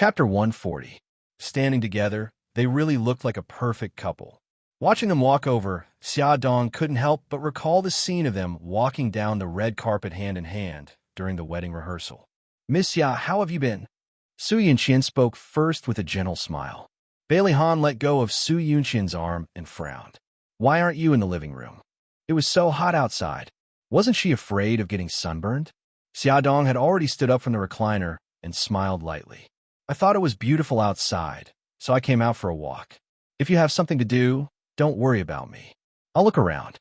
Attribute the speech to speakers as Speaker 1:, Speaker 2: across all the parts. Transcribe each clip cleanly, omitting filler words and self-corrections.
Speaker 1: Chapter 140. Standing together, they really looked like a perfect couple. Watching them walk over, Xiaodong couldn't help but recall the scene of them walking down the red carpet hand in hand during the wedding rehearsal. "Miss Xia, how have you been?" Su Yunqian spoke first with a gentle smile. Bailey Han let go of Su Yunqian's arm and frowned. "Why aren't you in the living room? It was so hot outside." Wasn't she afraid of getting sunburned? Xiaodong had already stood up from the recliner and smiled lightly. "I thought it was beautiful outside, so I came out for a walk. If you have something to do, don't worry about me. I'll look around."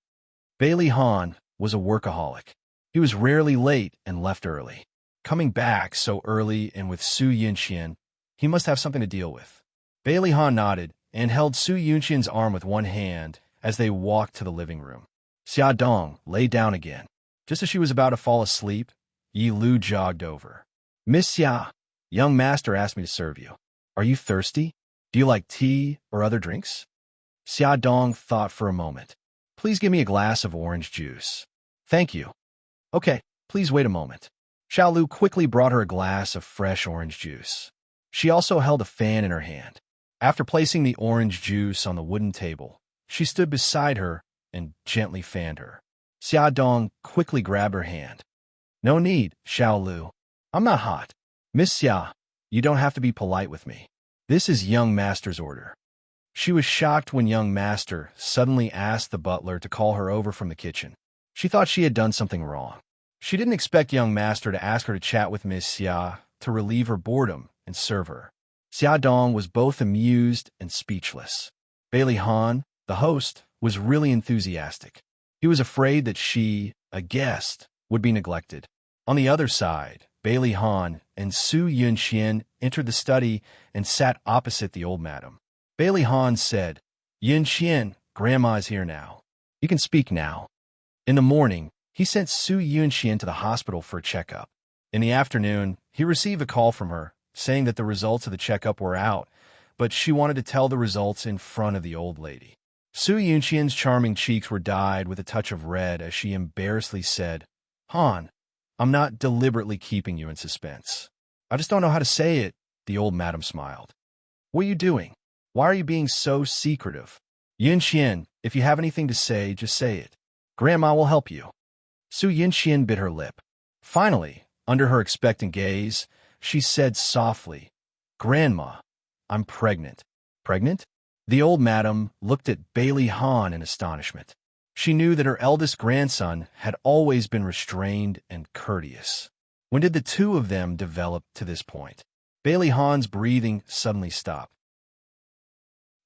Speaker 1: Bailey Han was a workaholic. He was rarely late and left early. Coming back so early and with Su Yunqian, he must have something to deal with. Bailey Han nodded and held Su Yunqian's arm with one hand as they walked to the living room. Xiaodong lay down again. Just as she was about to fall asleep, Yi Lu jogged over. "Miss Xia, young master asked me to serve you. Are you thirsty? Do you like tea or other drinks?" Xiaodong thought for a moment. "Please give me a glass of orange juice." "Thank you." "Okay, please wait a moment." Xiao Lu quickly brought her a glass of fresh orange juice. She also held a fan in her hand. After placing the orange juice on the wooden table, she stood beside her and gently fanned her. Xiaodong quickly grabbed her hand. "No need, Xiao Lu. I'm not hot." "Miss Xia, you don't have to be polite with me. This is young master's order." She was shocked when young master suddenly asked the butler to call her over from the kitchen. She thought she had done something wrong. She didn't expect young master to ask her to chat with Miss Xia to relieve her boredom and serve her. Xiaodong was both amused and speechless. Bailey Han, the host, was really enthusiastic. He was afraid that she, a guest, would be neglected. On the other side, Bailey Han and Su Yunqian entered the study and sat opposite the old madam. Bailey Han said, "Yunqian, Grandma's here now. You can speak now." In the morning, he sent Su Yunqian to the hospital for a checkup. In the afternoon, he received a call from her, saying that the results of the checkup were out, but she wanted to tell the results in front of the old lady. Su Yunqian's charming cheeks were dyed with a touch of red as she embarrassedly said, "Han, I'm not deliberately keeping you in suspense. I just don't know how to say it." The old madam smiled. "What are you doing? Why are you being so secretive? Yunqian, if you have anything to say, just say it. Grandma will help you." Su Yunqian bit her lip. Finally, under her expectant gaze, she said softly, "Grandma, I'm pregnant." "Pregnant?" The old madam looked at Bailey Han in astonishment. She knew that her eldest grandson had always been restrained and courteous. When did the two of them develop to this point? Bailey Han's breathing suddenly stopped.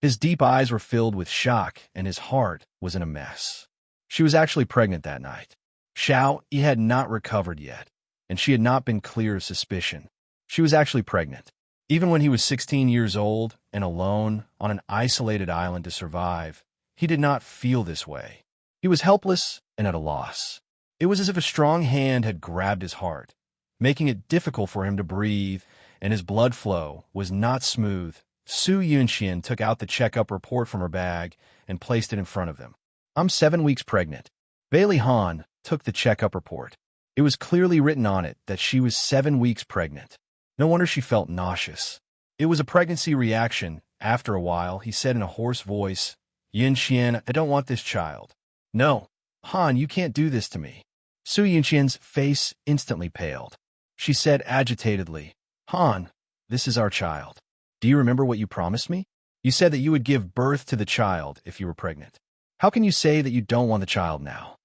Speaker 1: His deep eyes were filled with shock, and his heart was in a mess. She was actually pregnant that night. Xiao Yi had not recovered yet, and she had not been clear of suspicion. She was actually pregnant. Even when he was 16 years old and alone on an isolated island to survive, he did not feel this way. He was helpless and at a loss. It was as if a strong hand had grabbed his heart, making it difficult for him to breathe, and his blood flow was not smooth. Su Yunqian took out the checkup report from her bag and placed it in front of them. "I'm 7 weeks pregnant." Bailey Han took the checkup report. It was clearly written on it that she was 7 weeks pregnant. No wonder she felt nauseous. It was a pregnancy reaction. After a while, he said in a hoarse voice, "Yunqian, I don't want this child." "No, Han, you can't do this to me." Su Yunqian's face instantly paled. She said agitatedly, "Han, this is our child. Do you remember what you promised me? You said that you would give birth to the child if you were pregnant. How can you say that you don't want the child now?"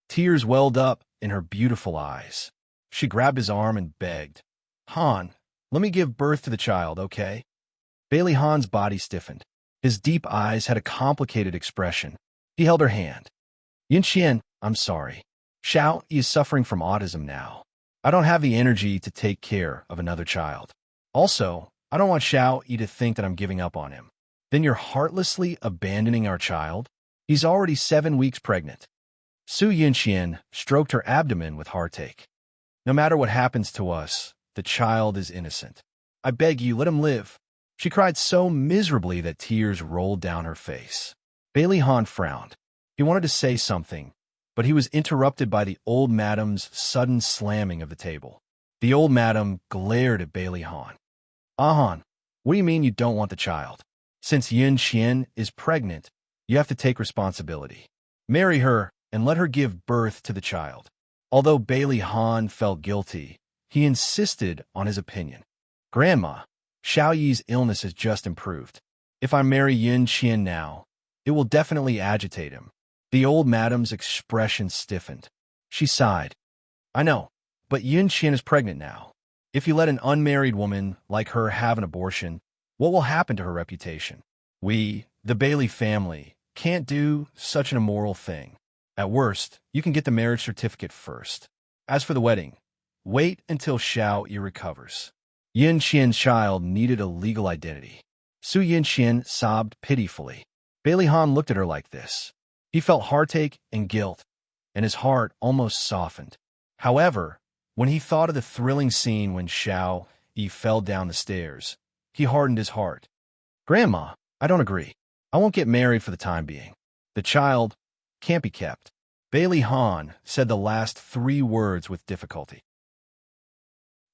Speaker 1: Tears welled up in her beautiful eyes. She grabbed his arm and begged, "Han, let me give birth to the child, okay?" Bailey Han's body stiffened. His deep eyes had a complicated expression. He held her hand. "Yunqian, I'm sorry. Xiao Yi is suffering from autism now. I don't have the energy to take care of another child. Also, I don't want Xiao Yi to think that I'm giving up on him." "Then you're heartlessly abandoning our child? He's already 7 weeks pregnant." Su Yunqian stroked her abdomen with heartache. "No matter what happens to us, the child is innocent. I beg you, let him live." She cried so miserably that tears rolled down her face. Bailey Han frowned. He wanted to say something, but he was interrupted by the old madam's sudden slamming of the table. The old madam glared at Bailey Han. Ahan, what do you mean you don't want the child? Since Yin Qian is pregnant, you have to take responsibility. Marry her and let her give birth to the child. Although Bailey Han felt guilty, he insisted on his opinion. Grandma, Xiao Yi's illness has just improved. If I marry Yin Qian now, it will definitely agitate him. The old madam's expression stiffened. She sighed. I know, but Yin Qian is pregnant now. If you let an unmarried woman like her have an abortion, what will happen to her reputation? We, the Bailey family, can't do such an immoral thing. At worst, you can get the marriage certificate first. As for the wedding, wait until Xiao Yi recovers. Yin Qian's child needed a legal identity. Su Yin Qian sobbed pitifully. Bailey Han looked at her like this. He felt heartache and guilt, and his heart almost softened. However, when he thought of the thrilling scene when Xiao Yi fell down the stairs, he hardened his heart. Grandma, I don't agree. I won't get married for the time being. The child can't be kept. Bailey Han said the last 3 words with difficulty.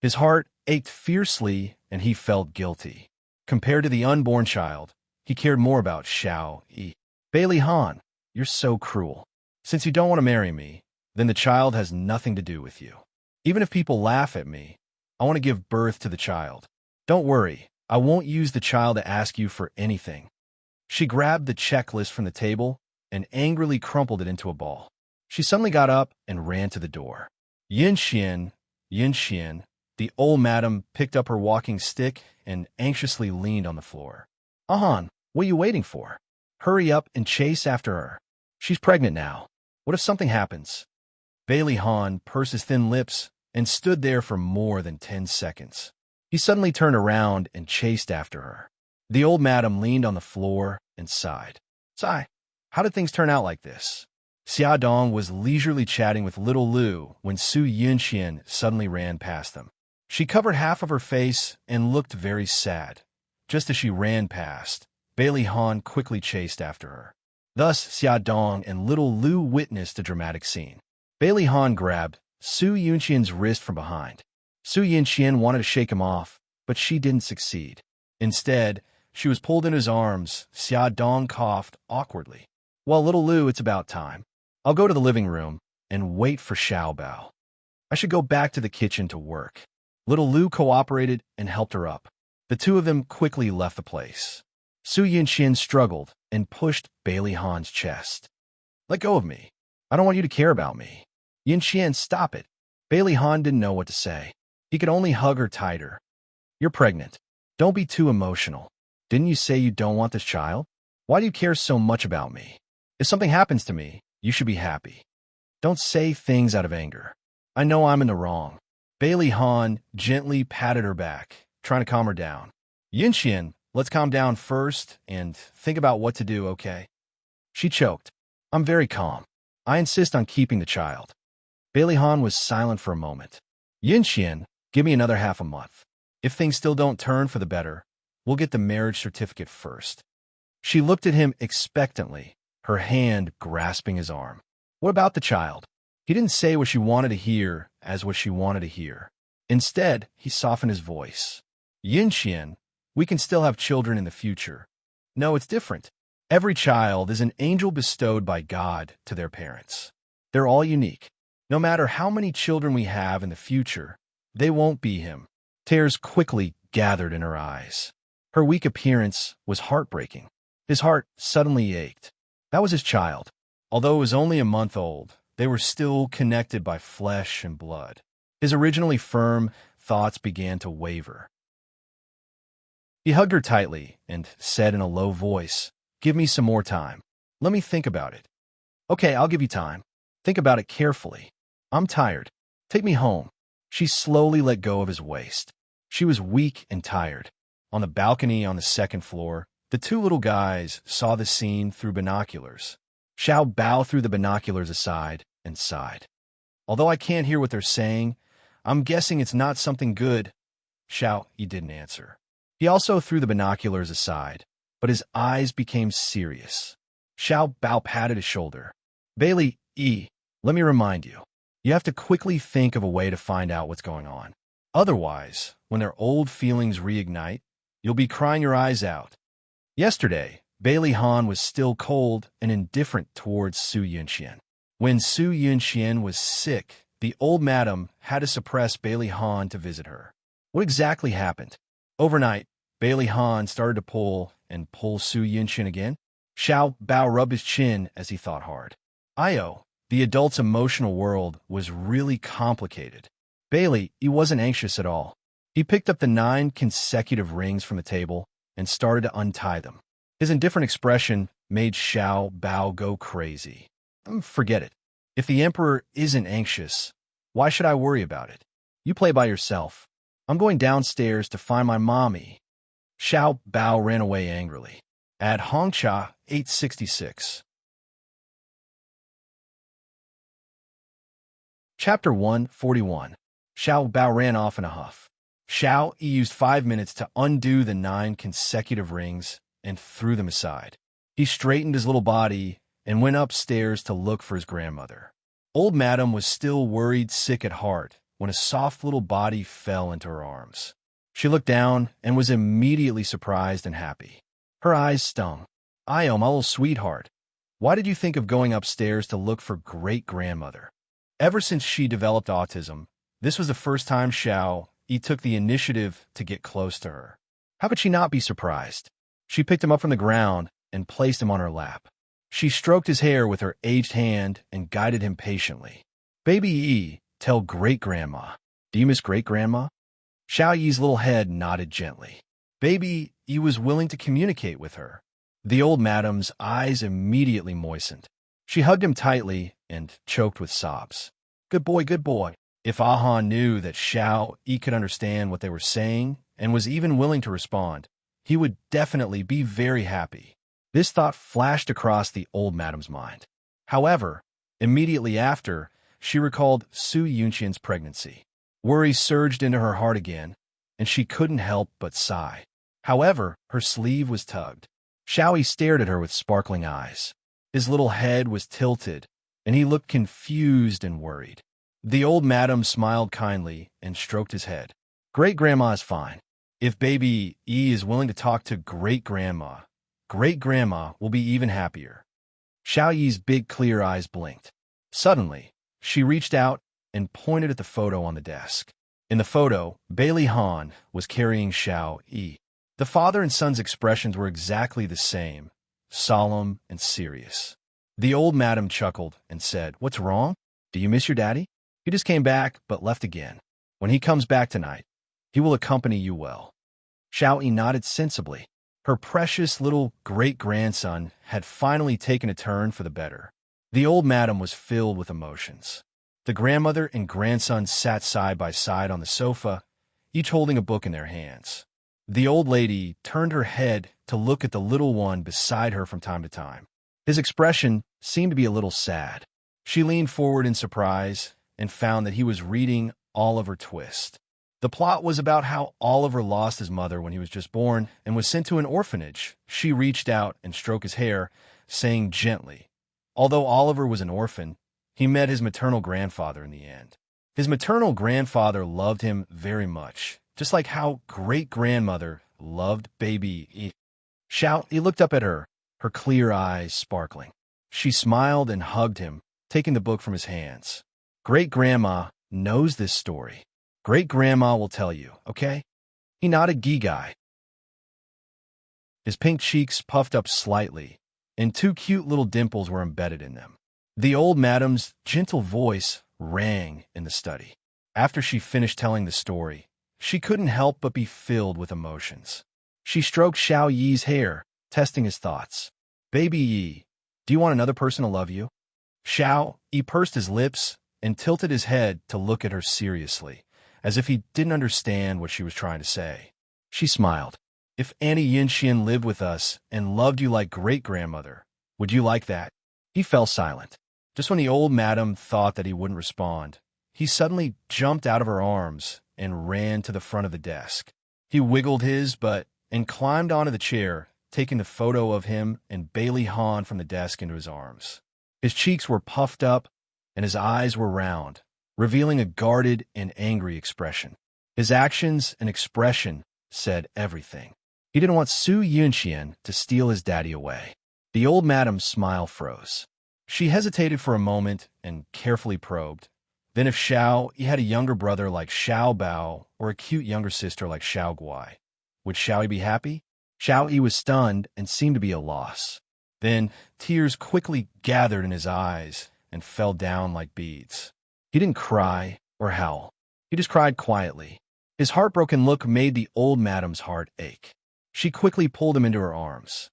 Speaker 1: His heart ached fiercely, and he felt guilty. Compared to the unborn child, he cared more about Xiao Yi. Bailey Han, you're so cruel. Since you don't want to marry me, then the child has nothing to do with you. Even if people laugh at me, I want to give birth to the child. Don't worry, I won't use the child to ask you for anything. She grabbed the checklist from the table and angrily crumpled it into a ball. She suddenly got up and ran to the door. Yin Qian, the old madam picked up her walking stick and anxiously leaned on the floor. Ahan, what are you waiting for? Hurry up and chase after her. She's pregnant now. What if something happens? Bailey Han pursed his thin lips and stood there for more than 10 seconds. He suddenly turned around and chased after her. The old madam leaned on the floor and sighed. Sigh, how did things turn out like this? Xia Dong was leisurely chatting with little Lu when Su Yinxian suddenly ran past them. She covered half of her face and looked very sad. Just as she ran past, Bailey Han quickly chased after her. Thus, Xia Dong and little Lu witnessed a dramatic scene. Bailey Han grabbed Su Yinxian's wrist from behind. Su Yinxian wanted to shake him off, but she didn't succeed. Instead, she was pulled in his arms. Xia Dong coughed awkwardly. Well, little Lu, it's about time. I'll go to the living room and wait for Xiao Bao. I should go back to the kitchen to work. Little Lu cooperated and helped her up. The two of them quickly left the place. Su Yinxian struggled and pushed Bailey Han's chest. Let go of me. I don't want you to care about me. Yinxian, stop it. Bailey Han didn't know what to say. He could only hug her tighter. You're pregnant. Don't be too emotional. Didn't you say you don't want this child? Why do you care so much about me? If something happens to me, you should be happy. Don't say things out of anger. I know I'm in the wrong. Bailey Han gently patted her back, trying to calm her down. Yinxian, let's calm down first and think about what to do, okay? She choked. I'm very calm. I insist on keeping the child. Bailey Han was silent for a moment. Yinxian, give me another half a month. If things still don't turn for the better, we'll get the marriage certificate first. She looked at him expectantly, her hand grasping his arm. What about the child? He didn't say what she wanted to hear as what she wanted to hear. Instead, he softened his voice. Yinxian, we can still have children in the future. No, it's different. Every child is an angel bestowed by God to their parents. They're all unique. No matter how many children we have in the future, they won't be him. Tears quickly gathered in her eyes. Her weak appearance was heartbreaking. His heart suddenly ached. That was his child. Although it was only a month old, they were still connected by flesh and blood. His originally firm thoughts began to waver. He hugged her tightly and said in a low voice, Give me some more time. Let me think about it. Okay, I'll give you time. Think about it carefully. I'm tired. Take me home. She slowly let go of his waist. She was weak and tired. On the balcony on the second floor, the two little guys saw the scene through binoculars. Xiao Bao threw the binoculars aside and sighed. Although I can't hear what they're saying, I'm guessing it's not something good. Xiao Yi didn't answer. He also threw the binoculars aside, but his eyes became serious. Xiao Bao patted his shoulder. Bailey Yi, let me remind you. You have to quickly think of a way to find out what's going on. Otherwise, when their old feelings reignite, you'll be crying your eyes out. Yesterday, Bailey Han was still cold and indifferent towards Su Yunxian. When Su Yunxian was sick, the old madam had to suppress Bailey Han to visit her. What exactly happened? Overnight, Bailey Han started to pull Su Yunxian again. Xiao Bao rubbed his chin as he thought hard. Io, the adult's emotional world was really complicated. Bailey, he wasn't anxious at all. He picked up the 9 consecutive rings from the table and started to untie them. His indifferent expression made Xiao Bao go crazy. Forget it. If the emperor isn't anxious, why should I worry about it? You play by yourself. I'm going downstairs to find my mommy. Xiao Bao ran away angrily. At Hongcha 866. Chapter 141. Xiao Bao ran off in a huff. Xiao Yi used 5 minutes to undo the 9 consecutive rings and threw them aside. He straightened his little body and went upstairs to look for his grandmother. Old Madam was still worried sick at heart when a soft little body fell into her arms. She looked down and was immediately surprised and happy. Her eyes stung. Io, my little sweetheart, why did you think of going upstairs to look for great-grandmother? Ever since she developed autism, this was the first time Xiao Yi took the initiative to get close to her. How could she not be surprised? She picked him up from the ground and placed him on her lap. She stroked his hair with her aged hand and guided him patiently. Baby Yi, tell great-grandma. Do you miss great-grandma? Xiao Yi's little head nodded gently. Baby Yi was willing to communicate with her. The old madam's eyes immediately moistened. She hugged him tightly and choked with sobs. Good boy, good boy. If Ahan knew that Xiao Yi could understand what they were saying and was even willing to respond, he would definitely be very happy. This thought flashed across the old madam's mind. However, immediately after, she recalled Su Yunxian's pregnancy. Worry surged into her heart again, and she couldn't help but sigh. However, her sleeve was tugged. Xiao Yi stared at her with sparkling eyes. His little head was tilted, and he looked confused and worried. The old madam smiled kindly and stroked his head. Great-grandma is fine. If baby E is willing to talk to great-grandma will be even happier. Xiao Yi's big clear eyes blinked. Suddenly, she reached out and pointed at the photo on the desk. In the photo, Bailey Han was carrying Xiao Yi. The father and son's expressions were exactly the same, solemn and serious. The old madam chuckled and said, What's wrong? Do you miss your daddy? He just came back, but left again. When he comes back tonight, he will accompany you well. Xiao Yi nodded sensibly. Her precious little great-grandson had finally taken a turn for the better. The old madam was filled with emotions. The grandmother and grandson sat side by side on the sofa, each holding a book in their hands. The old lady turned her head to look at the little one beside her from time to time. His expression seemed to be a little sad. She leaned forward in surprise and found that he was reading Oliver Twist. The plot was about how Oliver lost his mother when he was just born and was sent to an orphanage. She reached out and stroked his hair, saying gently, although Oliver was an orphan, he met his maternal grandfather in the end. His maternal grandfather loved him very much, just like how great-grandmother loved baby E. He looked up at her, her clear eyes sparkling. She smiled and hugged him, taking the book from his hands. Great-grandma knows this story. Great-grandma will tell you, okay? He nodded Gigai. His pink cheeks puffed up slightly, and 2 cute little dimples were embedded in them. The old madam's gentle voice rang in the study. After she finished telling the story, she couldn't help but be filled with emotions. She stroked Xiao Yi's hair, testing his thoughts. Baby Yi, do you want another person to love you? Xiao Yi pursed his lips and tilted his head to look at her seriously, as if he didn't understand what she was trying to say. She smiled. If Annie Yunxian lived with us and loved you like great-grandmother, would you like that? He fell silent. Just when the old madam thought that he wouldn't respond, he suddenly jumped out of her arms and ran to the front of the desk. He wiggled his butt and climbed onto the chair, taking the photo of him and Bailey Han from the desk into his arms. His cheeks were puffed up and his eyes were round, revealing a guarded and angry expression. His actions and expression said everything. He didn't want Su Yunxian to steal his daddy away. The old madam's smile froze. She hesitated for a moment and carefully probed. Then if Xiao Yi had a younger brother like Xiao Bao or a cute younger sister like Xiao Guai, would Xiao Yi be happy? Xiao Yi was stunned and seemed to be at a loss. Then tears quickly gathered in his eyes and fell down like beads. He didn't cry or howl. He just cried quietly. His heartbroken look made the old madam's heart ache. She quickly pulled him into her arms.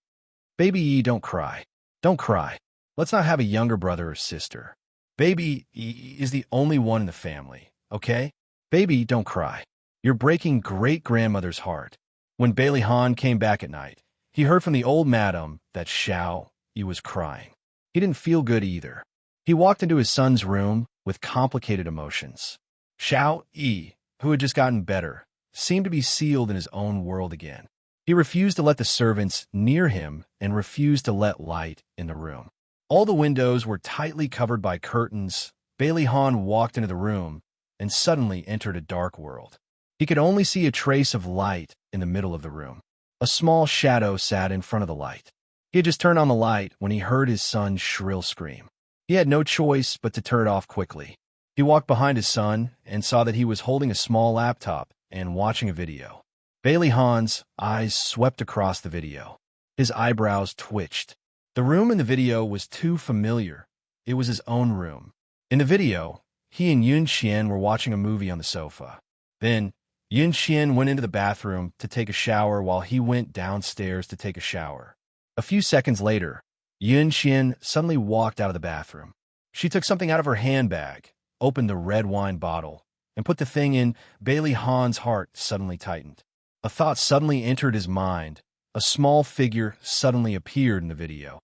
Speaker 1: Baby Yi, don't cry. Don't cry. Let's not have a younger brother or sister. Baby Yi is the only one in the family, okay? Baby, don't cry. You're breaking great-grandmother's heart. When Bailey Han came back at night, he heard from the old madam that Xiao Yi was crying. He didn't feel good either. He walked into his son's room with complicated emotions. Xiao Yi, who had just gotten better, seemed to be sealed in his own world again. He refused to let the servants near him and refused to let light in the room. All the windows were tightly covered by curtains. Bailey Han walked into the room and suddenly entered a dark world. He could only see a trace of light in the middle of the room. A small shadow sat in front of the light. He had just turned on the light when he heard his son's shrill scream. He had no choice but to turn it off quickly. He walked behind his son and saw that he was holding a small laptop and watching a video. Bailey Han's eyes swept across the video. His eyebrows twitched. The room in the video was too familiar. It was his own room. In the video, he and Yun Xian were watching a movie on the sofa. Then, Yun Xian went into the bathroom to take a shower while he went downstairs to take a shower. A few seconds later, Yun Xian suddenly walked out of the bathroom. She took something out of her handbag, opened the red wine bottle, and put the thing in. Bailey Han's heart suddenly tightened. A thought suddenly entered his mind. A small figure suddenly appeared in the video.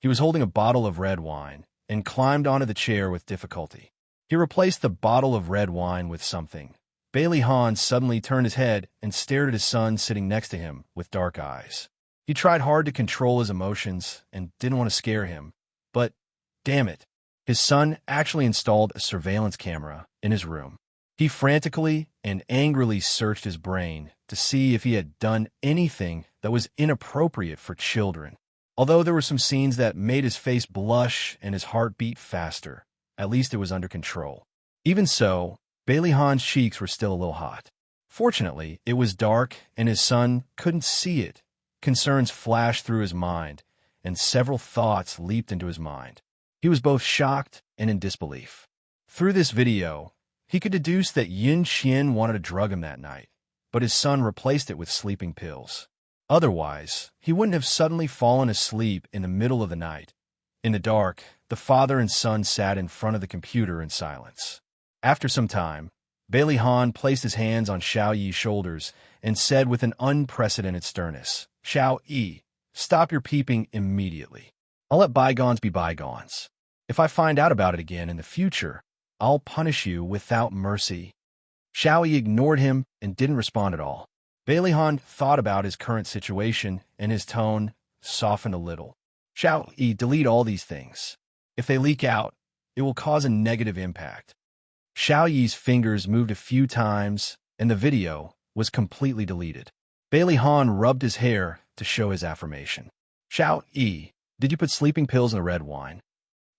Speaker 1: He was holding a bottle of red wine and climbed onto the chair with difficulty. He replaced the bottle of red wine with something. Bailey Han suddenly turned his head and stared at his son sitting next to him with dark eyes. He tried hard to control his emotions and didn't want to scare him, but damn it, his son actually installed a surveillance camera in his room. He frantically and angrily searched his brain to see if he had done anything that was inappropriate for children. Although there were some scenes that made his face blush and his heart beat faster, at least it was under control. Even so, Bailey Han's cheeks were still a little hot. Fortunately, it was dark and his son couldn't see it. Concerns flashed through his mind, and several thoughts leaped into his mind. He was both shocked and in disbelief. Through this video, he could deduce that Yun Xian wanted to drug him that night, but his son replaced it with sleeping pills. Otherwise, he wouldn't have suddenly fallen asleep in the middle of the night. In the dark, the father and son sat in front of the computer in silence. After some time, Bailey Han placed his hands on Xiao Yi's shoulders and said with an unprecedented sternness, "Xiao Yi, stop your peeping immediately. I'll let bygones be bygones. If I find out about it again in the future, I'll punish you without mercy." Xiao Yi ignored him and didn't respond at all. Bailey Han thought about his current situation and his tone softened a little. "Xiao Yi, delete all these things. If they leak out, it will cause a negative impact." Xiao Yi's fingers moved a few times and the video was completely deleted. Bailey Han rubbed his hair to show his affirmation. "Xiao Yi, did you put sleeping pills in the red wine?"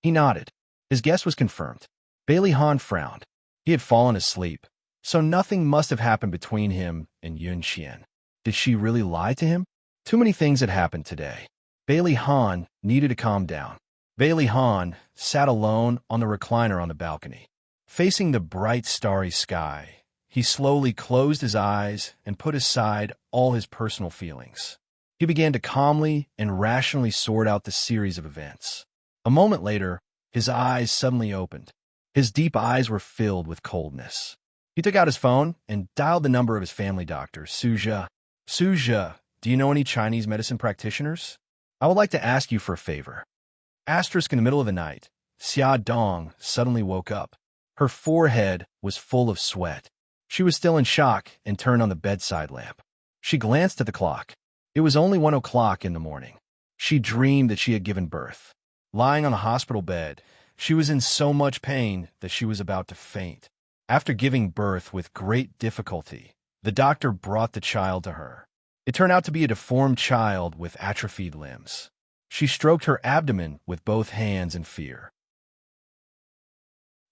Speaker 1: He nodded. His guess was confirmed. Bailey Han frowned. He had fallen asleep, so nothing must have happened between him and Yun Xian. Did she really lie to him? Too many things had happened today. Bailey Han needed to calm down. Bailey Han sat alone on the recliner on the balcony. Facing the bright starry sky, he slowly closed his eyes and put aside all his personal feelings. He began to calmly and rationally sort out the series of events. A moment later, his eyes suddenly opened. His deep eyes were filled with coldness. He took out his phone and dialed the number of his family doctor, Suzha. "Suzha, do you know any Chinese medicine practitioners? I would like to ask you for a favor." Asterisk in the middle of the night, Xia Dong suddenly woke up. Her forehead was full of sweat. She was still in shock and turned on the bedside lamp. She glanced at the clock. It was only 1 o'clock in the morning. She dreamed that she had given birth. Lying on a hospital bed, she was in so much pain that she was about to faint. After giving birth with great difficulty, the doctor brought the child to her. It turned out to be a deformed child with atrophied limbs. She stroked her abdomen with both hands in fear.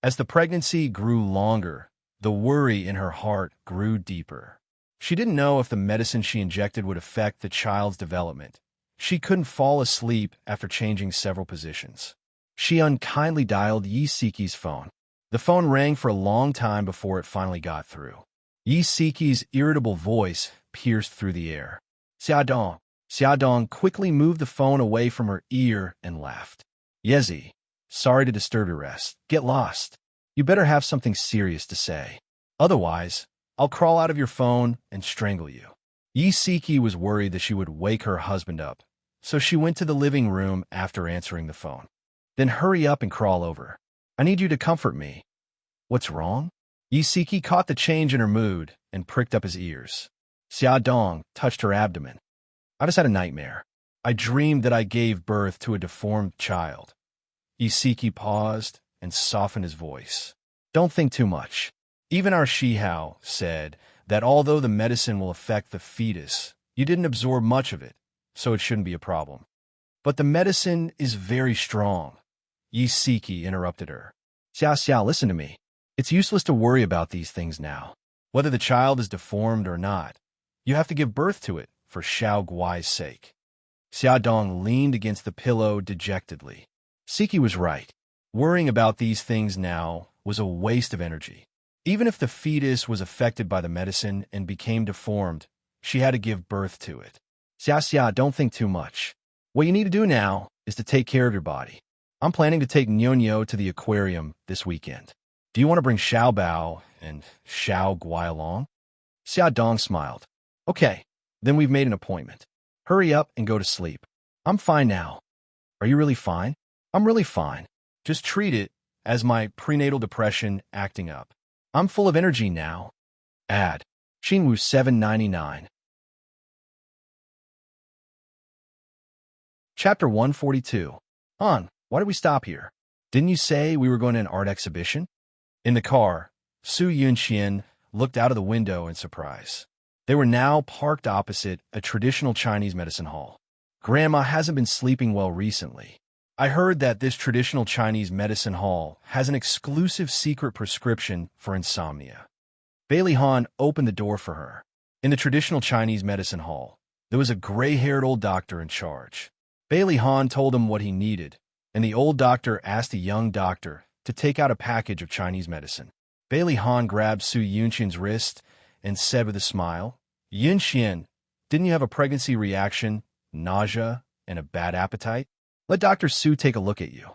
Speaker 1: As the pregnancy grew longer, the worry in her heart grew deeper. She didn't know if the medicine she injected would affect the child's development. She couldn't fall asleep after changing several positions. She unkindly dialed Yi Siki's phone. The phone rang for a long time before it finally got through. Yi Siki's irritable voice pierced through the air. Xiaodong. Xiaodong quickly moved the phone away from her ear and laughed. Yezi, sorry to disturb your rest. Get lost. You better have something serious to say. Otherwise, I'll crawl out of your phone and strangle you. Yi Siki was worried that she would wake her husband up, so she went to the living room after answering the phone. Then hurry up and crawl over. I need you to comfort me. What's wrong? Yi Siki caught the change in her mood and pricked up his ears. Xiaodong touched her abdomen. I just had a nightmare. I dreamed that I gave birth to a deformed child. Yi Siki paused and softened his voice. Don't think too much. Even our Shihao said that although the medicine will affect the fetus, you didn't absorb much of it, so it shouldn't be a problem. But the medicine is very strong. Yi Siki interrupted her. Xiao, listen to me. It's useless to worry about these things now. Whether the child is deformed or not, you have to give birth to it for Xiao Guai's sake. Xiaodong leaned against the pillow dejectedly. Siki was right. Worrying about these things now was a waste of energy. Even if the fetus was affected by the medicine and became deformed, she had to give birth to it. Xia, don't think too much. What you need to do now is to take care of your body. I'm planning to take Nyonyo to the aquarium this weekend. Do you want to bring Xiao Bao and Xiao Guai along? Xiaodong smiled. Okay, then we've made an appointment. Hurry up and go to sleep. I'm fine now. Are you really fine? I'm really fine. Just treat it as my prenatal depression acting up. I'm full of energy now. Add. Xinwu 799. Chapter 142. Han, why did we stop here? Didn't you say we were going to an art exhibition? In the car, Su Yunxian looked out of the window in surprise. They were now parked opposite a traditional Chinese medicine hall. Grandma hasn't been sleeping well recently. I heard that this traditional Chinese medicine hall has an exclusive secret prescription for insomnia. Bailey Han opened the door for her. In the traditional Chinese medicine hall, there was a gray-haired old doctor in charge. Bailey Han told him what he needed, and the old doctor asked the young doctor to take out a package of Chinese medicine. Bailey Han grabbed Su Yunxian's wrist and said with a smile, Yunxian, didn't you have a pregnancy reaction, nausea, and a bad appetite? Let Dr. Su take a look at you.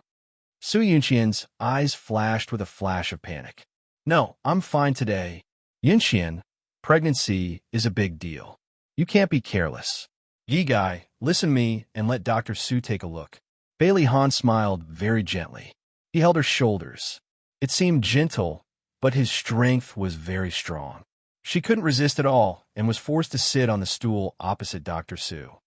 Speaker 1: Su Yunxian's eyes flashed with a flash of panic. No, I'm fine today. Yunxian, pregnancy is a big deal. You can't be careless. Yi Guy, listen to me and let Dr. Su take a look. Bailey Han smiled very gently. He held her shoulders. It seemed gentle, but his strength was very strong. She couldn't resist at all and was forced to sit on the stool opposite Dr. Su.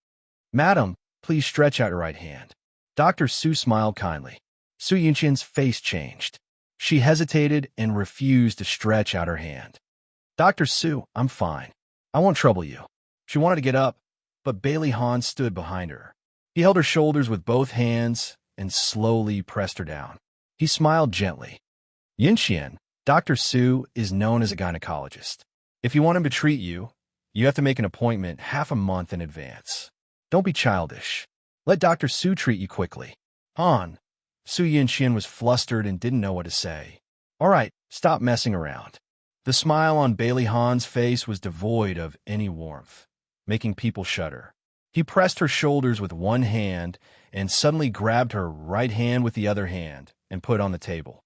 Speaker 1: Madam, please stretch out your right hand. Dr. Su smiled kindly. Su Yunxian's face changed. She hesitated and refused to stretch out her hand. Dr. Su, I'm fine. I won't trouble you. She wanted to get up, but Bailey Han stood behind her. He held her shoulders with both hands and slowly pressed her down. He smiled gently. Yunxian, Dr. Su is known as a gynecologist. If you want him to treat you, you have to make an appointment half a month in advance. Don't be childish. Let Dr. Su treat you quickly. Han. Su Yunxian was flustered and didn't know what to say. All right, stop messing around. The smile on Bailey Han's face was devoid of any warmth, making people shudder. He pressed her shoulders with one hand and suddenly grabbed her right hand with the other hand and put it on the table.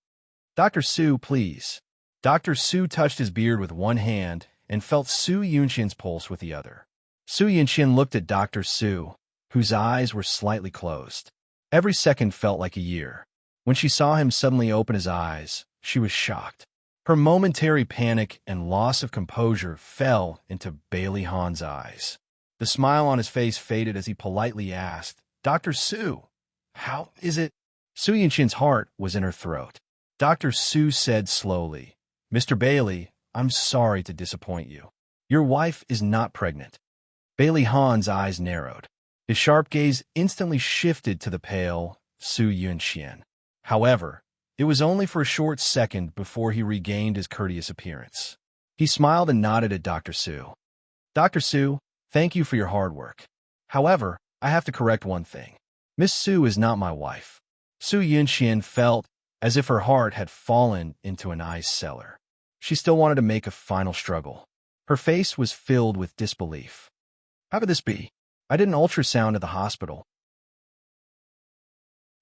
Speaker 1: Dr. Su, please. Dr. Su touched his beard with one hand and felt Su Yunxian's pulse with the other. Su Yunxian looked at Dr. Su, whose eyes were slightly closed. Every second felt like a year. When she saw him suddenly open his eyes, she was shocked. Her momentary panic and loss of composure fell into Bailey Han's eyes. The smile on his face faded as he politely asked, Dr. Su, how is it? Su Yunxian's heart was in her throat. Dr. Su said slowly, Mr. Bailey, I'm sorry to disappoint you. Your wife is not pregnant. Bailey Han's eyes narrowed. His sharp gaze instantly shifted to the pale Su Yunxian. However, it was only for a short second before he regained his courteous appearance. He smiled and nodded at Dr. Su. Dr. Su, thank you for your hard work. However, I have to correct one thing. Miss Su is not my wife. Su Yunxian felt as if her heart had fallen into an ice cellar. She still wanted to make a final struggle. Her face was filled with disbelief. How could this be? I did an ultrasound at the hospital.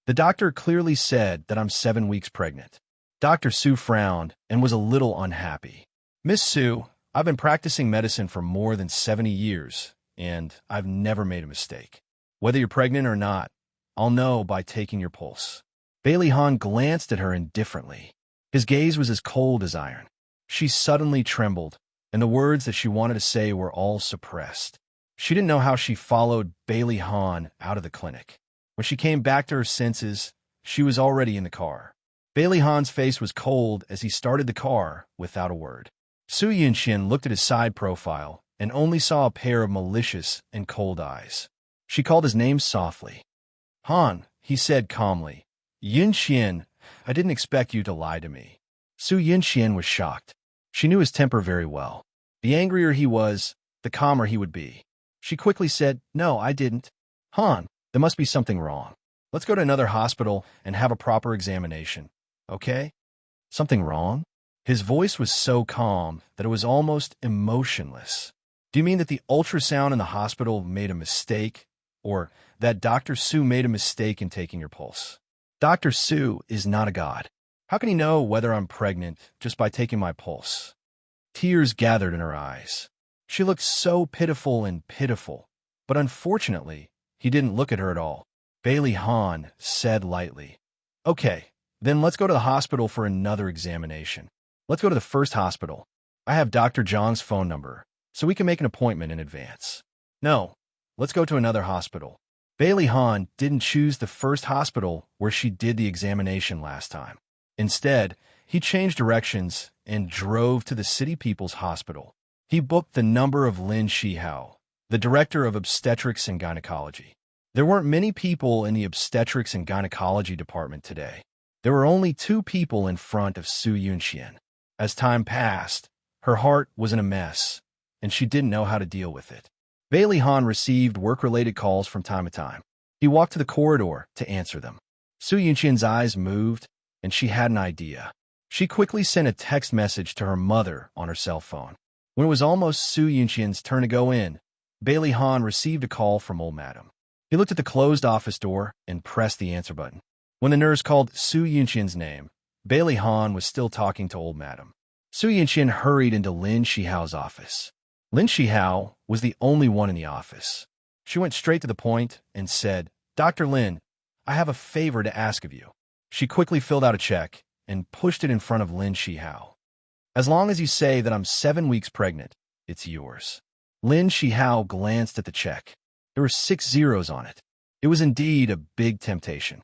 Speaker 1: The doctor clearly said that I'm 7 weeks pregnant. Dr. Su frowned and was a little unhappy. Miss Su, I've been practicing medicine for more than 70 years, and I've never made a mistake. Whether you're pregnant or not, I'll know by taking your pulse. Bailey Han glanced at her indifferently. His gaze was as cold as iron. She suddenly trembled, and the words that she wanted to say were all suppressed. She didn't know how she followed Bailey Han out of the clinic. When she came back to her senses, she was already in the car. Bailey Han's face was cold as he started the car without a word. Su Yunxian looked at his side profile and only saw a pair of malicious and cold eyes. She called his name softly. Han, he said calmly. Yunxian, I didn't expect you to lie to me. Su Yunxian was shocked. She knew his temper very well. The angrier he was, the calmer he would be. She quickly said, No, I didn't. Han, there must be something wrong. Let's go to another hospital and have a proper examination, okay? Something wrong? His voice was so calm that it was almost emotionless. Do you mean that the ultrasound in the hospital made a mistake? Or that Dr. Su made a mistake in taking your pulse? Dr. Su is not a god. How can he know whether I'm pregnant just by taking my pulse? Tears gathered in her eyes. She looked so pitiful, but unfortunately, he didn't look at her at all. Bailey Han said lightly, Okay, then let's go to the hospital for another examination. Let's go to the first hospital. I have Dr. Zhang's phone number, so we can make an appointment in advance. No, let's go to another hospital. Bailey Han didn't choose the first hospital where she did the examination last time. Instead, he changed directions and drove to the City People's Hospital. He booked the number of Lin Shihao, the director of obstetrics and gynecology. There weren't many people in the obstetrics and gynecology department today. There were only 2 people in front of Su Yunxian. As time passed, her heart was in a mess, and she didn't know how to deal with it. Bailey Han received work-related calls from time to time. He walked to the corridor to answer them. Su Yunxian's eyes moved, and she had an idea. She quickly sent a text message to her mother on her cell phone. When it was almost Su Yunxian's turn to go in, Bailey Han received a call from old madam. He looked at the closed office door and pressed the answer button. When the nurse called Su Yunxian's name, Bailey Han was still talking to old madam. Su Yunxian hurried into Lin Shihao's office. Lin Shihao was the only one in the office. She went straight to the point and said, Dr. Lin, I have a favor to ask of you. She quickly filled out a check and pushed it in front of Lin Shihao. As long as you say that I'm 7 weeks pregnant, it's yours. Lin Shihao glanced at the check. There were 6 zeros on it. It was indeed a big temptation.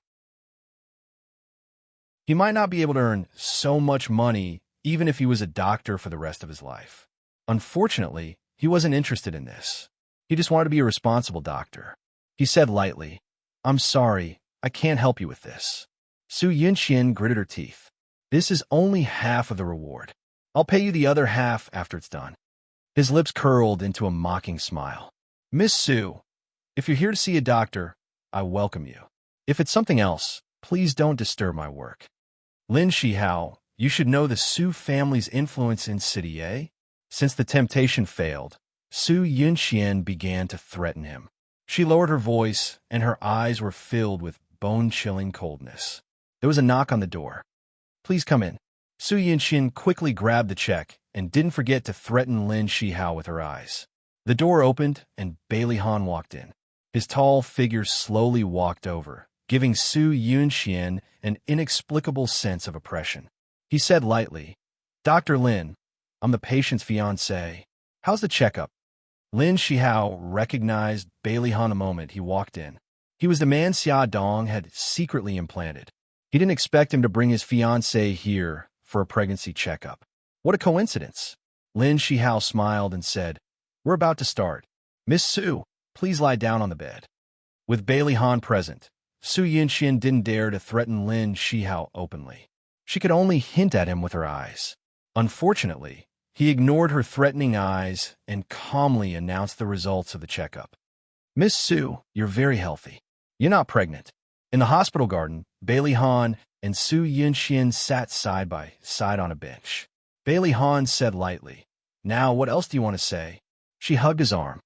Speaker 1: He might not be able to earn so much money even if he was a doctor for the rest of his life. Unfortunately, he wasn't interested in this. He just wanted to be a responsible doctor. He said lightly, I'm sorry, I can't help you with this. Su Yunxian gritted her teeth. This is only half of the reward. I'll pay you the other half after it's done. His lips curled into a mocking smile. Miss Su, if you're here to see a doctor, I welcome you. If it's something else, please don't disturb my work. Lin Shihao, you should know the Su family's influence in City A. Since the temptation failed, Su Yunxian began to threaten him. She lowered her voice, and her eyes were filled with bone-chilling coldness. There was a knock on the door. Please come in. Su Yunxian quickly grabbed the check and didn't forget to threaten Lin Shihao with her eyes. The door opened, and Bailey Han walked in. His tall figure slowly walked over, giving Su Yunxian an inexplicable sense of oppression. He said lightly, Dr. Lin, I'm the patient's fiancé. How's the checkup? Lin Shihao recognized Bailey Han the moment he walked in. He was the man Xia Dong had secretly implanted. He didn't expect him to bring his fiancée here for a pregnancy checkup. What a coincidence. Lin Shihao smiled and said, "We're about to start. Miss Su, please lie down on the bed." With Bailey Han present, Su Yinxian didn't dare to threaten Lin Shihao openly. She could only hint at him with her eyes. Unfortunately, he ignored her threatening eyes and calmly announced the results of the checkup. "Miss Su, you're very healthy. You're not pregnant." In the hospital garden, Bailey Han and Su Yinxian sat side by side on a bench. Bailey Han said lightly, "Now, what else do you want to say?" She hugged his arm.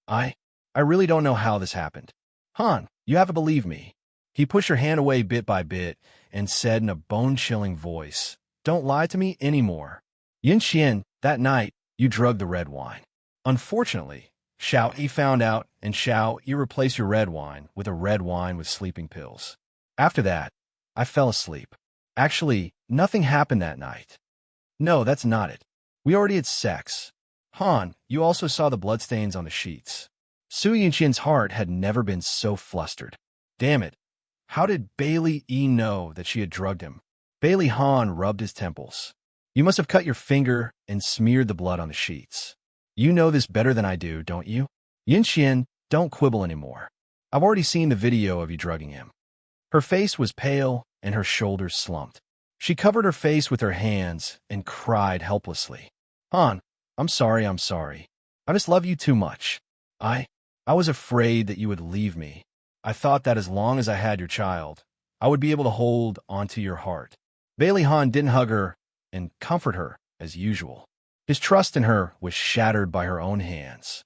Speaker 1: I really don't know how this happened. Han, you have to believe me." He pushed her hand away bit by bit and said in a bone-chilling voice, "Don't lie to me anymore. Yinxian, that night, you drugged the red wine. Unfortunately, Xiao Yi found out, and Xiao Yi replaced your red wine with a red wine with sleeping pills. After that, I fell asleep. Actually, nothing happened that night." "No, that's not it. We already had sex. Han, you also saw the bloodstains on the sheets." Su Yinxian's heart had never been so flustered. Damn it. How did Bailey Yi know that she had drugged him? Bailey Han rubbed his temples. "You must have cut your finger and smeared the blood on the sheets. You know this better than I do, don't you? Yinxian, don't quibble anymore. I've already seen the video of you drugging him." Her face was pale and her shoulders slumped. She covered her face with her hands and cried helplessly. "Han, I'm sorry. I just love you too much. I was afraid that you would leave me. I thought that as long as I had your child, I would be able to hold onto your heart." Bailey Han didn't hug her and comfort her as usual. His trust in her was shattered by her own hands.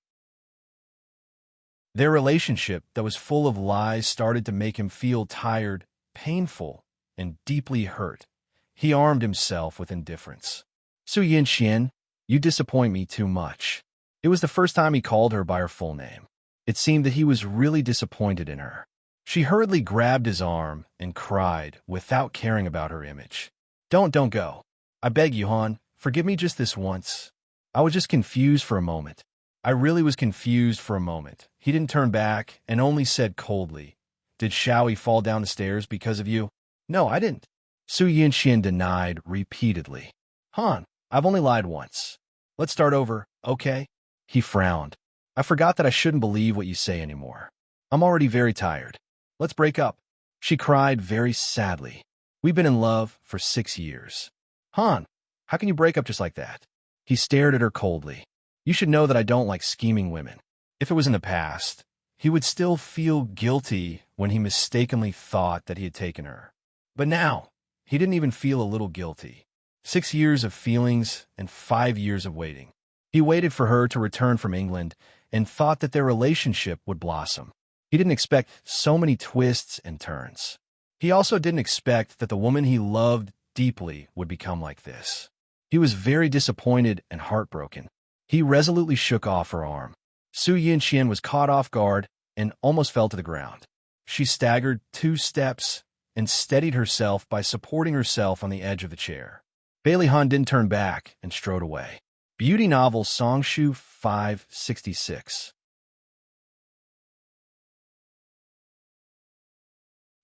Speaker 1: Their relationship that was full of lies started to make him feel tired, painful, and deeply hurt. He armed himself with indifference. "Su Yinxian, you disappoint me too much." It was the first time he called her by her full name. It seemed that he was really disappointed in her. She hurriedly grabbed his arm and cried without caring about her image. Don't go. I beg you, Han, forgive me just this once. I was just confused for a moment. I really was confused for a moment." He didn't turn back and only said coldly, "Did Xiao Yi fall down the stairs because of you?" "No, I didn't." Su Yinxian denied repeatedly. "Han, I've only lied once. Let's start over, okay?" He frowned. "I forgot that I shouldn't believe what you say anymore. I'm already very tired. Let's break up." She cried very sadly. "We've been in love for 6 years. Han, how can you break up just like that?" He stared at her coldly. "You should know that I don't like scheming women." If it was in the past, he would still feel guilty when he mistakenly thought that he had taken her. But now, he didn't even feel a little guilty. 6 years of feelings and 5 years of waiting. He waited for her to return from England and thought that their relationship would blossom. He didn't expect so many twists and turns. He also didn't expect that the woman he loved deeply would become like this. He was very disappointed and heartbroken. He resolutely shook off her arm. Su Yinxian was caught off guard and almost fell to the ground. She staggered 2 steps and steadied herself by supporting herself on the edge of the chair. Bailey Han didn't turn back and strode away. Beauty novel Songshu 566.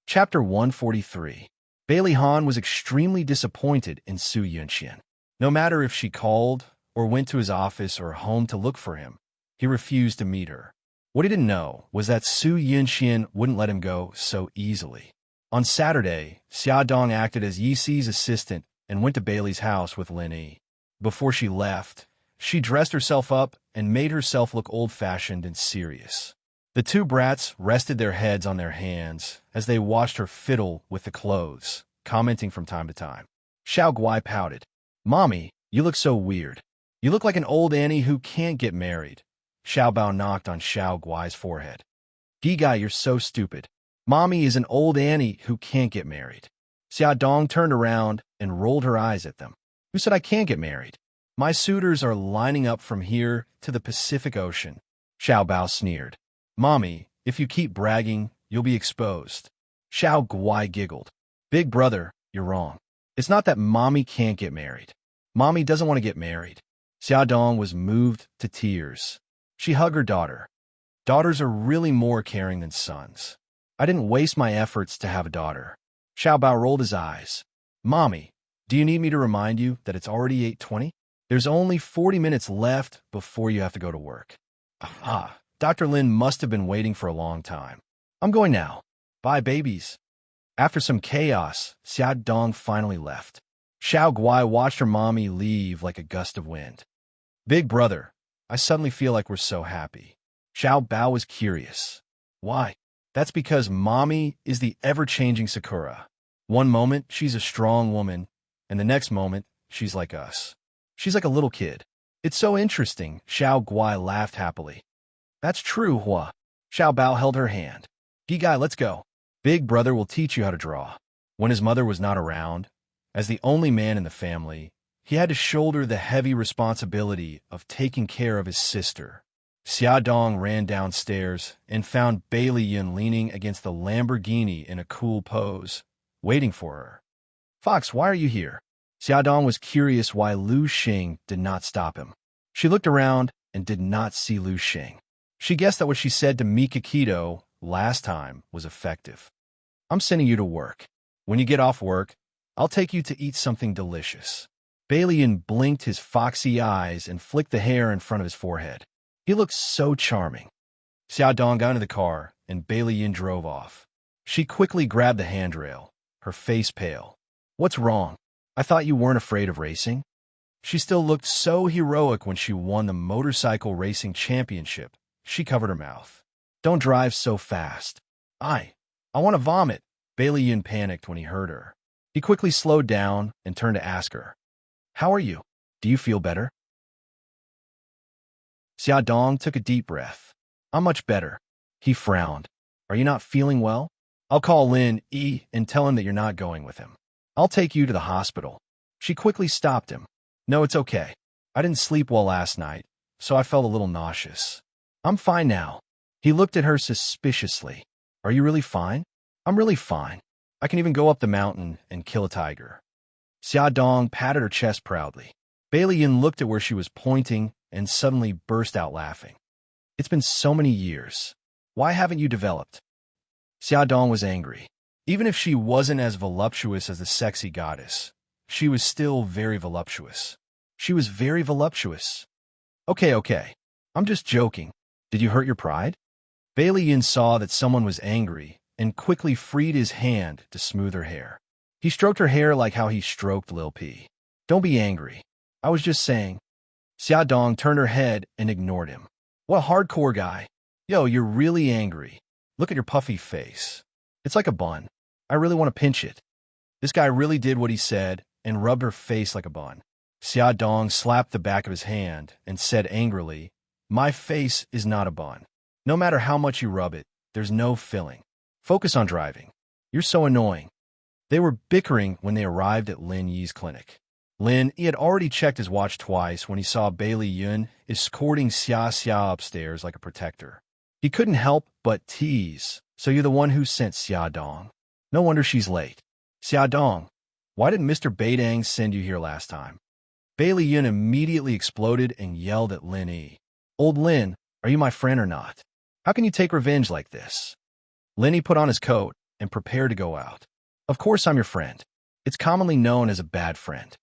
Speaker 1: Chapter 143. Bailey Han was extremely disappointed in Su Yinxian. No matter if she called or went to his office or home to look for him, he refused to meet her. What he didn't know was that Su Yinxian wouldn't let him go so easily. On Saturday, Xia Dong acted as Yi Si's assistant and went to Bailey's house with Lin Yi. Before she left, she dressed herself up and made herself look old-fashioned and serious. The 2 brats rested their heads on their hands as they watched her fiddle with the clothes, commenting from time to time. Xiao Guai pouted. "Mommy, you look so weird. You look like an old Annie who can't get married." Xiao Bao knocked on Xiao Guai's forehead. "Guy, you're so stupid. Mommy is an old Annie who can't get married." Xia Dong turned around and rolled her eyes at them. "Who said I can't get married? My suitors are lining up from here to the Pacific Ocean." Xiao Bao sneered. "Mommy, if you keep bragging, you'll be exposed." Xiao Guai giggled. "Big brother, you're wrong. It's not that Mommy can't get married. Mommy doesn't want to get married." Xia Dong was moved to tears. She hugged her daughter. "Daughters are really more caring than sons. I didn't waste my efforts to have a daughter." Xiao Bao rolled his eyes. "Mommy, Do you need me to remind you that it's already 8:20? There's only 40 minutes left before you have to go to work. Aha, Dr. Lin must have been waiting for a long time. I'm going now. Bye, babies. After some chaos, Xia Dong finally left. Xiao Guai watched her mommy leave like a gust of wind. Big brother, I suddenly feel like we're so happy. Xiao Bao was curious. Why? That's because mommy is the ever-changing Sakura. One moment, she's a strong woman, and the next moment, she's like us. She's like a little kid. It's so interesting, Xiao Guai laughed happily. That's true, Hua. Xiao Bao held her hand. Guy, let's go. Big brother will teach you how to draw. When his mother was not around, as the only man in the family, he had to shoulder the heavy responsibility of taking care of his sister. Xia Dong ran downstairs and found Bailey Yun leaning against the Lamborghini in a cool pose, waiting for her. Fox, why are you here? Xia Dong was curious why Lu Xing did not stop him. She looked around and did not see Lu Xing. She guessed that what she said to Mika Keto last time was effective. I'm sending you to work. When you get off work, I'll take you to eat something delicious. Bailey Yun blinked his foxy eyes and flicked the hair in front of his forehead. He looked so charming. Xia Dong got into the car, and Bailey Yun drove off. She quickly grabbed the handrail, her face pale. What's wrong? I thought you weren't afraid of racing? She still looked so heroic when she won the motorcycle racing championship. She covered her mouth. Don't drive so fast. I want to vomit. Bailey Yun panicked when he heard her. He quickly slowed down and turned to ask her, How are you? Do you feel better? Xia Dong took a deep breath. I'm much better. He frowned. Are you not feeling well? I'll call Lin Yi and tell him that you're not going with him. I'll take you to the hospital. She quickly stopped him. No, it's okay. I didn't sleep well last night, so I felt a little nauseous. I'm fine now. He looked at her suspiciously. Are you really fine? I'm really fine. I can even go up the mountain and kill a tiger. Xia Dong patted her chest proudly. Bailey Yun looked at where she was pointing and suddenly burst out laughing. It's been so many years. Why haven't you developed? Xia Dong was angry. Even if she wasn't as voluptuous as the sexy goddess, she was still very voluptuous. She was very voluptuous. Okay. I'm just joking. Did you hurt your pride? Bailey Yun saw that someone was angry and quickly freed his hand to smooth her hair. He stroked her hair like how he stroked Lil P. Don't be angry. I was just saying. Xia Dong turned her head and ignored him. What a hardcore guy. Yo, you're really angry. Look at your puffy face. It's like a bun. I really want to pinch it. This guy really did what he said and rubbed her face like a bun. Xia Dong slapped the back of his hand and said angrily, My face is not a bun. No matter how much you rub it, there's no filling. Focus on driving. You're so annoying. They were bickering when they arrived at Lin Yi's clinic. Lin Yi had already checked his watch twice when he saw Bailey Yun escorting Xia upstairs like a protector. He couldn't help but tease. So you're the one who sent Xia Dong. No wonder she's late. Xia Dong, why didn't Mr. Beidang send you here last time? Bailey Yun immediately exploded and yelled at Lin Yi. Old Lin, are you my friend or not? How can you take revenge like this? Lin Yi put on his coat and prepared to go out. Of course I'm your friend. It's commonly known as a bad friend.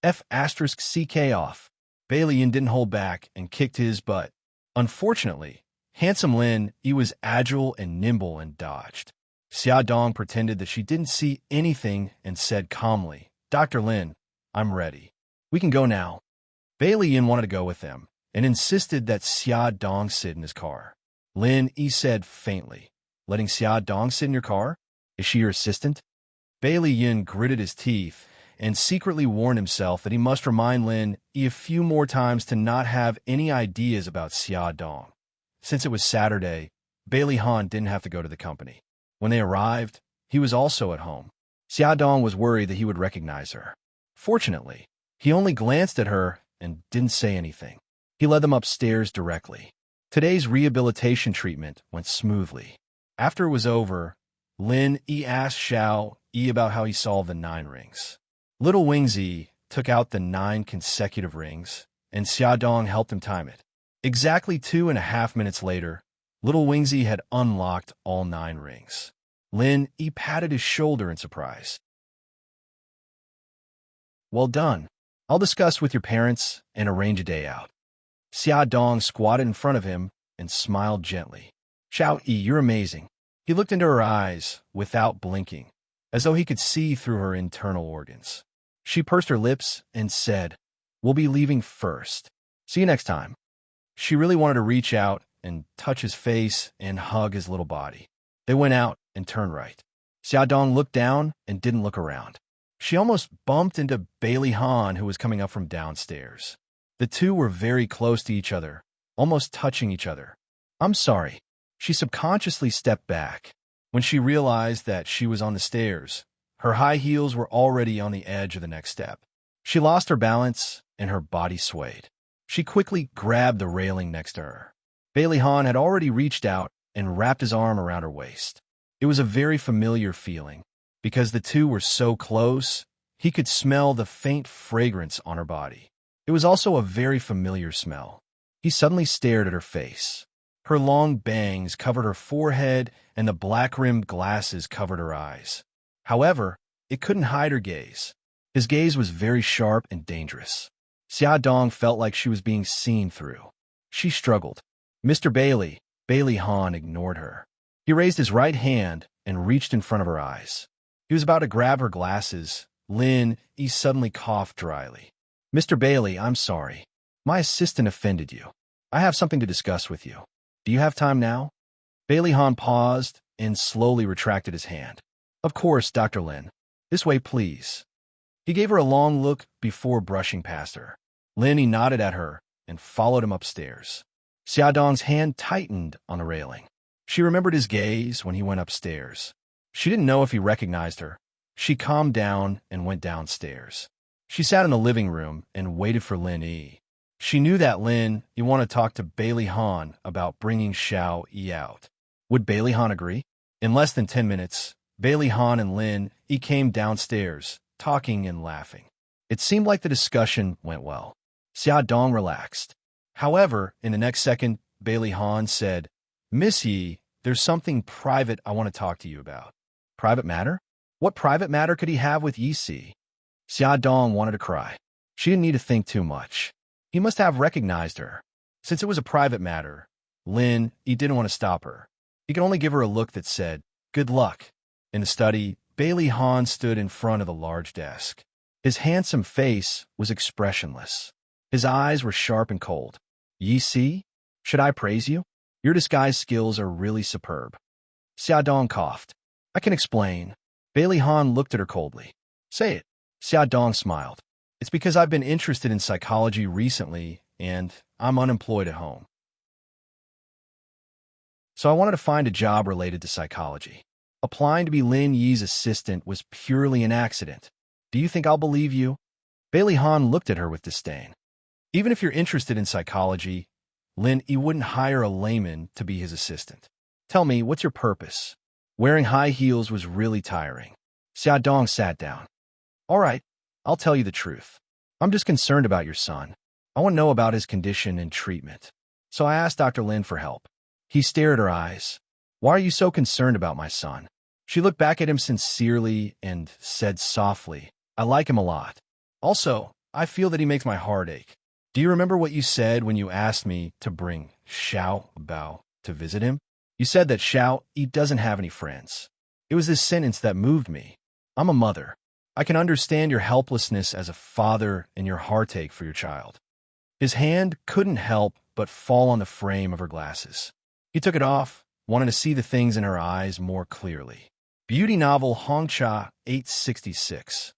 Speaker 1: F***ck off. Bailey Yun didn't hold back and kicked his butt. Unfortunately, handsome Lin Yi was agile and nimble and dodged. Xia Dong pretended that she didn't see anything and said calmly, Dr. Lin, I'm ready. We can go now. Bailey Yun wanted to go with them and insisted that Xia Dong sit in his car. Lin Yi said faintly, letting Xia Dong sit in your car? Is she your assistant? Bailey Yun gritted his teeth and secretly warned himself that he must remind Lin Yi a few more times to not have any ideas about Xia Dong. Since it was Saturday, Bailey Han didn't have to go to the company. When they arrived, he was also at home. Xia Dong was worried that he would recognize her. Fortunately, he only glanced at her and didn't say anything. He led them upstairs directly. Today's rehabilitation treatment went smoothly. After it was over, Lin Yi asked Xiao Yi about how he solved the 9 rings. Little Wingzi took out the 9 consecutive rings, and Xia Dong helped him time it. Exactly 2.5 minutes later, Little Wingzi had unlocked all 9 rings. Lin Yi patted his shoulder in surprise. Well done. I'll discuss with your parents and arrange a day out. Xia Dong squatted in front of him and smiled gently. Xiao Yi, you're amazing. He looked into her eyes without blinking, as though he could see through her internal organs. She pursed her lips and said, "We'll be leaving first. See you next time." She really wanted to reach out and touch his face and hug his little body. They went out and turned right. Xiaodong looked down and didn't look around. She almost bumped into Bailey Han, who was coming up from downstairs. The two were very close to each other, almost touching each other. "I'm sorry." She subconsciously stepped back. When she realized that she was on the stairs, her high heels were already on the edge of the next step. She lost her balance and her body swayed. She quickly grabbed the railing next to her. Bailey Han had already reached out and wrapped his arm around her waist. It was a very familiar feeling. Because the two were so close, he could smell the faint fragrance on her body. It was also a very familiar smell. He suddenly stared at her face. Her long bangs covered her forehead and the black-rimmed glasses covered her eyes. However, it couldn't hide her gaze. His gaze was very sharp and dangerous. Xia Dong felt like she was being seen through. She struggled. "Mr. Bailey." Bailey Han ignored her. He raised his right hand and reached in front of her eyes. He was about to grab her glasses. He suddenly coughed dryly. "Mr. Bailey, I'm sorry. My assistant offended you. I have something to discuss with you. Do you have time now?" Bailey Han paused and slowly retracted his hand. "Of course, Dr. Lin. This way, please." He gave her a long look before brushing past her. He nodded at her and followed him upstairs. Xiaodong's hand tightened on the railing. She remembered his gaze when he went upstairs. She didn't know if he recognized her. She calmed down and went downstairs. She sat in the living room and waited for Lin Yi. She knew that Lin Yi wanted to talk to Bailey Han about bringing Xiao Yi out. Would Bailey Han agree? In less than 10 minutes, Bailey Han and Lin Yi came downstairs, talking and laughing. It seemed like the discussion went well. Xia Dong relaxed. However, in the next second, Bailey Han said, "Miss Yi, there's something private I want to talk to you about." Private matter? What private matter could he have with Yi Si? Xia Dong wanted to cry. She didn't need to think too much. He must have recognized her. Since it was a private matter, Lin Yi didn't want to stop her. He could only give her a look that said, "Good luck." In the study, Bailey Han stood in front of the large desk. His handsome face was expressionless. His eyes were sharp and cold. "Yi Si, should I praise you? Your disguise skills are really superb." Xia Dong coughed. "I can explain." Bailey Han looked at her coldly. "Say it." Xia Dong smiled. "It's because I've been interested in psychology recently, and I'm unemployed at home. So I wanted to find a job related to psychology. Applying to be Lin Yi's assistant was purely an accident. Do you think I'll believe you?" Bailey Han looked at her with disdain. "Even if you're interested in psychology, Lin Yi wouldn't hire a layman to be his assistant. Tell me, what's your purpose?" Wearing high heels was really tiring. Xia Dong sat down. "All right, I'll tell you the truth. I'm just concerned about your son. I want to know about his condition and treatment. So I asked Dr. Lin for help." He stared at her eyes. "Why are you so concerned about my son?" She looked back at him sincerely and said softly, "I like him a lot. Also, I feel that he makes my heart ache. Do you remember what you said when you asked me to bring Xiao Bao to visit him? You said that Xiao Yi doesn't have any friends. It was this sentence that moved me. I'm a mother. I can understand your helplessness as a father and your heartache for your child." His hand couldn't help but fall on the frame of her glasses. He took it off, wanting to see the things in her eyes more clearly. Beauty novel Hongcha 866.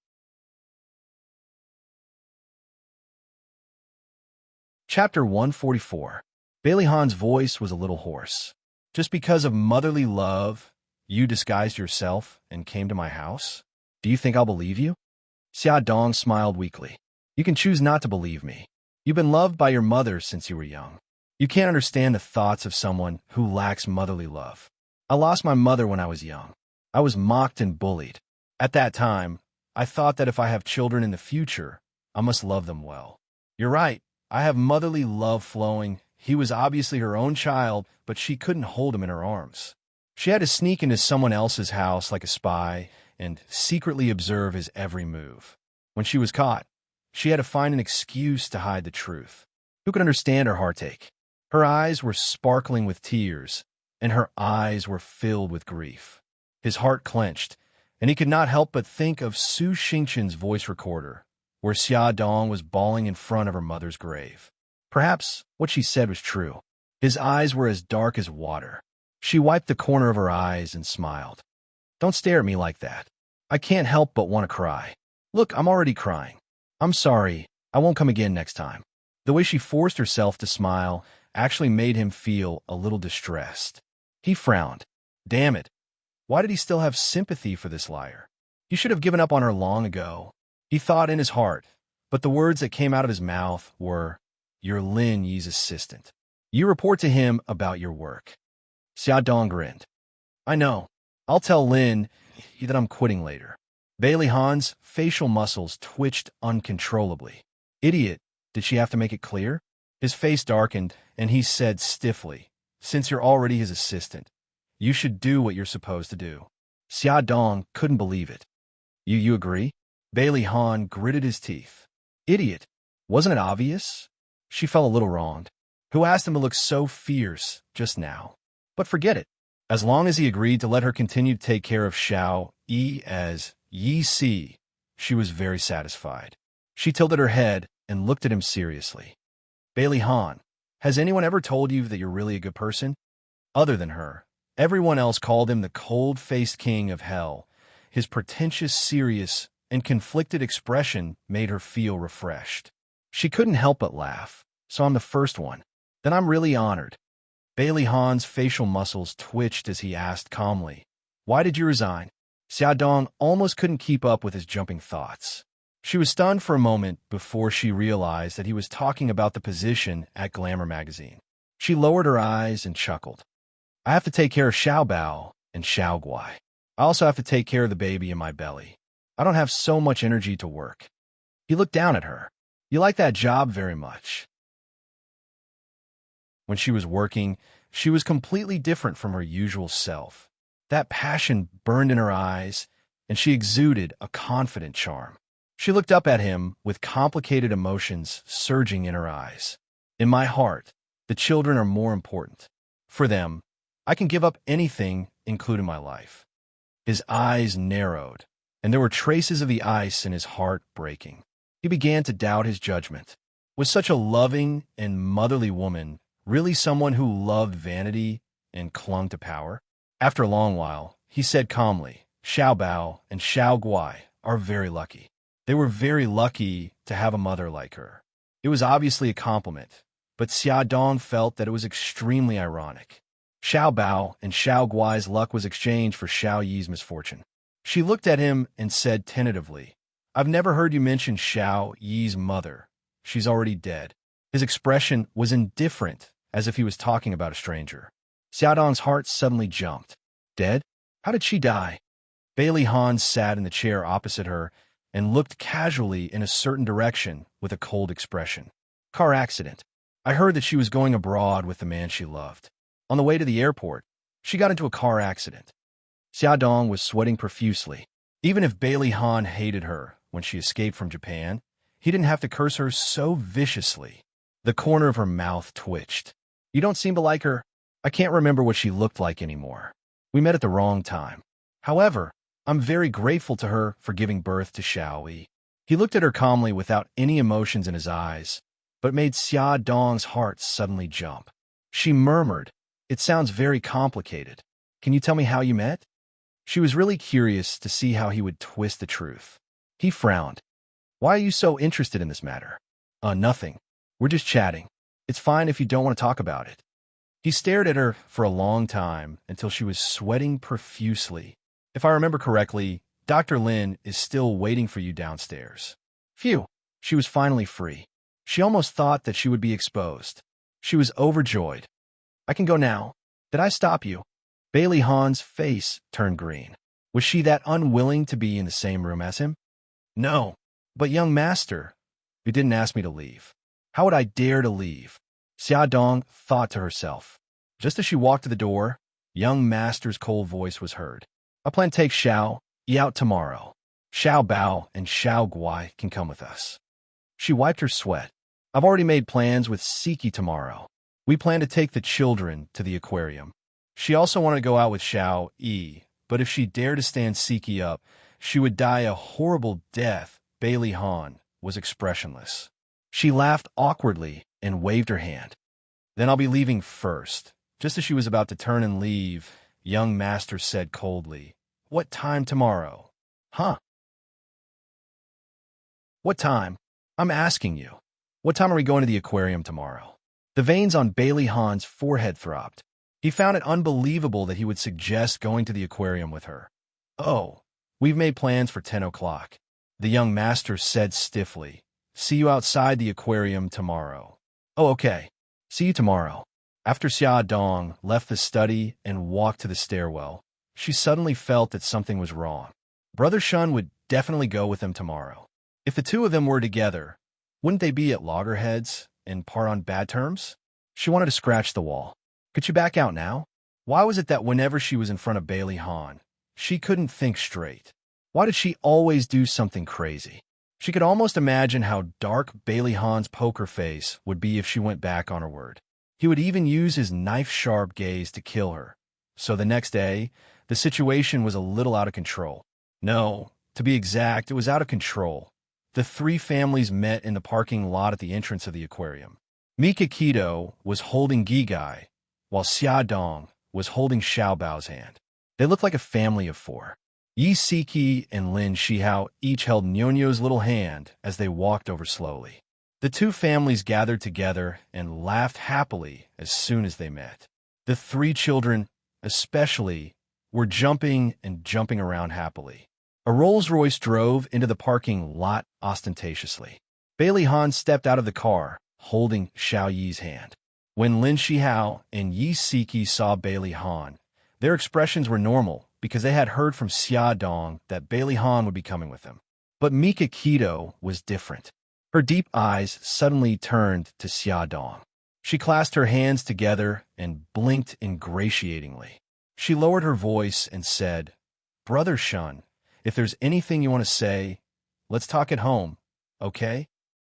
Speaker 1: Chapter 144. Bailey Han's voice was a little hoarse. "Just because of motherly love, you disguised yourself and came to my house? Do you think I'll believe you?" Xia Dong smiled weakly. "You can choose not to believe me. You've been loved by your mother since you were young. You can't understand the thoughts of someone who lacks motherly love. I lost my mother when I was young. I was mocked and bullied. At that time, I thought that if I have children in the future, I must love them well. You're right. I have motherly love flowing. He was obviously her own child, but she couldn't hold him in her arms. She had to sneak into someone else's house like a spy and secretly observe his every move. When she was caught, she had to find an excuse to hide the truth. Who could understand her heartache? Her eyes were sparkling with tears, and her eyes were filled with grief. His heart clenched, and he could not help but think of Su Xingqian's voice recorder, where Xia Dong was bawling in front of her mother's grave. Perhaps what she said was true. His eyes were as dark as water. She wiped the corner of her eyes and smiled. Don't stare at me like that. I can't help but want to cry. Look, I'm already crying. I'm sorry. I won't come again next time. The way she forced herself to smile actually made him feel a little distressed. He frowned. Damn it. Why did he still have sympathy for this liar? He should have given up on her long ago. He thought in his heart, but the words that came out of his mouth were, "You're Lin Yi's assistant. You report to him about your work." Xia Dong grinned. I know. I'll tell Lin Yi that I'm quitting later. Bailey Han's facial muscles twitched uncontrollably. Idiot, did she have to make it clear? His face darkened, and he said stiffly, Since you're already his assistant, you should do what you're supposed to do. Xia Dong couldn't believe it. You agree? Bailey Han gritted his teeth. Idiot. Wasn't it obvious? She felt a little wronged. Who asked him to look so fierce just now? But forget it. As long as he agreed to let her continue to take care of Xiao Yi as Yi Si, she was very satisfied. She tilted her head and looked at him seriously. Bailey Han, has anyone ever told you that you're really a good person? Other than her, everyone else called him the cold-faced king of hell. His pretentious, serious, and conflicted expression made her feel refreshed. She couldn't help but laugh. So I'm the first one. Then I'm really honored. Bailey Han's facial muscles twitched as he asked calmly, Why did you resign? Xia Dong almost couldn't keep up with his jumping thoughts. She was stunned for a moment before she realized that he was talking about the position at Glamour magazine. She lowered her eyes and chuckled. I have to take care of Xiao Bao and Xiao Guai. I also have to take care of the baby in my belly. I don't have so much energy to work. He looked down at her. You like that job very much. When she was working, she was completely different from her usual self. That passion burned in her eyes, and she exuded a confident charm. She looked up at him with complicated emotions surging in her eyes. In my heart, the children are more important. For them, I can give up anything, including my life. His eyes narrowed, and there were traces of the ice in his heart breaking. He began to doubt his judgment. Was such a loving and motherly woman really someone who loved vanity and clung to power? After a long while, he said calmly, Xiao Bao and Xiao Guai are very lucky. They were very lucky to have a mother like her. It was obviously a compliment, but Xia Dong felt that it was extremely ironic. Xiao Bao and Xiao Guai's luck was exchanged for Xiao Yi's misfortune. She looked at him and said tentatively, I've never heard you mention Xiao Yi's mother. She's already dead. His expression was indifferent, as if he was talking about a stranger. Xia Dong's heart suddenly jumped. Dead? How did she die? Bailey Han sat in the chair opposite her and looked casually in a certain direction with a cold expression. Car accident. I heard that she was going abroad with the man she loved. On the way to the airport, she got into a car accident. Xia Dong was sweating profusely. Even if Bailey Han hated her when she escaped from Japan, he didn't have to curse her so viciously. The corner of her mouth twitched. You don't seem to like her. I can't remember what she looked like anymore. We met at the wrong time. However, I'm very grateful to her for giving birth to Xiao Yi. He looked at her calmly without any emotions in his eyes, but made Xia Dong's heart suddenly jump. She murmured, It sounds very complicated. Can you tell me how you met? She was really curious to see how he would twist the truth. He frowned. Why are you so interested in this matter? Nothing. We're just chatting. It's fine if you don't want to talk about it. He stared at her for a long time until she was sweating profusely. If I remember correctly, Dr. Lin is still waiting for you downstairs. Phew, she was finally free. She almost thought that she would be exposed. She was overjoyed. I can go now. Did I stop you? Bailey Han's face turned green. Was she that unwilling to be in the same room as him? No, but young master, you didn't ask me to leave. How would I dare to leave? Xia Dong thought to herself. Just as she walked to the door, young master's cold voice was heard. I plan to take Xiao Yi out tomorrow. Xiao Bao and Xiao Guai can come with us. She wiped her sweat. I've already made plans with Siki tomorrow. We plan to take the children to the aquarium. She also wanted to go out with Xiao Yi, but if she dared to stand Siki up, she would die a horrible death. Bailey Han was expressionless. She laughed awkwardly and waved her hand. Then I'll be leaving first. Just as she was about to turn and leave, young master said coldly, "What time tomorrow?" Huh? What time? I'm asking you. What time are we going to the aquarium tomorrow? The veins on Bailey Han's forehead throbbed. He found it unbelievable that he would suggest going to the aquarium with her. Oh, we've made plans for 10 o'clock. The young master said stiffly. See you outside the aquarium tomorrow. Oh, okay. See you tomorrow. After Xia Dong left the study and walked to the stairwell, she suddenly felt that something was wrong. Brother Shun would definitely go with them tomorrow. If the two of them were together, wouldn't they be at loggerheads and part on bad terms? She wanted to scratch the wall. Could she back out now? Why was it that whenever she was in front of Bailey Han, she couldn't think straight? Why did she always do something crazy? She could almost imagine how dark Bailey Han's poker face would be if she went back on her word. He would even use his knife-sharp gaze to kill her. So the next day, the situation was a little out of control. No, to be exact, it was out of control. The three families met in the parking lot at the entrance of the aquarium. Mika Kido was holding Gigai, while Xia Dong was holding Xiao Bao's hand. They looked like a family of four. Yi Siki and Lin Shihao each held Nyonyo's little hand as they walked over slowly. The two families gathered together and laughed happily as soon as they met. The three children, especially, were jumping and jumping around happily. A Rolls-Royce drove into the parking lot ostentatiously. Bailey Han stepped out of the car, holding Xiao Yi's hand. When Lin Shihao and Yi Siki saw Bailey Han, their expressions were normal because they had heard from Xia Dong that Bailey Han would be coming with them. But Mika Kido was different. Her deep eyes suddenly turned to Xia Dong. She clasped her hands together and blinked ingratiatingly. She lowered her voice and said, "Brother Shun, if there's anything you want to say, let's talk at home, okay?"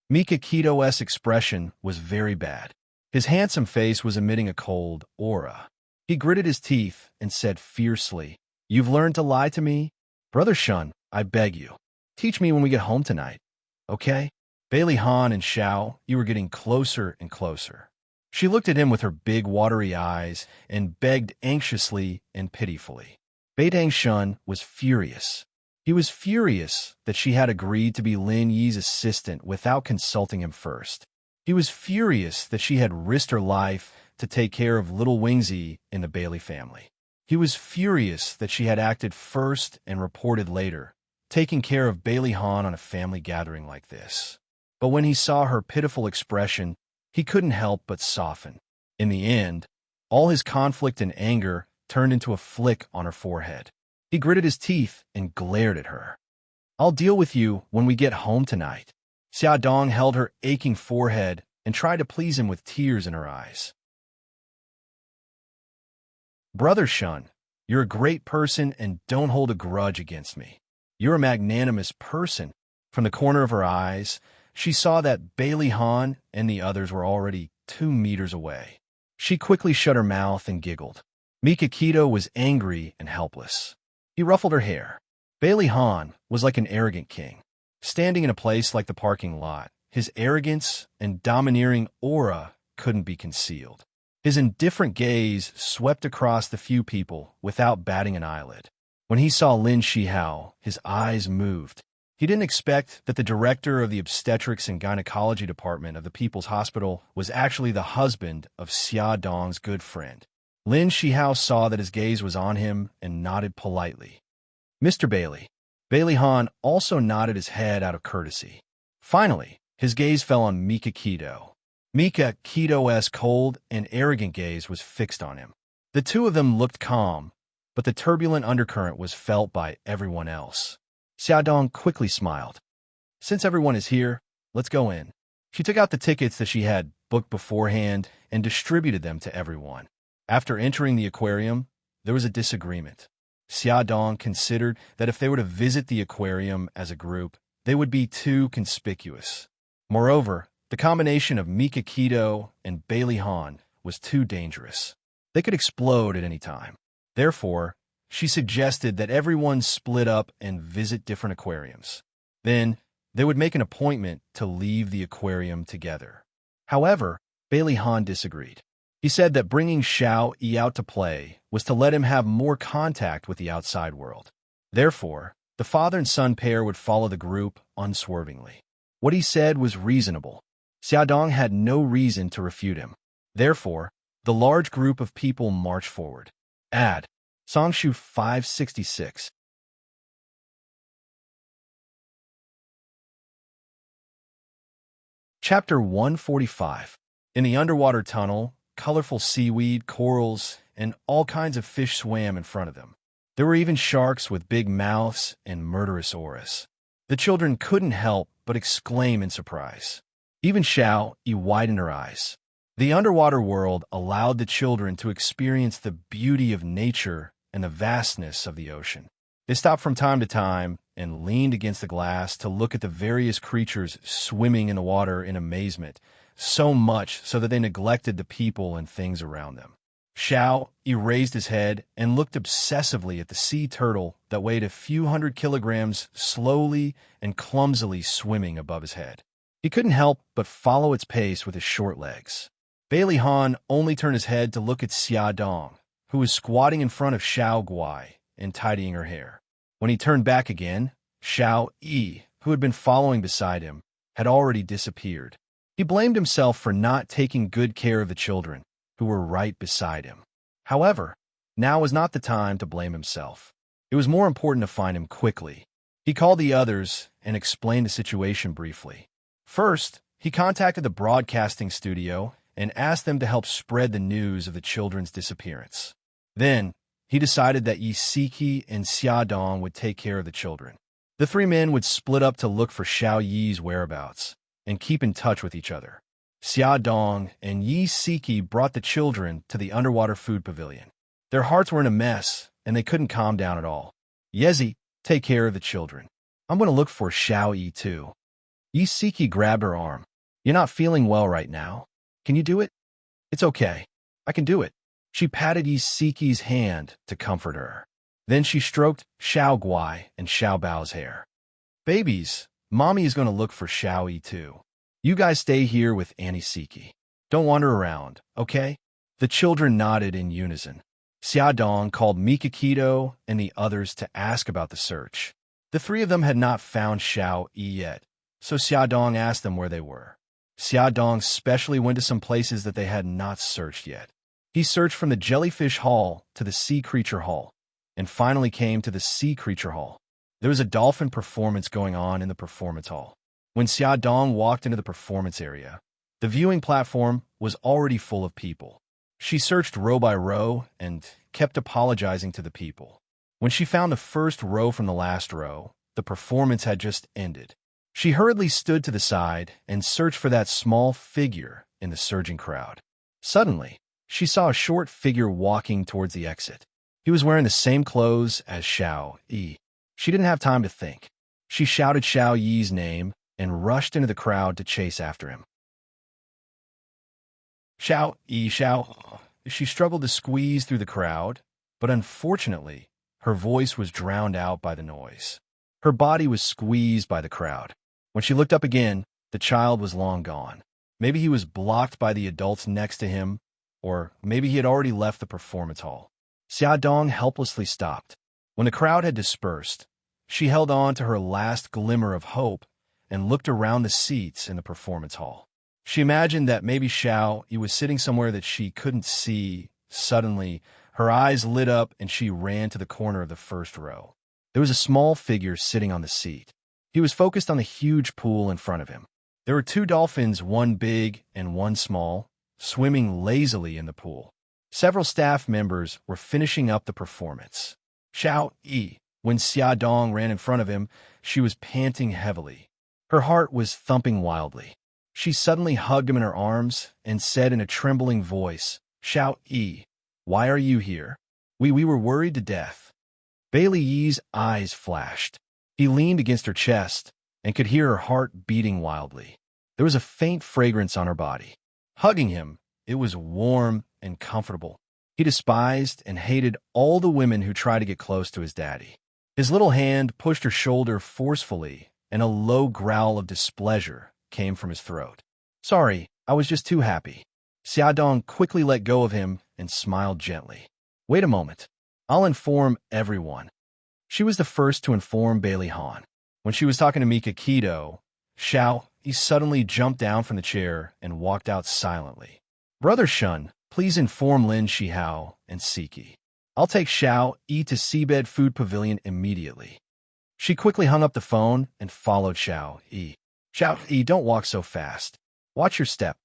Speaker 1: Mika Kido's expression was very bad. His handsome face was emitting a cold aura. He gritted his teeth and said fiercely, "You've learned to lie to me? Brother Shun, I beg you, teach me when we get home tonight, okay?" Bailey Han and Xiao, you were getting closer and closer. She looked at him with her big watery eyes and begged anxiously and pitifully. Beidang Shun was furious. He was furious that she had agreed to be Lin Yi's assistant without consulting him first. He was furious that she had risked her life to take care of little Wingzi in the Bailey family. He was furious that she had acted first and reported later, taking care of Bailey Han on a family gathering like this. But when he saw her pitiful expression, he couldn't help but soften. In the end, all his conflict and anger turned into a flick on her forehead. He gritted his teeth and glared at her. "I'll deal with you when we get home tonight." Xia Dong held her aching forehead and tried to please him with tears in her eyes. "Brother Shun, you're a great person and don't hold a grudge against me. You're a magnanimous person." From the corner of her eyes, she saw that Bailey Han and the others were already 2 meters away. She quickly shut her mouth and giggled. Mika Kido was angry and helpless. He ruffled her hair. Bailey Han was like an arrogant king. Standing in a place like the parking lot, his arrogance and domineering aura couldn't be concealed. His indifferent gaze swept across the few people without batting an eyelid. When he saw Lin Shihao, his eyes moved. He didn't expect that the director of the obstetrics and gynecology department of the People's Hospital was actually the husband of Xia Dong's good friend. Lin Shihao saw that his gaze was on him and nodded politely. "Mr. Bailey." Bailey Han also nodded his head out of courtesy. Finally, his gaze fell on Mika Kido. Mika Kido's cold and arrogant gaze was fixed on him. The two of them looked calm, but the turbulent undercurrent was felt by everyone else. Xia Dong quickly smiled. "Since everyone is here, let's go in." She took out the tickets that she had booked beforehand and distributed them to everyone. After entering the aquarium, there was a disagreement. Xia Dong considered that if they were to visit the aquarium as a group, they would be too conspicuous. Moreover, the combination of Mika Keto and Bailey Han was too dangerous. They could explode at any time. Therefore, she suggested that everyone split up and visit different aquariums. Then, they would make an appointment to leave the aquarium together. However, Bailey Han disagreed. He said that bringing Xiao Yi out to play was to let him have more contact with the outside world. Therefore, the father and son pair would follow the group unswervingly. What he said was reasonable. Xiaodong had no reason to refute him. Therefore, the large group of people marched forward. Ad. Songshu 566. Chapter 145. In the underwater tunnel, colorful seaweed, corals, and all kinds of fish swam in front of them. There were even sharks with big mouths and murderous auras. The children couldn't help but exclaim in surprise. Even Xiao Yi widened her eyes. The underwater world allowed the children to experience the beauty of nature and the vastness of the ocean. They stopped from time to time and leaned against the glass to look at the various creatures swimming in the water in amazement, so much so that they neglected the people and things around them. Xiao Yi raised his head and looked obsessively at the sea turtle that weighed a few hundred kilograms slowly and clumsily swimming above his head. He couldn't help but follow its pace with his short legs. Bailey Han only turned his head to look at Xia Dong, who was squatting in front of Xiao Guai and tidying her hair. When he turned back again, Xiao Yi, who had been following beside him, had already disappeared. He blamed himself for not taking good care of the children, who were right beside him. However, now was not the time to blame himself. It was more important to find him quickly. He called the others and explained the situation briefly. First, he contacted the broadcasting studio and asked them to help spread the news of the children's disappearance. Then, he decided that Yi Siki and Xia Dong would take care of the children. The three men would split up to look for Xiao Yi's whereabouts and keep in touch with each other. Xia Dong and Yi Siki brought the children to the underwater food pavilion. Their hearts were in a mess, and they couldn't calm down at all. Yezi, take care of the children. I'm going to look for Xiao Yi too. Yi Siki grabbed her arm. You're not feeling well right now. Can you do it? It's okay. I can do it. She patted Yi Siki's hand to comfort her. Then she stroked Xiao Guai and Xiao Bao's hair. Babies, Mommy is going to look for Xiao Yi too. You guys stay here with Annie Siki. Don't wander around, okay? The children nodded in unison. Xia Dong called Mika Keto and the others to ask about the search. The three of them had not found Xiao Yi yet, so Xia Dong asked them where they were. Xia Dong specially went to some places that they had not searched yet. He searched from the jellyfish hall to the sea creature hall, and finally came to the sea creature hall. There was a dolphin performance going on in the performance hall. When Xia Dong walked into the performance area, the viewing platform was already full of people. She searched row by row and kept apologizing to the people. When she found the first row from the last row, the performance had just ended. She hurriedly stood to the side and searched for that small figure in the surging crowd. Suddenly, she saw a short figure walking towards the exit. He was wearing the same clothes as Xiao Yi. She didn't have time to think. She shouted Xiao Yi's name and rushed into the crowd to chase after him. Xiao Yi, Xiao. She struggled to squeeze through the crowd, but unfortunately, her voice was drowned out by the noise. Her body was squeezed by the crowd. When she looked up again, the child was long gone. Maybe he was blocked by the adults next to him, or maybe he had already left the performance hall. Xia Dong helplessly stopped. When the crowd had dispersed, she held on to her last glimmer of hope and looked around the seats in the performance hall. She imagined that maybe Xiao Yi was sitting somewhere that she couldn't see. Suddenly, her eyes lit up and she ran to the corner of the first row. There was a small figure sitting on the seat. He was focused on the huge pool in front of him. There were two dolphins, one big and one small, swimming lazily in the pool. Several staff members were finishing up the performance. Xiao Yi, when Xia Dong ran in front of him, she was panting heavily. Her heart was thumping wildly. She suddenly hugged him in her arms and said in a trembling voice, Xiao Yi, why are you here? We were worried to death. Bailey Yi's eyes flashed. He leaned against her chest and could hear her heart beating wildly. There was a faint fragrance on her body. Hugging him, it was warm and comfortable. He despised and hated all the women who tried to get close to his daddy. His little hand pushed her shoulder forcefully, and a low growl of displeasure came from his throat. "Sorry, I was just too happy." Xiaodong quickly let go of him and smiled gently. "Wait a moment. I'll inform everyone." She was the first to inform Bailey Han. When she was talking to Mika Kido, he suddenly jumped down from the chair and walked out silently. "Brother Shun, please inform Lin Shihao and Siki. I'll take Xiao Yi to Seabed Food Pavilion immediately." She quickly hung up the phone and followed Xiao Yi. "Xiao Yi, don't walk so fast. Watch your step."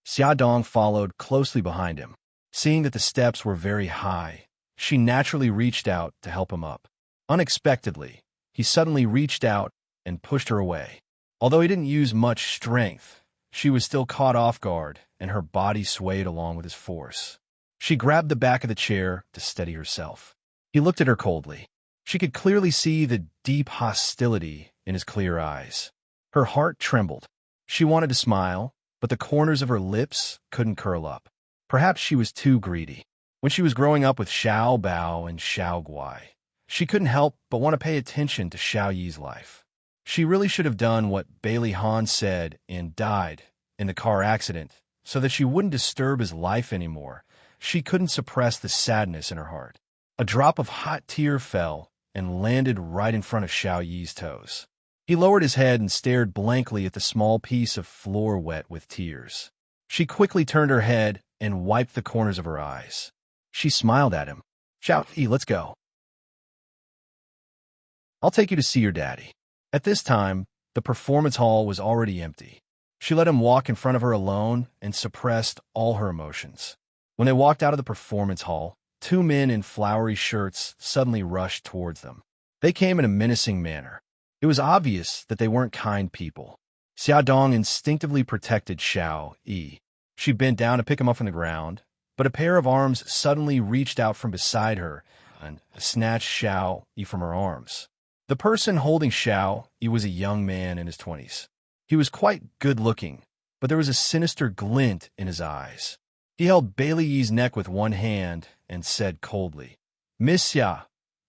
Speaker 1: Xiaodong followed closely behind him. Seeing that the steps were very high, she naturally reached out to help him up. Unexpectedly, he suddenly reached out and pushed her away. Although he didn't use much strength, she was still caught off guard, and her body swayed along with his force. She grabbed the back of the chair to steady herself. He looked at her coldly. She could clearly see the deep hostility in his clear eyes. Her heart trembled. She wanted to smile, but the corners of her lips couldn't curl up. Perhaps she was too greedy. When she was growing up with Xiao Bao and Xiao Guai, she couldn't help but want to pay attention to Xiao Yi's life. She really should have done what Bailey Han said and died in the car accident so that she wouldn't disturb his life anymore. She couldn't suppress the sadness in her heart. A drop of hot tear fell and landed right in front of Xiao Yi's toes. He lowered his head and stared blankly at the small piece of floor wet with tears. She quickly turned her head and wiped the corners of her eyes. She smiled at him. "Xiao Yi, let's go. I'll take you to see your daddy." At this time, the performance hall was already empty. She let him walk in front of her alone and suppressed all her emotions. When they walked out of the performance hall, two men in flowery shirts suddenly rushed towards them. They came in a menacing manner. It was obvious that they weren't kind people. Xiaodong instinctively protected Xiao Yi. She bent down to pick him up from the ground, but a pair of arms suddenly reached out from beside her and snatched Xiao Yi from her arms. The person holding Xiao Yi was a young man in his 20s. He was quite good-looking, but there was a sinister glint in his eyes. He held Bailey Yi's neck with one hand and said coldly, "Miss Xia,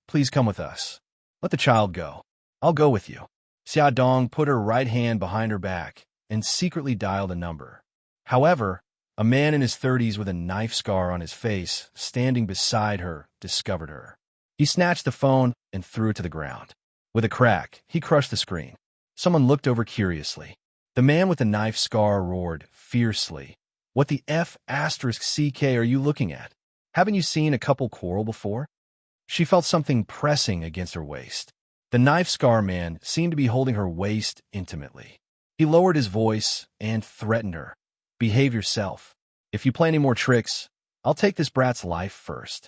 Speaker 1: please come with us. Let the child go. I'll go with you." Xiaodong put her right hand behind her back and secretly dialed a number. However, a man in his 30s with a knife scar on his face, standing beside her, discovered her. He snatched the phone and threw it to the ground. With a crack, he crushed the screen. Someone looked over curiously. The man with the knife scar roared fiercely, "What the F***CK are you looking at? Haven't you seen a couple quarrel before?" She felt something pressing against her waist. The knife scar man seemed to be holding her waist intimately. He lowered his voice and threatened her. "Behave yourself. If you play any more tricks, I'll take this brat's life first."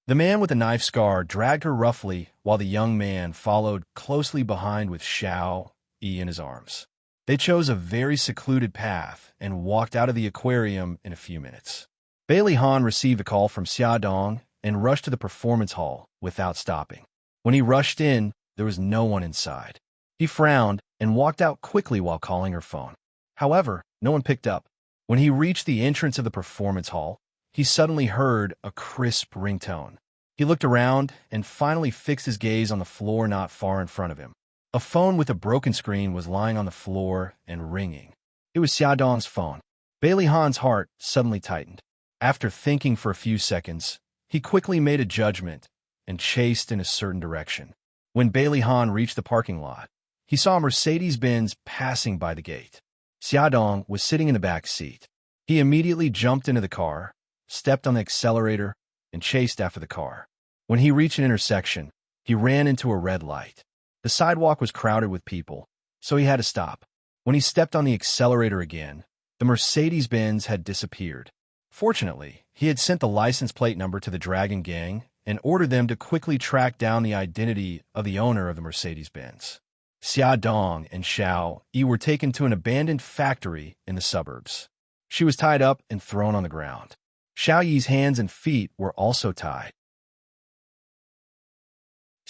Speaker 1: The man with the knife scar dragged her roughly while the young man followed closely behind with Xiao Yi in his arms. They chose a very secluded path and walked out of the aquarium in a few minutes. Bailey Han received a call from Xiaodong and rushed to the performance hall without stopping. When he rushed in, there was no one inside. He frowned and walked out quickly while calling her phone. However, no one picked up. When he reached the entrance of the performance hall, he suddenly heard a crisp ringtone. He looked around and finally fixed his gaze on the floor not far in front of him. A phone with a broken screen was lying on the floor and ringing. It was Xiaodong's phone. Bailey Han's heart suddenly tightened. After thinking for a few seconds, he quickly made a judgment and chased in a certain direction. When Bailey Han reached the parking lot, he saw a Mercedes-Benz passing by the gate. Xiaodong was sitting in the back seat. He immediately jumped into the car, stepped on the accelerator, and chased after the car. When he reached an intersection, he ran into a red light. The sidewalk was crowded with people, so he had to stop. When he stepped on the accelerator again, the Mercedes-Benz had disappeared. Fortunately, he had sent the license plate number to the Dragon Gang and ordered them to quickly track down the identity of the owner of the Mercedes-Benz. Xiaodong and Xiao Yi were taken to an abandoned factory in the suburbs. She was tied up and thrown on the ground. Xiao Yi's hands and feet were also tied.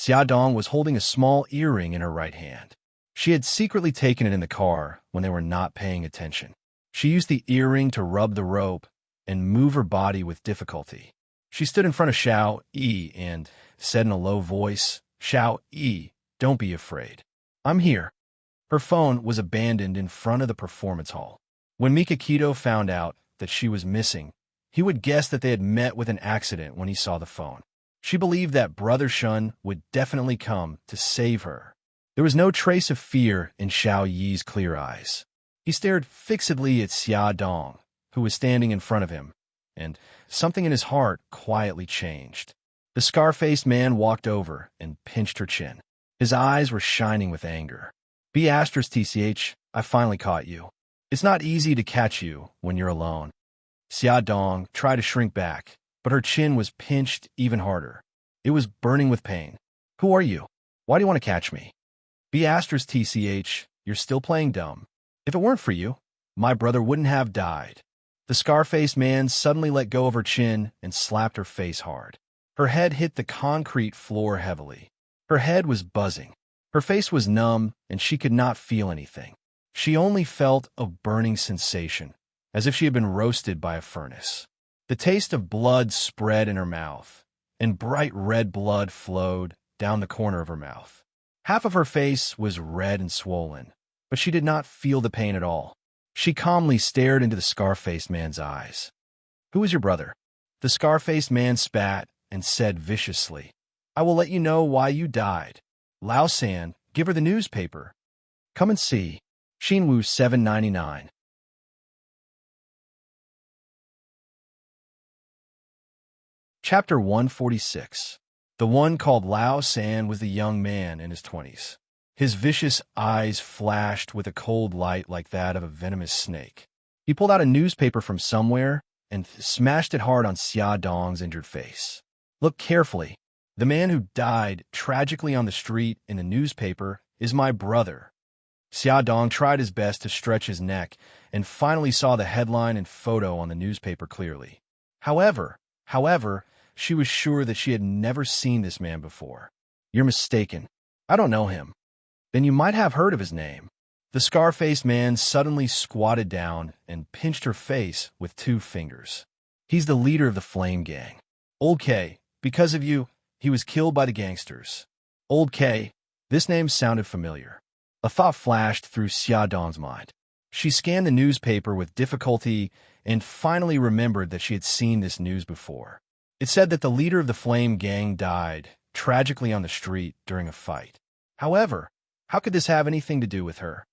Speaker 1: Xia Dong was holding a small earring in her right hand. She had secretly taken it in the car when they were not paying attention. She used the earring to rub the rope and move her body with difficulty. She stood in front of Xiao Yi and said in a low voice, "Xiao Yi, don't be afraid. I'm here." Her phone was abandoned in front of the performance hall. When Mikakito found out that she was missing, he would guess that they had met with an accident when he saw the phone. She believed that Brother Shun would definitely come to save her. There was no trace of fear in Xiao Yi's clear eyes. He stared fixedly at Xia Dong, who was standing in front of him, and something in his heart quietly changed. The scar-faced man walked over and pinched her chin. His eyes were shining with anger. "B*TCH, I finally caught you. It's not easy to catch you when you're alone." Xia Dong tried to shrink back, but her chin was pinched even harder. It was burning with pain. "Who are you? Why do you want to catch me?" "B*TCH, you're still playing dumb. If it weren't for you, my brother wouldn't have died." The scar-faced man suddenly let go of her chin and slapped her face hard. Her head hit the concrete floor heavily. Her head was buzzing. Her face was numb, and she could not feel anything. She only felt a burning sensation, as if she had been roasted by a furnace. The taste of blood spread in her mouth, and bright red blood flowed down the corner of her mouth. Half of her face was red and swollen, but she did not feel the pain at all. She calmly stared into the scar-faced man's eyes. "Who is your brother?" The scar-faced man spat and said viciously, "I will let you know why you died. Lao San, give her the newspaper. Come and see." Xinwu 799. Chapter 146. The one called Lao San was the young man in his 20s. His vicious eyes flashed with a cold light like that of a venomous snake. He pulled out a newspaper from somewhere and smashed it hard on Xia Dong's injured face. "Look carefully. The man who died tragically on the street in the newspaper is my brother." Xia Dong tried his best to stretch his neck and finally saw the headline and photo on the newspaper clearly. However, she was sure that she had never seen this man before. "You're mistaken. I don't know him." "Then you might have heard of his name." The scar-faced man suddenly squatted down and pinched her face with 2 fingers. "He's the leader of the Flame Gang. Old K, because of you, he was killed by the gangsters." Old K. This name sounded familiar. A thought flashed through Xia Dong's mind. She scanned the newspaper with difficulty and finally remembered that she had seen this news before. It said that the leader of the Flame Gang died tragically on the street during a fight. However, how could this have anything to do with her?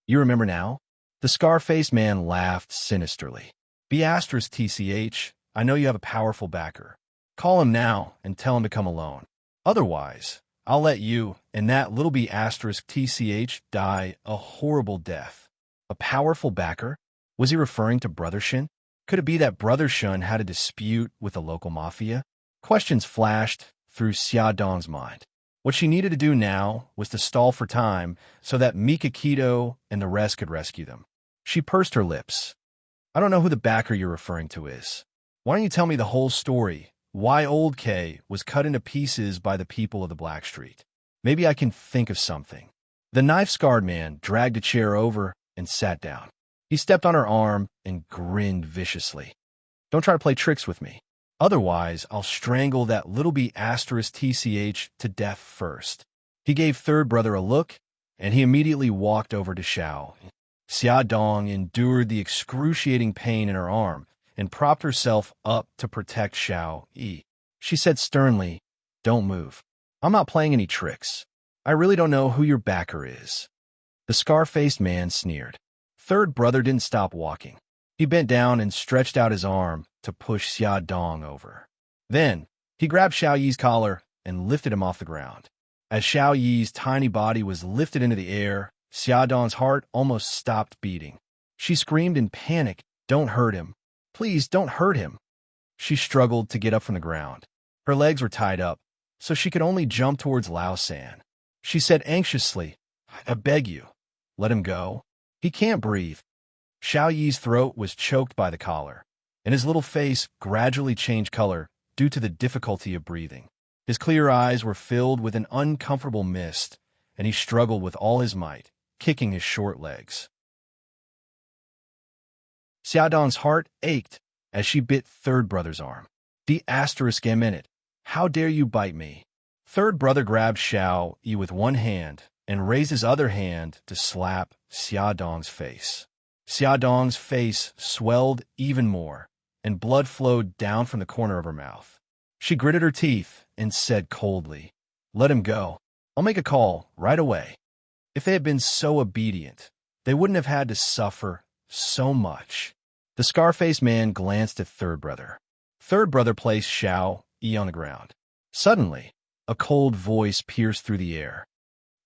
Speaker 1: "You remember now?" The scar-faced man laughed sinisterly. "B*TCH, I know you have a powerful backer. Call him now and tell him to come alone. Otherwise, I'll let you and that little B*TCH die a horrible death." A powerful backer? Was he referring to Brother Shin? Could it be that Brother Shun had a dispute with the local mafia? Questions flashed through Xia Dong's mind. What she needed to do now was to stall for time so that Mikakito and the rest could rescue them. She pursed her lips. "I don't know who the backer you're referring to is. Why don't you tell me the whole story? Why Old K was cut into pieces by the people of the Black Street? Maybe I can think of something." The knife-scarred man dragged a chair over and sat down. He stepped on her arm and grinned viciously. "Don't try to play tricks with me. Otherwise, I'll strangle that little B*TCH to death first." He gave third brother a look, and he immediately walked over to Xiao. Xia Dong endured the excruciating pain in her arm and propped herself up to protect Xiao Yi. She said sternly, "Don't move. I'm not playing any tricks. I really don't know who your backer is." The scar-faced man sneered. Third brother didn't stop walking. He bent down and stretched out his arm to push Xia Dong over. Then, he grabbed Xiao Yi's collar and lifted him off the ground. As Xiao Yi's tiny body was lifted into the air, Xia Dong's heart almost stopped beating. She screamed in panic, "Don't hurt him. Please don't hurt him." She struggled to get up from the ground. Her legs were tied up, so she could only jump towards Lao San. She said anxiously, "I beg you, let him go. He can't breathe." Xiao Yi's throat was choked by the collar, and his little face gradually changed color due to the difficulty of breathing. His clear eyes were filled with an uncomfortable mist, and he struggled with all his might, kicking his short legs. Xiaodong's heart ached as she bit third brother's arm. *M*, how dare you bite me? Third brother grabbed Xiao Yi with one hand and raised his other hand to slap Xiaodong's face. Xiaodong's face swelled even more, and blood flowed down from the corner of her mouth. She gritted her teeth and said coldly, "Let him go. I'll make a call right away." If they had been so obedient, they wouldn't have had to suffer so much. The scar-faced man glanced at third brother. Third brother placed Xiao Yi on the ground. Suddenly, a cold voice pierced through the air.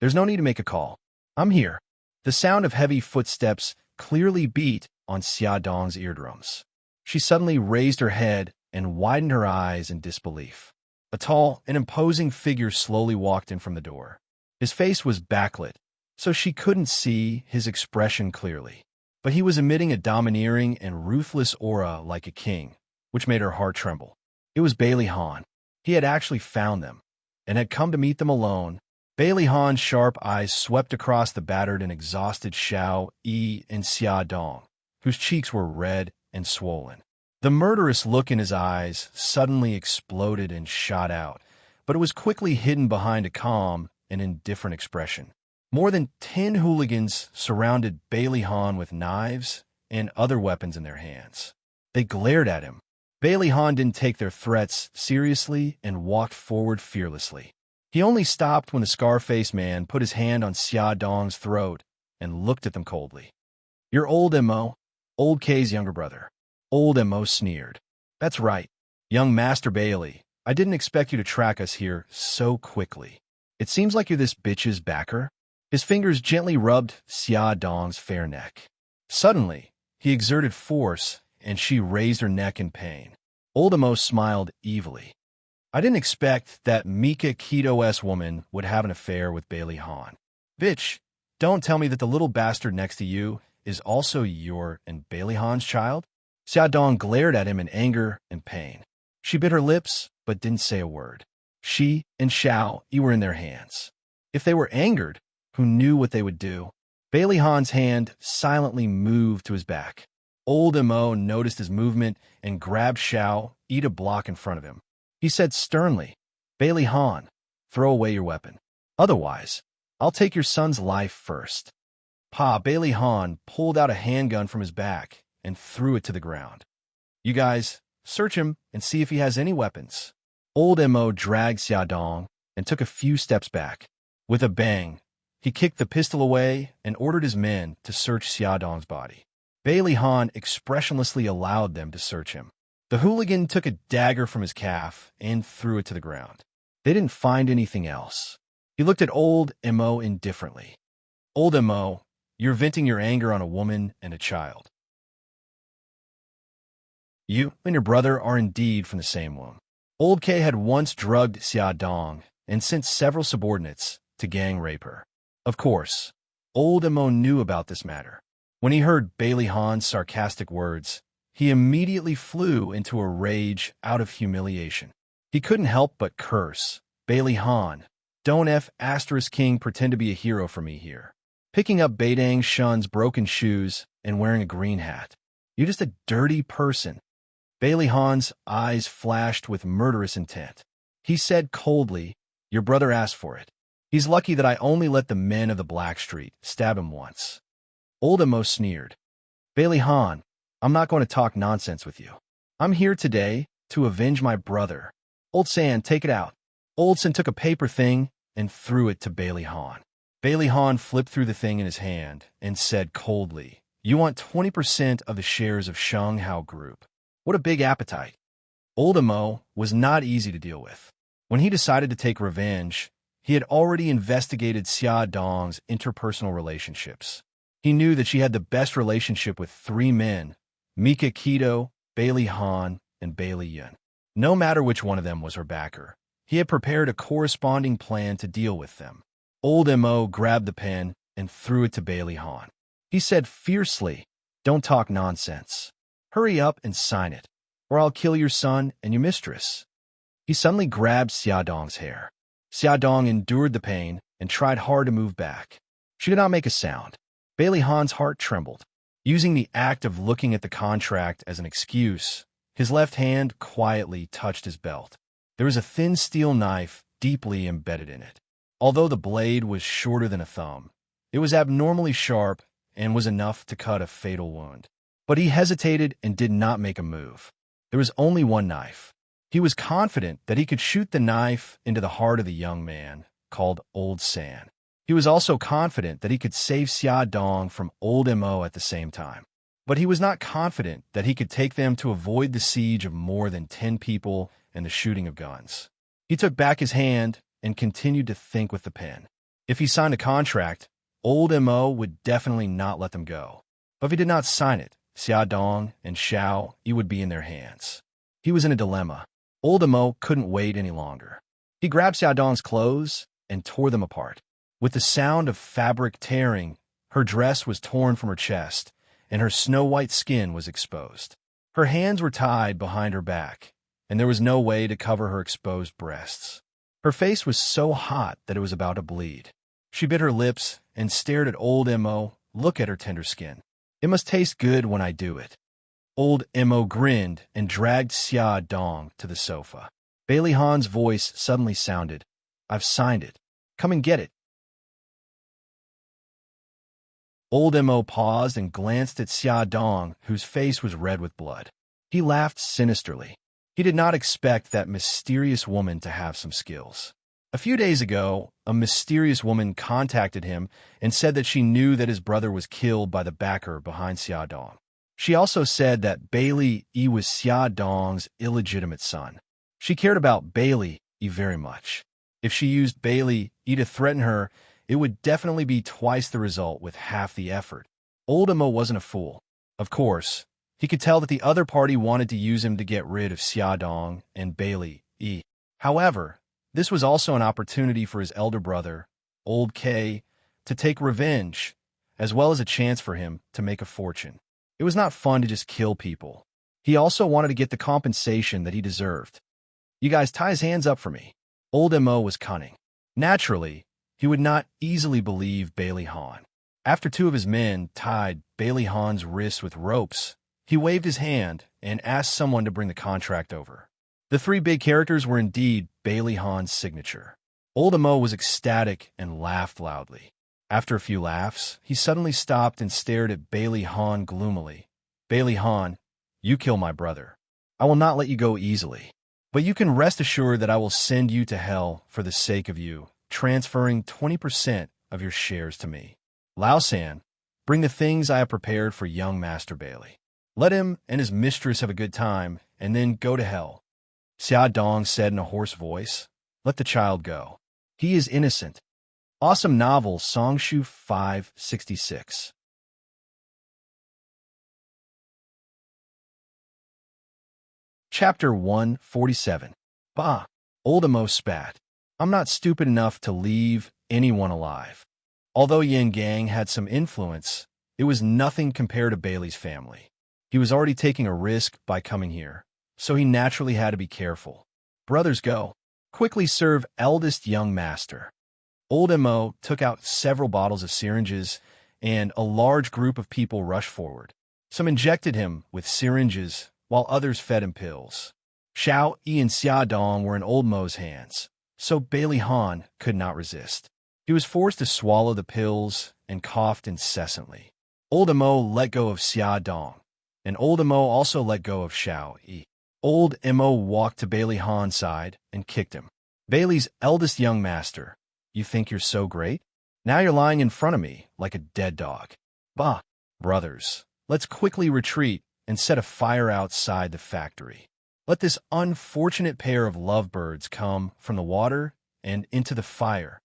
Speaker 1: "There's no need to make a call. I'm here." The sound of heavy footsteps clearly beat on Xiaodong's eardrums. She suddenly raised her head and widened her eyes in disbelief. A tall and imposing figure slowly walked in from the door. His face was backlit, so she couldn't see his expression clearly. But he was emitting a domineering and ruthless aura like a king, which made her heart tremble. It was Bailey Han. He had actually found them, and had come to meet them alone. Bailey Han's sharp eyes swept across the battered and exhausted Xiao Yi and Xiaodong, whose cheeks were red and swollen. The murderous look in his eyes suddenly exploded and shot out, but it was quickly hidden behind a calm and indifferent expression. More than 10 hooligans surrounded Bailey Han with knives and other weapons in their hands. They glared at him. Bailey Han didn't take their threats seriously and walked forward fearlessly. He only stopped when the scar-faced man put his hand on Xiaodong's throat and looked at them coldly. "You're old Mo, old K's younger brother." Old Mo sneered. "That's right, young Master Bailey. I didn't expect you to track us here so quickly. It seems like you're this bitch's backer." His fingers gently rubbed Xiaodong's fair neck. Suddenly, he exerted force, and she raised her neck in pain. Old Mo smiled evilly. "I didn't expect that Mika Keto-S woman would have an affair with Bailey Han. Bitch, don't tell me that the little bastard next to you is also your and Bailey Han's child?" Xiaodong glared at him in anger and pain. She bit her lips, but didn't say a word. She and Xiao Yi were in their hands. If they were angered, who knew what they would do? Bailey Han's hand silently moved to his back. Old Mo noticed his movement and grabbed Xiao Yi to block in front of him. He said sternly, "Bailey Han, throw away your weapon. Otherwise, I'll take your son's life first." Bailey Han pulled out a handgun from his back and threw it to the ground. "You guys, search him and see if he has any weapons." Old Mo dragged Xiaodong and took a few steps back. With a bang, he kicked the pistol away and ordered his men to search Xiaodong's body. Bailey Han expressionlessly allowed them to search him. The hooligan took a dagger from his calf and threw it to the ground. They didn't find anything else. He looked at Old Mo indifferently. "Old Mo, you're venting your anger on a woman and a child. You and your brother are indeed from the same womb." Old K had once drugged Xiaodong and sent several subordinates to gang rape her. Of course, Old Mo knew about this matter. When he heard Bailey Han's sarcastic words, he immediately flew into a rage out of humiliation. He couldn't help but curse. "Bailey Han, don't *King pretend to be a hero for me here. Picking up Beidang Shun's broken shoes and wearing a green hat. You're just a dirty person." Bailey Han's eyes flashed with murderous intent. He said coldly, "Your brother asked for it. He's lucky that I only let the men of the Black Street stab him once." Old Mo sneered. "Bailey Han, I'm not going to talk nonsense with you. I'm here today to avenge my brother. Old San, take it out." Old San took a paper thing and threw it to Bailey Han. Bailey Han flipped through the thing in his hand and said coldly, "You want 20% of the shares of Sheng Hao Group. What a big appetite." Old Mo was not easy to deal with. When he decided to take revenge, he had already investigated Xia Dong's interpersonal relationships. He knew that she had the best relationship with 3 men, Mika Keto, Bailey Han, and Bailey Yun. No matter which one of them was her backer, he had prepared a corresponding plan to deal with them. Old Mo grabbed the pen and threw it to Bailey Han. He said fiercely, "Don't talk nonsense. Hurry up and sign it, or I'll kill your son and your mistress." He suddenly grabbed Xiaodong's hair. Xiaodong endured the pain and tried hard to move back. She did not make a sound. Bailey Han's heart trembled. Using the act of looking at the contract as an excuse, his left hand quietly touched his belt. There was a thin steel knife deeply embedded in it. Although the blade was shorter than a thumb, it was abnormally sharp and was enough to cut a fatal wound. But he hesitated and did not make a move. There was only one knife. He was confident that he could shoot the knife into the heart of the young man, called Old San. He was also confident that he could save Xia Dong from Old Mo at the same time. But he was not confident that he could take them to avoid the siege of more than 10 people and the shooting of guns. He took back his hand and continued to think with the pen. If he signed a contract, Old Mo would definitely not let them go. But if he did not sign it, Xia Dong and Xiao Yi would be in their hands. He was in a dilemma. Old Mo couldn't wait any longer. He grabbed Xia Dong's clothes and tore them apart. With the sound of fabric tearing, her dress was torn from her chest, and her snow-white skin was exposed. Her hands were tied behind her back, and there was no way to cover her exposed breasts. Her face was so hot that it was about to bleed. She bit her lips and stared at Old Mo. Look at her tender skin. It must taste good when I do it. Old Mo grinned and dragged Xia Dong to the sofa. Bailey Han's voice suddenly sounded. I've signed it. Come and get it. Old Mo paused and glanced at Xia Dong, whose face was red with blood. He laughed sinisterly. He did not expect that mysterious woman to have some skills. A few days ago, a mysterious woman contacted him and said that she knew that his brother was killed by the backer behind Xia Dong. She also said that Bailey Yi was Xia Dong's illegitimate son. She cared about Bailey Yi very much. If she used Bailey Yi to threaten her, it would definitely be twice the result with half the effort. Old Mo wasn't a fool. Of course, he could tell that the other party wanted to use him to get rid of Xia Dong and Bailey Yi. However, this was also an opportunity for his elder brother, Old K, to take revenge, as well as a chance for him to make a fortune. It was not fun to just kill people. He also wanted to get the compensation that he deserved. You guys tie his hands up for me. Old Mo was cunning. Naturally, he would not easily believe Bailey Han. After 2 of his men tied Bailey Han's wrists with ropes, he waved his hand and asked someone to bring the contract over. The 3 big characters were indeed Bailey Han's signature. Old Mo was ecstatic and laughed loudly. After a few laughs, he suddenly stopped and stared at Bailey Han gloomily. Bailey Han, you kill my brother. I will not let you go easily. But you can rest assured that I will send you to hell for the sake of you, transferring 20% of your shares to me. Lao San, bring the things I have prepared for young Master Bailey. Let him and his mistress have a good time, and then go to hell. Xia Dong said in a hoarse voice. Let the child go. He is innocent. Awesome novel, Songshu 566. Chapter 147. Bah! Old Mo spat. I'm not stupid enough to leave anyone alive. Although Yin Gang had some influence, it was nothing compared to Bailey's family. He was already taking a risk by coming here, so he naturally had to be careful. Brothers go. Quickly serve eldest young master. Old Mo took out several bottles of syringes, and a large group of people rushed forward. Some injected him with syringes, while others fed him pills. Xiao Yi and Xia Dong were in Old Mo's hands, so Bailey Han could not resist. He was forced to swallow the pills and coughed incessantly. Old Mo let go of Xia Dong, and Old Mo also let go of Xiao Yi. Old Mo walked to Bailey Han's side and kicked him. Bailey's eldest young master, you think you're so great? Now you're lying in front of me like a dead dog. Bah, brothers, let's quickly retreat and set a fire outside the factory. Let this unfortunate pair of lovebirds come from the water and into the fire.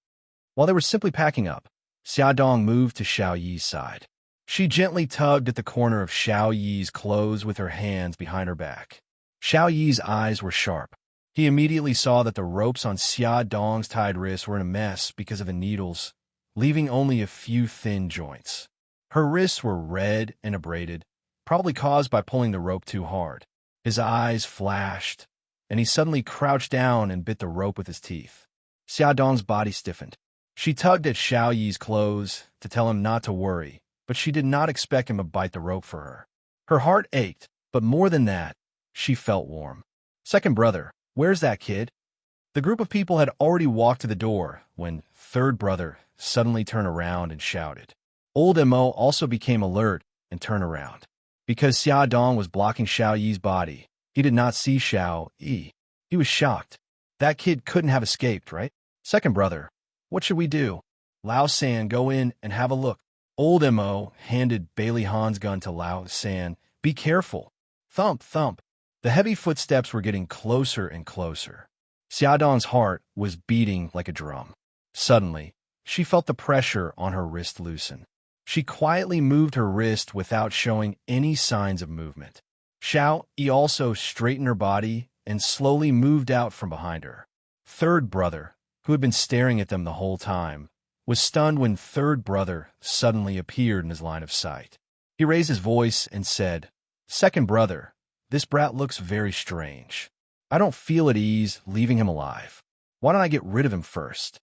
Speaker 1: While they were simply packing up, Xia Dong moved to Xiao Yi's side. She gently tugged at the corner of Xiao Yi's clothes with her hands behind her back. Xiao Yi's eyes were sharp. He immediately saw that the ropes on Xia Dong's tied wrists were in a mess because of the needles, leaving only a few thin joints. Her wrists were red and abraded, probably caused by pulling the rope too hard. His eyes flashed. and he suddenly crouched down and bit the rope with his teeth. Xiaodong's body stiffened. She tugged at Xiao Yi's clothes to tell him not to worry, but she did not expect him to bite the rope for her. Her heart ached, but more than that, she felt warm. Second brother, where's that kid? The group of people had already walked to the door when third brother suddenly turned around and shouted. Old Mo also became alert and turned around. Because Xiaodong was blocking Xiao Yi's body, he did not see Xiao Yi. He was shocked. That kid couldn't have escaped, right? Second brother, what should we do? Lao San, go in and have a look. Old Mo handed Bailey Han's gun to Lao San. Be careful. Thump, thump. The heavy footsteps were getting closer and closer. Xiaodong's heart was beating like a drum. Suddenly, she felt the pressure on her wrist loosen. She quietly moved her wrist without showing any signs of movement. Xiao Yi also straightened her body and slowly moved out from behind her. Third brother, who had been staring at them the whole time, was stunned when third brother suddenly appeared in his line of sight. He raised his voice and said, Second brother, this brat looks very strange. I don't feel at ease leaving him alive. Why don't I get rid of him first?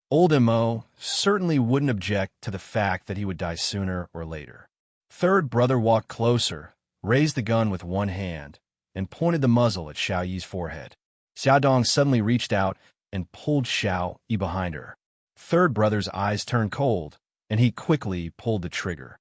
Speaker 1: Old Mo certainly wouldn't object to the fact that he would die sooner or later. Third brother walked closer, raised the gun with one hand, and pointed the muzzle at Xiao Yi's forehead. Xiaodong suddenly reached out and pulled Xiao Yi behind her. Third brother's eyes turned cold, and he quickly pulled the trigger.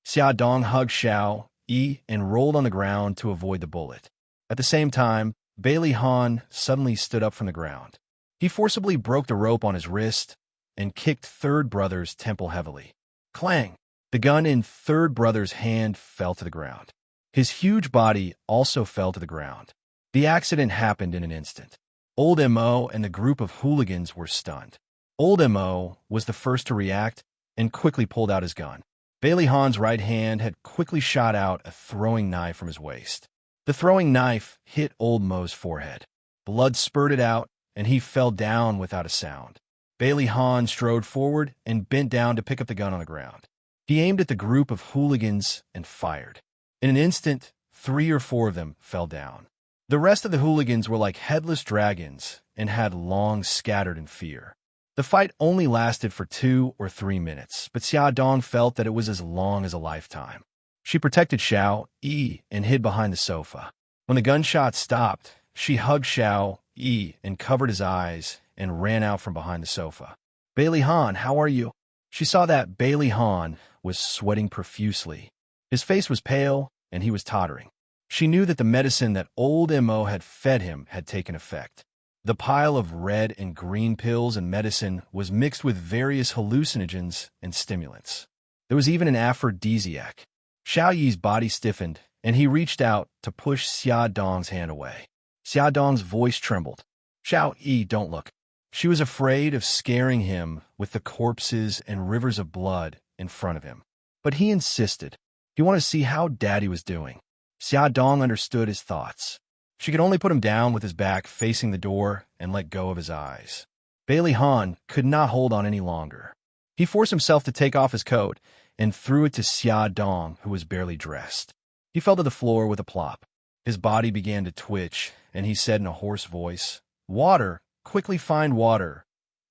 Speaker 1: Xiaodong hugged Xiao Yi and rolled on the ground to avoid the bullet. At the same time, Bailey Han suddenly stood up from the ground. He forcibly broke the rope on his wrist and kicked third brother's temple heavily. Clang! The gun in third brother's hand fell to the ground. His huge body also fell to the ground. The accident happened in an instant. Old Mo and the group of hooligans were stunned. Old Mo was the first to react and quickly pulled out his gun. Bailey Han's right hand had quickly shot out a throwing knife from his waist. The throwing knife hit Old Mo's forehead. Blood spurted out, and he fell down without a sound. Bailey Han strode forward and bent down to pick up the gun on the ground. He aimed at the group of hooligans and fired. In an instant, 3 or 4 of them fell down. The rest of the hooligans were like headless dragons and had long scattered in fear. The fight only lasted for 2 or 3 minutes, but Xiaodong felt that it was as long as a lifetime. She protected Xiao Yi and hid behind the sofa. When the gunshot stopped, she hugged Xiao Yi and covered his eyes and ran out from behind the sofa. Bailey Han, how are you? She saw that Bailey Han was sweating profusely. His face was pale, and he was tottering. She knew that the medicine that old Mo had fed him had taken effect. The pile of red and green pills and medicine was mixed with various hallucinogens and stimulants. There was even an aphrodisiac. Xiao Yi's body stiffened, and he reached out to push Xiaodong's hand away. Xiaodong's voice trembled. Xiao Yi, don't look. She was afraid of scaring him with the corpses and rivers of blood in front of him. But he insisted. He wanted to see how Daddy was doing. Xiaodong understood his thoughts. She could only put him down with his back facing the door and let go of his eyes. Bailey Han could not hold on any longer. He forced himself to take off his coat and threw it to Xiaodong, who was barely dressed. He fell to the floor with a plop. His body began to twitch, and he said in a hoarse voice, Water! Quickly find water.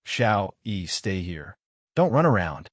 Speaker 1: Xiao Yi, stay here. Don't run around.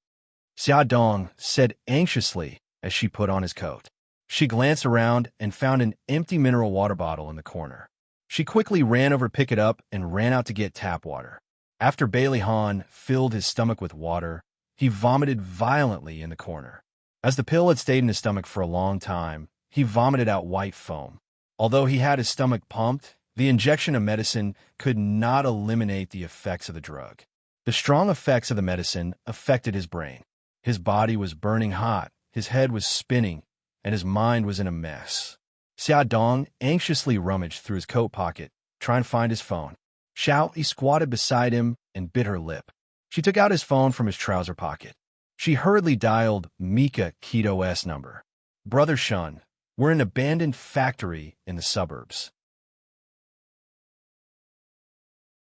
Speaker 1: Xiaodong said anxiously as she put on his coat. She glanced around and found an empty mineral water bottle in the corner. She quickly ran over to pick it up and ran out to get tap water. After Bailey Han filled his stomach with water, he vomited violently in the corner. As the pill had stayed in his stomach for a long time, he vomited out white foam. Although he had his stomach pumped, the injection of medicine could not eliminate the effects of the drug. The strong effects of the medicine affected his brain. His body was burning hot, his head was spinning, and his mind was in a mess. Xiaodong anxiously rummaged through his coat pocket, trying to find his phone. Xiao Yi squatted beside him and bit her lip. She took out his phone from his trouser pocket. She hurriedly dialed Mika Kito's number. Brother Shun, we're in an abandoned factory in the suburbs.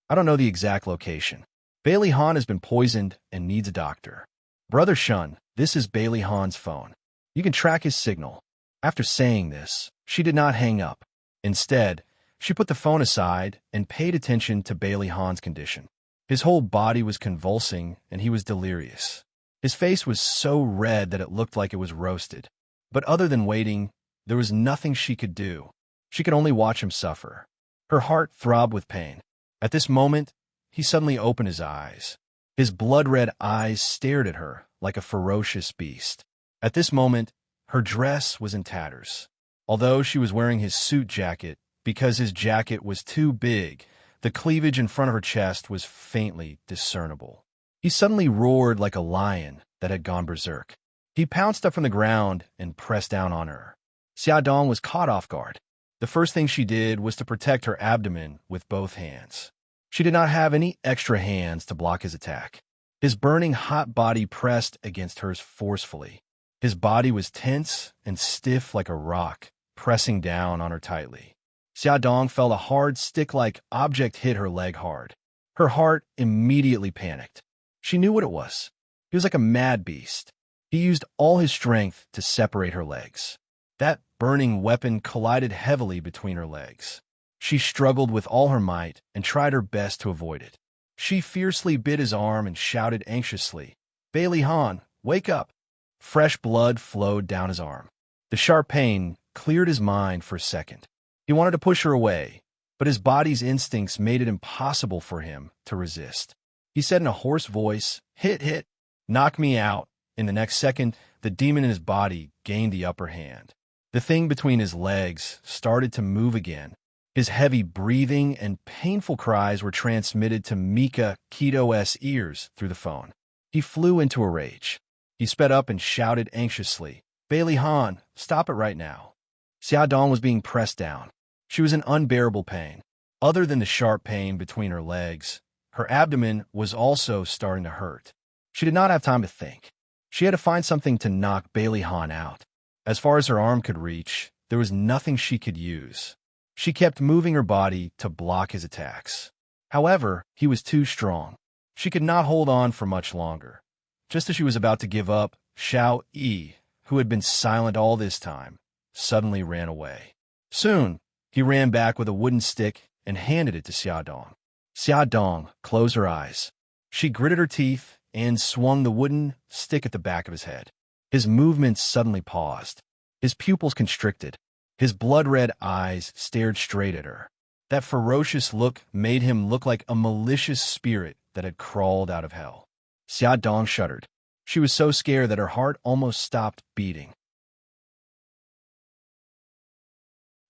Speaker 1: I don't know the exact location. Bailey Han has been poisoned and needs a doctor. Brother Shun, this is Bailey Han's phone. You can track his signal. After saying this, she did not hang up. Instead, she put the phone aside and paid attention to Bailey Hahn's condition. His whole body was convulsing, and he was delirious. His face was so red that it looked like it was roasted. But other than waiting, there was nothing she could do. She could only watch him suffer. Her heart throbbed with pain. At this moment, he suddenly opened his eyes. His blood-red eyes stared at her like a ferocious beast. At this moment, her dress was in tatters. Although she was wearing his suit jacket, because his jacket was too big, the cleavage in front of her chest was faintly discernible. He suddenly roared like a lion that had gone berserk. He pounced up from the ground and pressed down on her. Xiaodong was caught off guard. The first thing she did was to protect her abdomen with both hands. She did not have any extra hands to block his attack. His burning hot body pressed against hers forcefully. His body was tense and stiff like a rock, pressing down on her tightly. Xiaodong felt a hard stick-like object hit her leg hard. Her heart immediately panicked. She knew what it was. He was like a mad beast. He used all his strength to separate her legs. That burning weapon collided heavily between her legs. She struggled with all her might and tried her best to avoid it. She fiercely bit his arm and shouted anxiously, "Bailey Hahn, wake up!" Fresh blood flowed down his arm. The sharp pain cleared his mind for a second. He wanted to push her away, but his body's instincts made it impossible for him to resist. He said in a hoarse voice, hit, knock me out." In the next second, the demon in his body gained the upper hand. The thing between his legs started to move again. His heavy breathing and painful cries were transmitted to Mika Kito's ears through the phone. He flew into a rage. He sped up and shouted anxiously, "Bailey Hahn, stop it right now." Xiaodong was being pressed down. She was in unbearable pain. Other than the sharp pain between her legs, her abdomen was also starting to hurt. She did not have time to think. She had to find something to knock Bailey Hahn out. As far as her arm could reach, there was nothing she could use. She kept moving her body to block his attacks. However, he was too strong. She could not hold on for much longer. Just as she was about to give up, Xiao Yi, who had been silent all this time, suddenly ran away. Soon, he ran back with a wooden stick and handed it to Xiaodong. Xiaodong closed her eyes. She gritted her teeth and swung the wooden stick at the back of his head. His movements suddenly paused. His pupils constricted. His blood-red eyes stared straight at her. That ferocious look made him look like a malicious spirit that had crawled out of hell. Xiaodong shuddered. She was so scared that her heart almost stopped beating.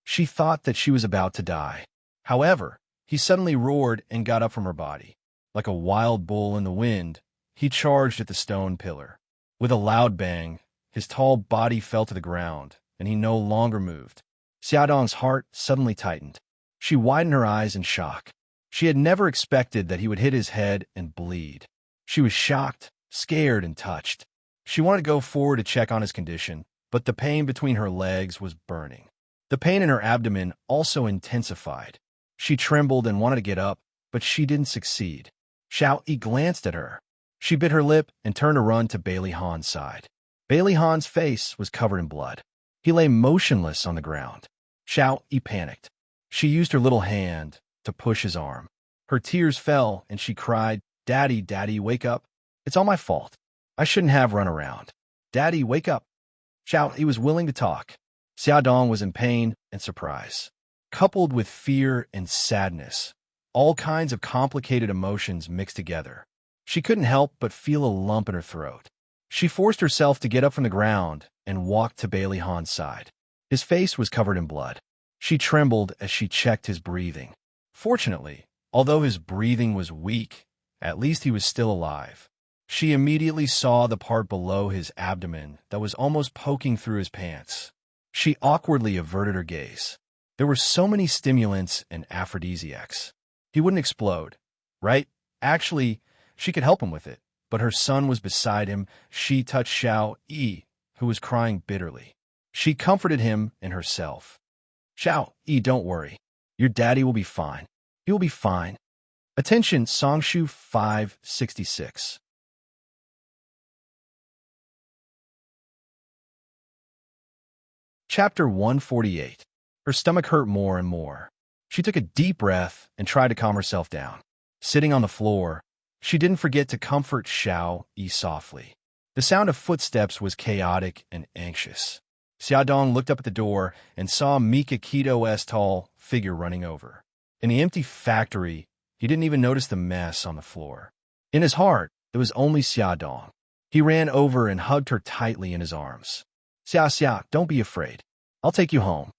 Speaker 1: She thought that she was about to die. However, he suddenly roared and got up from her body. Like a wild bull in the wind, he charged at the stone pillar. With a loud bang, his tall body fell to the ground, and he no longer moved. Xiaodong's heart suddenly tightened. She widened her eyes in shock. She had never expected that he would hit his head and bleed. She was shocked, scared, and touched. She wanted to go forward to check on his condition, but the pain between her legs was burning. The pain in her abdomen also intensified. She trembled and wanted to get up, but she didn't succeed. Xiao Yi glanced at her. She bit her lip and turned to run to Bailey Hahn's side. Bailey Hahn's face was covered in blood. He lay motionless on the ground. Xiao Yi panicked. She used her little hand to push his arm. Her tears fell, and she cried, "Daddy, Daddy, wake up. It's all my fault. I shouldn't have run around. Daddy, wake up." Xiao Yi was willing to talk. Xiaodong was in pain and surprise, coupled with fear and sadness. All kinds of complicated emotions mixed together. She couldn't help but feel a lump in her throat. She forced herself to get up from the ground and walked to Bailey Hahn's side. His face was covered in blood. She trembled as she checked his breathing. Fortunately, although his breathing was weak, at least he was still alive. She immediately saw the part below his abdomen that was almost poking through his pants. She awkwardly averted her gaze. There were so many stimulants and aphrodisiacs. He wouldn't explode, right? Actually, she could help him with it, but her son was beside him. She touched Xiao Yi, who was crying bitterly. She comforted him and herself. "Xiao Yi, don't worry. Your daddy will be fine. He will be fine." Attention, Songshu 566. Chapter 148. Her stomach hurt more and more. She took a deep breath and tried to calm herself down. Sitting on the floor, she didn't forget to comfort Xiao Yi softly. The sound of footsteps was chaotic and anxious. Xiaodong looked up at the door and saw Mika Kito's tall figure running over. In the empty factory, he didn't even notice the mess on the floor. In his heart, it was only Xiaodong. He ran over and hugged her tightly in his arms. Xia, don't be afraid. I'll take you home.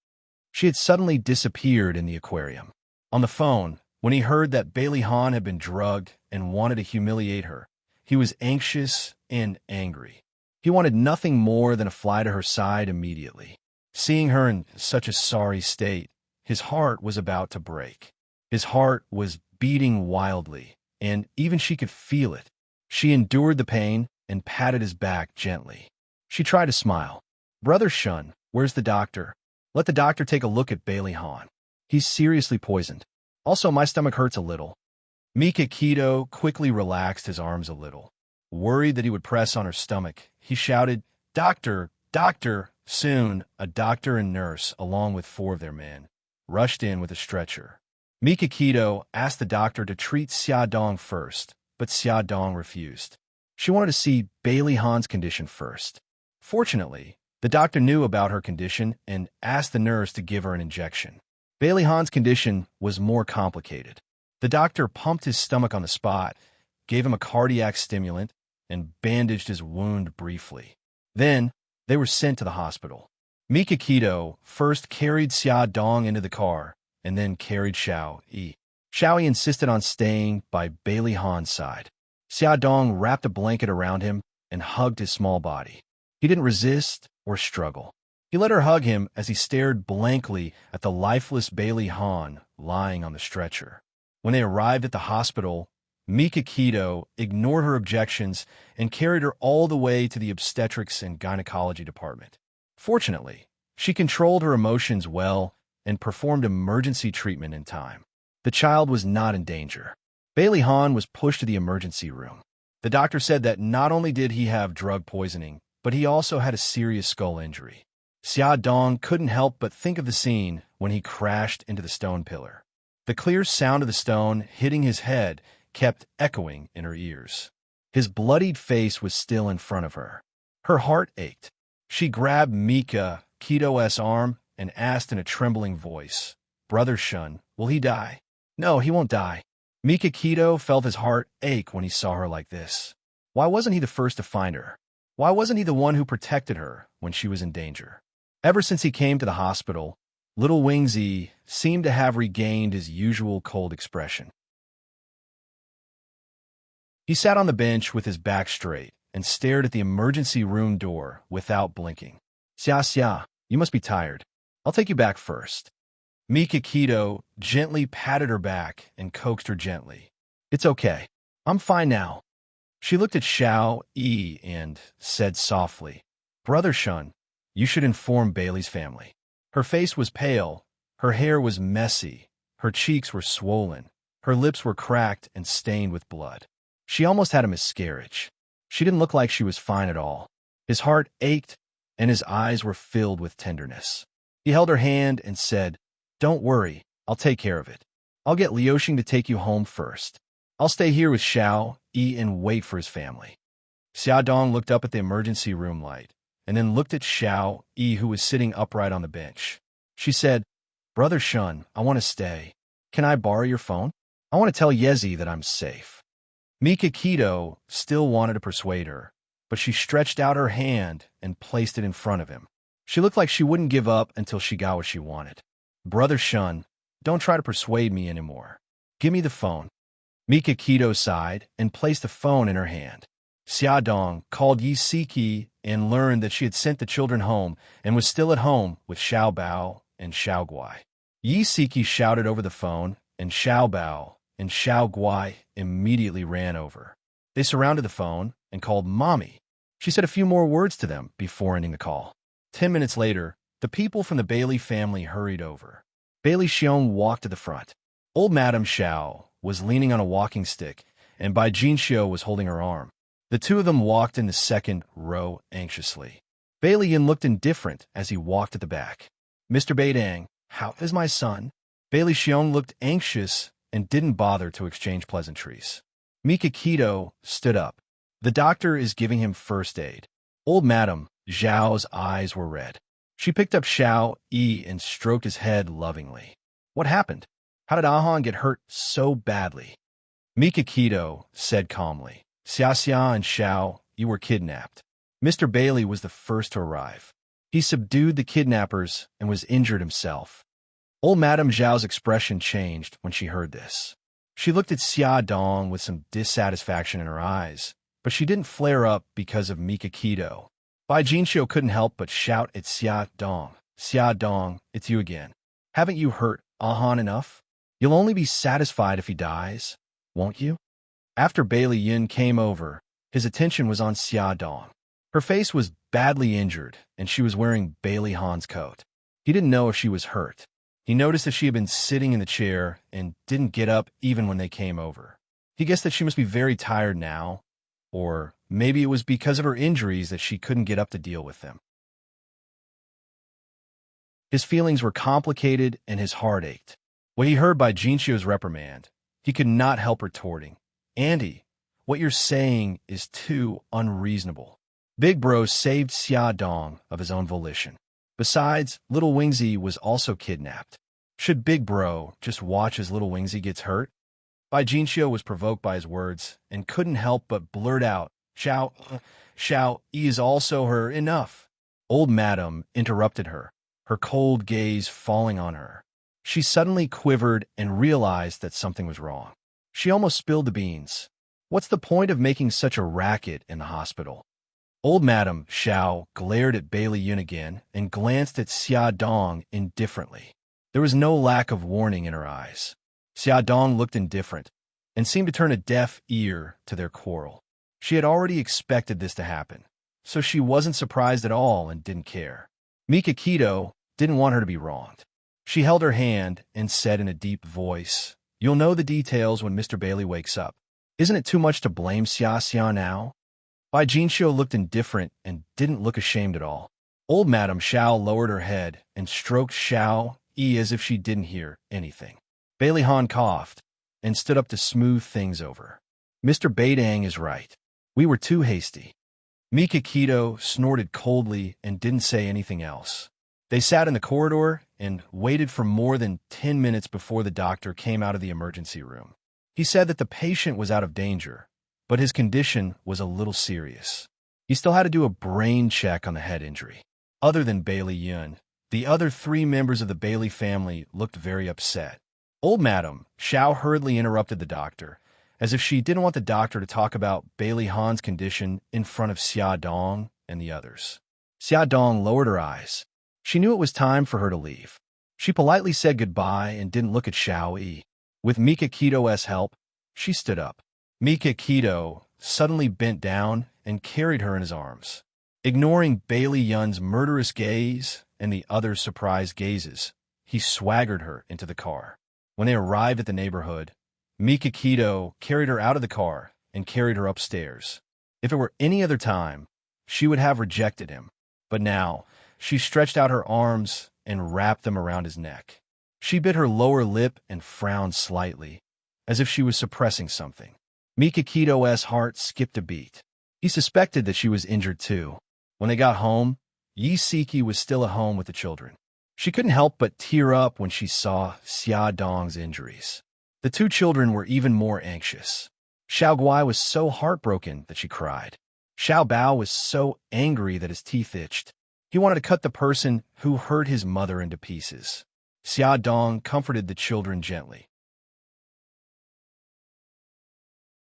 Speaker 1: She had suddenly disappeared in the aquarium. On the phone, when he heard that Bailey Han had been drugged and wanted to humiliate her, he was anxious and angry. He wanted nothing more than to fly to her side immediately. Seeing her in such a sorry state, his heart was about to break. His heart was beating wildly, and even she could feel it. She endured the pain and patted his back gently. She tried to smile. Brother Shun, where's the doctor? Let the doctor take a look at Bailey Han. He's seriously poisoned. Also, my stomach hurts a little. Mika Kito quickly relaxed his arms a little. Worried that he would press on her stomach, he shouted, Doctor, doctor! Soon, a doctor and nurse, along with 4 of their men, rushed in with a stretcher. Mika Kito asked the doctor to treat Xiaodong first, but Xiaodong refused. She wanted to see Bailey Han's condition first. Fortunately, the doctor knew about her condition and asked the nurse to give her an injection. Bailey Han's condition was more complicated. The doctor pumped his stomach on the spot, gave him a cardiac stimulant, and bandaged his wound briefly. Then, they were sent to the hospital. Mika Kito first carried Xiaodong into the car, and then carried Xiao Yi. Xiao Yi insisted on staying by Bailey Han's side. Xiaodong wrapped a blanket around him and hugged his small body. He didn't resist or struggle. He let her hug him as he stared blankly at the lifeless Bailey Han lying on the stretcher. When they arrived at the hospital, Mika Kito ignored her objections and carried her all the way to the obstetrics and gynecology department. Fortunately, she controlled her emotions well and performed emergency treatment in time. The child was not in danger. Bailey Han was pushed to the emergency room. The doctor said that not only did he have drug poisoning, but he also had a serious skull injury. Xiaodong couldn't help but think of the scene when he crashed into the stone pillar. The clear sound of the stone hitting his head kept echoing in her ears. His bloodied face was still in front of her. Her heart ached. She grabbed Mika Kito's arm and asked in a trembling voice, Brother Shun, will he die? No, he won't die. Mika Kito felt his heart ache when he saw her like this. Why wasn't he the first to find her? Why wasn't he the one who protected her when she was in danger? Ever since he came to the hospital, little Wingzi seemed to have regained his usual cold expression. He sat on the bench with his back straight and stared at the emergency room door without blinking. Xia, you must be tired. I'll take you back first. Mika Kito gently patted her back and coaxed her gently. It's okay. I'm fine now. She looked at Xiao Yi and said softly, Brother Shun, you should inform Bailey's family. Her face was pale, her hair was messy, her cheeks were swollen, her lips were cracked and stained with blood. She almost had a miscarriage. She didn't look like she was fine at all. His heart ached, and his eyes were filled with tenderness. He held her hand and said, Don't worry, I'll take care of it. I'll get Liuxing to take you home first. I'll stay here with Xiao Yi and wait for his family. Xiaodong looked up at the emergency room light, and then looked at Xiao Yi, who was sitting upright on the bench. She said, Brother Shun, I want to stay. Can I borrow your phone? I want to tell Yezi that I'm safe. Mika Kito still wanted to persuade her, but she stretched out her hand and placed it in front of him. She looked like she wouldn't give up until she got what she wanted. Brother Shun, don't try to persuade me anymore. Give me the phone. Mika Kito sighed and placed the phone in her hand. Xiaodong called Yi Siki and learned that she had sent the children home and was still at home with Xiao Bao and Xiao Guai. Yi Siki shouted over the phone, and Xiao Bao and Xiao Guai immediately ran over. They surrounded the phone and called Mommy. She said a few more words to them before ending the call. 10 minutes later, the people from the Bailey family hurried over. Bailey Xiong walked to the front. Old Madame Xiao was leaning on a walking stick, and Bai Jinxiu was holding her arm. The two of them walked in the second row anxiously. Bailey Yin looked indifferent as he walked at the back. Mr. Beidang, How is my son? Bailey Xiong looked anxious and didn't bother to exchange pleasantries. Mika Keto stood up. The doctor is giving him first aid. Old Madame Zhao's eyes were red. She picked up Xiao Yi and stroked his head lovingly. What happened? How did Ahan get hurt so badly? Mika Keto said calmly. Xia and Xiao, you were kidnapped. Mr. Bailey was the first to arrive. He subdued the kidnappers and was injured himself. Old Madame Zhao's expression changed when she heard this. She looked at Xia Dong with some dissatisfaction in her eyes, but she didn't flare up because of Mika Keto. Bai Jinxiu couldn't help but shout at Xia Dong, it's you again. Haven't you hurt Ahan enough? You'll only be satisfied if he dies, won't you? After Bailey Yin came over, his attention was on Xia Dong. Her face was badly injured, and she was wearing Bailey Han's coat. He didn't know if she was hurt. He noticed that she had been sitting in the chair and didn't get up even when they came over. He guessed that she must be very tired now, or maybe it was because of her injuries that she couldn't get up to deal with them. His feelings were complicated and his heart ached. When he heard Bai Jinxiu's reprimand, he could not help retorting, Andy, what you're saying is too unreasonable. Big Bro saved Xia Dong of his own volition. Besides, Little Wingsy was also kidnapped. Should Big Bro just watch as Little Wingsy gets hurt? Bai Jinxiu was provoked by his words and couldn't help but blurt out, Xiao Yi is also her enough. Old Madam interrupted her, her cold gaze falling on her. She suddenly quivered and realized that something was wrong. She almost spilled the beans. What's the point of making such a racket in the hospital? Old Madame Xiao glared at Bailey Yun again and glanced at Xia Dong indifferently. There was no lack of warning in her eyes. Xia Dong looked indifferent and seemed to turn a deaf ear to their quarrel. She had already expected this to happen, so she wasn't surprised at all and didn't care. Mika Keto didn't want her to be wronged. She held her hand and said in a deep voice, You'll know the details when Mr. Bailey wakes up. Isn't it too much to blame Xia now? Bai Jinxiu looked indifferent and didn't look ashamed at all. Old Madame Xiao lowered her head and stroked Xiao Yi as if she didn't hear anything. Bailey Han coughed and stood up to smooth things over. Mr. Baidang is right. We were too hasty. Mika Keto snorted coldly and didn't say anything else. They sat in the corridor and waited for more than 10 minutes before the doctor came out of the emergency room. He said that the patient was out of danger, but his condition was a little serious. He still had to do a brain check on the head injury. Other than Bailey Yun, the other 3 members of the Bailey family looked very upset. Old Madame Xiao hurriedly interrupted the doctor, as if she didn't want the doctor to talk about Bailey Han's condition in front of Xia Dong and the others. Xia Dong lowered her eyes. She knew it was time for her to leave. She politely said goodbye and didn't look at Xiao Yi. With Mika Keto's help, she stood up. Mika Keto suddenly bent down and carried her in his arms. Ignoring Bailey Yun's murderous gaze and the other's surprised gazes, he swaggered her into the car. When they arrived at the neighborhood, Mika Keto carried her out of the car and carried her upstairs. If it were any other time, she would have rejected him, but now she stretched out her arms and wrapped them around his neck. She bit her lower lip and frowned slightly, as if she was suppressing something. Mika Keto's heart skipped a beat. He suspected that she was injured too. When they got home, Yi Siki was still at home with the children. She couldn't help but tear up when she saw Xia Dong's injuries. The 2 children were even more anxious. Xiao Guai was so heartbroken that she cried. Xiao Bao was so angry that his teeth itched. He wanted to cut the person who hurt his mother into pieces. Xia Dong comforted the children gently.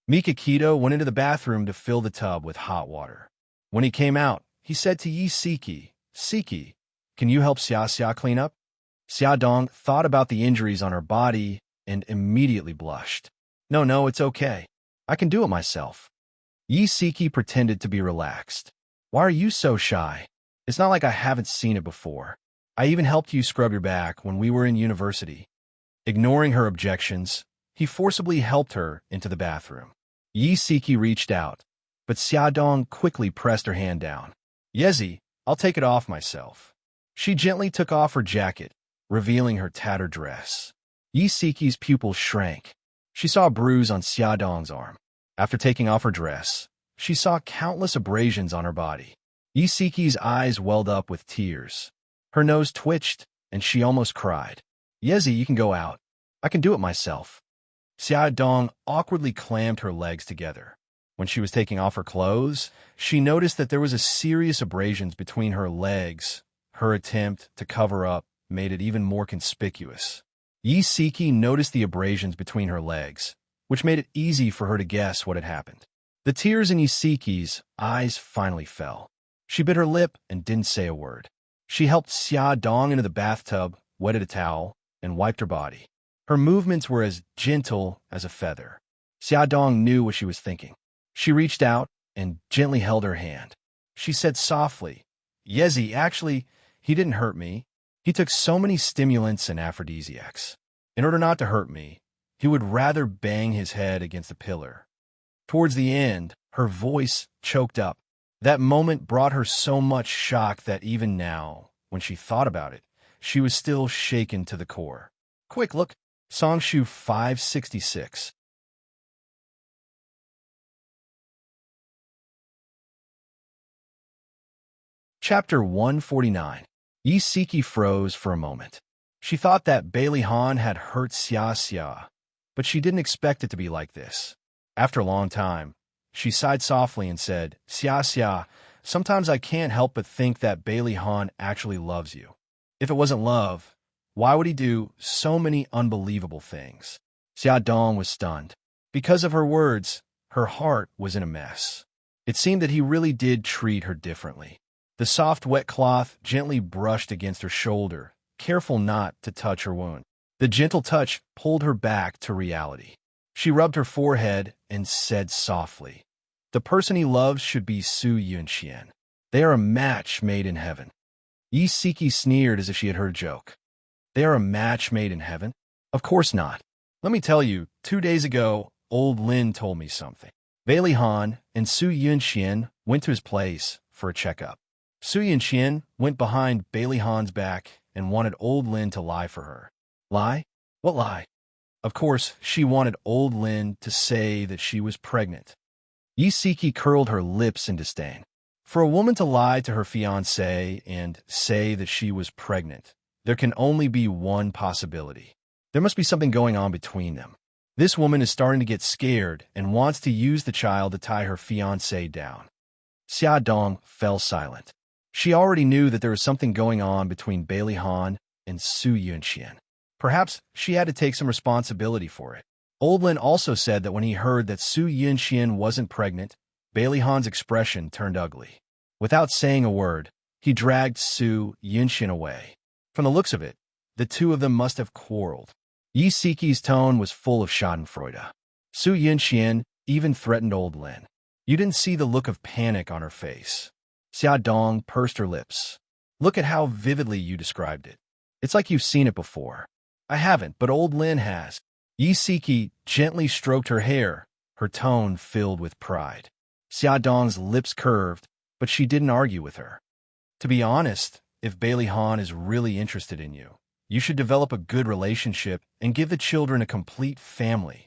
Speaker 1: Mika Keto went into the bathroom to fill the tub with hot water. When he came out, he said to Yi Siki, Siki, can you help Xia clean up? Xia Dong thought about the injuries on her body and immediately blushed. No, it's okay. I can do it myself. Yi Siki pretended to be relaxed. Why are you so shy? It's not like I haven't seen it before. I even helped you scrub your back when we were in university. Ignoring her objections, he forcibly helped her into the bathroom. Yi Siki reached out, but Xia Dong quickly pressed her hand down. Yezi, I'll take it off myself. She gently took off her jacket, revealing her tattered dress. Yi Siki's pupils shrank. She saw a bruise on Xia Dong's arm. After taking off her dress, she saw countless abrasions on her body. Yi Siki's eyes welled up with tears. Her nose twitched, and she almost cried. Yezi, you can go out. I can do it myself. Xia Dong awkwardly clamped her legs together. When she was taking off her clothes, she noticed that there was a serious abrasions between her legs. Her attempt to cover up made it even more conspicuous. Yi Siki noticed the abrasions between her legs, which made it easy for her to guess what had happened. The tears in Yi Siki's eyes finally fell. She bit her lip and didn't say a word. She helped Xia Dong into the bathtub, wetted a towel, and wiped her body. Her movements were as gentle as a feather. Xia Dong knew what she was thinking. She reached out and gently held her hand. She said softly, Yezi, actually, he didn't hurt me. He took so many stimulants and aphrodisiacs. In order not to hurt me, he would rather bang his head against a pillar. Towards the end, her voice choked up. That moment brought her so much shock that even now, when she thought about it, she was still shaken to the core. Quick look, Songshu 566. Chapter 149. Yi Siki froze for a moment. She thought that Bailey Han had hurt Xia Xia, but she didn't expect it to be like this. After a long time, she sighed softly and said, Xia Xia, sometimes I can't help but think that Bailey Han actually loves you. If it wasn't love, why would he do so many unbelievable things? Xia Dong was stunned. Because of her words, her heart was in a mess. It seemed that he really did treat her differently. The soft, wet cloth gently brushed against her shoulder, careful not to touch her wound. The gentle touch pulled her back to reality. She rubbed her forehead and said softly, the person he loves should be Su Yunxian. They are a match made in heaven. Yi Siki sneered as if she had heard a joke. They are a match made in heaven? Of course not. Let me tell you, 2 days ago, old Lin told me something. Bailey Han and Su Yunxian went to his place for a checkup. Su Yunxian went behind Bailey Han's back and wanted old Lin to lie for her. Lie? What lie? Of course, she wanted old Lin to say that she was pregnant. Yi Siki curled her lips in disdain. For a woman to lie to her fiancé and say that she was pregnant, there can only be one possibility. There must be something going on between them. This woman is starting to get scared and wants to use the child to tie her fiancé down. Xia Dong fell silent. She already knew that there was something going on between Bailey Han and Su Yunxian. Perhaps she had to take some responsibility for it. Old Lin also said that when he heard that Su Yunxian wasn't pregnant, Bailey Han's expression turned ugly. Without saying a word, he dragged Su Yunxian away. From the looks of it, the two of them must have quarreled. Yi Siki's tone was full of schadenfreude. Su Yunxian even threatened old Lin. You didn't see the look of panic on her face. Xia Dong pursed her lips. Look at how vividly you described it. It's like you've seen it before. I haven't, but old Lin has. Yi Siki gently stroked her hair, her tone filled with pride. Xia Dong's lips curved, but she didn't argue with her. To be honest, if Bailey Han is really interested in you, you should develop a good relationship and give the children a complete family.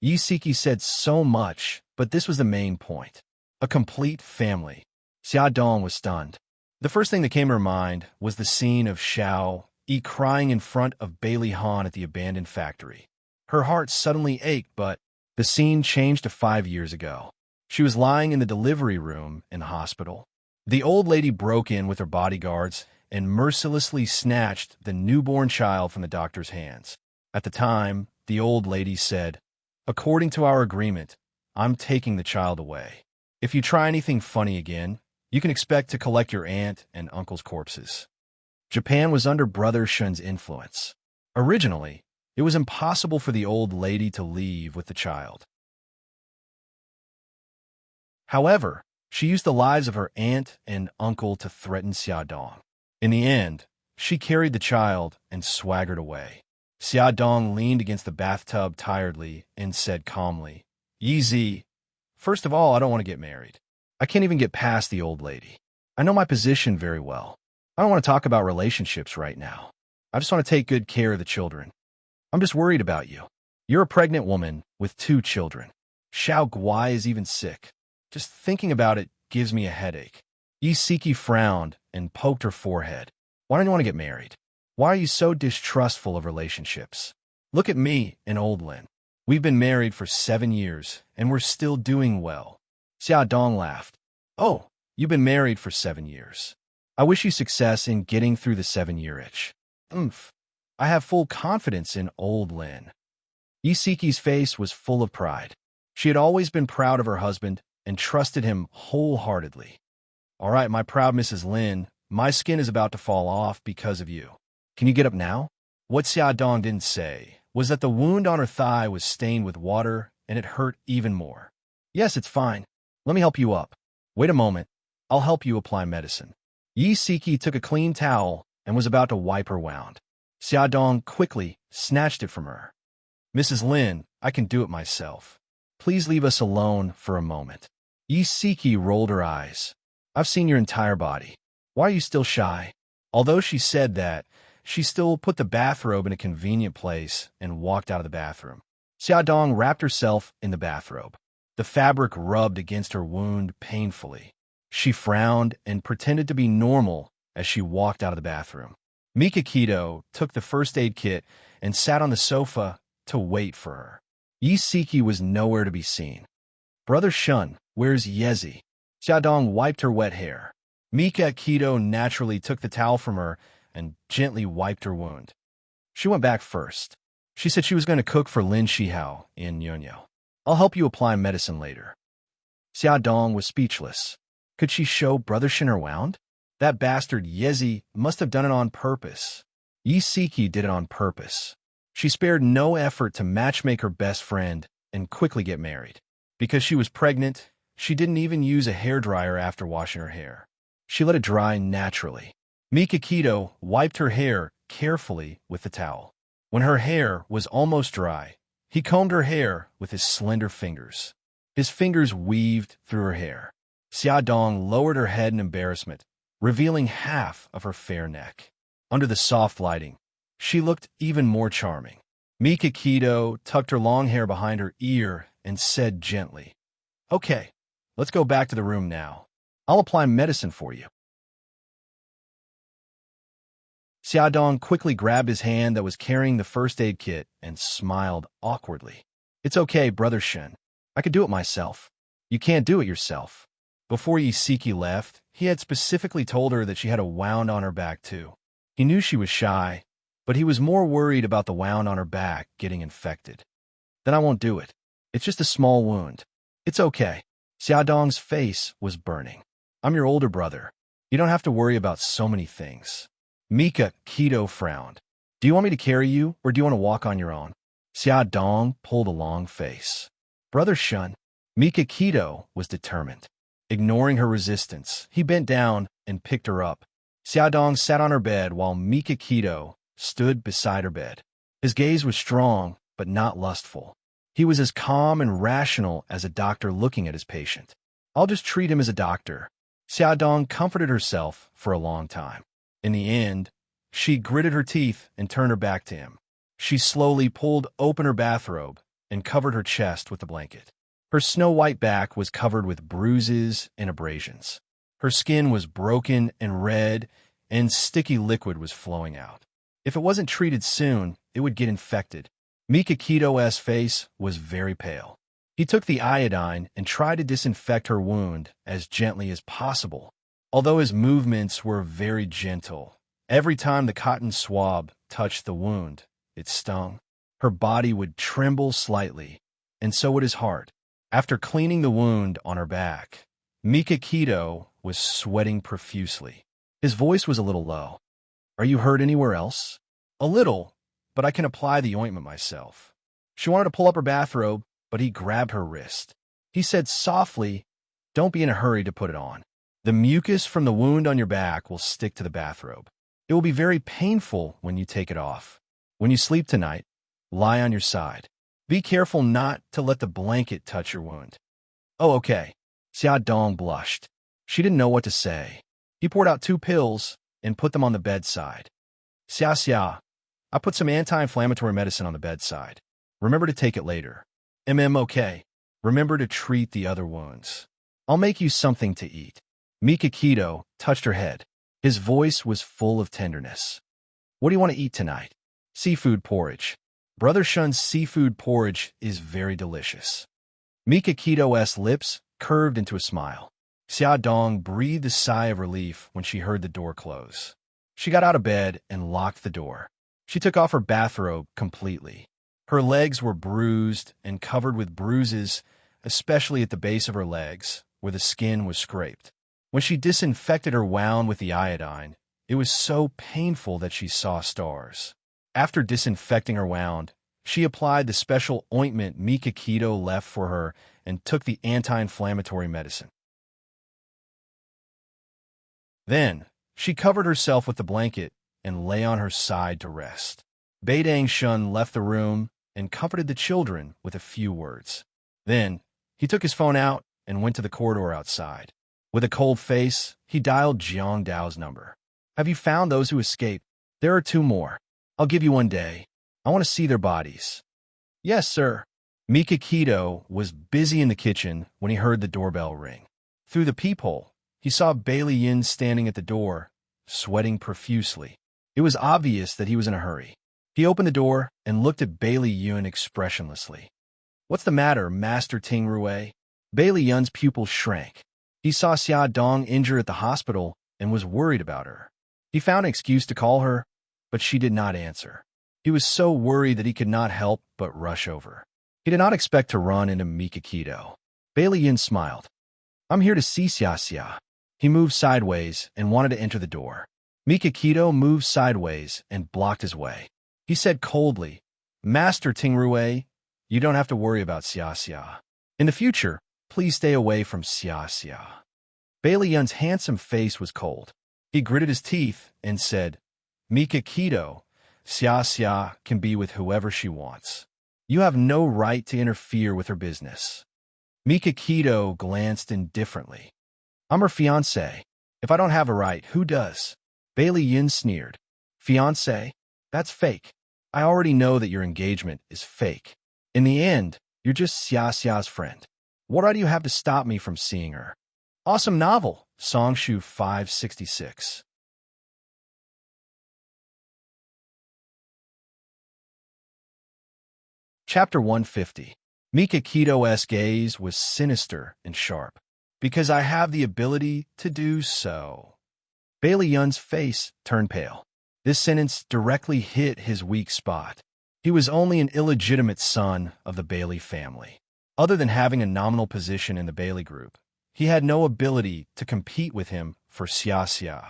Speaker 1: Yi Siki said so much, but this was the main point. A complete family. Xia Dong was stunned. The first thing that came to her mind was the scene of Xiao Yi crying in front of Bailey Han at the abandoned factory. Her heart suddenly ached, but the scene changed to 5 years ago. She was lying in the delivery room in the hospital. The old lady broke in with her bodyguards and mercilessly snatched the newborn child from the doctor's hands. At the time, the old lady said, according to our agreement, I'm taking the child away. If you try anything funny again, you can expect to collect your aunt and uncle's corpses. Japan was under Brother Shun's influence. Originally, it was impossible for the old lady to leave with the child. However, she used the lives of her aunt and uncle to threaten Xia Dong. In the end, she carried the child and swaggered away. Xia Dong leaned against the bathtub tiredly and said calmly, Yi Zi, first of all, I don't want to get married. I can't even get past the old lady. I know my position very well. I don't want to talk about relationships right now. I just want to take good care of the children. I'm just worried about you. You're a pregnant woman with 2 children. Xiao Guai is even sick. Just thinking about it gives me a headache. Yi Siki frowned and poked her forehead. Why don't you want to get married? Why are you so distrustful of relationships? Look at me and old Lin. We've been married for 7 years, and we're still doing well. Xia Dong laughed. Oh, you've been married for 7 years. I wish you success in getting through the 7-year itch. I have full confidence in old Lin. Yi Siki's face was full of pride. She had always been proud of her husband and trusted him wholeheartedly. All right, my proud Mrs. Lin, my skin is about to fall off because of you. Can you get up now? What Xia Dong didn't say was that the wound on her thigh was stained with water and it hurt even more. Yes, it's fine. Let me help you up. Wait a moment. I'll help you apply medicine. Yi Siki took a clean towel and was about to wipe her wound. Xia Dong quickly snatched it from her. Mrs. Lin, I can do it myself. Please leave us alone for a moment. Yi Siki rolled her eyes. I've seen your entire body. Why are you still shy? Although she said that, she still put the bathrobe in a convenient place and walked out of the bathroom. Xia Dong wrapped herself in the bathrobe. The fabric rubbed against her wound painfully. She frowned and pretended to be normal as she walked out of the bathroom. Mika Keto took the first aid kit and sat on the sofa to wait for her. Yi Siki was nowhere to be seen. Brother Shun, where's Yezi? Xia Dong wiped her wet hair. Mika Keto naturally took the towel from her and gently wiped her wound. She went back first. She said she was going to cook for Lin Shihao in Nyonyo. I'll help you apply medicine later. Xia Dong was speechless. Could she show Brother Shin her wound? That bastard Yezi must have done it on purpose. Yi Siki did it on purpose. She spared no effort to matchmake her best friend and quickly get married. Because she was pregnant, she didn't even use a hairdryer after washing her hair. She let it dry naturally. Mika Keto wiped her hair carefully with the towel. When her hair was almost dry, he combed her hair with his slender fingers. His fingers weaved through her hair. Xia Dong lowered her head in embarrassment, revealing half of her fair neck. Under the soft lighting, she looked even more charming. Mika Keto tucked her long hair behind her ear and said gently, Okay, let's go back to the room now. I'll apply medicine for you. Xia Dong quickly grabbed his hand that was carrying the first aid kit and smiled awkwardly. It's okay, Brother Shen. I could do it myself. You can't do it yourself. Before Yi Siki left, he had specifically told her that she had a wound on her back too. He knew she was shy, but he was more worried about the wound on her back getting infected. Then I won't do it. It's just a small wound. It's okay. Xia Dong's face was burning. I'm your older brother. You don't have to worry about so many things. Mika Keto frowned. Do you want me to carry you, or do you want to walk on your own? Xia Dong pulled a long face. Brother Shun. Mika Keto was determined. Ignoring her resistance, he bent down and picked her up. Xia Dong sat on her bed while Mika Keto stood beside her bed. His gaze was strong, but not lustful. He was as calm and rational as a doctor looking at his patient. I'll just treat him as a doctor. Xia Dong comforted herself for a long time. In the end, she gritted her teeth and turned her back to him. She slowly pulled open her bathrobe and covered her chest with the blanket. Her snow-white back was covered with bruises and abrasions. Her skin was broken and red, and sticky liquid was flowing out. If it wasn't treated soon, it would get infected. Mika Keto's face was very pale. He took the iodine and tried to disinfect her wound as gently as possible. Although his movements were very gentle, every time the cotton swab touched the wound, it stung. Her body would tremble slightly, and so would his heart. After cleaning the wound on her back, Mika Keto was sweating profusely. His voice was a little low. Are you hurt anywhere else? A little, but I can apply the ointment myself. She wanted to pull up her bathrobe, but he grabbed her wrist. He said softly, Don't be in a hurry to put it on. The mucus from the wound on your back will stick to the bathrobe. It will be very painful when you take it off. When you sleep tonight, lie on your side. Be careful not to let the blanket touch your wound. Oh, okay. Xia Dong blushed. She didn't know what to say. He poured out 2 pills and put them on the bedside. Xia, I put some anti-inflammatory medicine on the bedside. Remember to take it later. Okay. Remember to treat the other wounds. I'll make you something to eat. Mikakito touched her head. His voice was full of tenderness. What do you want to eat tonight? Seafood porridge. Brother Shun's seafood porridge is very delicious. Mikakito's lips curved into a smile. Xia Dong breathed a sigh of relief when she heard the door close. She got out of bed and locked the door. She took off her bathrobe completely. Her legs were bruised and covered with bruises, especially at the base of her legs, where the skin was scraped. When she disinfected her wound with the iodine, it was so painful that she saw stars. After disinfecting her wound, she applied the special ointment Mikakito left for her and took the anti-inflammatory medicine. Then, she covered herself with the blanket and lay on her side to rest. Beidang Shun left the room and comforted the children with a few words. Then, he took his phone out and went to the corridor outside. With a cold face, he dialed Jiang Dao's number. Have you found those who escaped? There are 2 more. I'll give you 1 day. I want to see their bodies. Yes, sir. Mikakito was busy in the kitchen when he heard the doorbell ring. Through the peephole, he saw Bailey Yin standing at the door, sweating profusely. It was obvious that he was in a hurry. He opened the door and looked at Bailey Yun expressionlessly. What's the matter, Master Ting Rue? Bailey Yun's pupils shrank. He saw Xia Dong injured at the hospital and was worried about her. He found an excuse to call her, but she did not answer. He was so worried that he could not help but rush over. He did not expect to run into Mikakito. Bailey Yin smiled. I'm here to see Xia. He moved sideways and wanted to enter the door. Mikakito moved sideways and blocked his way. He said coldly, Master Ting Rue, you don't have to worry about Xia. In the future, please stay away from Xia. Bailey Yun's handsome face was cold. He gritted his teeth and said, Mikakito, Xia can be with whoever she wants. You have no right to interfere with her business. Mikakito glanced indifferently. I'm her fiancé. If I don't have a right, who does? Bailey Yin sneered. Fiancé? That's fake. I already know that your engagement is fake. In the end, you're just Xia's friend. What right do you have to stop me from seeing her? Awesome novel, Songshu 566. Chapter 150. Mikakito's gaze was sinister and sharp. Because I have the ability to do so. Bailey Yun's face turned pale. This sentence directly hit his weak spot. He was only an illegitimate son of the Bailey family. Other than having a nominal position in the Bailey group, he had no ability to compete with him for Xia.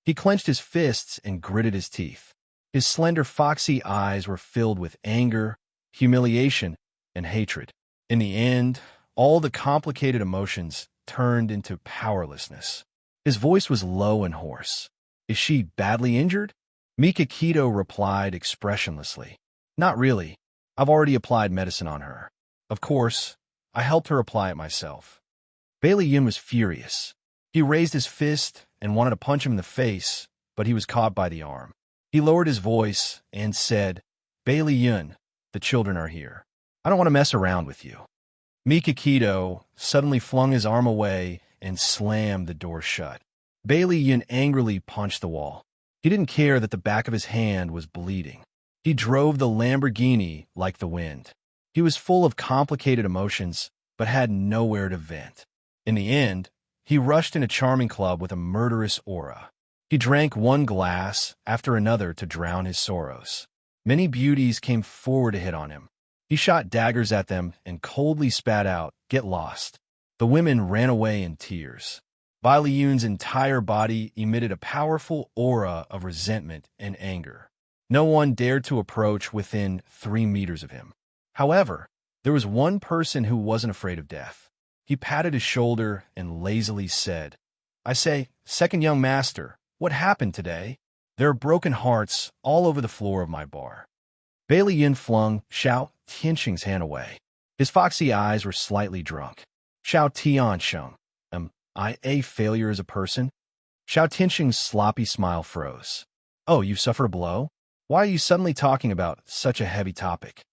Speaker 1: He clenched his fists and gritted his teeth. His slender, foxy eyes were filled with anger, humiliation, and hatred. In the end, all the complicated emotions turned into powerlessness. His voice was low and hoarse. Is she badly injured? Mikakito replied expressionlessly. Not really. I've already applied medicine on her. Of course, I helped her apply it myself. Bailey Yin was furious. He raised his fist and wanted to punch him in the face, but he was caught by the arm. He lowered his voice and said, Bailey Yin, the children are here. I don't want to mess around with you. Mikakito suddenly flung his arm away and slammed the door shut. Bailey Yin angrily punched the wall. He didn't care that the back of his hand was bleeding. He drove the Lamborghini like the wind. He was full of complicated emotions, but had nowhere to vent. In the end, he rushed in a charming club with a murderous aura. He drank one glass after another to drown his sorrows. Many beauties came forward to hit on him. He shot daggers at them and coldly spat out, "Get lost." The women ran away in tears. Bailey Yun's entire body emitted a powerful aura of resentment and anger. No one dared to approach within 3 meters of him. However, there was one person who wasn't afraid of death. He patted his shoulder and lazily said, I say, second young master, what happened today? There are broken hearts all over the floor of my bar. Bailey Yin flung Xiao Tianxing's hand away. His foxy eyes were slightly drunk. Xiao Tianxing, am I a failure as a person? Xiao Tianxing's sloppy smile froze. Oh, you suffer a blow? Why are you suddenly talking about such a heavy topic?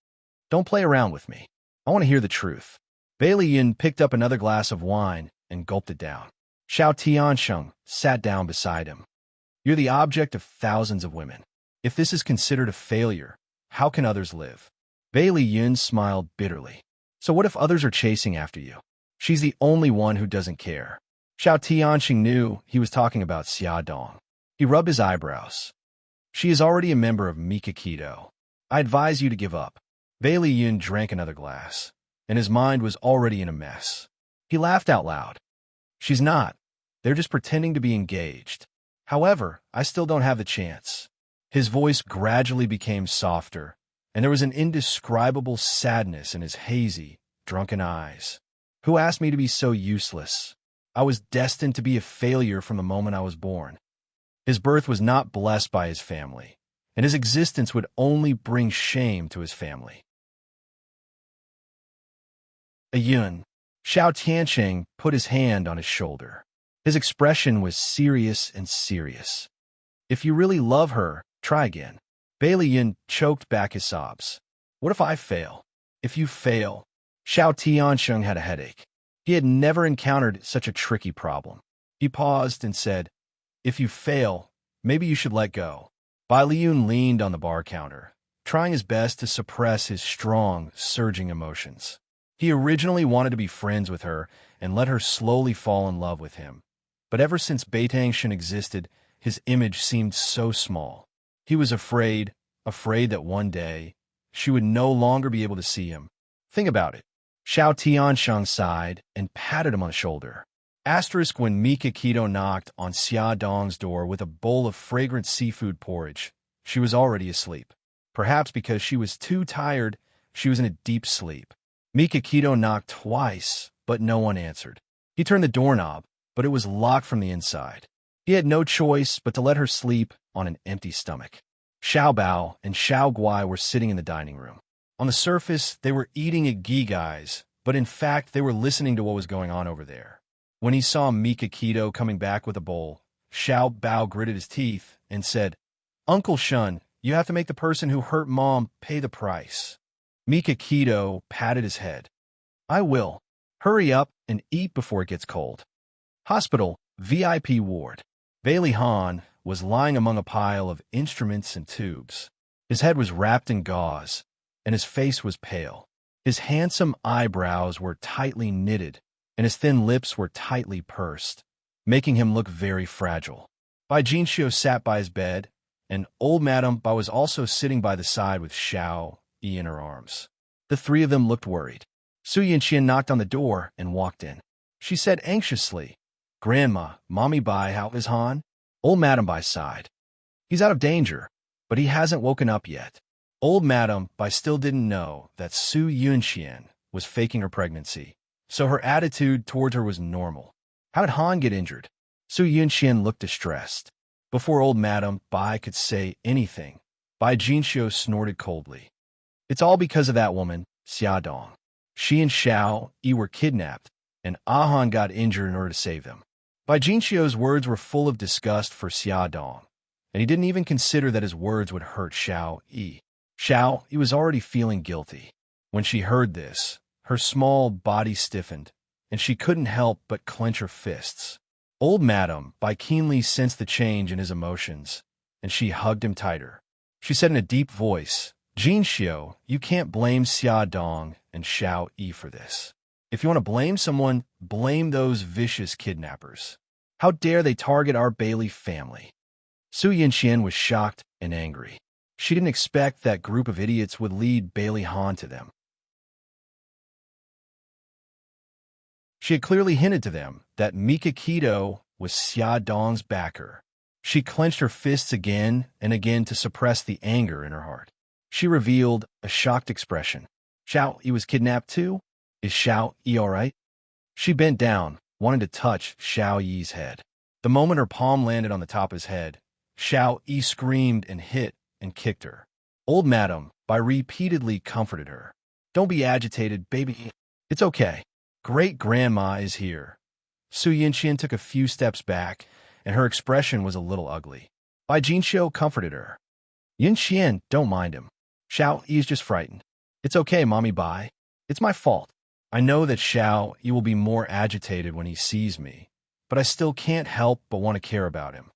Speaker 1: Don't play around with me. I want to hear the truth. Bailey Yin picked up another glass of wine and gulped it down. Xiao Tiansheng sat down beside him. You're the object of thousands of women. If this is considered a failure, how can others live? Bailey Yin smiled bitterly. So what if others are chasing after you? She's the only one who doesn't care. Xiao Tianxing knew he was talking about Xia Dong. He rubbed his eyebrows. She is already a member of Mikakedo. I advise you to give up. Bailey Yin drank another glass, and his mind was already in a mess. He laughed out loud. She's not. They're just pretending to be engaged. However, I still don't have the chance. His voice gradually became softer, and there was an indescribable sadness in his hazy, drunken eyes. Who asked me to be so useless? I was destined to be a failure from the moment I was born. His birth was not blessed by his family, and his existence would only bring shame to his family. Yun. Xiao Tiansheng put his hand on his shoulder. His expression was serious and serious. If you really love her, try again. Bailey Yin choked back his sobs. What if I fail? If you fail? Xiao Tiansheng had a headache. He had never encountered such a tricky problem. He paused and said, If you fail, maybe you should let go. Bai Liyun leaned on the bar counter, trying his best to suppress his strong, surging emotions. He originally wanted to be friends with her and let her slowly fall in love with him. But ever since Beitangshan existed, his image seemed so small. He was afraid that one day she would no longer be able to see him. Think about it. Xiao Tiansheng sighed and patted him on the shoulder. Asterisk when Mikakedo knocked on Xia Dong's door with a bowl of fragrant seafood porridge, she was already asleep. Perhaps because she was too tired, she was in a deep sleep. Mikakedo knocked twice, but no one answered. He turned the doorknob, but it was locked from the inside. He had no choice but to let her sleep on an empty stomach. Xiao Bao and Xiao Guai were sitting in the dining room. On the surface, they were eating at Gigai's, but in fact, they were listening to what was going on over there. When he saw Mikakedo coming back with a bowl, Xiao Bao gritted his teeth and said, Uncle Shun, you have to make the person who hurt Mom pay the price. Mikakedo patted his head. I will. Hurry up and eat before it gets cold. Hospital, VIP ward. Bailey Han was lying among a pile of instruments and tubes. His head was wrapped in gauze, and his face was pale. His handsome eyebrows were tightly knitted, and his thin lips were tightly pursed, making him look very fragile. Bai Jinxiu sat by his bed, and old Madame Bai was also sitting by the side with Xiao Yi in her arms. The three of them looked worried. Su Yinxian knocked on the door and walked in. She said anxiously, Grandma, Mommy Bai, how is Han? Old Madame Bai sighed. He's out of danger, but he hasn't woken up yet. Old Madame Bai still didn't know that Su Yunxian was faking her pregnancy, so her attitude towards her was normal. How did Han get injured? Su Yunxian looked distressed. Before old Madame Bai could say anything, Bai Jinxiu snorted coldly. It's all because of that woman, Xia Dong. She and Xiao Yi were kidnapped, and Han got injured in order to save them. Bai Jinxiu's words were full of disgust for Xia Dong, and he didn't even consider that his words would hurt Xiao Yi. Xiao Yi was already feeling guilty. When she heard this, her small body stiffened, and she couldn't help but clench her fists. Old Madame Bai keenly sensed the change in his emotions, and she hugged him tighter. She said in a deep voice, Jinxiu, you can't blame Xia Dong and Xiao Yi for this. If you want to blame someone, blame those vicious kidnappers. How dare they target our Bailey family? Su Yinxian was shocked and angry. She didn't expect that group of idiots would lead Bailey Han to them. She had clearly hinted to them that Mikakedo was Xia Dong's backer. She clenched her fists again and again to suppress the anger in her heart. She revealed a shocked expression. Xiao Yi was kidnapped too? Is Xiao Yi all right? She bent down, wanting to touch Xiao Yi's head. The moment her palm landed on the top of his head, Xiao Yi screamed and hit and kicked her. Old Madame Bai repeatedly comforted her. Don't be agitated, baby. It's okay. Great-grandma is here. Su Yinxian took a few steps back, and her expression was a little ugly. Bai Jinxiu comforted her. Yin Xian, don't mind him. Xiao Yi's just frightened. It's okay, Mommy Bai. It's my fault. I know that Xiao Yi will be more agitated when he sees me, but I still can't help but want to care about him.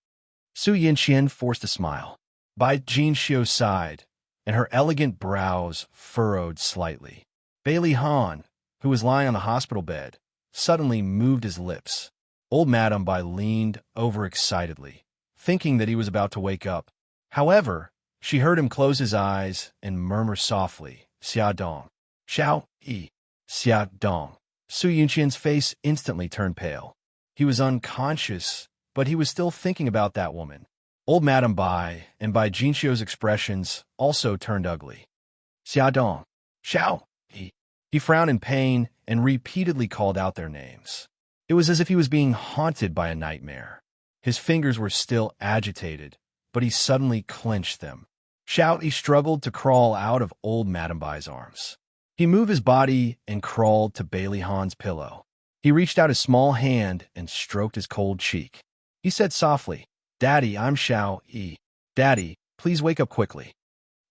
Speaker 1: Su Yinxian forced a smile. Bai Jinxiu sighed, and her elegant brows furrowed slightly. Bailey Han, who was lying on the hospital bed, suddenly moved his lips. Old Madame Bai leaned over excitedly, thinking that he was about to wake up. However, she heard him close his eyes and murmur softly, Xia Dong. Xiao Yi. Xia Dong. Su Yinxian's face instantly turned pale. He was unconscious, but he was still thinking about that woman. Old Madame Bai and Bai Jinxiu's expressions also turned ugly. Xia Dong. Xiao Yi. He frowned in pain and repeatedly called out their names. It was as if he was being haunted by a nightmare. His fingers were still agitated, but he suddenly clenched them. Xiao Yi struggled to crawl out of old Madame Bai's arms. He moved his body and crawled to Bailey Han's pillow. He reached out his small hand and stroked his cold cheek. He said softly, Daddy, I'm Xiao Yi. Daddy, please wake up quickly.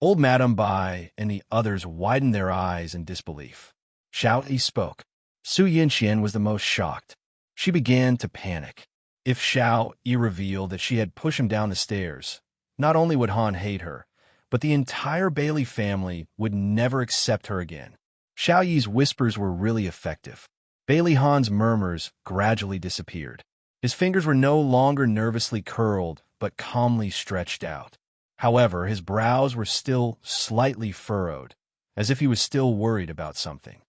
Speaker 1: Old Madame Bai and the others widened their eyes in disbelief. Xiao Yi spoke. Su Yinxian was the most shocked. She began to panic. If Xiao Yi revealed that she had pushed him down the stairs, not only would Han hate her, but the entire Bailey family would never accept her again. Xiao Yi's whispers were really effective. Bailey Han's murmurs gradually disappeared. His fingers were no longer nervously curled, but calmly stretched out. However, his brows were still slightly furrowed, as if he was still worried about something.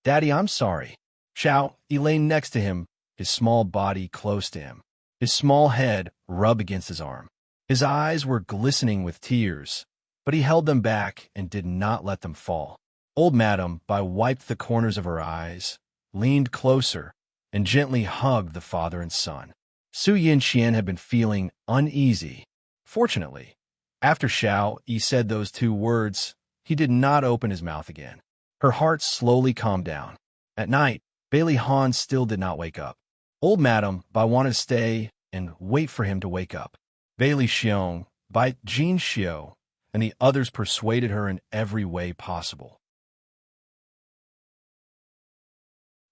Speaker 1: Daddy, I'm sorry. Xiao Yi lay next to him, his small body close to him. His small head rubbed against his arm. His eyes were glistening with tears, but he held them back and did not let them fall. Old Madame Bai wiped the corners of her eyes, leaned closer, and gently hugged the father and son. Su Yinxian had been feeling uneasy. Fortunately, after Xiao Yi said those two words, he did not open his mouth again. Her heart slowly calmed down. At night, Bailey Han still did not wake up. Old Madame Bai wanted to stay and wait for him to wake up. Bailey Xiong, Bai Jinxiu, and the others persuaded her in every way possible.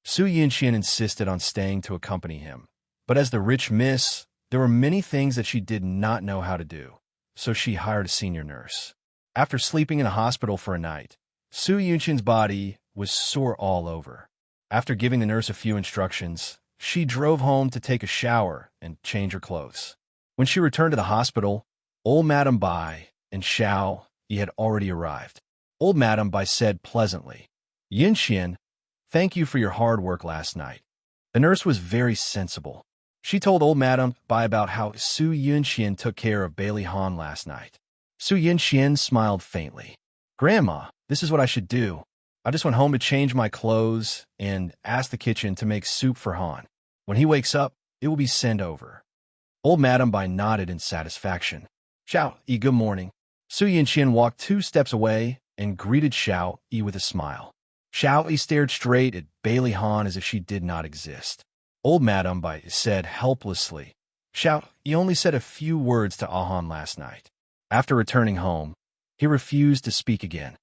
Speaker 1: Su Yinxian insisted on staying to accompany him, but as the rich miss, there were many things that she did not know how to do, so she hired a senior nurse. After sleeping in a hospital for a night, Su Yinxian's body was sore all over. After giving the nurse a few instructions, she drove home to take a shower and change her clothes. When she returned to the hospital, old Madame Bai and Xiao Yi had already arrived. Old Madame Bai said pleasantly, Yinxian, thank you for your hard work last night. The nurse was very sensible. She told old Madame Bai about how Su Yinxian took care of Bailey Han last night. Su Yinxian smiled faintly. Grandma, this is what I should do. I just went home to change my clothes and ask the kitchen to make soup for Han. When he wakes up, it will be sent over. Old Madame Bai nodded in satisfaction. Xiao Yi, good morning. Su Yinxian walked 2 steps away and greeted Xiao Yi with a smile. Xiao Yi stared straight at Bailey Han as if she did not exist. Old Madame Bai said helplessly, Xiao Yi only said a few words to Han last night. After returning home, he refused to speak again.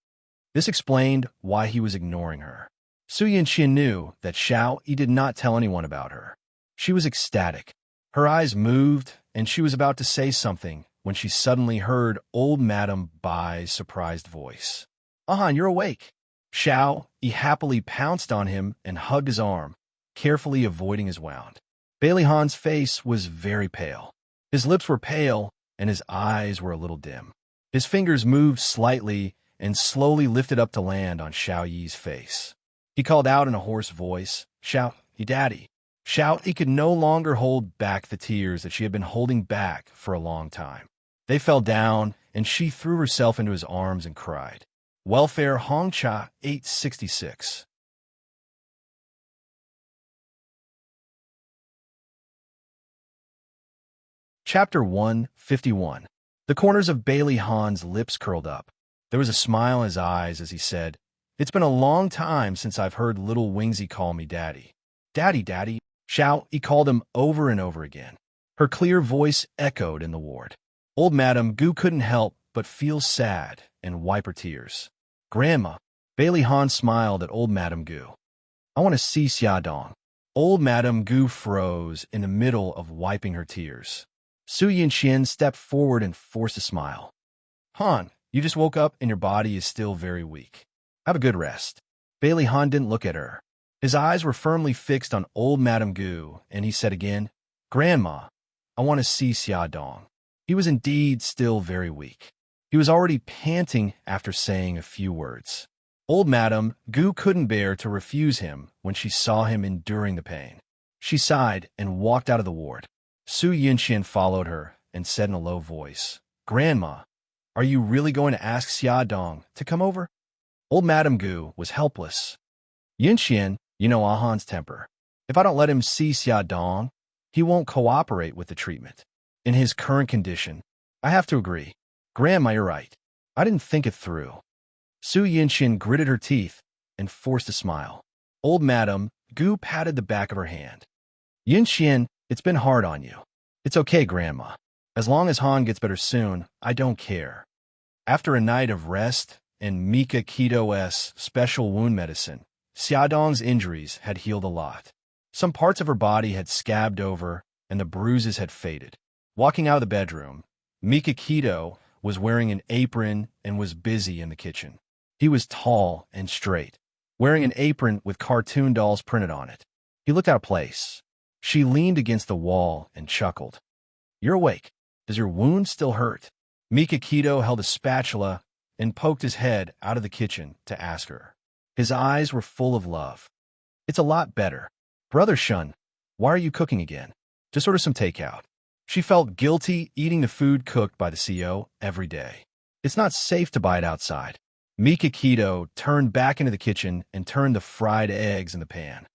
Speaker 1: This explained why he was ignoring her. Su Yinxian knew that Xiao Yi did not tell anyone about her. She was ecstatic. Her eyes moved, and she was about to say something when she suddenly heard old Madame Bai's surprised voice. Han, you're awake. Xiao Yi happily pounced on him and hugged his arm, carefully avoiding his wound. Bailey Han's face was very pale. His lips were pale, and his eyes were a little dim. His fingers moved slightly and slowly lifted up to land on Xiao Yi's face. He called out in a hoarse voice, Xiao Yi, Daddy. Xiao Yi could no longer hold back the tears that she had been holding back for a long time. They fell down, and she threw herself into his arms and cried. Welfare Hongcha 866. Chapter 151. The corners of Bailey Han's lips curled up. There was a smile in his eyes as he said, It's been a long time since I've heard little Wingsy call me Daddy. Daddy, Daddy. Xiao Yi called him over and over again. Her clear voice echoed in the ward. Old Madame Gu couldn't help but feels sad and wipe her tears. Grandma. Bailey Han smiled at old Madame Gu. I want to see Xiaodong. Old Madame Gu froze in the middle of wiping her tears. Su Yinxian stepped forward and forced a smile. Han, you just woke up and your body is still very weak. Have a good rest. Bailey Han didn't look at her. His eyes were firmly fixed on old Madame Gu, and he said again, Grandma, I want to see Xiaodong. He was indeed still very weak. He was already panting after saying a few words. Old Madame Gu couldn't bear to refuse him when she saw him enduring the pain. She sighed and walked out of the ward. Su Yinxian followed her and said in a low voice, Grandma, are you really going to ask Xiaodong to come over? Old Madame Gu was helpless. Yinxian, you know Ahan's temper. If I don't let him see Xiaodong, he won't cooperate with the treatment. In his current condition, I have to agree. Grandma, you're right. I didn't think it through. Su Yinxian gritted her teeth and forced a smile. Old Madame Gu patted the back of her hand. Yinxian, it's been hard on you. It's okay, Grandma. As long as Han gets better soon, I don't care. After a night of rest and Mika Keto's special wound medicine, Xiaodong's injuries had healed a lot. Some parts of her body had scabbed over and the bruises had faded. Walking out of the bedroom, Mika Keto was wearing an apron and was busy in the kitchen. He was tall and straight, wearing an apron with cartoon dolls printed on it. He looked out of place. She leaned against the wall and chuckled. You're awake. Does your wound still hurt? Mika Keto held a spatula and poked his head out of the kitchen to ask her. His eyes were full of love. It's a lot better. Brother Shun, why are you cooking again? Just order some takeout. She felt guilty eating the food cooked by the CEO every day. It's not safe to buy it outside. Mika Keto turned back into the kitchen and turned the fried eggs in the pan.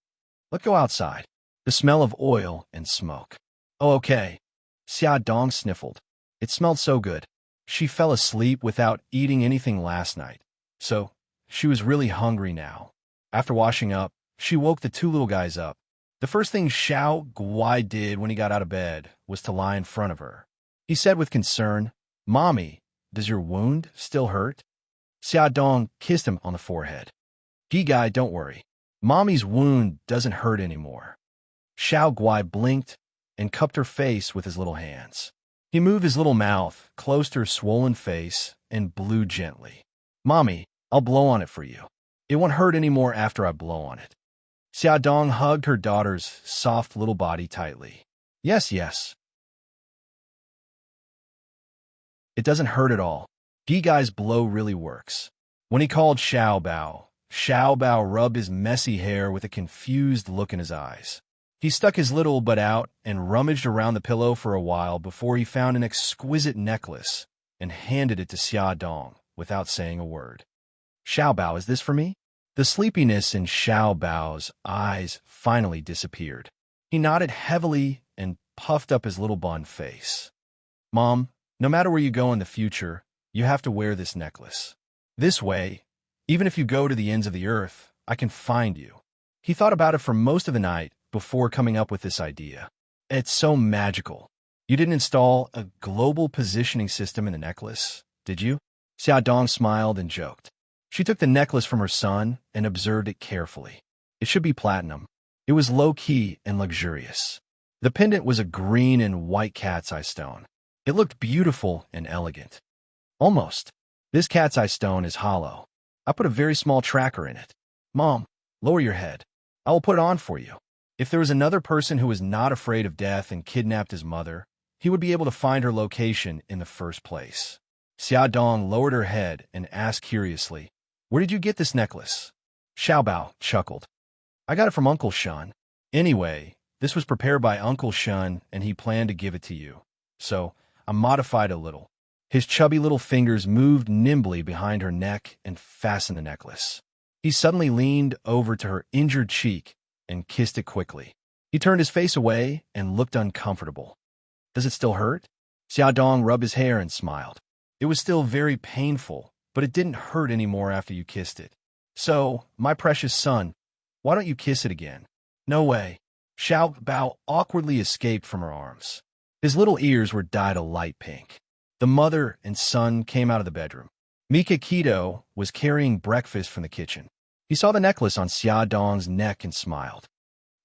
Speaker 1: Let's go outside. The smell of oil and smoke. Oh, okay. Xiaodong sniffled. It smelled so good. She fell asleep without eating anything last night, so she was really hungry now. After washing up, she woke the two little guys up. The first thing Xiao Guai did when he got out of bed was to lie in front of her. He said with concern, Mommy, does your wound still hurt? Xiaodong kissed him on the forehead. Guy, don't worry. Mommy's wound doesn't hurt anymore. Xiao Guai blinked and cupped her face with his little hands. He moved his little mouth close to her swollen face and blew gently. Mommy, I'll blow on it for you. It won't hurt anymore after I blow on it. Xiaodong hugged her daughter's soft little body tightly. Yes, yes. It doesn't hurt at all. Guy's blow really works. When he called Xiao Bao rubbed his messy hair with a confused look in his eyes. He stuck his little butt out and rummaged around the pillow for a while before he found an exquisite necklace and handed it to Xiaodong without saying a word. Xiao Bao, is this for me? The sleepiness in Xiao Bao's eyes finally disappeared. He nodded heavily and puffed up his little bun face. Mom, no matter where you go in the future, you have to wear this necklace. This way, even if you go to the ends of the earth, I can find you. He thought about it for most of the night before coming up with this idea. It's so magical. You didn't install a global positioning system in the necklace, did you? Xiaodong smiled and joked. She took the necklace from her son and observed it carefully. It should be platinum. It was low-key and luxurious. The pendant was a green and white cat's eye stone. It looked beautiful and elegant. Almost. This cat's eye stone is hollow. I put a very small tracker in it. Mom, lower your head. I will put it on for you. If there was another person who was not afraid of death and kidnapped his mother, he would be able to find her location in the first place. Xiaodong lowered her head and asked curiously, Where did you get this necklace? Xiao Bao chuckled. I got it from Uncle Shun. Anyway, this was prepared by Uncle Shun and he planned to give it to you. So, I modified a little. His chubby little fingers moved nimbly behind her neck and fastened the necklace. He suddenly leaned over to her injured cheek and kissed it quickly. He turned his face away and looked uncomfortable. Does it still hurt? Xiaodong rubbed his hair and smiled. It was still very painful, but it didn't hurt anymore after you kissed it. So, my precious son, why don't you kiss it again? No way. Xiao Bao awkwardly escaped from her arms. His little ears were dyed a light pink. The mother and son came out of the bedroom. Mikakito was carrying breakfast from the kitchen. He saw the necklace on Xia Dong's neck and smiled.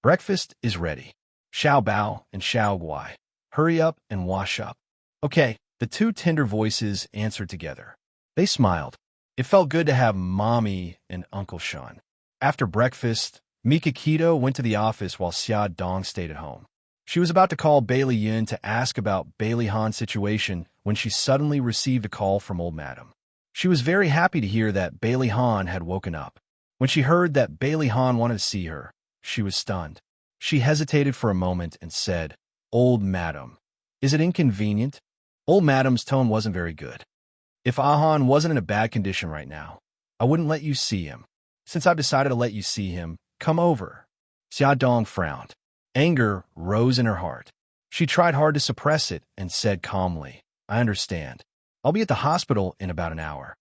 Speaker 1: Breakfast is ready. Xiao Bao and Xiao Guai. Hurry up and wash up. Okay, the two tender voices answered together. They smiled. It felt good to have Mommy and Uncle Sean. After breakfast, Mikakito went to the office while Xia Dong stayed at home. She was about to call Bailey Yun to ask about Bailey Han's situation when she suddenly received a call from old madam. She was very happy to hear that Bailey Han had woken up. When she heard that Bailey Han wanted to see her, she was stunned. She hesitated for a moment and said, "Old madam, is it inconvenient?" Old madam's tone wasn't very good. "If Ahan wasn't in a bad condition right now, I wouldn't let you see him. Since I've decided to let you see him, come over." Xia Dong frowned. Anger rose in her heart. She tried hard to suppress it and said calmly, "I understand. I'll be at the hospital in about an hour."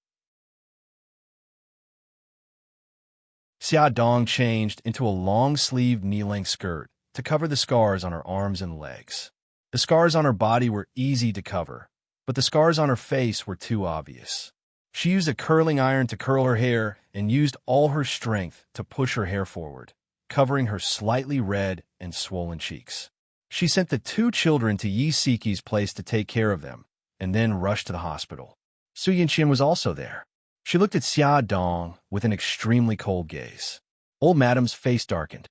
Speaker 1: Xia Dong changed into a long-sleeved knee-length skirt to cover the scars on her arms and legs. The scars on her body were easy to cover, but the scars on her face were too obvious. She used a curling iron to curl her hair and used all her strength to push her hair forward, covering her slightly red and swollen cheeks. She sent the two children to Yi Siki's place to take care of them, and then rushed to the hospital. Su Yinxian was also there. She looked at Xia Dong with an extremely cold gaze. Old madam's face darkened.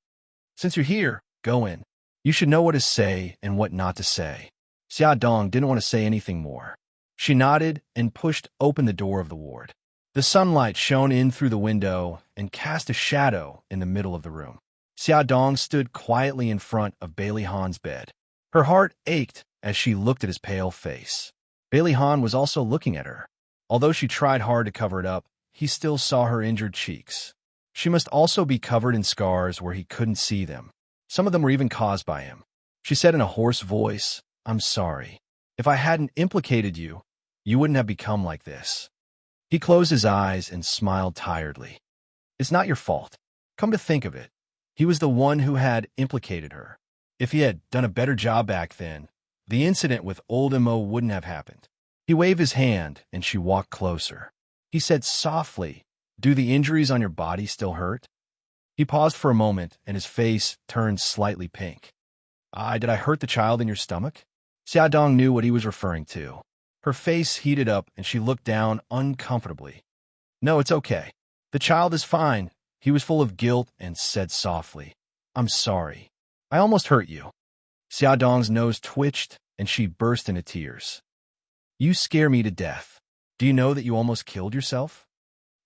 Speaker 1: "Since you're here, go in. You should know what to say and what not to say." Xia Dong didn't want to say anything more. She nodded and pushed open the door of the ward. The sunlight shone in through the window and cast a shadow in the middle of the room. Xia Dong stood quietly in front of Bailey Han's bed. Her heart ached as she looked at his pale face. Bailey Han was also looking at her. Although she tried hard to cover it up, he still saw her injured cheeks. She must also be covered in scars where he couldn't see them. Some of them were even caused by him. She said in a hoarse voice, "I'm sorry. If I hadn't implicated you, you wouldn't have become like this." He closed his eyes and smiled tiredly. "It's not your fault. Come to think of it, he was the one who had implicated her. If he had done a better job back then, the incident with old Mo wouldn't have happened." He waved his hand, and she walked closer. He said softly, "Do the injuries on your body still hurt?" He paused for a moment, and his face turned slightly pink. Did I hurt the child in your stomach?" Xia Dong knew what he was referring to. Her face heated up, and she looked down uncomfortably. "No, it's okay. The child is fine." He was full of guilt and said softly, "I'm sorry. I almost hurt you." Xia Dong's nose twitched, and she burst into tears. "You scare me to death. Do you know that you almost killed yourself?"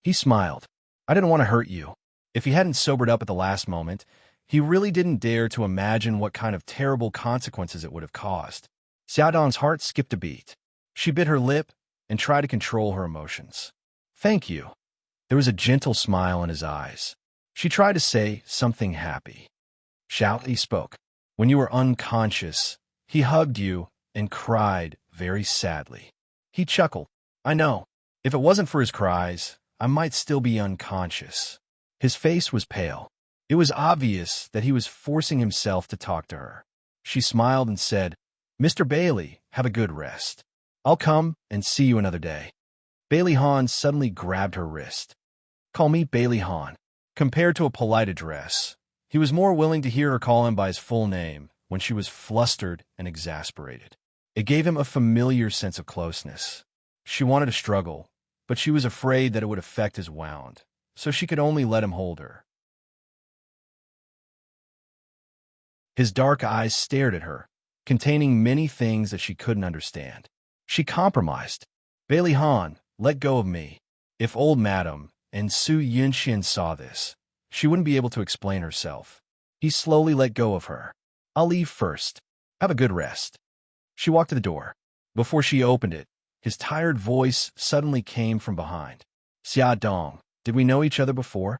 Speaker 1: He smiled. "I didn't want to hurt you." If he hadn't sobered up at the last moment, he really didn't dare to imagine what kind of terrible consequences it would have caused. Xia Dong's heart skipped a beat. She bit her lip and tried to control her emotions. "Thank you." There was a gentle smile in his eyes. She tried to say something happy. "Shout," he spoke. "When you were unconscious, he hugged you and cried very sadly." He chuckled. "I know. If it wasn't for his cries, I might still be unconscious." His face was pale. It was obvious that he was forcing himself to talk to her. She smiled and said, "Mr. Bailey, have a good rest. I'll come and see you another day." Bailey Han suddenly grabbed her wrist. "Call me Bailey Han." Compared to a polite address, he was more willing to hear her call him by his full name when she was flustered and exasperated. It gave him a familiar sense of closeness. She wanted to struggle, but she was afraid that it would affect his wound, so she could only let him hold her. His dark eyes stared at her, containing many things that she couldn't understand. She compromised. "Bailey Han, let go of me." If old madam and Su Yinxian saw this, she wouldn't be able to explain herself. He slowly let go of her. "I'll leave first. Have a good rest." She walked to the door. Before she opened it, his tired voice suddenly came from behind. "Xia Dong, did we know each other before?"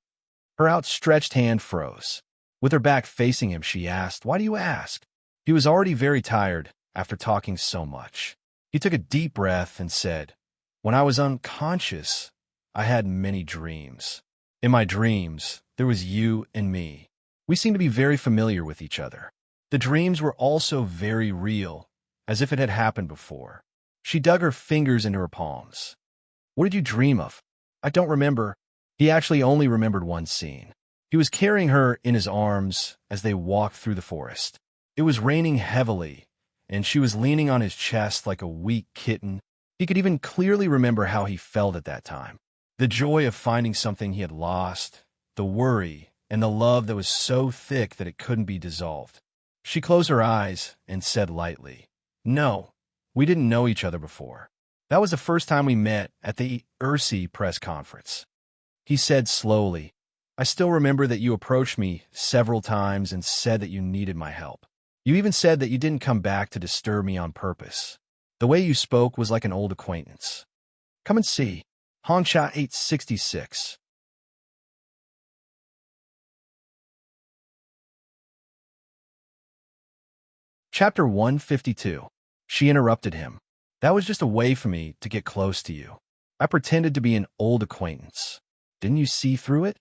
Speaker 1: Her outstretched hand froze. With her back facing him, she asked, "Why do you ask?" He was already very tired after talking so much. He took a deep breath and said, "When I was unconscious, I had many dreams. In my dreams, there was you and me. We seemed to be very familiar with each other. The dreams were also very real, as if it had happened before. She dug her fingers into her palms. What did you dream of? I don't remember. He actually only remembered one scene. He was carrying her in his arms as they walked through the forest. It was raining heavily, and she was leaning on his chest like a weak kitten. He could even clearly remember how he felt at that time. The joy of finding something he had lost, the worry, and the love that was so thick that it couldn't be dissolved. She closed her eyes and said lightly, "No, we didn't know each other before. That was the first time we met at the Immerse press conference." He said slowly, "I still remember that you approached me several times and said that you needed my help. You even said that you didn't come back to disturb me on purpose. The way you spoke was like an old acquaintance. Come and see. Honsha 866. Chapter 152. She interrupted him. That was just a way for me to get close to you. I pretended to be an old acquaintance. Didn't you see through it?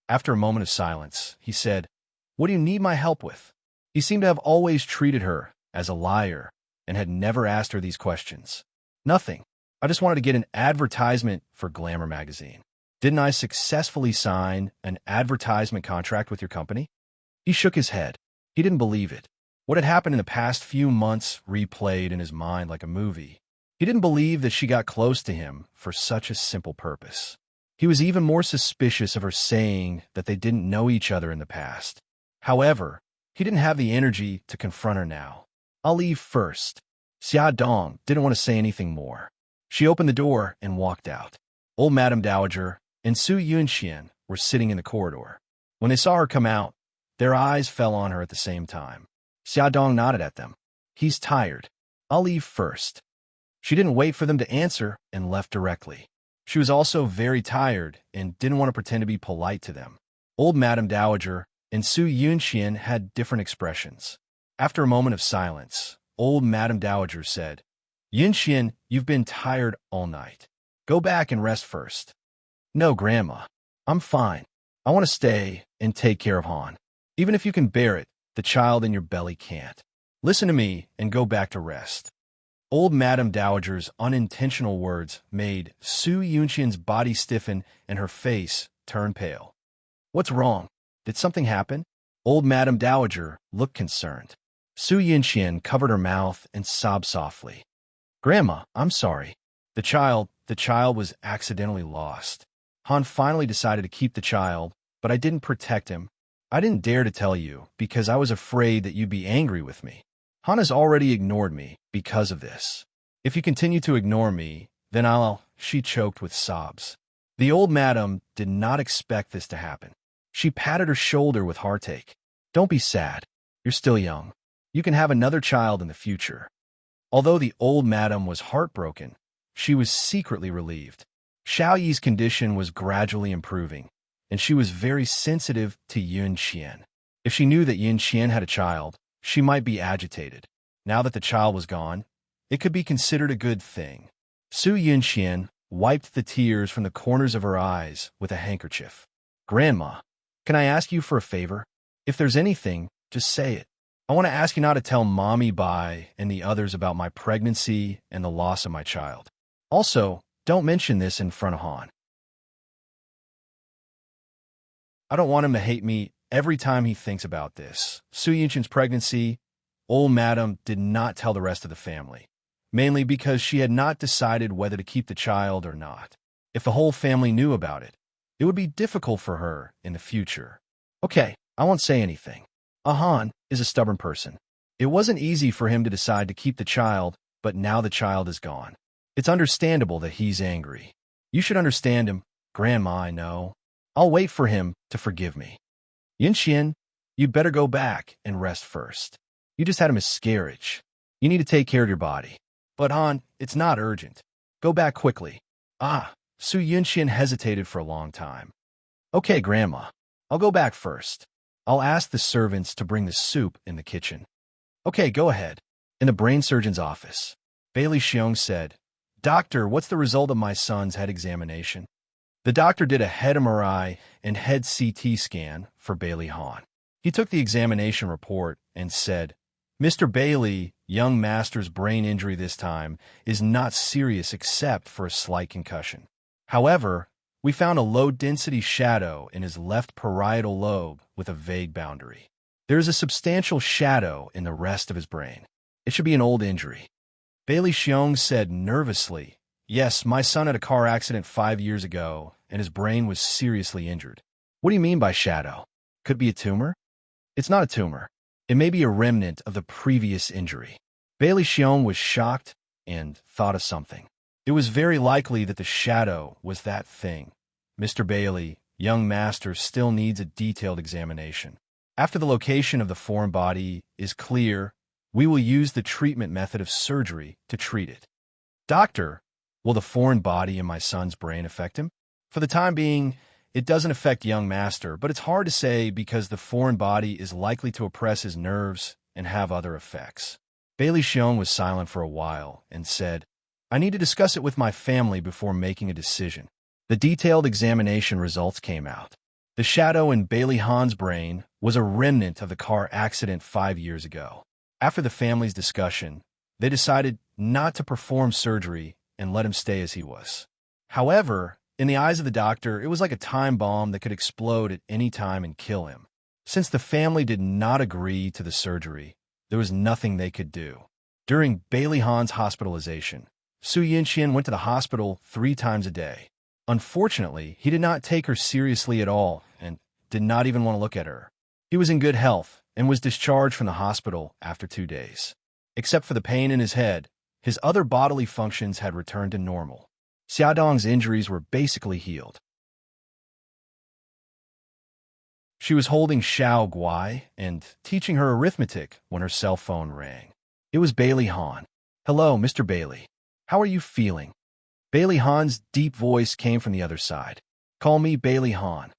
Speaker 1: After a moment of silence, he said, "What do you need my help with?" He seemed to have always treated her as a liar and had never asked her these questions. "Nothing. I just wanted to get an advertisement for Glamour magazine. Didn't I successfully sign an advertisement contract with your company?" He shook his head. He didn't believe it. What had happened in the past few months replayed in his mind like a movie. He didn't believe that she got close to him for such a simple purpose. He was even more suspicious of her saying that they didn't know each other in the past. However, he didn't have the energy to confront her now. "I'll leave first." Xia Dong didn't want to say anything more. She opened the door and walked out. Old Madame Dowager and Su Yunxian were sitting in the corridor. When they saw her come out, their eyes fell on her at the same time. Xia Dong nodded at them. "He's tired. I'll leave first." She didn't wait for them to answer and left directly. She was also very tired and didn't want to pretend to be polite to them. Old Madame Dowager and Su Yunxian had different expressions. After a moment of silence, Old Madame Dowager said, "Yunxian, you've been tired all night. Go back and rest first." "No, Grandma. I'm fine. I want to stay and take care of Han. Even if you can bear it, the child in your belly can't. Listen to me and go back to rest." Old Madame Dowager's unintentional words made Su Yunxian's body stiffen and her face turn pale. "What's wrong? Did something happen?" Old Madame Dowager looked concerned. Su Yunxian covered her mouth and sobbed softly. "Grandma, I'm sorry. The child was accidentally lost. Han finally decided to keep the child, but I didn't protect him. I didn't dare to tell you because I was afraid that you'd be angry with me. Han has already ignored me because of this. If you continue to ignore me, then I'll—" She choked with sobs. The old madam did not expect this to happen. She patted her shoulder with heartache. "Don't be sad. You're still young. You can have another child in the future." Although the old madam was heartbroken, she was secretly relieved. Xiao Yi's condition was gradually improving, and she was very sensitive to Yun Xian. If she knew that Yun Xian had a child, she might be agitated. Now that the child was gone, it could be considered a good thing. Su Yunxian wiped the tears from the corners of her eyes with a handkerchief. "Grandma, can I ask you for a favor? If there's anything, just say it. I want to ask you not to tell Mommy Bai and the others about my pregnancy and the loss of my child. Also, don't mention this in front of Han. I don't want him to hate me every time he thinks about this." Su Yunxian's pregnancy, old madam did not tell the rest of the family, mainly because she had not decided whether to keep the child or not. If the whole family knew about it, it would be difficult for her in the future. "Okay, I won't say anything. Han is a stubborn person. It wasn't easy for him to decide to keep the child, but now the child is gone. It's understandable that he's angry. You should understand him, Grandma, I know. I'll wait for him to forgive me. Yunxian, you'd better go back and rest first. You just had a miscarriage. You need to take care of your body. But Han, it's not urgent. Go back quickly." Su Yunxian hesitated for a long time. "Okay, Grandma. I'll go back first. I'll ask the servants to bring the soup in the kitchen." "Okay, go ahead." In the brain surgeon's office, Bailey Xiong said, "Doctor, what's the result of my son's head examination?" The doctor did a head MRI and head CT scan for Bailey Han. He took the examination report and said, Mr. Bailey, young master's brain injury this time, is not serious except for a slight concussion. However, we found a low-density shadow in his left parietal lobe with a vague boundary. There is a substantial shadow in the rest of his brain. It should be an old injury. Bailey Xiong said nervously, "Yes, my son had a car accident 5 years ago, and his brain was seriously injured." "What do you mean by shadow? Could be a tumor?" "It's not a tumor. It may be a remnant of the previous injury." Bailey Xiong was shocked and thought of something. It was very likely that the shadow was that thing. Mr. Bailey, young master, still needs a detailed examination. After the location of the foreign body is clear, we will use the treatment method of surgery to treat it. "Doctor, will the foreign body in my son's brain affect him?" "For the time being, it doesn't affect young master, but it's hard to say because the foreign body is likely to oppress his nerves and have other effects." Bailey Xiong was silent for a while and said, "I need to discuss it with my family before making a decision." The detailed examination results came out. The shadow in Bailey Han's brain was a remnant of the car accident 5 years ago. After the family's discussion, they decided not to perform surgery and let him stay as he was. However, in the eyes of the doctor, it was like a time bomb that could explode at any time and kill him. Since the family did not agree to the surgery, there was nothing they could do. During Bailey Han's hospitalization, Su Yinxian went to the hospital 3 times a day. Unfortunately, he did not take her seriously at all and did not even want to look at her. He was in good health and was discharged from the hospital after 2 days. Except for the pain in his head, his other bodily functions had returned to normal. Xiaodong's injuries were basically healed. She was holding Xiao Guai and teaching her arithmetic when her cell phone rang. It was Bailey Han. "Hello, Mr. Bailey. How are you feeling?" Bailey Han's deep voice came from the other side. "Call me Bailey Han."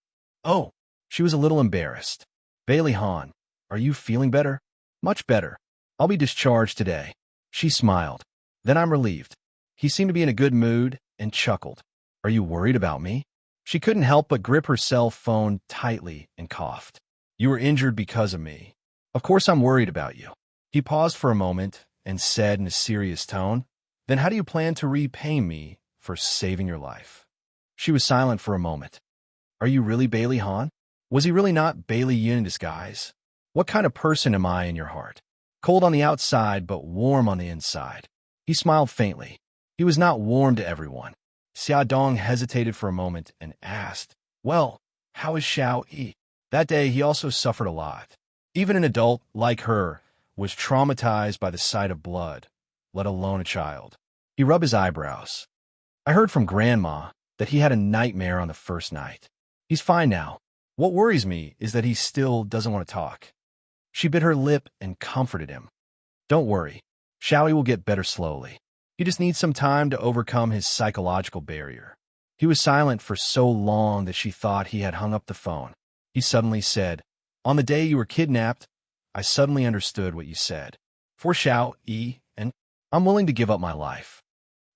Speaker 1: "Oh." She was a little embarrassed. "Bailey Han, are you feeling better?" "Much better. I'll be discharged today." She smiled. "Then I'm relieved." He seemed to be in a good mood and chuckled. "Are you worried about me?" She couldn't help but grip her cell phone tightly and coughed. "You were injured because of me. Of course I'm worried about you." He paused for a moment and said in a serious tone, "Then how do you plan to repay me for saving your life?" She was silent for a moment. "Are you really Bailey Han? Was he really not Bailey Yin in disguise? What kind of person am I in your heart? Cold on the outside, but warm on the inside." He smiled faintly. He was not warm to everyone. Xiaodong hesitated for a moment and asked, "Well, how is Xiao Yi?" That day he also suffered a lot. Even an adult, like her, was traumatized by the sight of blood, let alone a child. He rubbed his eyebrows. "I heard from Grandma that he had a nightmare on the first night. He's fine now. What worries me is that he still doesn't want to talk." She bit her lip and comforted him. "Don't worry. Xiaoyi will get better slowly. He just needs some time to overcome his psychological barrier." He was silent for so long that she thought he had hung up the phone. He suddenly said, "On the day you were kidnapped, I suddenly understood what you said. For Xiao Yi, and I'm willing to give up my life."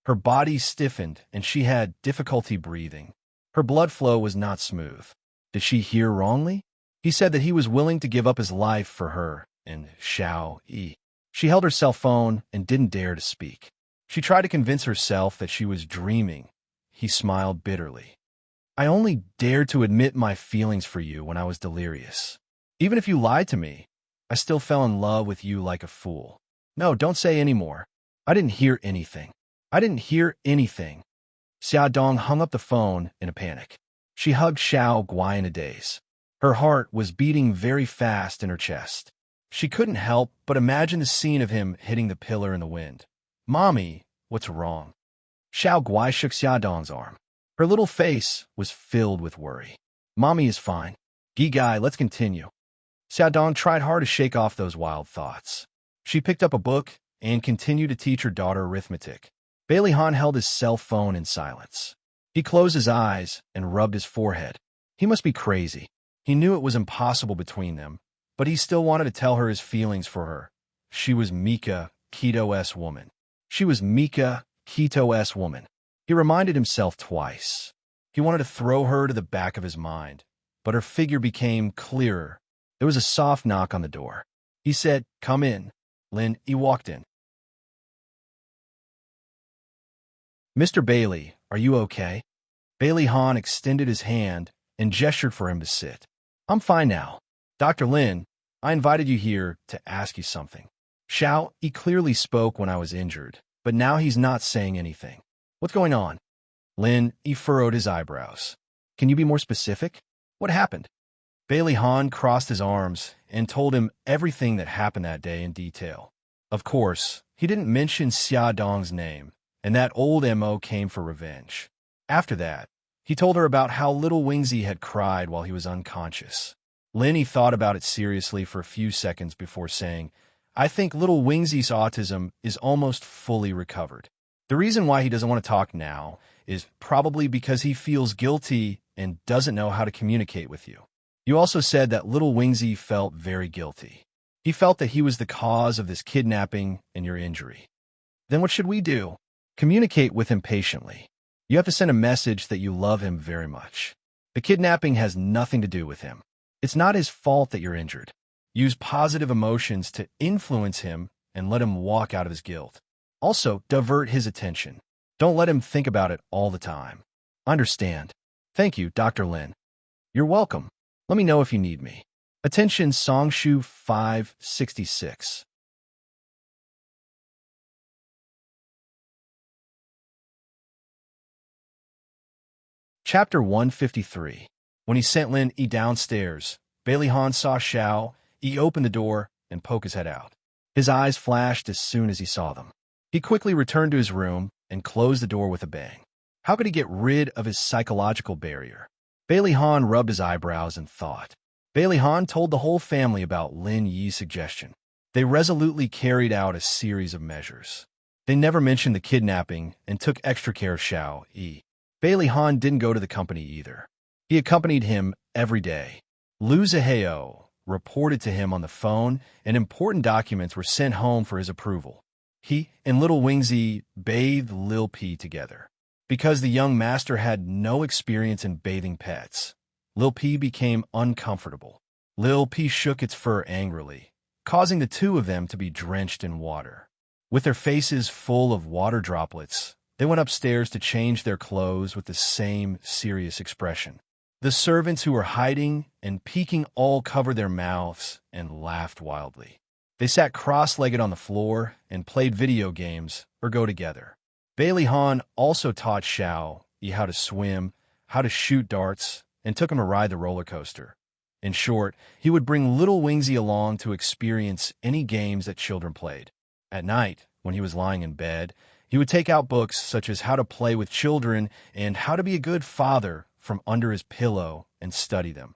Speaker 1: Her body stiffened and she had difficulty breathing. Her blood flow was not smooth. Did she hear wrongly? He said that he was willing to give up his life for her and Xiao Yi. She held her cell phone and didn't dare to speak. She tried to convince herself that she was dreaming. He smiled bitterly. "I only dared to admit my feelings for you when I was delirious. Even if you lied to me, I still fell in love with you like a fool. No, don't say any more. I didn't hear anything. I didn't hear anything." Xiaodong hung up the phone in a panic. She hugged Xiao Guai in a daze. Her heart was beating very fast in her chest. She couldn't help but imagine the scene of him hitting the pillar in the wind. "Mommy, what's wrong?" Xiao Guai shook Xiaodong's arm. Her little face was filled with worry. "Mommy is fine. Gigai, let's continue." Xiaodong tried hard to shake off those wild thoughts. She picked up a book and continued to teach her daughter arithmetic. Bailey Han held his cell phone in silence. He closed his eyes and rubbed his forehead. He must be crazy. He knew it was impossible between them, but he still wanted to tell her his feelings for her. She was Mika Kito's woman. She was Mika Kito's woman. He reminded himself twice. He wanted to throw her to the back of his mind, but her figure became clearer. There was a soft knock on the door. He said, "Come in." Lin Yi walked in. Mr. Bailey, are you okay? Bailey Han extended his hand and gestured for him to sit. I'm fine now. Dr. Lin, I invited you here to ask you something. Xiao, he clearly spoke when I was injured, but now he's not saying anything. What's going on? Lin, he furrowed his eyebrows. Can you be more specific? What happened? Bailey Han crossed his arms and told him everything that happened that day in detail. Of course, he didn't mention Xia Dong's name, and that old MO came for revenge. After that, he told her about how little Wingzy had cried while he was unconscious. Lenny thought about it seriously for a few seconds before saying, I think little Wingzy's autism is almost fully recovered. The reason why he doesn't want to talk now is probably because he feels guilty and doesn't know how to communicate with you. You also said that little Wingzy felt very guilty. He felt that he was the cause of this kidnapping and your injury. Then what should we do? Communicate with him patiently. You have to send a message that you love him very much. The kidnapping has nothing to do with him. It's not his fault that you're injured. Use positive emotions to influence him and let him walk out of his guilt. Also, divert his attention. Don't let him think about it all the time. Understand. Thank you, Dr. Lin. You're welcome. Let me know if you need me. Attention, Songshu 566. Chapter 153. When he sent Lin Yi downstairs, Bailey Han saw Xiao Yi open the door and poke his head out. His eyes flashed as soon as he saw them. He quickly returned to his room and closed the door with a bang. How could he get rid of his psychological barrier? Bailey Han rubbed his eyebrows and thought. Bailey Han told the whole family about Lin Yi's suggestion. They resolutely carried out a series of measures. They never mentioned the kidnapping and took extra care of Xiao Yi. Bailey Han didn't go to the company either. He accompanied him every day. Liu Zihao reported to him on the phone, and important documents were sent home for his approval. He and little Wingzy bathed Lil P together. Because the young master had no experience in bathing pets, Lil P became uncomfortable. Lil P shook its fur angrily, causing the two of them to be drenched in water. With their faces full of water droplets, they went upstairs to change their clothes with the same serious expression. The servants who were hiding and peeking all covered their mouths and laughed wildly. They sat cross-legged on the floor and played video games or go together. Bailey Han also taught Xiao Yi how to swim, how to shoot darts, and took him to ride the roller coaster. In short, he would bring little Wingzy along to experience any games that children played. At night, when he was lying in bed, he would take out books such as How to Play with Children and How to Be a Good Father from under his pillow and study them.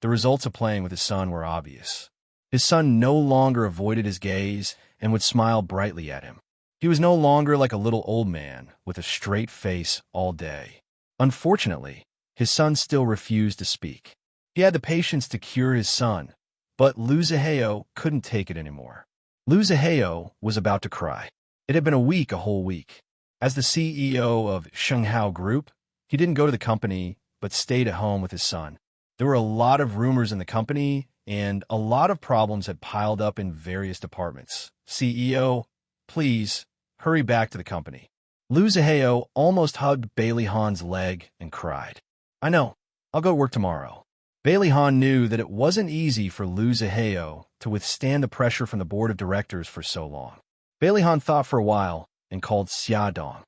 Speaker 1: The results of playing with his son were obvious. His son no longer avoided his gaze and would smile brightly at him. He was no longer like a little old man with a straight face all day. Unfortunately, his son still refused to speak. He had the patience to cure his son, but Liu Zihao couldn't take it anymore. Liu Zihao was about to cry. It had been a whole week. As the CEO of Shenghao Group, he didn't go to the company, but stayed at home with his son. There were a lot of rumors in the company, and a lot of problems had piled up in various departments. CEO, please, hurry back to the company. Liu Zihao almost hugged Bailey Han's leg and cried. I know, I'll go to work tomorrow. Bailey Han knew that it wasn't easy for Liu Zihao to withstand the pressure from the board of directors for so long. Bailey Han thought for a while and called Xia Dong.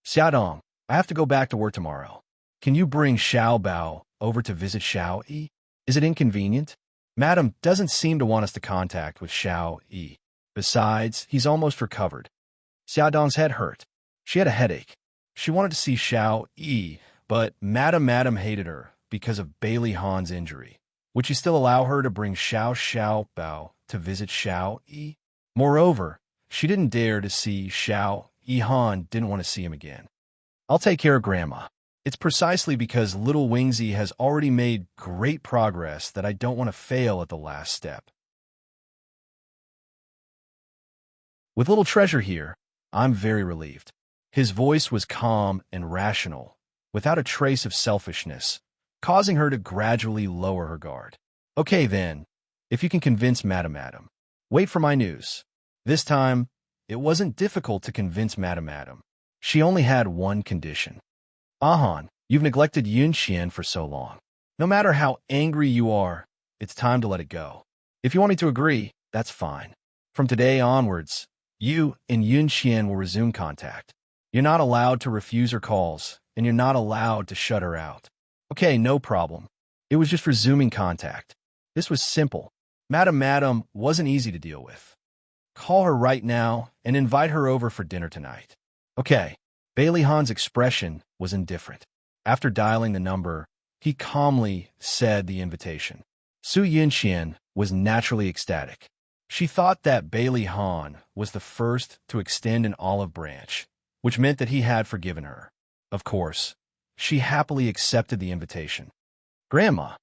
Speaker 1: Xia Dong, I have to go back to work tomorrow. Can you bring Xiao Bao over to visit Xiao Yi? Is it inconvenient? Madam doesn't seem to want us to contact with Xiao Yi. Besides, he's almost recovered. Xia Dong's head hurt. She had a headache. She wanted to see Xiao Yi, but Madam hated her because of Bailey Han's injury. Would she still allow her to bring Xiao Bao to visit Xiao Yi? Moreover, she didn't dare to see Xiao Yi. Han didn't want to see him again. I'll take care of Grandma. It's precisely because little Wingzy has already made great progress that I don't want to fail at the last step. With little treasure here, I'm very relieved. His voice was calm and rational, without a trace of selfishness, causing her to gradually lower her guard. Okay then, if you can convince Madam. Wait for my news. This time, it wasn't difficult to convince Madame. She only had one condition. Ahan, you've neglected Yunxian for so long. No matter how angry you are, it's time to let it go. If you want me to agree, that's fine. From today onwards, you and Yunxian will resume contact. You're not allowed to refuse her calls, and you're not allowed to shut her out. Okay, no problem. It was just resuming contact. This was simple. Madame wasn't easy to deal with. Call her right now and invite her over for dinner tonight. Okay. Bailey Han's expression was indifferent. After dialing the number, he calmly said the invitation. Su Yunxian was naturally ecstatic. She thought that Bailey Han was the first to extend an olive branch, which meant that he had forgiven her. Of course, she happily accepted the invitation. Grandma,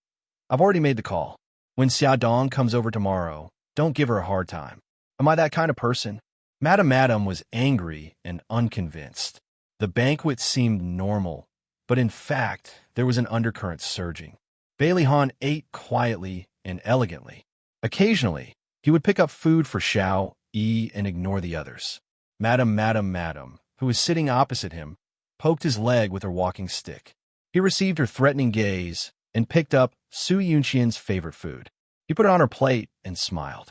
Speaker 1: I've already made the call. When Xiaodong comes over tomorrow, don't give her a hard time. Am I that kind of person? Madame was angry and unconvinced. The banquet seemed normal, but in fact, there was an undercurrent surging. Bailey Han ate quietly and elegantly. Occasionally, he would pick up food for Xiao Yi and ignore the others. Madame, who was sitting opposite him, poked his leg with her walking stick. He received her threatening gaze and picked up Su Yunxian's favorite food. He put it on her plate and smiled.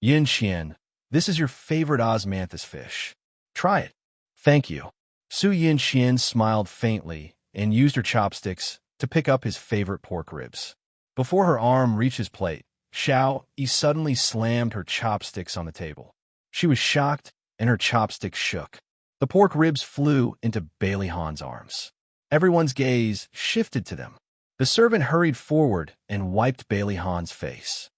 Speaker 1: Yunxian, this is your favorite osmanthus fish. Try it. Thank you. Su Yunxian smiled faintly and used her chopsticks to pick up his favorite pork ribs. Before her arm reached his plate, Xiao Yi suddenly slammed her chopsticks on the table. She was shocked, and her chopsticks shook. The pork ribs flew into Bailey Han's arms. Everyone's gaze shifted to them. The servant hurried forward and wiped Bailey Han's face.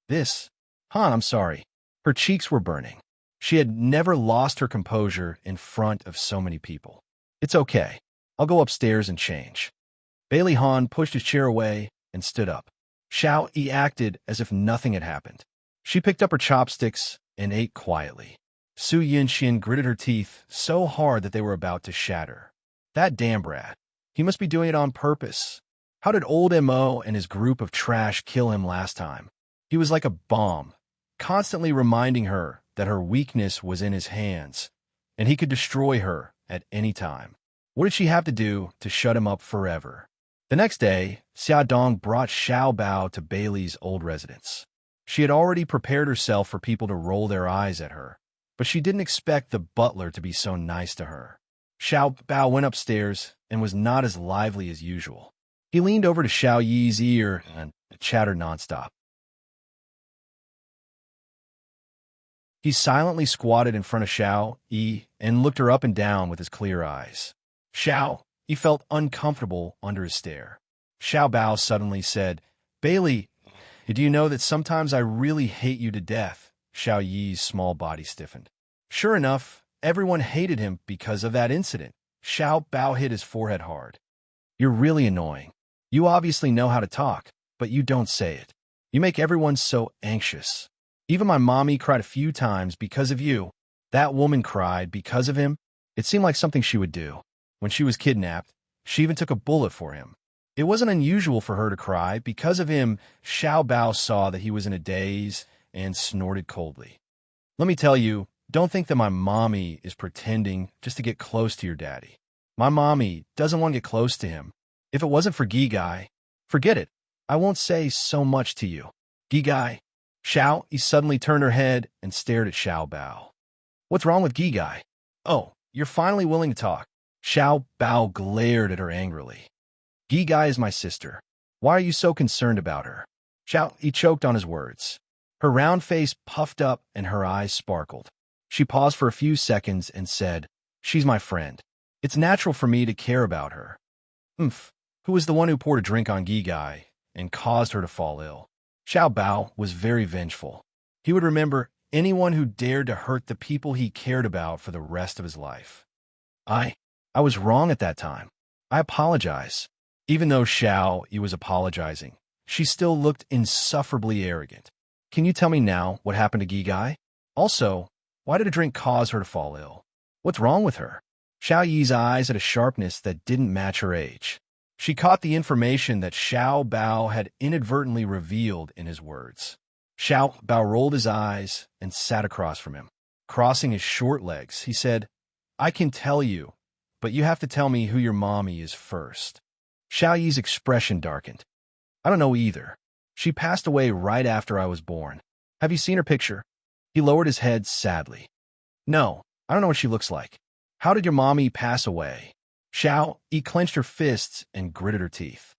Speaker 1: Han, I'm sorry. Her cheeks were burning. She had never lost her composure in front of so many people. It's okay. I'll go upstairs and change. Bailey Han pushed his chair away and stood up. Xiao Yi acted as if nothing had happened. She picked up her chopsticks and ate quietly. Su Yunxian gritted her teeth so hard that they were about to shatter. That damn brat. He must be doing it on purpose. How did old Mo and his group of trash kill him last time? He was like a bomb, constantly reminding her that her weakness was in his hands, and he could destroy her at any time. What did she have to do to shut him up forever? The next day, Xiaodong brought Xiao Bao to Bailey's old residence. She had already prepared herself for people to roll their eyes at her, but she didn't expect the butler to be so nice to her. Xiao Bao went upstairs and was not as lively as usual. He leaned over to Xiao Yi's ear and chattered nonstop. He silently squatted in front of Xiao Yi and looked her up and down with his clear eyes. Xiao Yi felt uncomfortable under his stare. Xiao Bao suddenly said, Bailey, do you know that sometimes I really hate you to death? Xiao Yi's small body stiffened. Sure enough, everyone hated him because of that incident. Xiao Bao hit his forehead hard. You're really annoying. You obviously know how to talk, but you don't say it. You make everyone so anxious. Even my mommy cried a few times because of you. That woman cried because of him. It seemed like something she would do. When she was kidnapped, she even took a bullet for him. It wasn't unusual for her to cry. Because of him, Xiao Bao saw that he was in a daze and snorted coldly. Let me tell you, don't think that my mommy is pretending just to get close to your daddy. My mommy doesn't want to get close to him. If it wasn't for Gigai, forget it. I won't say so much to you. Gigai. Xiao Yi suddenly turned her head and stared at Xiao Bao. What's wrong with Gigai? Oh, you're finally willing to talk. Xiao Bao glared at her angrily. Gigai is my sister. Why are you so concerned about her? Xiao Yi choked on his words. Her round face puffed up and her eyes sparkled. She paused for a few seconds and said, She's my friend. It's natural for me to care about her. Who was the one who poured a drink on Gigai and caused her to fall ill? Xiao Bao was very vengeful. He would remember anyone who dared to hurt the people he cared about for the rest of his life. I was wrong at that time. I apologize. Even though Xiao Yi was apologizing, she still looked insufferably arrogant. Can you tell me now what happened to Gigai? Also, why did a drink cause her to fall ill? What's wrong with her? Xiao Yi's eyes had a sharpness that didn't match her age. She caught the information that Xiao Bao had inadvertently revealed in his words. Xiao Bao rolled his eyes and sat across from him. Crossing his short legs, he said, I can tell you, but you have to tell me who your mommy is first. Xiao Yi's expression darkened. I don't know either. She passed away right after I was born. Have you seen her picture? He lowered his head sadly. No, I don't know what she looks like. How did your mommy pass away? Xiao Yi clenched her fists and gritted her teeth.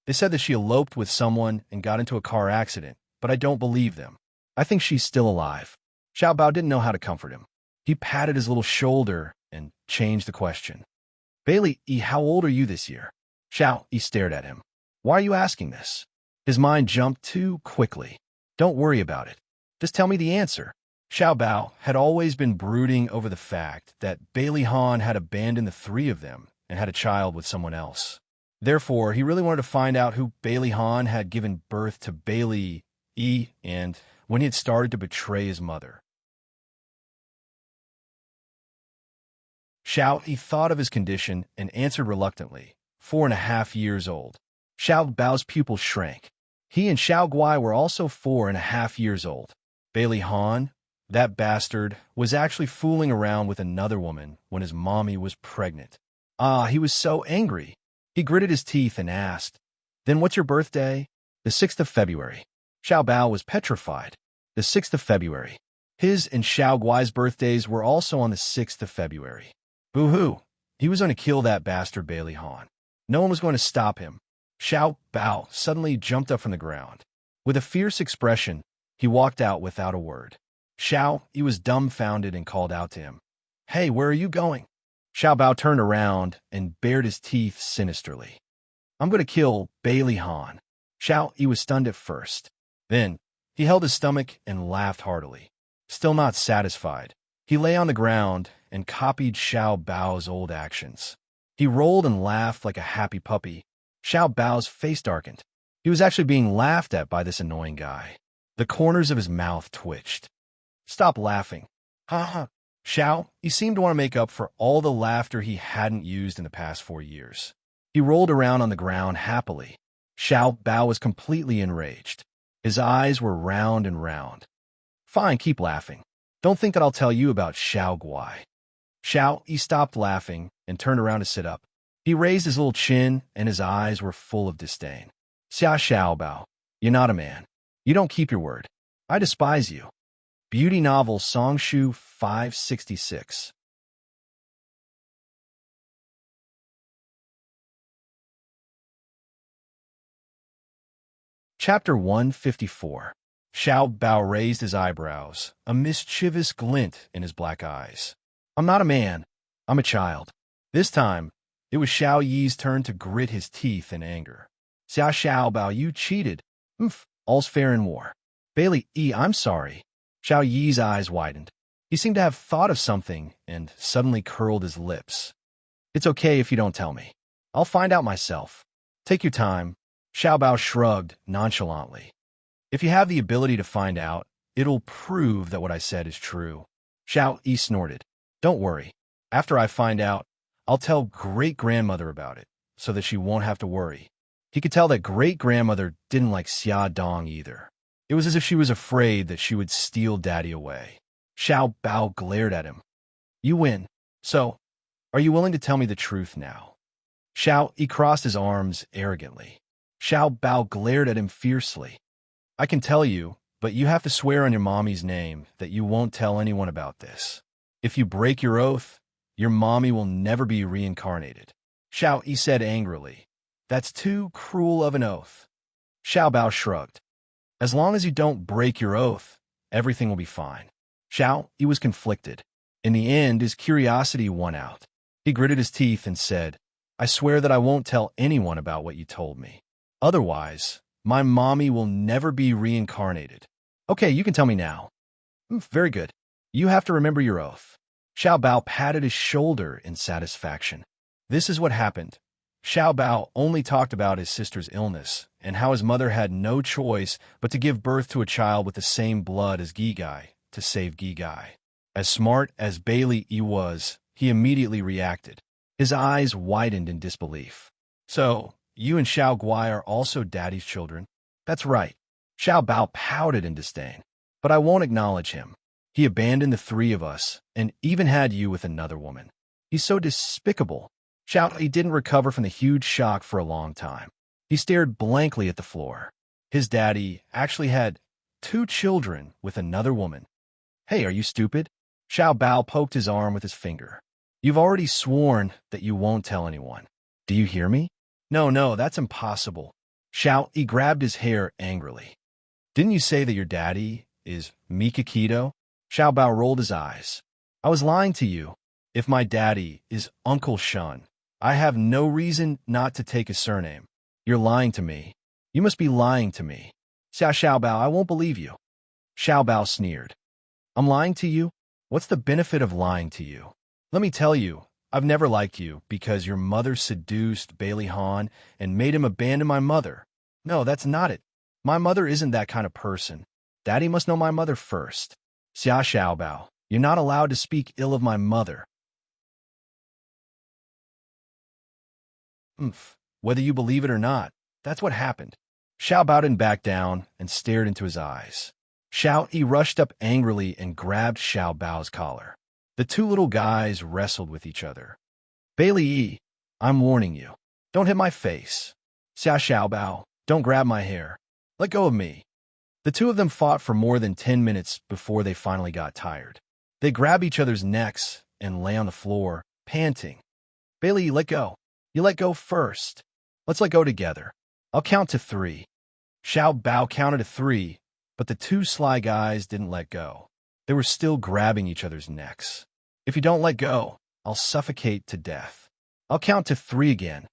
Speaker 1: They said that she eloped with someone and got into a car accident, but I don't believe them. I think she's still alive. Xiao Bao didn't know how to comfort him. He patted his little shoulder and changed the question. Bailey E., how old are you this year? Xiao Yi stared at him. Why are you asking this? His mind jumped too quickly. Don't worry about it. Just tell me the answer. Xiao Bao had always been brooding over the fact that Bailey Han had abandoned the three of them and had a child with someone else. Therefore, he really wanted to find out who Bailey Han had given birth to Bailey E. and when he had started to betray his mother. Xiao Yi thought of his condition and answered reluctantly, 4.5 years old. Xiao Bao's pupils shrank. He and Xiao Guai were also 4.5 years old. Bailey Han, that bastard, was actually fooling around with another woman when his mommy was pregnant. He was so angry. He gritted his teeth and asked, Then what's your birthday? The 6th of February. Xiao Bao was petrified. The 6th of February. His and Xiao Guai's birthdays were also on the 6th of February. Boo-hoo. He was going to kill that bastard Bailey Han. No one was going to stop him. Xiao Bao suddenly jumped up from the ground. With a fierce expression, he walked out without a word. Xiao Yi was dumbfounded and called out to him. Hey, where are you going? Xiao Bao turned around and bared his teeth sinisterly. I'm going to kill Bailey Han. Xiao Yi was stunned at first. Then, he held his stomach and laughed heartily. Still not satisfied, he lay on the ground and copied Xiao Bao's old actions. He rolled and laughed like a happy puppy. Xiao Bao's face darkened. He was actually being laughed at by this annoying guy. The corners of his mouth twitched. Stop laughing. Ha ha. Xiao, he seemed to want to make up for all the laughter he hadn't used in the past 4 years. He rolled around on the ground happily. Xiao Bao was completely enraged. His eyes were round and round. Fine, keep laughing. Don't think that I'll tell you about Xiao Guai. Xiao, he stopped laughing and turned around to sit up. He raised his little chin and his eyes were full of disdain. Xiao Bao, you're not a man. You don't keep your word. I despise you. Beauty novel Songshu 566. Chapter 154. Xiao Bao raised his eyebrows, a mischievous glint in his black eyes. I'm not a man. I'm a child. This time, it was Xiao Yi's turn to grit his teeth in anger. Xiao Bao, you cheated. All's fair in war. Bailey E., I'm sorry. Xiao Yi's eyes widened. He seemed to have thought of something and suddenly curled his lips. It's okay if you don't tell me. I'll find out myself. Take your time. Xiao Bao shrugged nonchalantly. If you have the ability to find out, it'll prove that what I said is true. Xiao Yi snorted. Don't worry. After I find out, I'll tell great-grandmother about it, so that she won't have to worry. He could tell that great-grandmother didn't like Xia Dong either. It was as if she was afraid that she would steal Daddy away. Xiao Bao glared at him. You win. So, are you willing to tell me the truth now? Xiao Yi crossed his arms arrogantly. Xiao Bao glared at him fiercely. I can tell you, but you have to swear on your mommy's name that you won't tell anyone about this. If you break your oath, your mommy will never be reincarnated. Xiao Yi said angrily. That's too cruel of an oath. Xiao Bao shrugged. As long as you don't break your oath, everything will be fine. Xiao Yi was conflicted. In the end, his curiosity won out. He gritted his teeth and said, I swear that I won't tell anyone about what you told me. Otherwise, my mommy will never be reincarnated. Okay, you can tell me now. Very good. You have to remember your oath. Xiao Bao patted his shoulder in satisfaction. This is what happened. Xiao Bao only talked about his sister's illness and how his mother had no choice but to give birth to a child with the same blood as Gigai to save Gigai. As smart as Bailey Yi was, he immediately reacted. His eyes widened in disbelief. So, you and Xiao Guai are also Daddy's children? That's right. Xiao Bao pouted in disdain. But I won't acknowledge him. He abandoned the three of us and even had you with another woman. He's so despicable. Xiao didn't recover from the huge shock for a long time. He stared blankly at the floor. His daddy actually had 2 children with another woman. Hey, are you stupid? Xiao Bao poked his arm with his finger. You've already sworn that you won't tell anyone. Do you hear me? No, that's impossible. Xiao grabbed his hair angrily. Didn't you say that your daddy is Mikakito? Xiao Bao rolled his eyes. I was lying to you. If my daddy is Uncle Shun, I have no reason not to take his surname. You're lying to me. You must be lying to me. Xiao Bao, I won't believe you. Xiao Bao sneered. I'm lying to you? What's the benefit of lying to you? Let me tell you, I've never liked you because your mother seduced Bailey Han and made him abandon my mother. No, that's not it. My mother isn't that kind of person. Daddy must know my mother first. Xiao Bao, you're not allowed to speak ill of my mother. Whether you believe it or not, that's what happened. Xiao Bao didn't back down and stared into his eyes. Xiao rushed up angrily and grabbed Xiao Bao's collar. The 2 little guys wrestled with each other. Bailey, I'm warning you. Don't hit my face. Xiao Bao, don't grab my hair. Let go of me. The 2 of them fought for more than 10 minutes before they finally got tired. They grabbed each other's necks and lay on the floor, panting. Bailey, let go. You let go first. Let's let go together. I'll count to 3. Xiao Bao counted to 3, but the 2 sly guys didn't let go. They were still grabbing each other's necks. If you don't let go, I'll suffocate to death. I'll count to 3 again.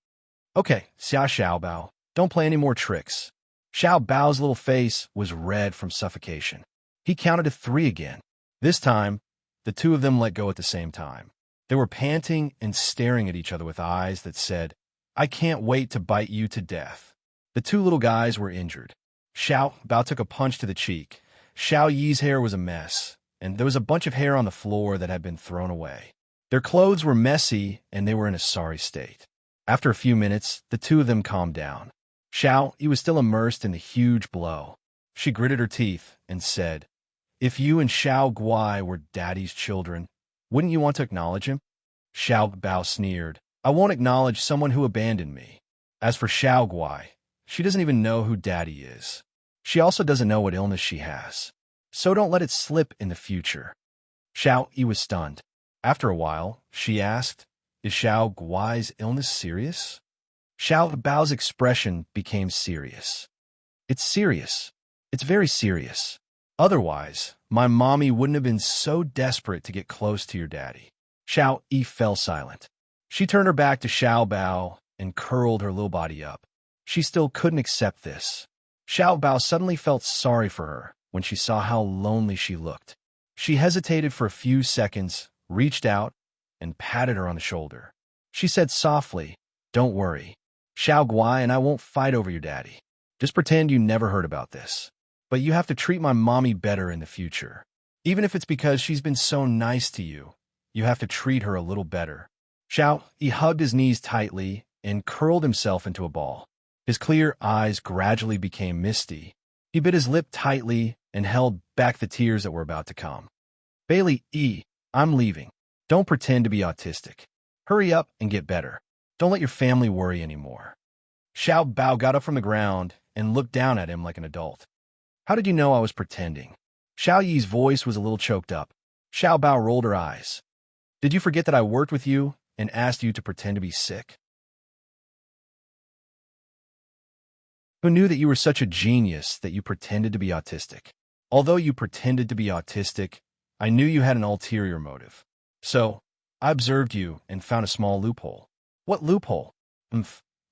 Speaker 1: Okay, Xiao Bao, don't play any more tricks. Xiao Bao's little face was red from suffocation. He counted to 3 again. This time, the 2 of them let go at the same time. They were panting and staring at each other with eyes that said, I can't wait to bite you to death. The 2 little guys were injured. Xiao Bao took a punch to the cheek. Xiao Yi's hair was a mess, and there was a bunch of hair on the floor that had been thrown away. Their clothes were messy, and they were in a sorry state. After a few minutes, the 2 of them calmed down. Xiao Yi was still immersed in the huge blow. She gritted her teeth and said, If you and Xiao Guai were daddy's children, wouldn't you want to acknowledge him? Xiao Bao sneered. I won't acknowledge someone who abandoned me. As for Xiao Guai, she doesn't even know who daddy is. She also doesn't know what illness she has. So don't let it slip in the future. Xiao Yi was stunned. After a while, she asked, Is Xiao Guai's illness serious? Xiao Bao's expression became serious. It's serious. It's very serious. Otherwise, my mommy wouldn't have been so desperate to get close to your daddy. Xiao Yi fell silent. She turned her back to Xiao Bao and curled her little body up. She still couldn't accept this. Xiao Bao suddenly felt sorry for her when she saw how lonely she looked. She hesitated for a few seconds, reached out, and patted her on the shoulder. She said softly, Don't worry. Xiao Guai and I won't fight over your daddy. Just pretend you never heard about this. But you have to treat my mommy better in the future. Even if it's because she's been so nice to you, you have to treat her a little better. Xiao Yi hugged his knees tightly and curled himself into a ball. His clear eyes gradually became misty. He bit his lip tightly and held back the tears that were about to come. Bailey, I'm leaving. Don't pretend to be autistic. Hurry up and get better. Don't let your family worry anymore. Xiao Bao got up from the ground and looked down at him like an adult. How did you know I was pretending? Xiao Yi's voice was a little choked up. Xiao Bao rolled her eyes. Did you forget that I worked with you and asked you to pretend to be sick? Who knew that you were such a genius that you pretended to be autistic? Although you pretended to be autistic, I knew you had an ulterior motive. So, I observed you and found a small loophole. What loophole?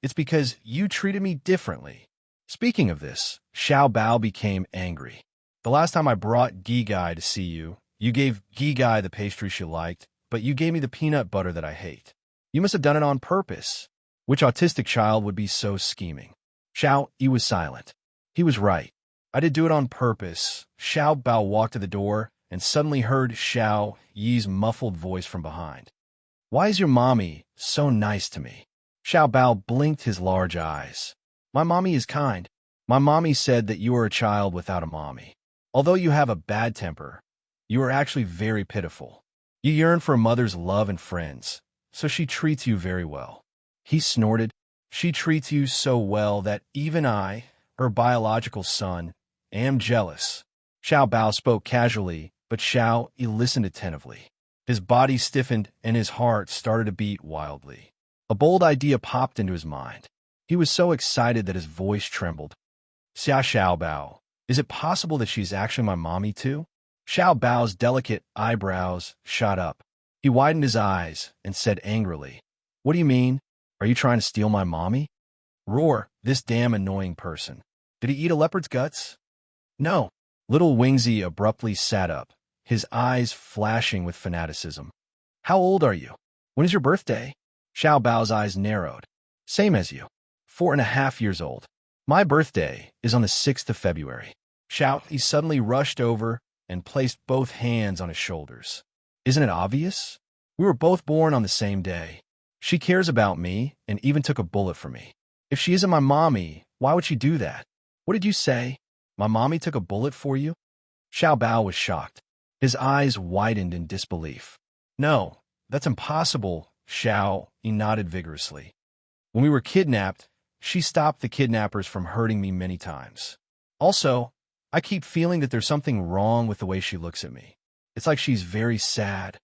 Speaker 1: It's because you treated me differently. Speaking of this, Xiao Bao became angry. The last time I brought Gigai to see you, you gave Gigai the pastry she liked, but you gave me the peanut butter that I hate. You must have done it on purpose. Which autistic child would be so scheming? Xiao Yi was silent. He was right. I did do it on purpose. Xiao Bao walked to the door and suddenly heard Xiao Yi's muffled voice from behind. Why is your mommy so nice to me? Xiao Bao blinked his large eyes. My mommy is kind. My mommy said that you are a child without a mommy. Although you have a bad temper, You are actually very pitiful. You yearn for a mother's love and friends, so she treats you very well. He snorted. She treats you so well that even I, her biological son, am jealous. Xiao Bao spoke casually, but Xiao Yi listened attentively. His body stiffened and his heart started to beat wildly. A bold idea popped into his mind. He was so excited that his voice trembled. Xiao Bao, is it possible that she's actually my mommy too? Xiao Bao's delicate eyebrows shot up. He widened his eyes and said angrily, "What do you mean? Are you trying to steal my mommy?" Roar, this damn annoying person. Did he eat a leopard's guts? No. Little Wingsy abruptly sat up, his eyes flashing with fanaticism. How old are you? When is your birthday? Xiao Bao's eyes narrowed. Same as you. 4.5 years old. My birthday is on the 6th of February. He suddenly rushed over and placed both hands on his shoulders. Isn't it obvious? We were both born on the same day. She cares about me and even took a bullet for me. If she isn't my mommy, why would she do that? What did you say? My mommy took a bullet for you? Xiao Bao was shocked. His eyes widened in disbelief. No, that's impossible, Xiao. He nodded vigorously. When we were kidnapped, she stopped the kidnappers from hurting me many times. Also, I keep feeling that there's something wrong with the way she looks at me. It's like she's very sad.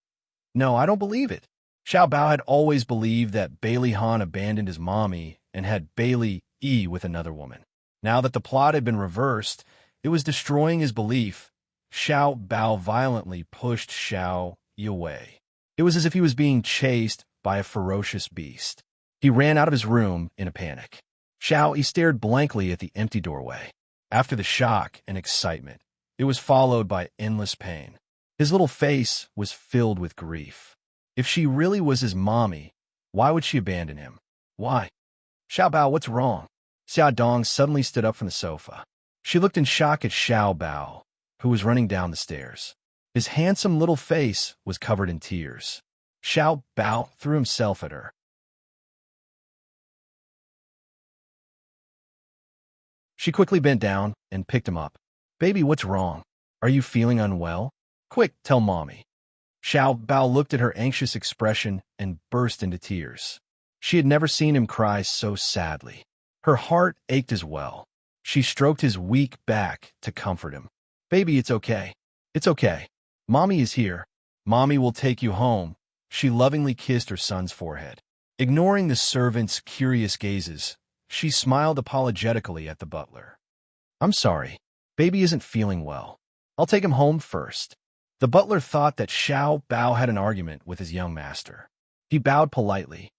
Speaker 1: No, I don't believe it. Xiao Bao had always believed that Bailey Han abandoned his mommy and had Bailey Yi with another woman. Now that the plot had been reversed, it was destroying his belief. Xiao Bao violently pushed Xiao Yi away. It was as if he was being chased by a ferocious beast. He ran out of his room in a panic. Xiao Yi stared blankly at the empty doorway. After the shock and excitement, it was followed by endless pain. His little face was filled with grief. If she really was his mommy, why would she abandon him? Why? Xiao Bao, what's wrong? Xia Dong suddenly stood up from the sofa. She looked in shock at Xiao Bao, who was running down the stairs. His handsome little face was covered in tears. Xiao Bao threw himself at her. She quickly bent down and picked him up. Baby, what's wrong? Are you feeling unwell? Quick, tell mommy. Xiao Bao looked at her anxious expression and burst into tears. She had never seen him cry so sadly. Her heart ached as well. She stroked his weak back to comfort him. Baby, it's okay. It's okay. Mommy is here. Mommy will take you home. She lovingly kissed her son's forehead. Ignoring the servant's curious gazes, she smiled apologetically at the butler. I'm sorry. Baby isn't feeling well. I'll take him home first. The butler thought that Xiao Bao had an argument with his young master. He bowed politely.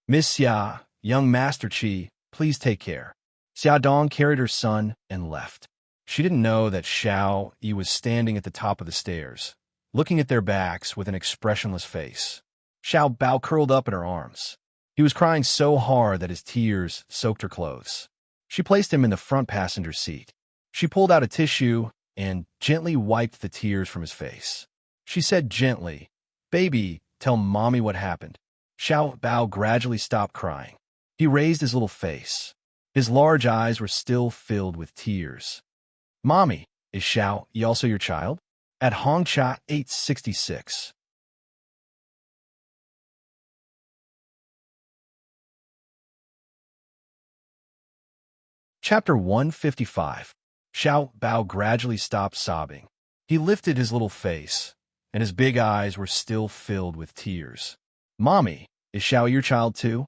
Speaker 1: Miss Xia, young Master Qi, please take care. Xia Dong carried her son and left. She didn't know that Xiao Yi was standing at the top of the stairs, looking at their backs with an expressionless face. Xiao Bao curled up in her arms. He was crying so hard that his tears soaked her clothes. She placed him in the front passenger seat. She pulled out a tissue and gently wiped the tears from his face. She said gently, Baby, tell mommy what happened. Xiao Bao gradually stopped crying. He raised his little face. His large eyes were still filled with tears. Mommy, is Xiao Yi also your child? At Hongcha 866. Chapter 155. Xiao Bao gradually stopped sobbing. He lifted his little face, and his big eyes were still filled with tears. Mommy, is Xiao your child too?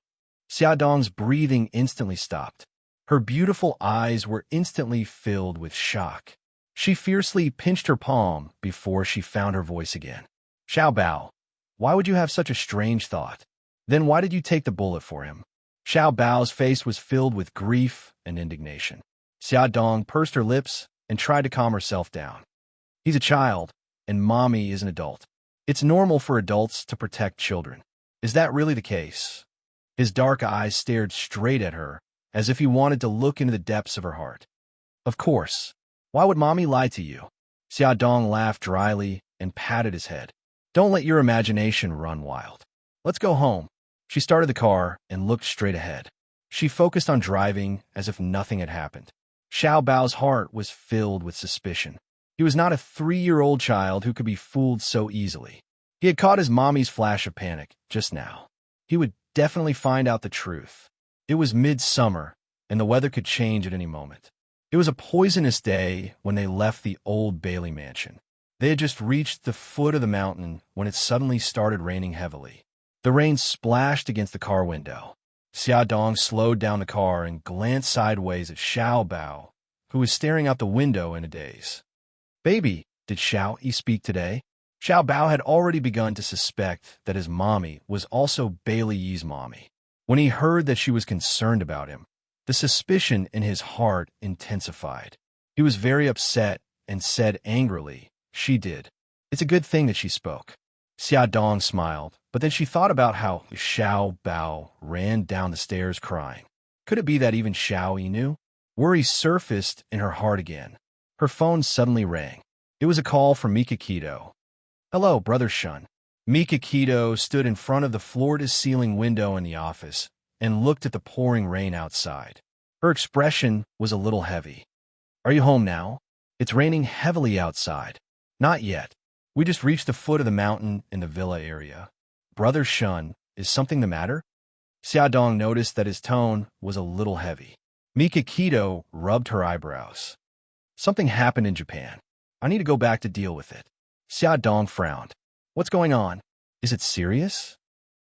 Speaker 1: Xia Dong's breathing instantly stopped. Her beautiful eyes were instantly filled with shock. She fiercely pinched her palm before she found her voice again. Xiao Bao, why would you have such a strange thought? Then why did you take the bullet for him? Xiao Bao's face was filled with grief and indignation. Xia Dong pursed her lips and tried to calm herself down. He's a child, and mommy is an adult. It's normal for adults to protect children. Is that really the case? His dark eyes stared straight at her, as if he wanted to look into the depths of her heart. Of course. Why would mommy lie to you? Xia Dong laughed dryly and patted his head. Don't let your imagination run wild. Let's go home. She started the car and looked straight ahead. She focused on driving as if nothing had happened. Xiao Bao's heart was filled with suspicion. He was not a 3-year-old child who could be fooled so easily. He had caught his mommy's flash of panic just now. He would definitely find out the truth. It was midsummer, and the weather could change at any moment. It was a poisonous day when they left the old Bailey mansion. They had just reached the foot of the mountain when it suddenly started raining heavily. The rain splashed against the car window. Xiaodong slowed down the car and glanced sideways at Xiao Bao, who was staring out the window in a daze. "Baby, did Xiao Yi speak today?" Xiao Bao had already begun to suspect that his mommy was also Bailey Yi's mommy. When he heard that she was concerned about him, the suspicion in his heart intensified. He was very upset and said angrily, "She did. It's a good thing that she spoke." Xiaodong smiled, but then she thought about how Xiao Bao ran down the stairs crying. Could it be that even Xiao Yi knew? Worry surfaced in her heart again. Her phone suddenly rang. It was a call from Mika Kido. "Hello, Brother Shun." Mika Kido stood in front of the floor-to-ceiling window in the office and looked at the pouring rain outside. Her expression was a little heavy. "Are you home now? It's raining heavily outside." "Not yet. We just reached the foot of the mountain in the villa area." "Brother Shun, is something the matter?" Xiaodong noticed that his tone was a little heavy. Mika Kido rubbed her eyebrows. "Something happened in Japan. I need to go back to deal with it." Xiaodong frowned. "What's going on? Is it serious?"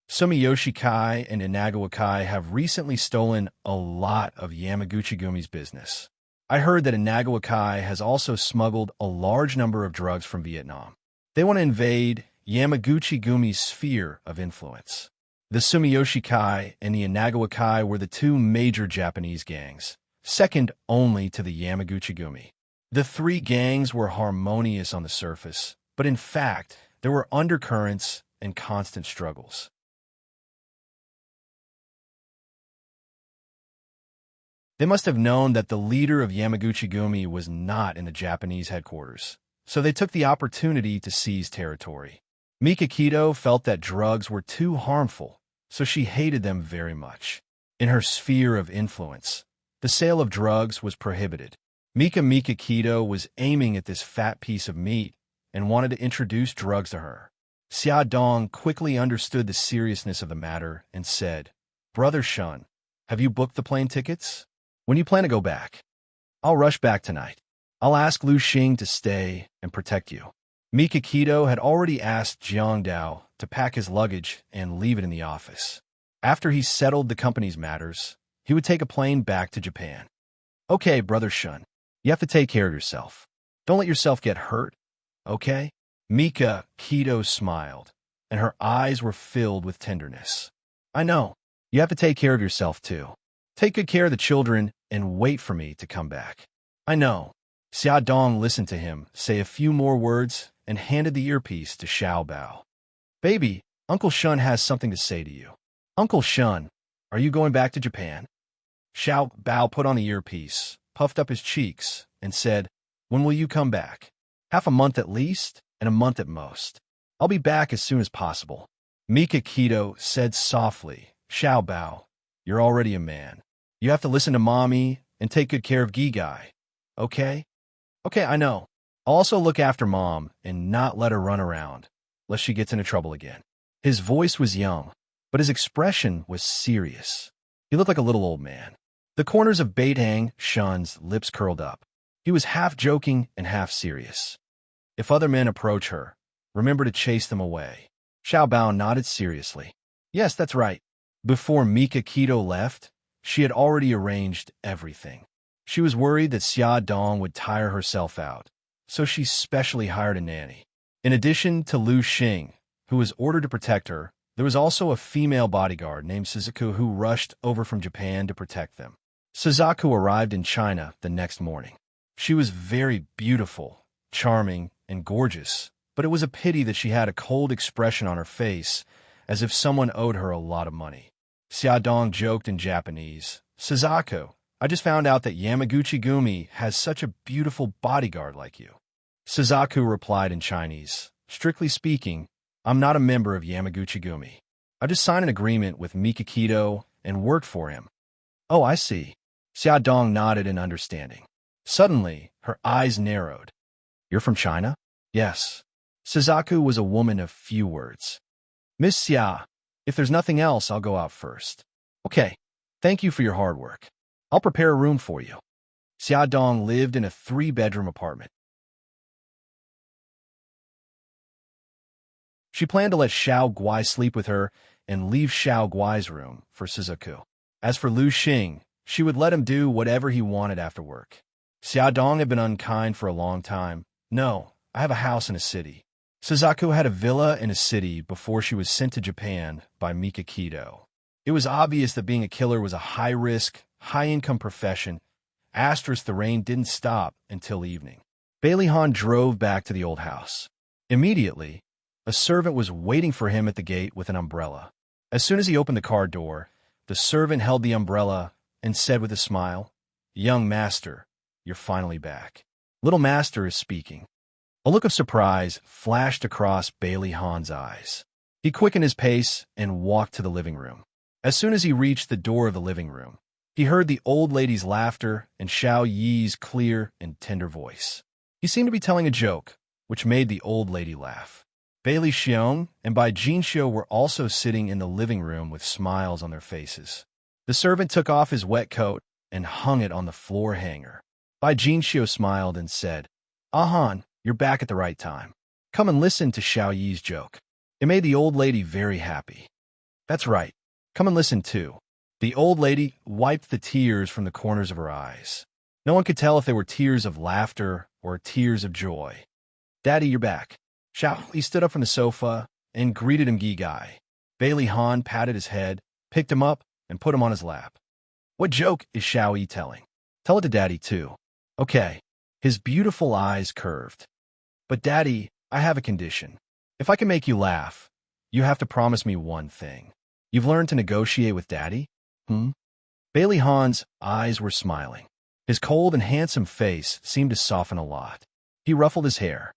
Speaker 1: Sumiyoshi Kai and Inagawa Kai have recently stolen a lot of Yamaguchi-gumi's business. I heard that Inagawa Kai has also smuggled a large number of drugs from Vietnam. They want to invade Yamaguchi-gumi's sphere of influence. The Sumiyoshi Kai and the Inagawa Kai were the two major Japanese gangs, second only to the Yamaguchi-gumi. The three gangs were harmonious on the surface, but in fact, there were undercurrents and constant struggles. They must have known that the leader of Yamaguchi-gumi was not in the Japanese headquarters, so they took the opportunity to seize territory. Mika Kido felt that drugs were too harmful, so she hated them very much. In her sphere of influence, the sale of drugs was prohibited. Mika Kido was aiming at this fat piece of meat and wanted to introduce drugs to her. Xiaodong quickly understood the seriousness of the matter and said, "Brother Shun, have you booked the plane tickets? When you plan to go back?" "I'll rush back tonight. I'll ask Lu Xing to stay and protect you." Mika Kido had already asked Jiang Dao to pack his luggage and leave it in the office. After he settled the company's matters, he would take a plane back to Japan. "Okay, Brother Shun, you have to take care of yourself. Don't let yourself get hurt, okay?" Mika Kido smiled, and her eyes were filled with tenderness. "I know. You have to take care of yourself, too. Take good care of the children and wait for me to come back." "I know." Xiaodong listened to him say a few more words and handed the earpiece to Xiao Bao. "Baby, Uncle Shun has something to say to you." "Uncle Shun, are you going back to Japan?" Xiao Bao put on the earpiece, puffed up his cheeks, and said, "When will you come back?" "Half a month at least, and a month at most. I'll be back as soon as possible." Mika Kido said softly, "Xiao Bao, you're already a man. You have to listen to Mommy and take good care of Gigai, okay?" "Okay, I know. I'll also look after Mom and not let her run around, lest she gets into trouble again." His voice was young, but his expression was serious. He looked like a little old man. The corners of Beidang Shun's lips curled up. He was half joking and half serious. "If other men approach her, remember to chase them away." Xiao Bao nodded seriously. "Yes, that's right." Before Mika Kido left, she had already arranged everything. She was worried that Xiaodong would tire herself out, so she specially hired a nanny. In addition to Lu Xing, who was ordered to protect her, there was also a female bodyguard named Suzaku who rushed over from Japan to protect them. Suzaku arrived in China the next morning. She was very beautiful, charming, and gorgeous, but it was a pity that she had a cold expression on her face, as if someone owed her a lot of money. Xiaodong joked in Japanese, "Suzaku, I just found out that Yamaguchi-gumi has such a beautiful bodyguard like you." Suzaku replied in Chinese, "Strictly speaking, I'm not a member of Yamaguchi-gumi. I just signed an agreement with Mika Kido and worked for him." "Oh, I see." Xiaodong nodded in understanding. Suddenly, her eyes narrowed. You're from China? Yes. Suzaku was a woman of few words. Miss Xia, if there's nothing else, I'll go out first. Okay. Thank you for your hard work. I'll prepare a room for you. Xia Dong lived in a 3-bedroom apartment. She planned to let Xiao Guai sleep with her and leave Xiao Guai's room for Suzaku. As for Lu Xing, she would let him do whatever he wanted after work. Xia Dong had been unkind for a long time. No, I have a house in a city. Suzaku had a villa in a city before she was sent to Japan by Mika Kido. It was obvious that being a killer was a high-risk, high-income profession. The rain didn't stop until evening. Bailey Han drove back to the old house. Immediately, a servant was waiting for him at the gate with an umbrella. As soon as he opened the car door, the servant held the umbrella and said with a smile, "Young master, you're finally back." Little master is speaking. A look of surprise flashed across Bailey Han's eyes. He quickened his pace and walked to the living room. As soon as he reached the door of the living room, he heard the old lady's laughter and Xiao Yi's clear and tender voice. He seemed to be telling a joke, which made the old lady laugh. Bailey Xiong and Bai Jinxiu were also sitting in the living room with smiles on their faces. The servant took off his wet coat and hung it on the floor hanger. Bai Jinxiu smiled and said, "Han, you're back at the right time. Come and listen to Xiao Yi's joke." It made the old lady very happy. "That's right. Come and listen too." The old lady wiped the tears from the corners of her eyes. No one could tell if they were tears of laughter or tears of joy. "Daddy, you're back." Xiao Yi stood up from the sofa and greeted him Gi-Gai. Bailey Han patted his head, picked him up, and put him on his lap. "What joke is Xiao Yi telling? Tell it to Daddy too." "Okay." His beautiful eyes curved. "But Daddy, I have a condition. If I can make you laugh, you have to promise me one thing. You've learned to negotiate with Daddy?" Bailey Han's eyes were smiling. His cold and handsome face seemed to soften a lot. He ruffled his hair.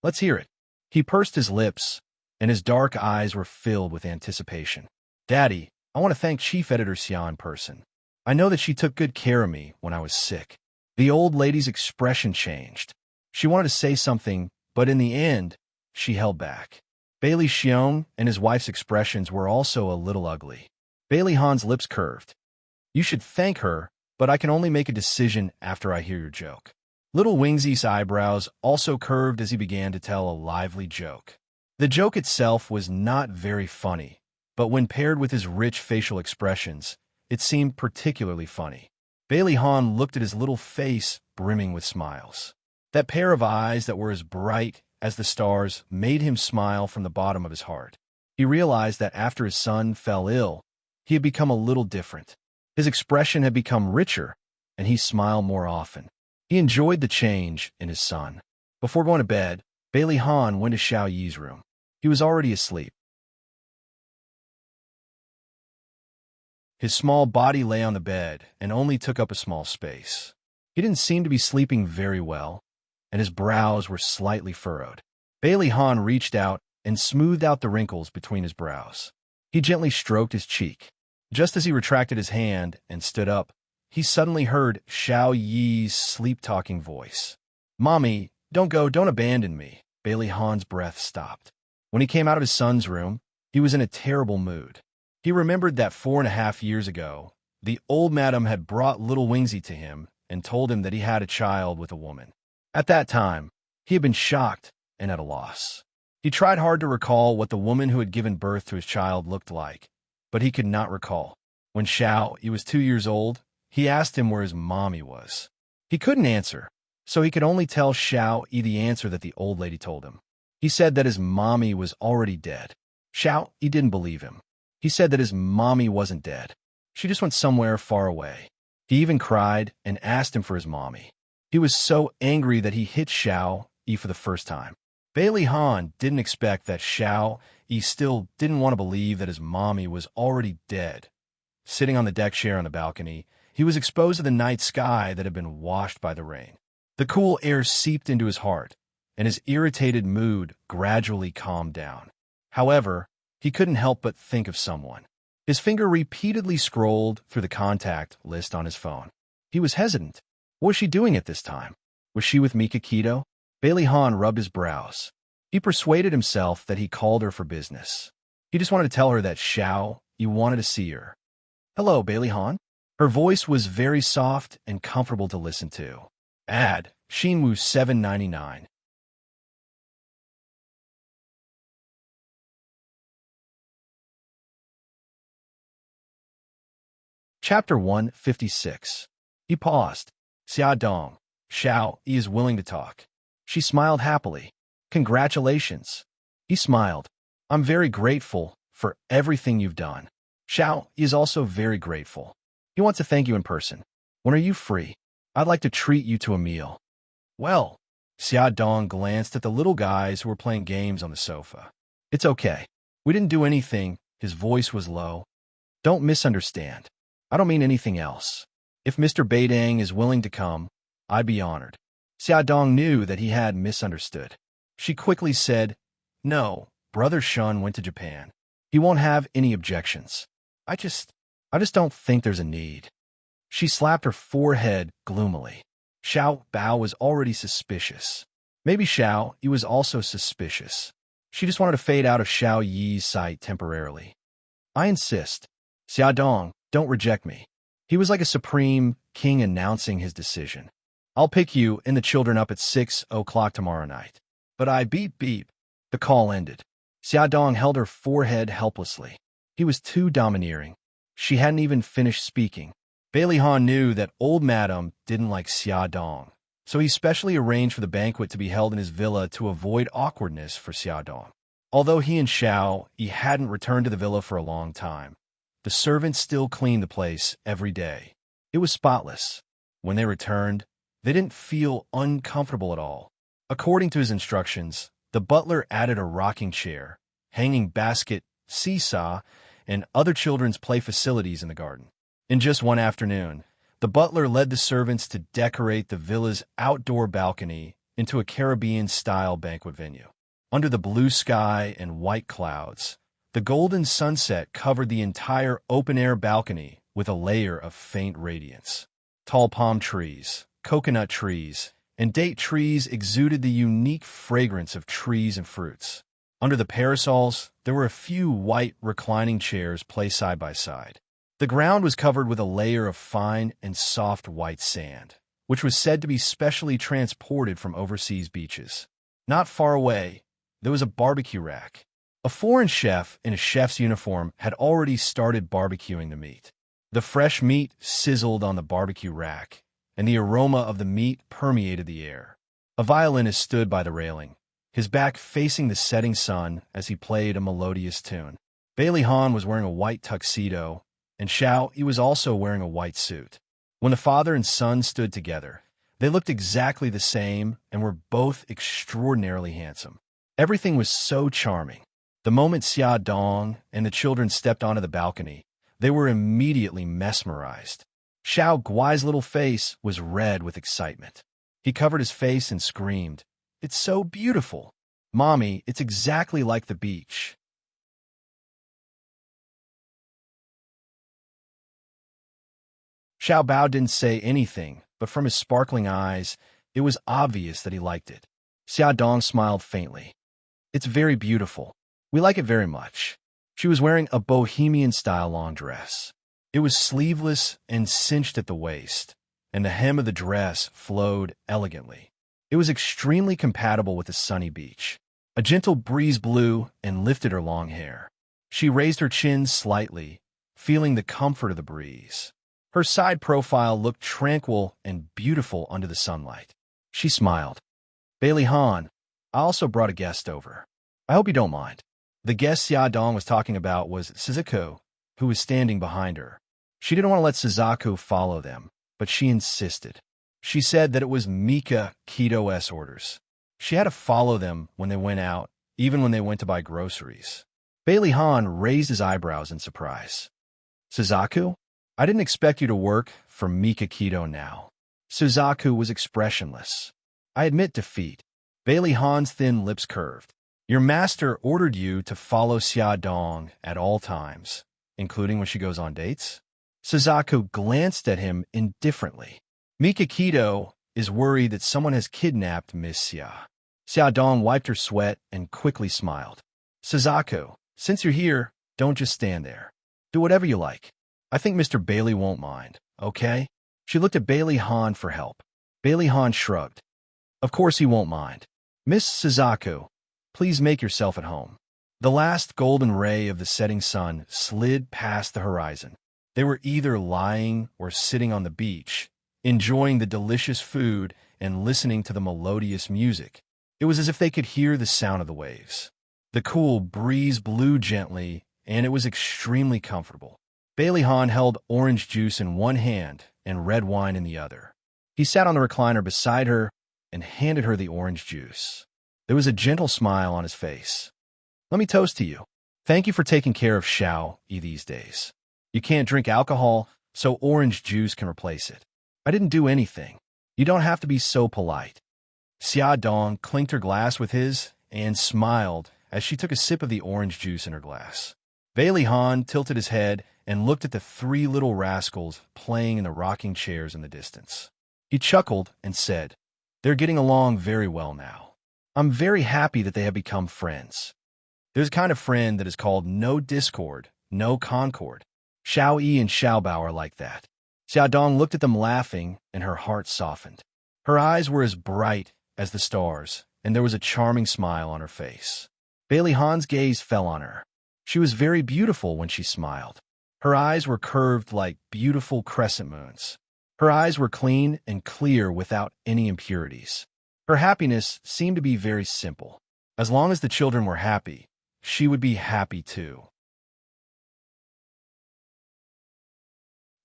Speaker 1: "Let's hear it." He pursed his lips, and his dark eyes were filled with anticipation. "Daddy, I want to thank Chief Editor Xia in person. I know that she took good care of me when I was sick." The old lady's expression changed. She wanted to say something, but in the end, she held back. Bailey Xiong and his wife's expressions were also a little ugly. Bailey Han's lips curved. "You should thank her, but I can only make a decision after I hear your joke." Little Wingsy's eyebrows also curved as he began to tell a lively joke. The joke itself was not very funny, but when paired with his rich facial expressions, it seemed particularly funny. Bailey Han looked at his little face brimming with smiles. That pair of eyes that were as bright as the stars made him smile from the bottom of his heart. He realized that after his son fell ill, he had become a little different. His expression had become richer, and he smiled more often. He enjoyed the change in his son. Before going to bed, Bailey Han went to Xiao Yi's room. He was already asleep. His small body lay on the bed and only took up a small space. He didn't seem to be sleeping very well, and his brows were slightly furrowed. Bailey Han reached out and smoothed out the wrinkles between his brows. He gently stroked his cheek. Just as he retracted his hand and stood up, he suddenly heard Xiao Yi's sleep-talking voice. "Mommy, don't go, don't abandon me." Bailey Han's breath stopped. When he came out of his son's room, he was in a terrible mood. He remembered that 4.5 years ago, the old madam had brought little Wingsy to him and told him that he had a child with a woman. At that time, he had been shocked and at a loss. He tried hard to recall what the woman who had given birth to his child looked like, but he could not recall. When Xiao Yi was 2 years old, he asked him where his mommy was. He couldn't answer, so he could only tell Xiao Yi the answer that the old lady told him. He said that his mommy was already dead. Xiao Yi didn't believe him. He said that his mommy wasn't dead. She just went somewhere far away. He even cried and asked him for his mommy. He was so angry that he hit Xiao Yi for the first time. Bailey Han didn't expect that Xiao Yi still didn't want to believe that his mommy was already dead. Sitting on the deck chair on the balcony, he was exposed to the night sky that had been washed by the rain. The cool air seeped into his heart, and his irritated mood gradually calmed down. However, he couldn't help but think of someone. His finger repeatedly scrolled through the contact list on his phone. He was hesitant. What was she doing at this time? Was she with Mika Kido? Bailey Han rubbed his brows. He persuaded himself that he called her for business. He just wanted to tell her that Xiao, he wanted to see her. Hello, Bailey Han. Her voice was very soft and comfortable to listen to. Ad, Shinwu 799. Chapter 156. He paused. Xia Dong. Xiao, he is willing to talk. She smiled happily. Congratulations. He smiled. I'm very grateful for everything you've done. Xiao, he is also very grateful. He wants to thank you in person. When are you free? I'd like to treat you to a meal. Well, Xia Dong glanced at the little guys who were playing games on the sofa. It's okay. We didn't do anything. His voice was low. Don't misunderstand. I don't mean anything else. If Mr. Beidang is willing to come, I'd be honored. Xia Dong knew that he had misunderstood. She quickly said, No, Brother Shun went to Japan. He won't have any objections. I just don't think there's a need. She slapped her forehead gloomily. Xiao Bao was already suspicious. Maybe Xiao Yi was also suspicious. She just wanted to fade out of Xiao Yi's sight temporarily. I insist. Xia Dong, don't reject me. He was like a supreme king announcing his decision. I'll pick you and the children up at 6 o'clock tomorrow night. But I beep beep. The call ended. Xia Dong held her forehead helplessly. He was too domineering. She hadn't even finished speaking. Bailey Han knew that old madam didn't like Xia Dong, so he specially arranged for the banquet to be held in his villa to avoid awkwardness for Xia Dong. Although he and Xiao Yi hadn't returned to the villa for a long time, the servants still cleaned the place every day. It was spotless. When they returned, they didn't feel uncomfortable at all. According to his instructions, the butler added a rocking chair, hanging basket, seesaw, and other children's play facilities in the garden. In just one afternoon, the butler led the servants to decorate the villa's outdoor balcony into a Caribbean-style banquet venue. Under the blue sky and white clouds, the golden sunset covered the entire open-air balcony with a layer of faint radiance. Tall palm trees, coconut trees, and date trees exuded the unique fragrance of trees and fruits. Under the parasols, there were a few white reclining chairs placed side by side. The ground was covered with a layer of fine and soft white sand, which was said to be specially transported from overseas beaches. Not far away, there was a barbecue rack. A foreign chef in a chef's uniform had already started barbecuing the meat. The fresh meat sizzled on the barbecue rack, and the aroma of the meat permeated the air. A violinist stood by the railing, his back facing the setting sun as he played a melodious tune. Bailey Han was wearing a white tuxedo, and Xiao Yi was also wearing a white suit. When the father and son stood together, they looked exactly the same and were both extraordinarily handsome. Everything was so charming. The moment Xia Dong and the children stepped onto the balcony, they were immediately mesmerized. Xiao Guai's little face was red with excitement. He covered his face and screamed, "It's so beautiful! Mommy, it's exactly like the beach." Xiao Bao didn't say anything, but from his sparkling eyes, it was obvious that he liked it. Xia Dong smiled faintly. It's very beautiful. We like it very much. She was wearing a bohemian-style long dress. It was sleeveless and cinched at the waist, and the hem of the dress flowed elegantly. It was extremely compatible with the sunny beach. A gentle breeze blew and lifted her long hair. She raised her chin slightly, feeling the comfort of the breeze. Her side profile looked tranquil and beautiful under the sunlight. She smiled. Bailey Han, I also brought a guest over. I hope you don't mind. The guest Xia Dong was talking about was Suzuko, who was standing behind her. She didn't want to let Suzaku follow them, but she insisted. She said that it was Mika Kito's orders. She had to follow them when they went out, even when they went to buy groceries. Bailey Han raised his eyebrows in surprise. Suzaku? I didn't expect you to work for Mika Kito now. Suzaku was expressionless. I admit defeat. Bailey Han's thin lips curved. Your master ordered you to follow Xia Dong at all times, including when she goes on dates? Suzaku glanced at him indifferently. Mika Kito is worried that someone has kidnapped Miss Xia. Xiaodong wiped her sweat and quickly smiled. Suzaku, since you're here, don't just stand there. Do whatever you like. I think Mr. Bailey won't mind, okay? She looked at Bailey Han for help. Bailey Han shrugged. Of course he won't mind. Miss Suzaku, please make yourself at home. The last golden ray of the setting sun slid past the horizon. They were either lying or sitting on the beach, enjoying the delicious food and listening to the melodious music. It was as if they could hear the sound of the waves. The cool breeze blew gently, and it was extremely comfortable. Bailey Han held orange juice in one hand and red wine in the other. He sat on the recliner beside her and handed her the orange juice. There was a gentle smile on his face. Let me toast to you. Thank you for taking care of Xiao-Yi these days. You can't drink alcohol, so orange juice can replace it. I didn't do anything. You don't have to be so polite. Xia Dong clinked her glass with his and smiled as she took a sip of the orange juice in her glass. Bailey Han tilted his head and looked at the three little rascals playing in the rocking chairs in the distance. He chuckled and said, "They're getting along very well now. I'm very happy that they have become friends. There's a kind of friend that is called no discord, no concord. Xiao-Yi and Xiaobao are like that." Xiaodong looked at them laughing, and her heart softened. Her eyes were as bright as the stars, and there was a charming smile on her face. Bailey Han's gaze fell on her. She was very beautiful when she smiled. Her eyes were curved like beautiful crescent moons. Her eyes were clean and clear without any impurities. Her happiness seemed to be very simple. As long as the children were happy, she would be happy too.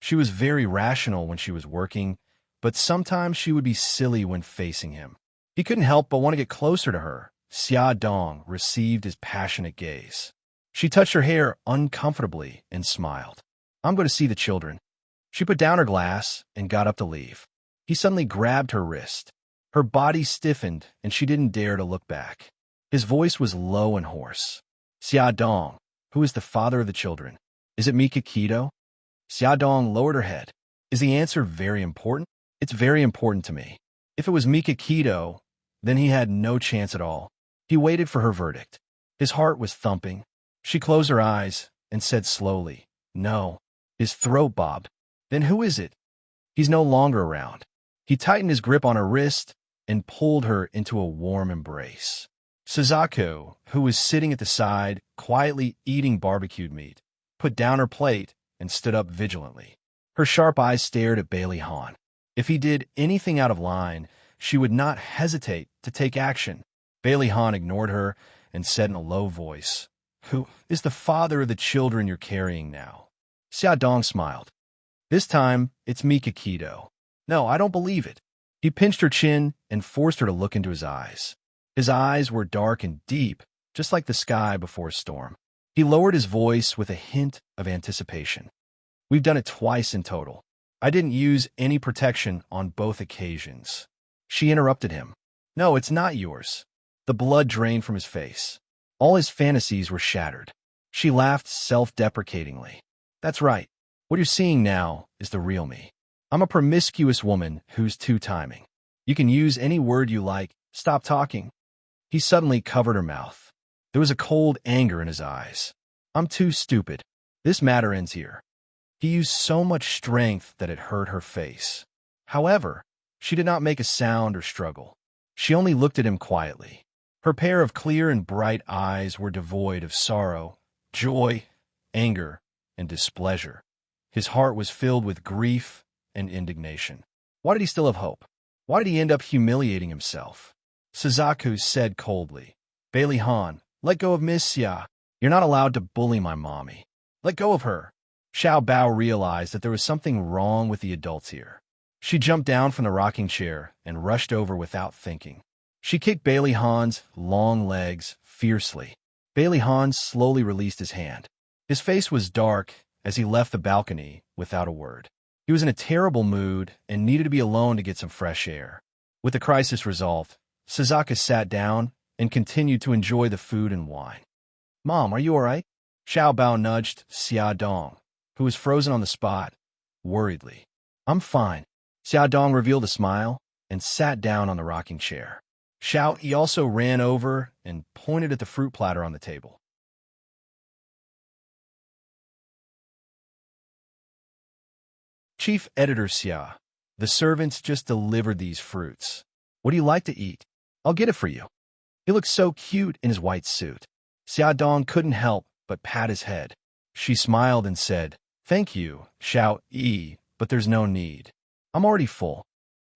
Speaker 1: She was very rational when she was working, but sometimes she would be silly when facing him. He couldn't help but want to get closer to her. Xia Dong received his passionate gaze. She touched her hair uncomfortably and smiled. "I'm going to see the children." She put down her glass and got up to leave. He suddenly grabbed her wrist. Her body stiffened, and she didn't dare to look back. His voice was low and hoarse. "Xia Dong, who is the father of the children? Is it Mika Kido?" Xia Dong lowered her head. "Is the answer very important?" "It's very important to me." If it was Mika Kido, then he had no chance at all. He waited for her verdict. His heart was thumping. She closed her eyes and said slowly, "No." His throat bobbed. "Then who is it?" "He's no longer around." He tightened his grip on her wrist and pulled her into a warm embrace. Suzaku, who was sitting at the side, quietly eating barbecued meat, put down her plate and stood up vigilantly. Her sharp eyes stared at Bailey Han. If he did anything out of line, she would not hesitate to take action. Bailey Han ignored her and said in a low voice, "Who is the father of the children you're carrying now?" Xia Dong smiled. "This time, it's Mika Kido." "No, I don't believe it." He pinched her chin and forced her to look into his eyes. His eyes were dark and deep, just like the sky before a storm. He lowered his voice with a hint of anticipation. "We've done it twice in total. I didn't use any protection on both occasions." She interrupted him. "No, it's not yours." The blood drained from his face. All his fantasies were shattered. She laughed self-deprecatingly. "That's right. What you're seeing now is the real me. I'm a promiscuous woman who's two-timing. You can use any word you like. Stop talking." He suddenly covered her mouth. There was a cold anger in his eyes. "I'm too stupid. This matter ends here." He used so much strength that it hurt her face. However, she did not make a sound or struggle. She only looked at him quietly. Her pair of clear and bright eyes were devoid of sorrow, joy, anger, and displeasure. His heart was filled with grief and indignation. Why did he still have hope? Why did he end up humiliating himself? Suzaku said coldly, "Bailey Han, let go of Miss Xia. You're not allowed to bully my mommy. Let go of her." Xiao Bao realized that there was something wrong with the adults here. She jumped down from the rocking chair and rushed over without thinking. She kicked Bailey Han's long legs fiercely. Bailey Han slowly released his hand. His face was dark as he left the balcony without a word. He was in a terrible mood and needed to be alone to get some fresh air. With the crisis resolved, Suzaku sat down and continued to enjoy the food and wine. "Mom, are you all right?" Xiao Bao nudged Xia Dong, who was frozen on the spot, worriedly. "I'm fine." Xia Dong revealed a smile. and sat down on the rocking chair. Xiao Yi also ran over and pointed at the fruit platter on the table. Chief Editor Xia, the servants just delivered these fruits. What do you like to eat? I'll get it for you. He looked so cute in his white suit. Xia Dong couldn't help but pat his head. She smiled and said, "Thank you, Xiao Yi, but there's no need. I'm already full.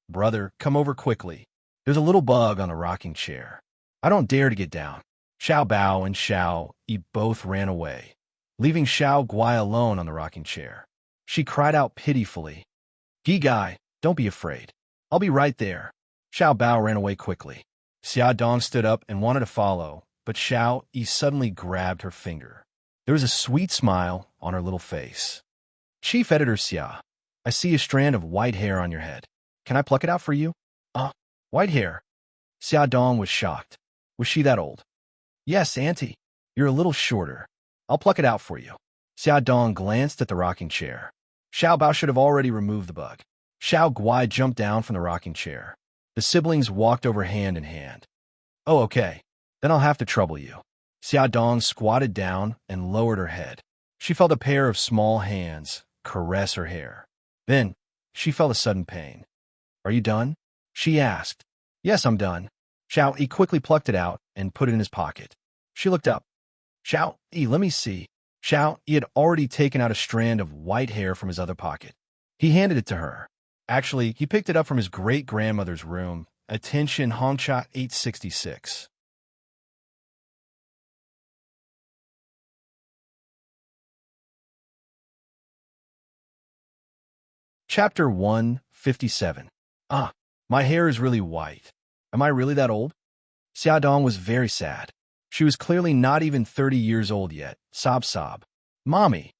Speaker 1: Brother, come over quickly. There's a little bug on the rocking chair. I don't dare to get down." Xiao Bao and Xiao Yi both ran away, leaving Xiao Guai alone on the rocking chair. She cried out pitifully, "Gi Gai, don't be afraid. I'll be right there." Xiao Bao ran away quickly. Xia Dong stood up and wanted to follow, but Xiao Yi suddenly grabbed her finger. There was a sweet smile on her little face. "Chief Editor Xia, I see a strand of white hair on your head. Can I pluck it out for you?" White hair?" Xia Dong was shocked. Was she that old? "Yes, Auntie. You're a little shorter. I'll pluck it out for you." Xia Dong glanced at the rocking chair. Xiao Bao should have already removed the bug. Xiao Guai jumped down from the rocking chair. The siblings walked over hand in hand. "Oh, okay. Then I'll have to trouble you." Xia Dong squatted down and lowered her head. She felt a pair of small hands caress her hair. Then she felt a sudden pain. "Are you done?" she asked. "Yes, I'm done." Xiao Yi quickly plucked it out and put it in his pocket. She looked up. "Xiao Yi, let me see." Xiao Yi had already taken out a strand of white hair from his other pocket. He handed it to her. Actually, he picked it up from his great-grandmother's room. Attention, Hongcha 866. Chapter 157. My hair is really white. Am I really that old? Xia Dong was very sad. She was clearly not even 30 years old yet. Sob sob. "Mommy,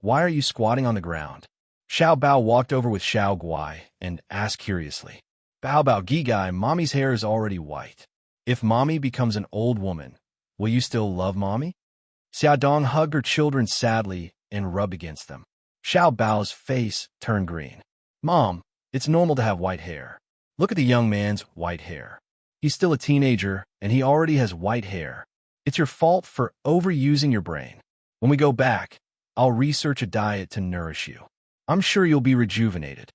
Speaker 1: why are you squatting on the ground?" Xiao Bao walked over with Xiao Guai and asked curiously. "Bao Bao Gi Gai, Mommy's hair is already white. If Mommy becomes an old woman, will you still love Mommy?" Xia Dong hugged her children sadly and rubbed against them. Xiao Bao's face turned green. "Mom, it's normal to have white hair. Look at the young man's white hair. He's still a teenager, and he already has white hair. It's your fault for overusing your brain. When we go back, I'll research a diet to nourish you. I'm sure you'll be rejuvenated."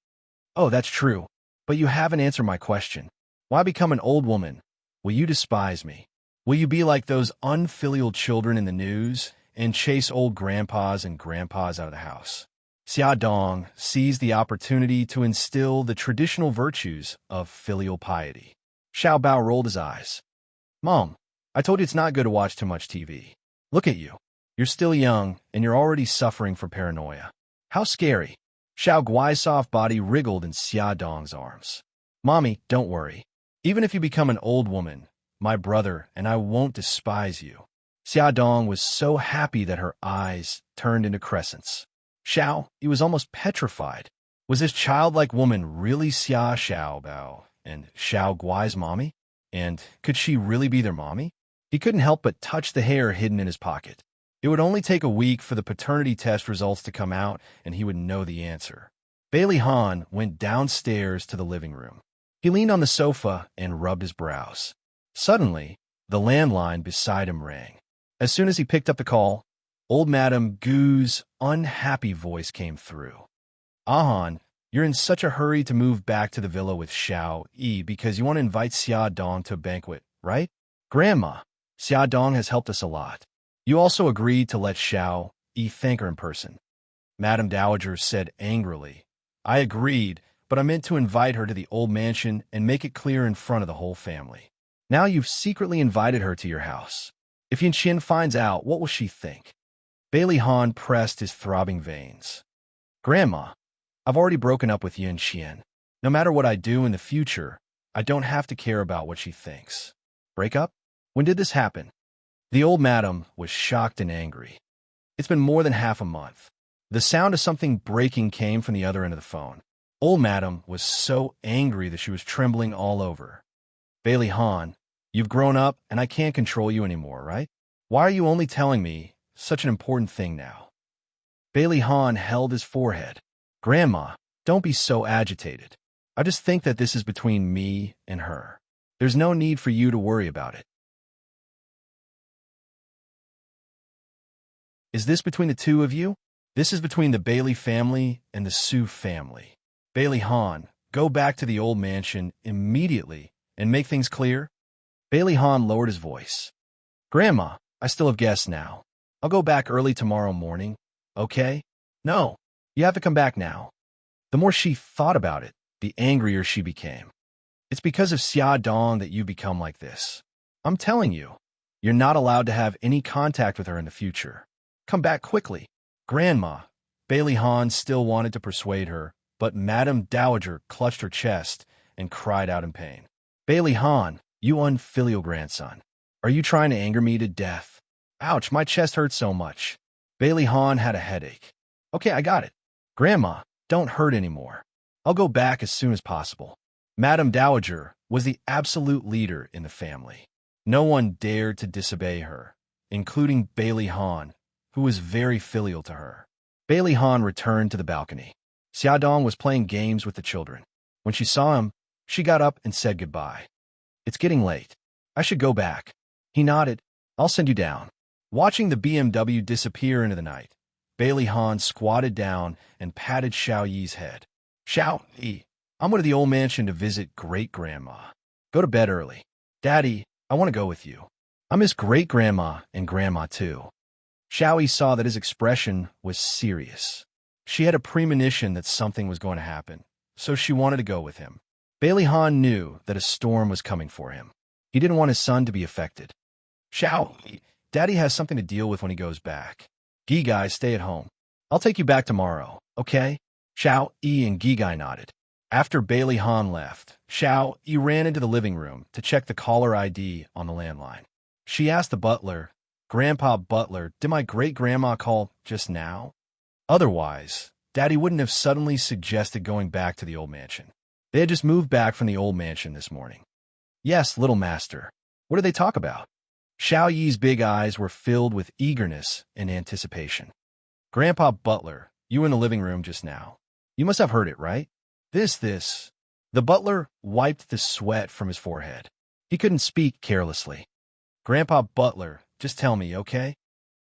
Speaker 1: "Oh, that's true. But you haven't answered my question. Why become an old woman? Will you despise me? Will you be like those unfilial children in the news and chase old grandpas and grandpas out of the house?" Xia Dong seized the opportunity to instill the traditional virtues of filial piety. Xiao Bao rolled his eyes. "Mom, I told you it's not good to watch too much TV. Look at you. You're still young, and you're already suffering from paranoia. How scary." Xiao Guai's soft body wriggled in Xia Dong's arms. "Mommy, don't worry. Even if you become an old woman, my brother and I won't despise you." Xia Dong was so happy that her eyes turned into crescents. Xiao, he was almost petrified. Was this childlike woman really Xia Xiao Bao and Xiao Guai's mommy? And could she really be their mommy? He couldn't help but touch the hair hidden in his pocket. It would only take a week for the paternity test results to come out, and he would know the answer. Bailey Han went downstairs to the living room. He leaned on the sofa and rubbed his brows. Suddenly, the landline beside him rang. As soon as he picked up the call, old Madame Gu's unhappy voice came through. "Han, you're in such a hurry to move back to the villa with Xiao Yi because you want to invite Xia Dong to a banquet, right? Grandma, Xia Dong has helped us a lot. You also agreed to let Xiao Yi thank her in person." Madame Dowager said angrily, "I agreed, but I meant to invite her to the old mansion and make it clear in front of the whole family. Now you've secretly invited her to your house. If Yin Qian finds out, what will she think?" Bailey Han pressed his throbbing veins. "Grandma, I've already broken up with Yin Qian. No matter what I do in the future, I don't have to care about what she thinks." "Break up? When did this happen?" The old madam was shocked and angry. "It's been more than half a month." The sound of something breaking came from the other end of the phone. Old madam was so angry that she was trembling all over. "Bailey Han, you've grown up and I can't control you anymore, right? Why are you only telling me such an important thing now?" Bailey Han held his forehead. "Grandma, don't be so agitated. I just think that this is between me and her. There's no need for you to worry about it. Is this between the two of you? This is between the Bailey family and the Sue family. Bailey Han, go back to the old mansion immediately and make things clear. Bailey Han lowered his voice. Grandma, I still have guests now. I'll go back early tomorrow morning, okay? No, you have to come back now. The more she thought about it, the angrier she became. It's because of Xia Dong that you become like this. I'm telling you, you're not allowed to have any contact with her in the future. Come back quickly. Grandma, Bailey Han still wanted to persuade her, but Madame Dowager clutched her chest and cried out in pain. Bailey Han, you unfilial grandson. Are you trying to anger me to death? Ouch, my chest hurts so much. Bailey Han had a headache. Okay, I got it. Grandma, don't hurt anymore. I'll go back as soon as possible. Madame Dowager was the absolute leader in the family. No one dared to disobey her, including Bailey Han, who was very filial to her. Bailey Han returned to the balcony. Xia Dong was playing games with the children. When she saw him, she got up and said goodbye. It's getting late. I should go back. He nodded. I'll send you down. Watching the BMW disappear into the night, Bailey Han squatted down and patted Xiao Yi's head. Xiao Yi, I'm going to the old mansion to visit great-grandma. Go to bed early. Daddy, I want to go with you. I miss great-grandma and grandma too. Xiao Yi saw that his expression was serious. She had a premonition that something was going to happen, so she wanted to go with him. Bailey Han knew that a storm was coming for him. He didn't want his son to be affected. Xiao Yi, Daddy has something to deal with when he goes back. Gi Gai, stay at home. I'll take you back tomorrow, okay? Xiao Yi and Gi Gai nodded. After Bailey Han left, Xiao Yi ran into the living room to check the caller ID on the landline. She asked the butler, Grandpa Butler, did my great-grandma call just now? Otherwise, Daddy wouldn't have suddenly suggested going back to the old mansion. They had just moved back from the old mansion this morning. Yes, little master. What did they talk about? Xiao Yi's big eyes were filled with eagerness and anticipation. Grandpa Butler, you were in the living room just now. You must have heard it, right? This. The butler wiped the sweat from his forehead. He couldn't speak carelessly. Grandpa Butler, just tell me, okay?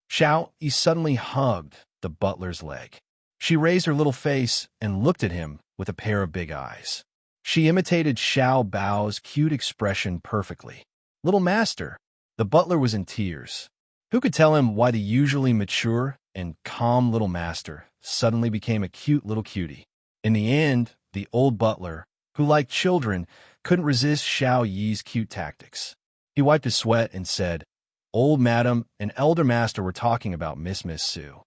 Speaker 1: Xiao Yi suddenly hugged the butler's leg. She raised her little face and looked at him with a pair of big eyes. She imitated Xiao Bao's cute expression perfectly. Little master. The butler was in tears. Who could tell him why the usually mature and calm little master suddenly became a cute little cutie? In the end, the old butler, who liked children, couldn't resist Xiao Yi's cute tactics. He wiped his sweat and said, Old Madam and Elder Master were talking about Miss Sue.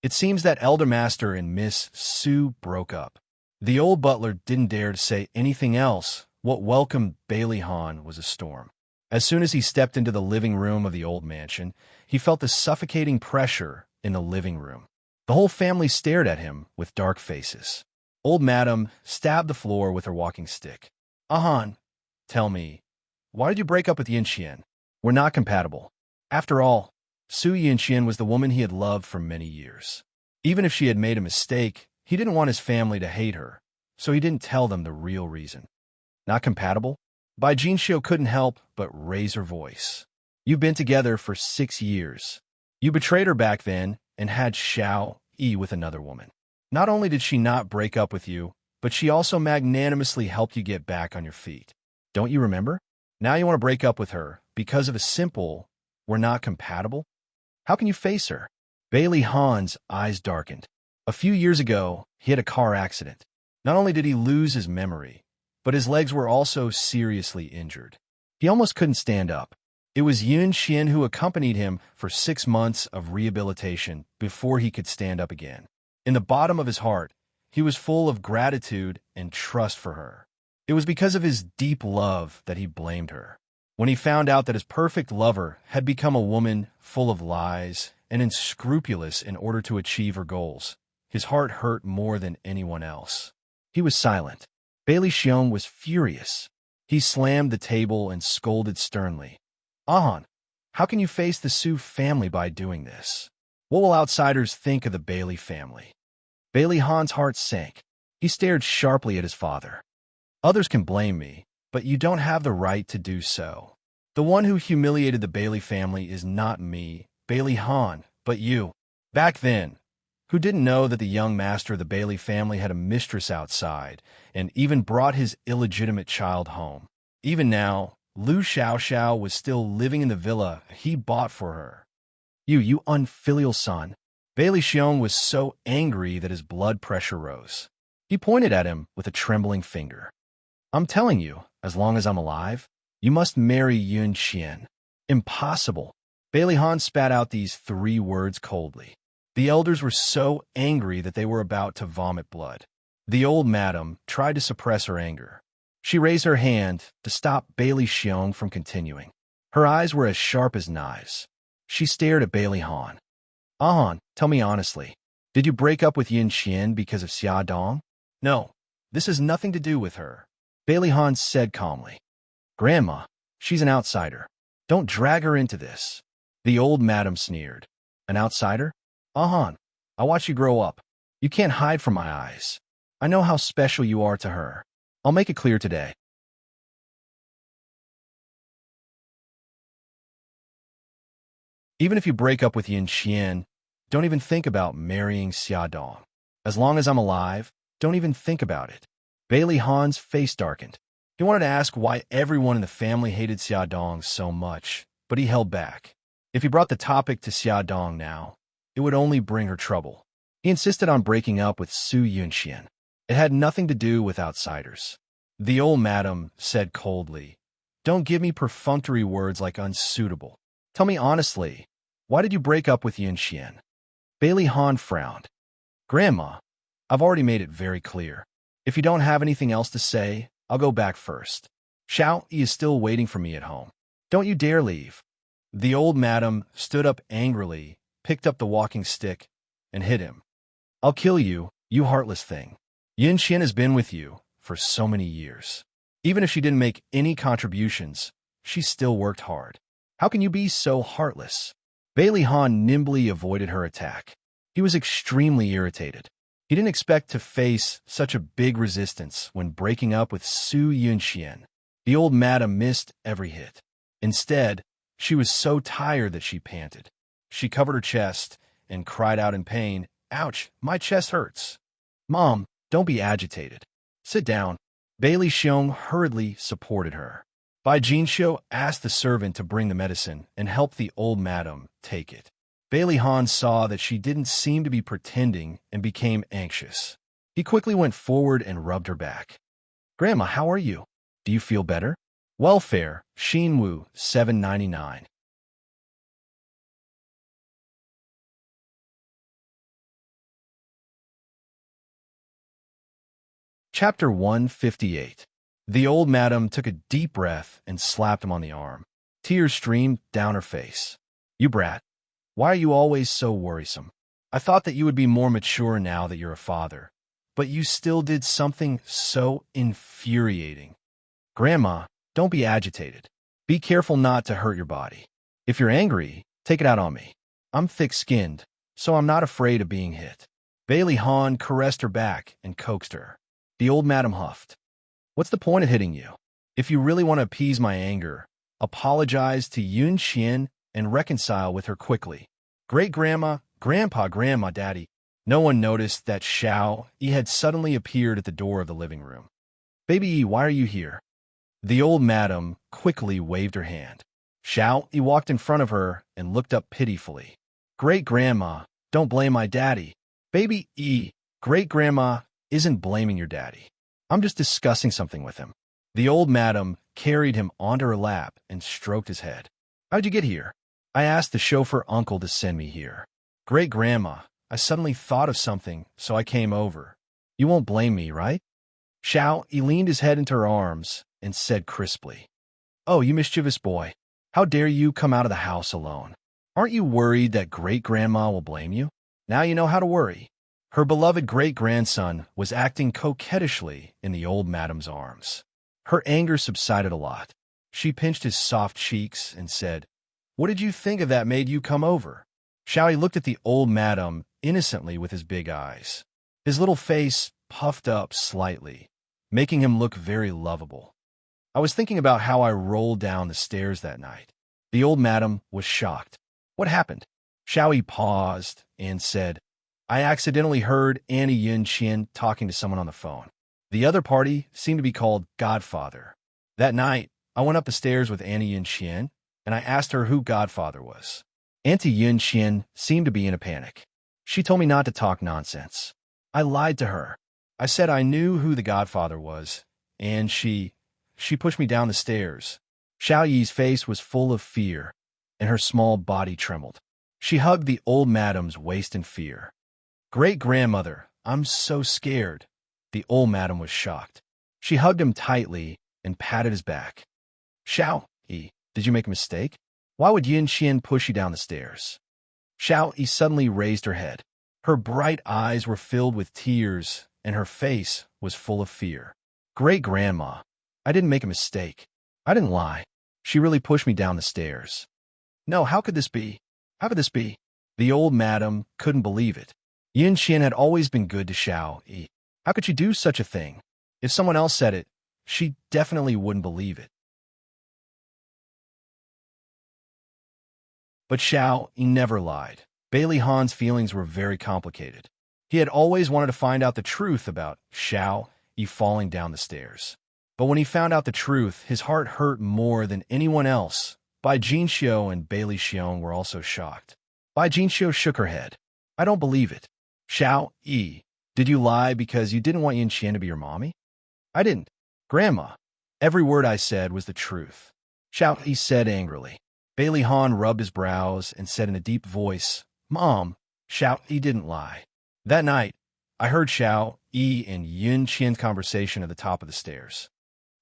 Speaker 1: It seems that Elder Master and Miss Sue broke up. The old butler didn't dare to say anything else. What welcomed Bailey Han was a storm. As soon as he stepped into the living room of the old mansion, he felt the suffocating pressure in the living room. The whole family stared at him with dark faces. Old Madam stabbed the floor with her walking stick. Han, tell me, why did you break up with Yin Xian? We're not compatible. After all, Su Yin Xian was the woman he had loved for many years. Even if she had made a mistake, he didn't want his family to hate her, so he didn't tell them the real reason. Not compatible? Bai Jinxiu couldn't help but raise her voice. You've been together for 6 years. You betrayed her back then and had Xiao Yi with another woman. Not only did she not break up with you, but she also magnanimously helped you get back on your feet. Don't you remember? Now you want to break up with her because of a simple, we're not compatible? How can you face her? Bailey Han's eyes darkened. A few years ago, he had a car accident. Not only did he lose his memory, but his legs were also seriously injured. He almost couldn't stand up. It was Yun Xian who accompanied him for 6 months of rehabilitation before he could stand up again. In the bottom of his heart, he was full of gratitude and trust for her. It was because of his deep love that he blamed her. When he found out that his perfect lover had become a woman full of lies and unscrupulous in order to achieve her goals, his heart hurt more than anyone else. He was silent. Bailey Xiong was furious. He slammed the table and scolded sternly. Han, how can you face the Su family by doing this? What will outsiders think of the Bailey family? Bailey Han's heart sank. He stared sharply at his father. Others can blame me, but you don't have the right to do so. The one who humiliated the Bailey family is not me, Bailey Han, but you. Back then, who didn't know that the young master of the Bailey family had a mistress outside and even brought his illegitimate child home. Even now, Lu Xiaoxiao was still living in the villa he bought for her. You unfilial son. Bailey Xiong was so angry that his blood pressure rose. He pointed at him with a trembling finger. I'm telling you, as long as I'm alive, you must marry Yun Qian. Impossible. Bailey Han spat out these 3 words coldly. The elders were so angry that they were about to vomit blood. The old madam tried to suppress her anger. She raised her hand to stop Bailey Xiong from continuing. Her eyes were as sharp as knives. She stared at Bailey Han. Han, tell me honestly, did you break up with Yin Qian because of Xia Dong? No, this has nothing to do with her. Bailey Han said calmly. Grandma, she's an outsider. Don't drag her into this. The old madam sneered. An outsider? Han, I watched you grow up. You can't hide from my eyes. I know how special you are to her. I'll make it clear today. Even if you break up with Yin Qian, don't even think about marrying Xia Dong. As long as I'm alive, don't even think about it. Bailey Han's face darkened. He wanted to ask why everyone in the family hated Xia Dong so much, but he held back. If he brought the topic to Xia Dong now, it would only bring her trouble. He insisted on breaking up with Su Yunxian. It had nothing to do with outsiders. The old madam said coldly, Don't give me perfunctory words like unsuitable. Tell me honestly, why did you break up with Yunxian? Bailey Han frowned. Grandma, I've already made it very clear. If you don't have anything else to say, I'll go back first. Xiao Yi is still waiting for me at home. Don't you dare leave. The old madam stood up angrily, picked up the walking stick, and hit him. I'll kill you, you heartless thing. Yin Qian has been with you for so many years. Even if she didn't make any contributions, she still worked hard. How can you be so heartless? Bailey Han nimbly avoided her attack. He was extremely irritated. He didn't expect to face such a big resistance when breaking up with Su Yunxian. The old madam missed every hit. Instead, she was so tired that she panted. She covered her chest and cried out in pain, Ouch, my chest hurts. Mom, don't be agitated. Sit down. Bailey Xiong hurriedly supported her. Bai Jinxiu asked the servant to bring the medicine and help the old madam take it. Bailey Han saw that she didn't seem to be pretending and became anxious. He quickly went forward and rubbed her back. Grandma, how are you? Do you feel better? Welfare, Xinwu, 799. Chapter 158. The old madam took a deep breath and slapped him on the arm. Tears streamed down her face. You brat. Why are you always so worrisome? I thought that you would be more mature now that you're a father, but you still did something so infuriating. Grandma, don't be agitated. Be careful not to hurt your body. If you're angry, take it out on me. I'm thick-skinned, so I'm not afraid of being hit. Bailey Han caressed her back and coaxed her. The old madam huffed. What's the point of hitting you? If you really want to appease my anger, apologize to Yun Qian and reconcile with her quickly. Great-grandma, grandpa, grandma, daddy. No one noticed that Xiao Yi had suddenly appeared at the door of the living room. Baby Yi, why are you here? The old madam quickly waved her hand. Xiao Yi walked in front of her and looked up pitifully. Great-grandma, don't blame my daddy. Baby Yi, great-grandma isn't blaming your daddy. I'm just discussing something with him. The old madam carried him onto her lap and stroked his head. How'd you get here? I asked the chauffeur uncle to send me here. Great-grandma, I suddenly thought of something, so I came over. You won't blame me, right? Xiao Yi leaned his head into her arms and said crisply, Oh, you mischievous boy. How dare you come out of the house alone? Aren't you worried that great-grandma will blame you? Now you know how to worry. Her beloved great-grandson was acting coquettishly in the old madam's arms. Her anger subsided a lot. She pinched his soft cheeks and said, What did you think of that made you come over? Xiao Yi looked at the old madam innocently with his big eyes. His little face puffed up slightly, making him look very lovable. I was thinking about how I rolled down the stairs that night. The old madam was shocked. What happened? Xiaoyi paused and said, I accidentally heard Annie Yun Qian talking to someone on the phone. The other party seemed to be called Godfather. That night, I went up the stairs with Annie Yun Qian, and I asked her who Godfather was. Auntie Yun Qian seemed to be in a panic. She told me not to talk nonsense. I lied to her. I said I knew who the Godfather was, and she pushed me down the stairs. Xiao Yi's face was full of fear, and her small body trembled. She hugged the old madam's waist in fear. Great-grandmother, I'm so scared. The old madam was shocked. She hugged him tightly and patted his back. Xiao Yi, did you make a mistake? Why would Yun Qian push you down the stairs? Xiao Yi suddenly raised her head. Her bright eyes were filled with tears, and her face was full of fear. Great-grandma, I didn't make a mistake. I didn't lie. She really pushed me down the stairs. No, how could this be? How could this be? The old madam couldn't believe it. Yun Qian had always been good to Xiao Yi. How could she do such a thing? If someone else said it, she definitely wouldn't believe it. But Xiao Yi never lied. Bailey Han's feelings were very complicated. He had always wanted to find out the truth about Xiao Yi falling down the stairs. But when he found out the truth, his heart hurt more than anyone else. Bai Jinxiu and Bailey Xiong were also shocked. Bai Jinxiu shook her head. I don't believe it. Xiao Yi, did you lie because you didn't want Yun Qian to be your mommy? I didn't. Grandma, every word I said was the truth. Xiao Yi said angrily. Bailey Han rubbed his brows and said in a deep voice, Mom, Xiao Yi didn't lie. That night, I heard Xiao Yi and Yun Qian's conversation at the top of the stairs.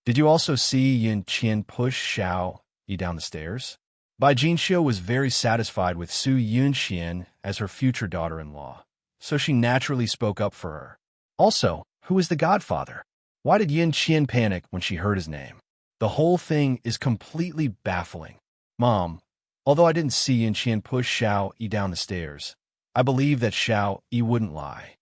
Speaker 1: Did you also see Yun Qian push Xiao Yi down the stairs? Bai Jinxiu was very satisfied with Su Yun Qian as her future daughter-in-law, so she naturally spoke up for her. Also, who is the Godfather? Why did Yun Qian panic when she heard his name? The whole thing is completely baffling. Mom, although I didn't see Yun Qian push Xiao Yi down the stairs, I believe that Xiao Yi wouldn't lie.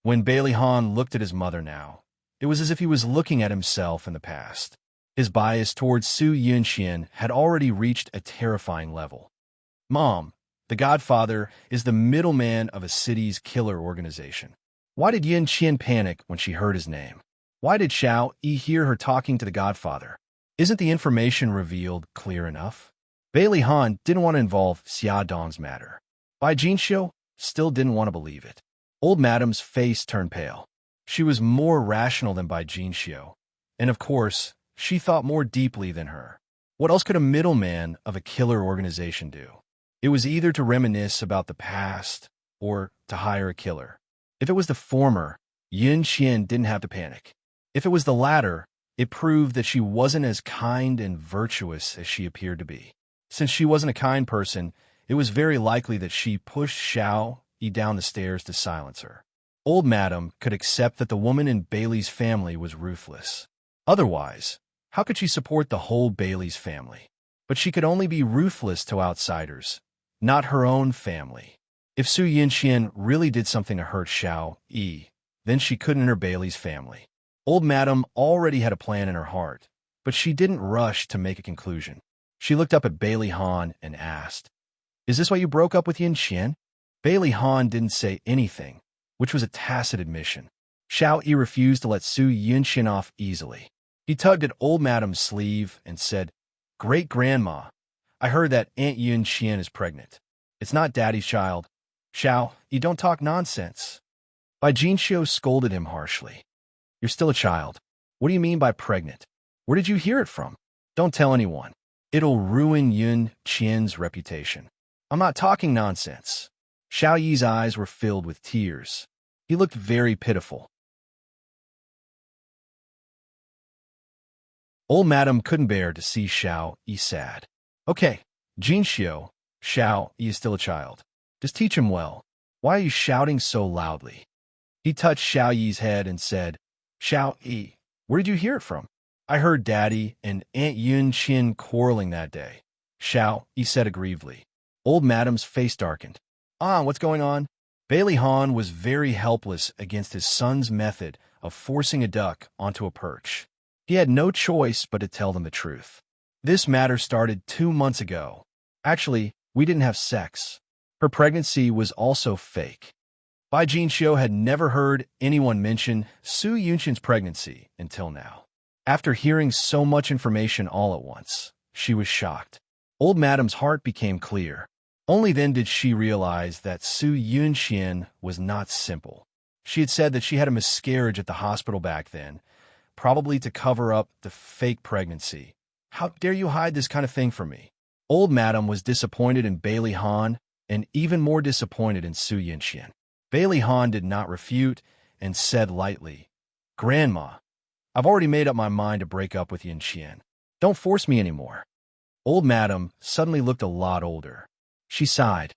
Speaker 1: When Bailey Han looked at his mother now, it was as if he was looking at himself in the past. His bias towards Su Yun Qian had already reached a terrifying level. Mom, the Godfather is the middleman of a city's killer organization. Why did Yun Qian panic when she heard his name? Why did Xiao Yi hear her talking to the Godfather? Isn't the information revealed clear enough? Bailey Han didn't want to involve Xia Dong's matter. Bai Jinxiu still didn't want to believe it. Old Madam's face turned pale. She was more rational than Bai Jinxiu, and of course, she thought more deeply than her. What else could a middleman of a killer organization do? It was either to reminisce about the past or to hire a killer. If it was the former, Yun Qian didn't have to panic. If it was the latter, it proved that she wasn't as kind and virtuous as she appeared to be. Since she wasn't a kind person, it was very likely that she pushed Xiao Yi down the stairs to silence her. Old Madam could accept that the woman in Bailey's family was ruthless. Otherwise, how could she support the whole Bailey's family? But she could only be ruthless to outsiders, not her own family. If Su Yunqian really did something to hurt Xiao Yi, then she couldn't enter Bailey's family. Old Madam already had a plan in her heart, but she didn't rush to make a conclusion. She looked up at Bailey Han and asked, Is this why you broke up with Yun Qian? Bailey Han didn't say anything, which was a tacit admission. Xiao Yi refused to let Su Yunqian off easily. He tugged at Old Madam's sleeve and said, Great-grandma, I heard that Aunt Yun Qian is pregnant. It's not Daddy's child. Xiao Yi, don't talk nonsense. Bai Jinxiu scolded him harshly. You're still a child. What do you mean by pregnant? Where did you hear it from? Don't tell anyone. It'll ruin Yun Qian's reputation. I'm not talking nonsense. Xiao Yi's eyes were filled with tears. He looked very pitiful. Old Madam couldn't bear to see Xiao Yi sad. Okay, Jinxiu, Xiao Yi is still a child. Just teach him well. Why are you shouting so loudly? He touched Xiao Yi's head and said, Xiao Yi, where did you hear it from? I heard Daddy and Aunt Yun Qian quarreling that day. Xiao Yi said aggrievedly. Old Madam's face darkened. What's going on? Bailey Han was very helpless against his son's method of forcing a duck onto a perch. He had no choice but to tell them the truth. This matter started 2 months ago. Actually, we didn't have sex. Her pregnancy was also fake. Bai Jinxiu had never heard anyone mention Su Yunqian's pregnancy until now. After hearing so much information all at once, she was shocked. Old Madam's heart became clear. Only then did she realize that Su Yunqian was not simple. She had said that she had a miscarriage at the hospital back then, probably to cover up the fake pregnancy. How dare you hide this kind of thing from me? Old Madam was disappointed in Bailey Han and even more disappointed in Su Yunqian. Bailey Han did not refute and said lightly, "Grandma, I've already made up my mind to break up with Yunqian. Don't force me anymore." Old Madam suddenly looked a lot older. She sighed.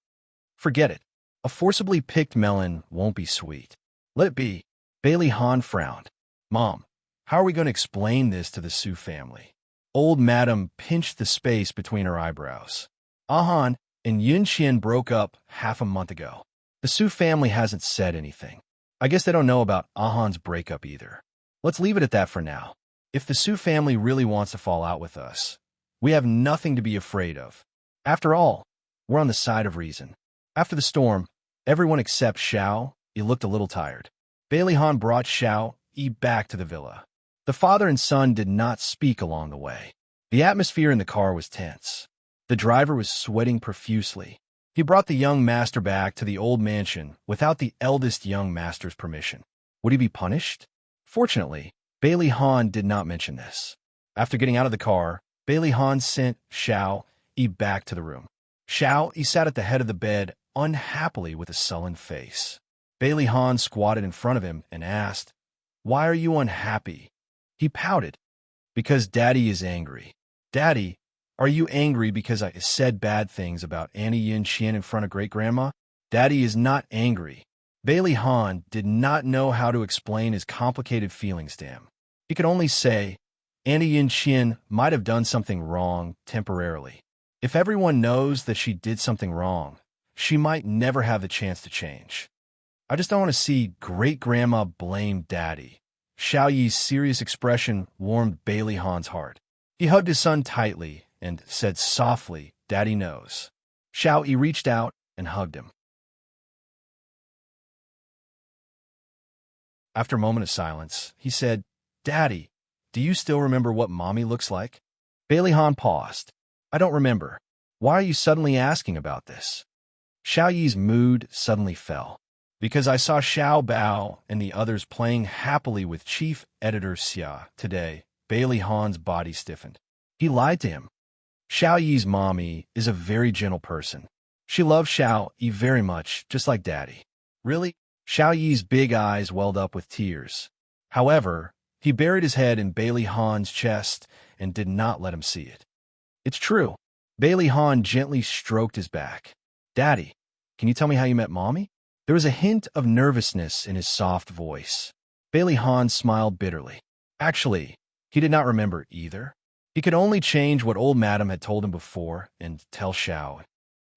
Speaker 1: "Forget it. A forcibly picked melon won't be sweet. Let it be." Bailey Han frowned. "Mom, how are we going to explain this to the Su family?" Old Madam pinched the space between her eyebrows. "Ahan and Yunqian broke up half a month ago. The Su family hasn't said anything. I guess they don't know about Ahan's breakup either. Let's leave it at that for now. If the Su family really wants to fall out with us, we have nothing to be afraid of. After all, we're on the side of reason." After the storm, everyone except Xiao Yi looked a little tired. Bailey Han brought Xiao Yi back to the villa. The father and son did not speak along the way. The atmosphere in the car was tense. The driver was sweating profusely. He brought the young master back to the old mansion without the eldest young master's permission. Would he be punished? Fortunately, Bailey Han did not mention this. After getting out of the car, Bailey Han sent Xiao Yi back to the room. Xiao Yi sat at the head of the bed unhappily with a sullen face. Bailey Han squatted in front of him and asked, "Why are you unhappy?" He pouted, "Because Daddy is angry." "Daddy, are you angry because I said bad things about Annie Yunqian in front of great-grandma?" "Daddy is not angry." Bailey Han did not know how to explain his complicated feelings to him. He could only say, Annie Yunqian might have done something wrong temporarily. If everyone knows that she did something wrong, she might never have the chance to change. "I just don't want to see great-grandma blame Daddy." Xiao Yi's serious expression warmed Bailey Han's heart. He hugged his son tightly and said softly, "Daddy knows." Xiao Yi reached out and hugged him. After a moment of silence, he said, "Daddy, do you still remember what Mommy looks like?" Bailey Han paused. "I don't remember. Why are you suddenly asking about this?" Xiao Yi's mood suddenly fell. "Because I saw Xiao Bao and the others playing happily with Chief Editor Xia today." Bailey Han's body stiffened. He lied to him. Xiao Yi's mommy is a very gentle person. She loves Xiao Yi very much, just like Daddy. "Really?" Xiao Yi's big eyes welled up with tears. However, he buried his head in Bailey Han's chest and did not let him see it. "It's true." Bailey Han gently stroked his back. "Daddy, can you tell me how you met Mommy?" There was a hint of nervousness in his soft voice. Bailey Han smiled bitterly. Actually, he did not remember either. He could only change what old Madam had told him before and tell Xiao.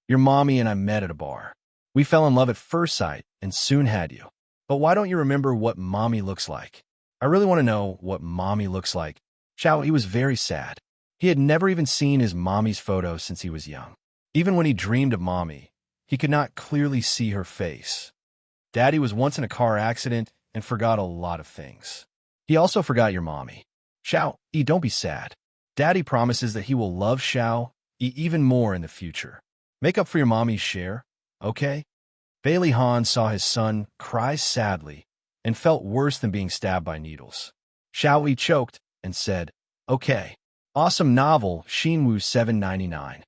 Speaker 1: "Your mommy and I met at a bar. We fell in love at first sight and soon had you. But why don't you remember what Mommy looks like?" "I really want to know what Mommy looks like." Xiao, he was very sad. He had never even seen his mommy's photo since he was young. Even when he dreamed of Mommy, he could not clearly see her face. Daddy was once in a car accident and forgot a lot of things. He also forgot your mommy. Xiao Yi, don't be sad. Daddy promises that he will love Xiao Yi even more in the future. Make up for your mommy's share, okay? Bailey Han saw his son cry sadly and felt worse than being stabbed by needles. Xiao Yi choked and said, "Okay." Awesome novel, Xinwu 799.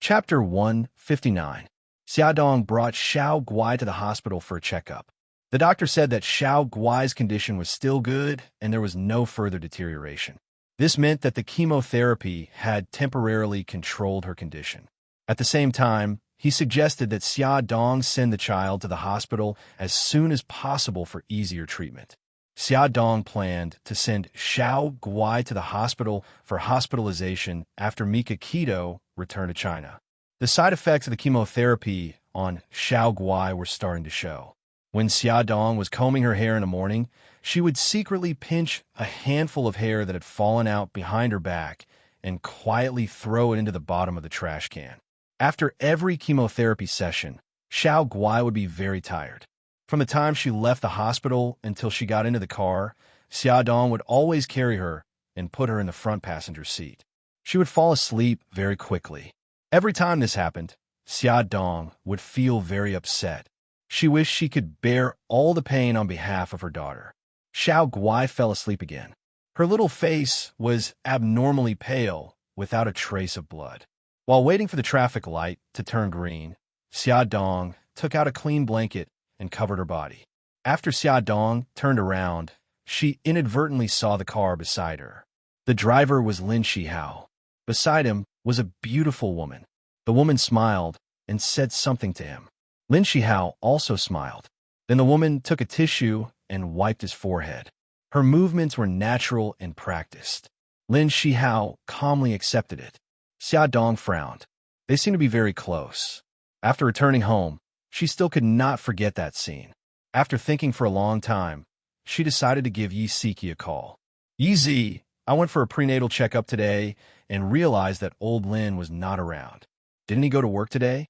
Speaker 1: Chapter 159. Xiaodong brought Xiao Guai to the hospital for a checkup. The doctor said that Xiao Guai's condition was still good and there was no further deterioration. This meant that the chemotherapy had temporarily controlled her condition. At the same time, he suggested that Xiaodong send the child to the hospital as soon as possible for easier treatment. Xia Dong planned to send Xiao Guai to the hospital for hospitalization after Mika Keto returned to China. The side effects of the chemotherapy on Xiao Guai were starting to show. When Xia Dong was combing her hair in the morning, she would secretly pinch a handful of hair that had fallen out behind her back and quietly throw it into the bottom of the trash can. After every chemotherapy session, Xiao Guai would be very tired. From the time she left the hospital until she got into the car, Xia Dong would always carry her and put her in the front passenger seat. She would fall asleep very quickly. Every time this happened, Xia Dong would feel very upset. She wished she could bear all the pain on behalf of her daughter. Xiao Guai fell asleep again. Her little face was abnormally pale, without a trace of blood. While waiting for the traffic light to turn green, Xia Dong took out a clean blanket and covered her body. After Xia Dong turned around, she inadvertently saw the car beside her. The driver was Lin Shihao. Beside him was a beautiful woman. The woman smiled and said something to him. Lin Shihao also smiled. Then the woman took a tissue and wiped his forehead. Her movements were natural and practiced. Lin Shihao calmly accepted it. Xia Dong frowned. They seemed to be very close. After returning home, she still could not forget that scene. After thinking for a long time, she decided to give Yi Siki a call. Yi Zi, I went for a prenatal checkup today and realized that old Lin was not around. Didn't he go to work today?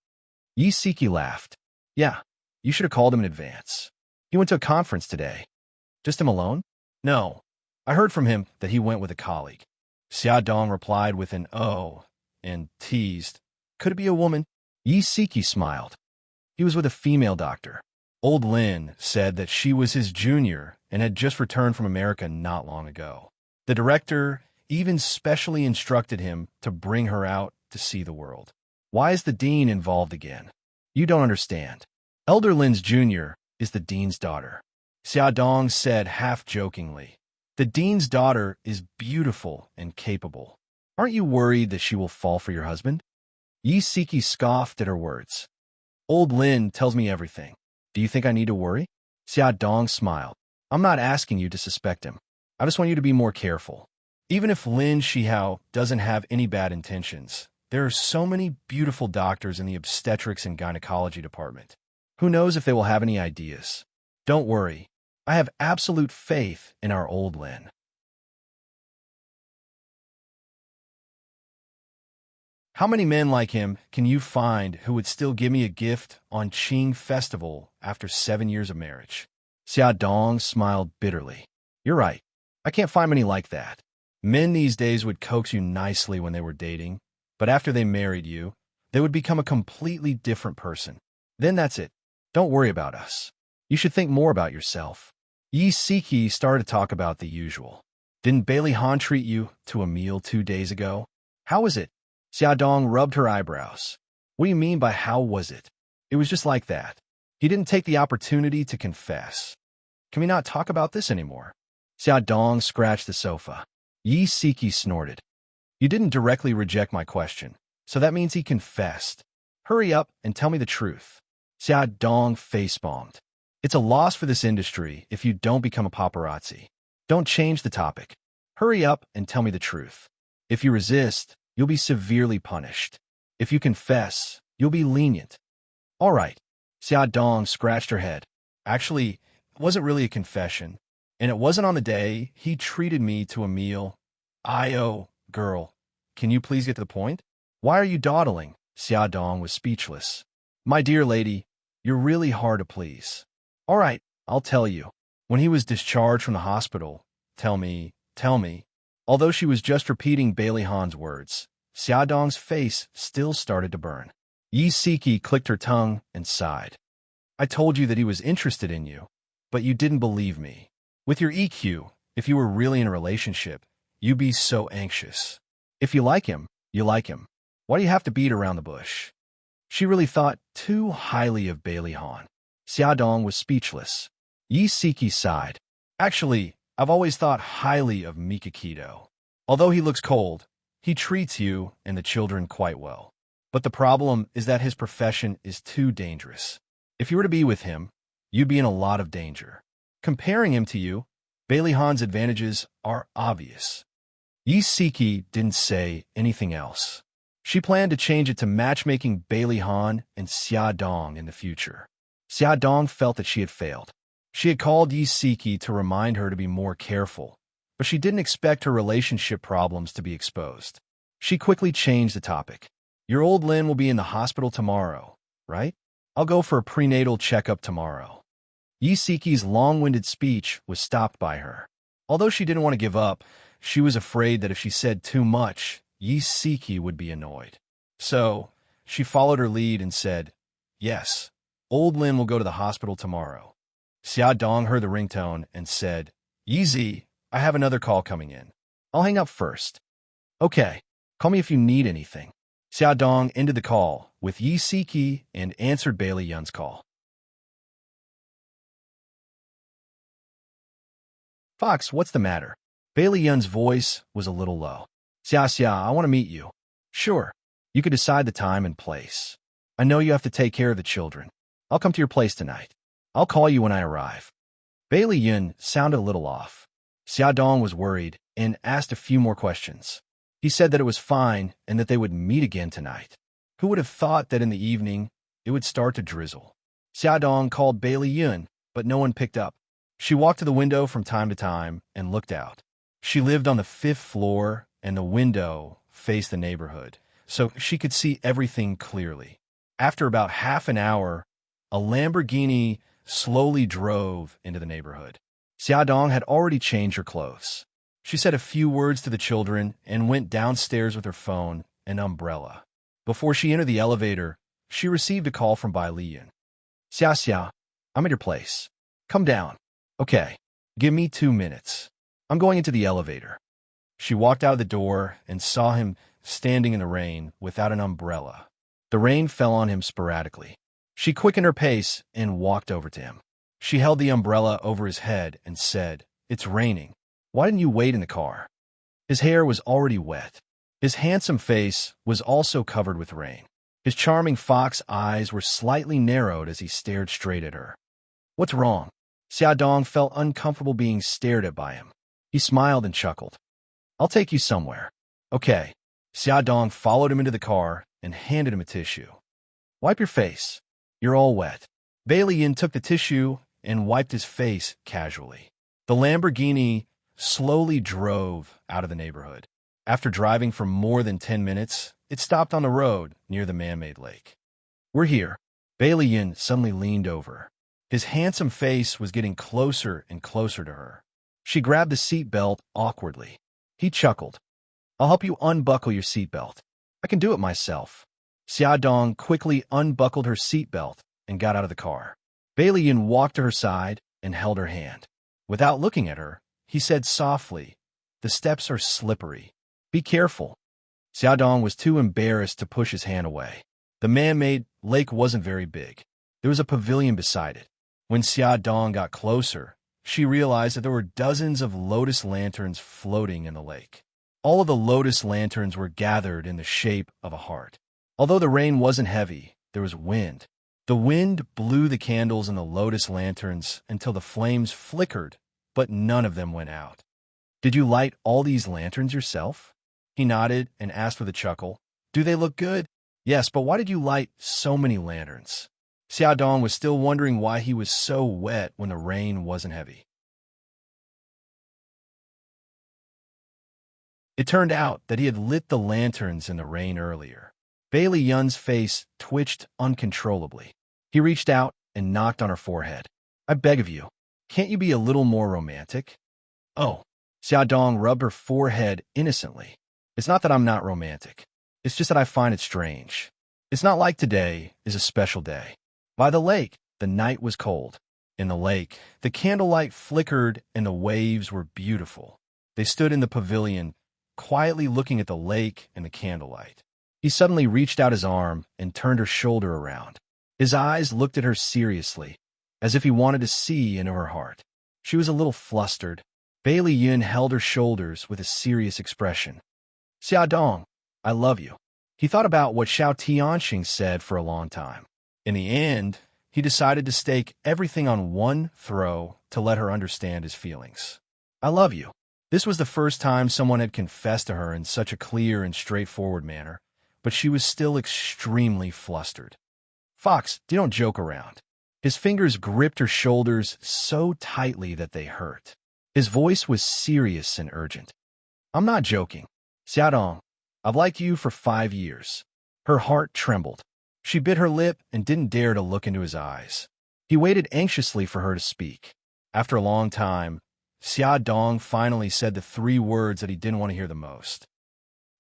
Speaker 1: Yi Siki laughed. Yeah, you should have called him in advance. He went to a conference today. Just him alone? No. I heard from him that he went with a colleague. Xia Dong replied with an "oh" and teased. Could it be a woman? Yi Siki smiled. He was with a female doctor. Old Lin said that she was his junior and had just returned from America not long ago. The director even specially instructed him to bring her out to see the world. Why is the dean involved again? You don't understand. Elder Lin's junior is the dean's daughter. Xia Dong said half-jokingly. The dean's daughter is beautiful and capable. Aren't you worried that she will fall for your husband? Yi Siki scoffed at her words. Old Lin tells me everything. Do you think I need to worry? Xia Dong smiled. I'm not asking you to suspect him. I just want you to be more careful. Even if Lin Shihao doesn't have any bad intentions, there are so many beautiful doctors in the obstetrics and gynecology department. Who knows if they will have any ideas? Don't worry. I have absolute faith in our old Lin. How many men like him can you find who would still give me a gift on Qing Festival after 7 years of marriage? Xia Dong smiled bitterly. You're right. I can't find many like that. Men these days would coax you nicely when they were dating, but after they married you, they would become a completely different person. Then that's it. Don't worry about us. You should think more about yourself. Yi Siki started to talk about the usual. Didn't Bailey Han treat you to a meal 2 days ago? How was it? Xia Dong rubbed her eyebrows. What do you mean by how was it? It was just like that. He didn't take the opportunity to confess. Can we not talk about this anymore? Xia Dong scratched the sofa. Yi Siki snorted. You didn't directly reject my question, so that means he confessed. Hurry up and tell me the truth. Xia Dong facepalmed. It's a loss for this industry if you don't become a paparazzi. Don't change the topic. Hurry up and tell me the truth. If you resist, you'll be severely punished. If you confess, you'll be lenient. All right. Xia Dong scratched her head. Actually, it wasn't really a confession, and it wasn't on the day he treated me to a meal. Girl, can you please get to the point? Why are you dawdling? Xia Dong was speechless. My dear lady, you're really hard to please. All right, I'll tell you. When he was discharged from the hospital, tell me. Although she was just repeating Bailey Han's words, Xia Dong's face still started to burn. Yi Siki clicked her tongue and sighed. I told you that he was interested in you, but you didn't believe me. With your EQ, if you were really in a relationship, you'd be so anxious. If you like him, you like him. Why do you have to beat around the bush? She really thought too highly of Bailey Han. Xia Dong was speechless. Yi Siki sighed. Actually, I've always thought highly of Mika Keto. Although he looks cold, he treats you and the children quite well. But the problem is that his profession is too dangerous. If you were to be with him, you'd be in a lot of danger. Comparing him to you, Bailey Han's advantages are obvious. Yi Siki didn't say anything else. She planned to change it to matchmaking Bailey Han and Xia Dong in the future. Xia Dong felt that she had failed. She had called Yi Siki to remind her to be more careful, but she didn't expect her relationship problems to be exposed. She quickly changed the topic. Your old Lin will be in the hospital tomorrow, right? I'll go for a prenatal checkup tomorrow. Yi Siki's long-winded speech was stopped by her. Although she didn't want to give up, she was afraid that if she said too much, Yi Siki would be annoyed. So, she followed her lead and said, yes, old Lin will go to the hospital tomorrow. Xia Dong heard the ringtone and said, Yi Zi, I have another call coming in. I'll hang up first. Okay, call me if you need anything. Xia Dong ended the call with Yi Siki and answered Bailey Yun's call. Fox, what's the matter? Bailey Yun's voice was a little low. Xia, I want to meet you. Sure. You could decide the time and place. I know you have to take care of the children. I'll come to your place tonight. I'll call you when I arrive. Bailey Yun sounded a little off. Xia Dong was worried and asked a few more questions. He said that it was fine and that they would meet again tonight. Who would have thought that in the evening it would start to drizzle? Xia Dong called Bailey Yun, but no one picked up. She walked to the window from time to time and looked out. She lived on the 5th floor, and the window faced the neighborhood, so she could see everything clearly. After about half an hour, a Lamborghini slowly drove into the neighborhood. Xia Dong had already changed her clothes. She said a few words to the children and went downstairs with her phone and umbrella. Before she entered the elevator, she received a call from Bai Liyun. Xia, I'm at your place. Come down. Okay, give me 2 minutes. I'm going into the elevator. She walked out of the door and saw him standing in the rain without an umbrella. The rain fell on him sporadically. She quickened her pace and walked over to him. She held the umbrella over his head and said, It's raining. Why didn't you wait in the car? His hair was already wet. His handsome face was also covered with rain. His charming fox eyes were slightly narrowed as he stared straight at her. What's wrong? Xia Dong felt uncomfortable being stared at by him. He smiled and chuckled. I'll take you somewhere. Okay. Xia Dong followed him into the car and handed him a tissue. Wipe your face. You're all wet. Bailey Yin took the tissue and wiped his face casually. The Lamborghini slowly drove out of the neighborhood. After driving for more than 10 minutes, it stopped on the road near the man-made lake. We're here. Bailey Yin suddenly leaned over. His handsome face was getting closer and closer to her. She grabbed the seatbelt awkwardly. He chuckled. I'll help you unbuckle your seatbelt. I can do it myself. Xia Dong quickly unbuckled her seatbelt and got out of the car. Bailey Yin walked to her side and held her hand. Without looking at her, he said softly, The steps are slippery. Be careful. Xia Dong was too embarrassed to push his hand away. The man-made lake wasn't very big. There was a pavilion beside it. When Xia Dong got closer, she realized that there were dozens of lotus lanterns floating in the lake. All of the lotus lanterns were gathered in the shape of a heart. Although the rain wasn't heavy, there was wind. The wind blew the candles in the lotus lanterns until the flames flickered, but none of them went out. Did you light all these lanterns yourself? He nodded and asked with a chuckle, Do they look good? Yes, but why did you light so many lanterns? Xia Dong was still wondering why he was so wet when the rain wasn't heavy. It turned out that he had lit the lanterns in the rain earlier. Bailey Yun's face twitched uncontrollably. He reached out and knocked on her forehead. I beg of you, can't you be a little more romantic? Oh, Xia Dong rubbed her forehead innocently. It's not that I'm not romantic. It's just that I find it strange. It's not like today is a special day. By the lake, the night was cold. In the lake, the candlelight flickered and the waves were beautiful. They stood in the pavilion, quietly looking at the lake and the candlelight. He suddenly reached out his arm and turned her shoulder around. His eyes looked at her seriously, as if he wanted to see into her heart. She was a little flustered. Bailey Yun held her shoulders with a serious expression. Xia Dong, I love you. He thought about what Xiao Tianxing said for a long time. In the end, he decided to stake everything on one throw to let her understand his feelings. I love you. This was the first time someone had confessed to her in such a clear and straightforward manner, but she was still extremely flustered. Fox, you don't joke around. His fingers gripped her shoulders so tightly that they hurt. His voice was serious and urgent. I'm not joking. Xiaodong, I've liked you for 5 years. Her heart trembled. She bit her lip and didn't dare to look into his eyes. He waited anxiously for her to speak. After a long time, Xiaodong finally said the 3 words that he didn't want to hear the most.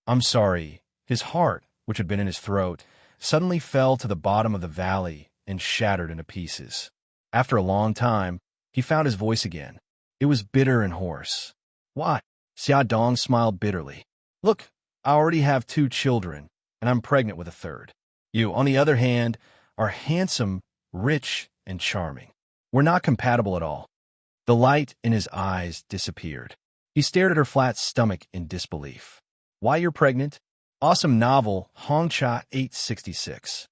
Speaker 1: I'm sorry. His heart, which had been in his throat, suddenly fell to the bottom of the valley and shattered into pieces. After a long time, he found his voice again. It was bitter and hoarse. What? Xiaodong smiled bitterly. Look, I already have 2 children, and I'm pregnant with a 3rd. You, on the other hand, are handsome, rich, and charming. We're not compatible at all. The light in his eyes disappeared. He stared at her flat stomach in disbelief. Why you're pregnant? Awesome novel, Hongcha 866.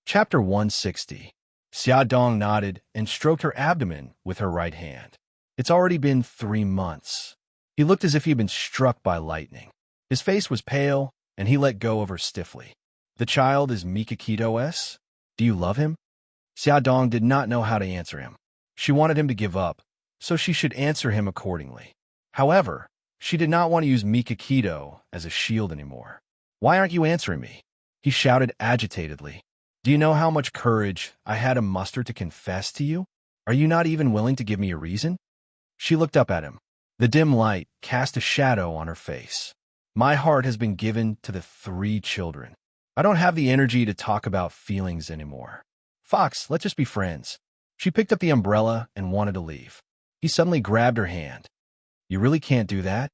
Speaker 1: Chapter 160. Xiaodong nodded and stroked her abdomen with her right hand. It's already been 3 months. He looked as if he'd been struck by lightning. His face was pale, and he let go of her stiffly. The child is Mikakito-s? Do you love him? Xiaodong did not know how to answer him. She wanted him to give up, so she should answer him accordingly. However, she did not want to use Mikakito as a shield anymore. Why aren't you answering me? He shouted agitatedly. Do you know how much courage I had to muster to confess to you? Are you not even willing to give me a reason? She looked up at him. The dim light cast a shadow on her face. My heart has been given to the 3 children. I don't have the energy to talk about feelings anymore. Fox, let's just be friends. She picked up the umbrella and wanted to leave. He suddenly grabbed her hand. You really can't do that?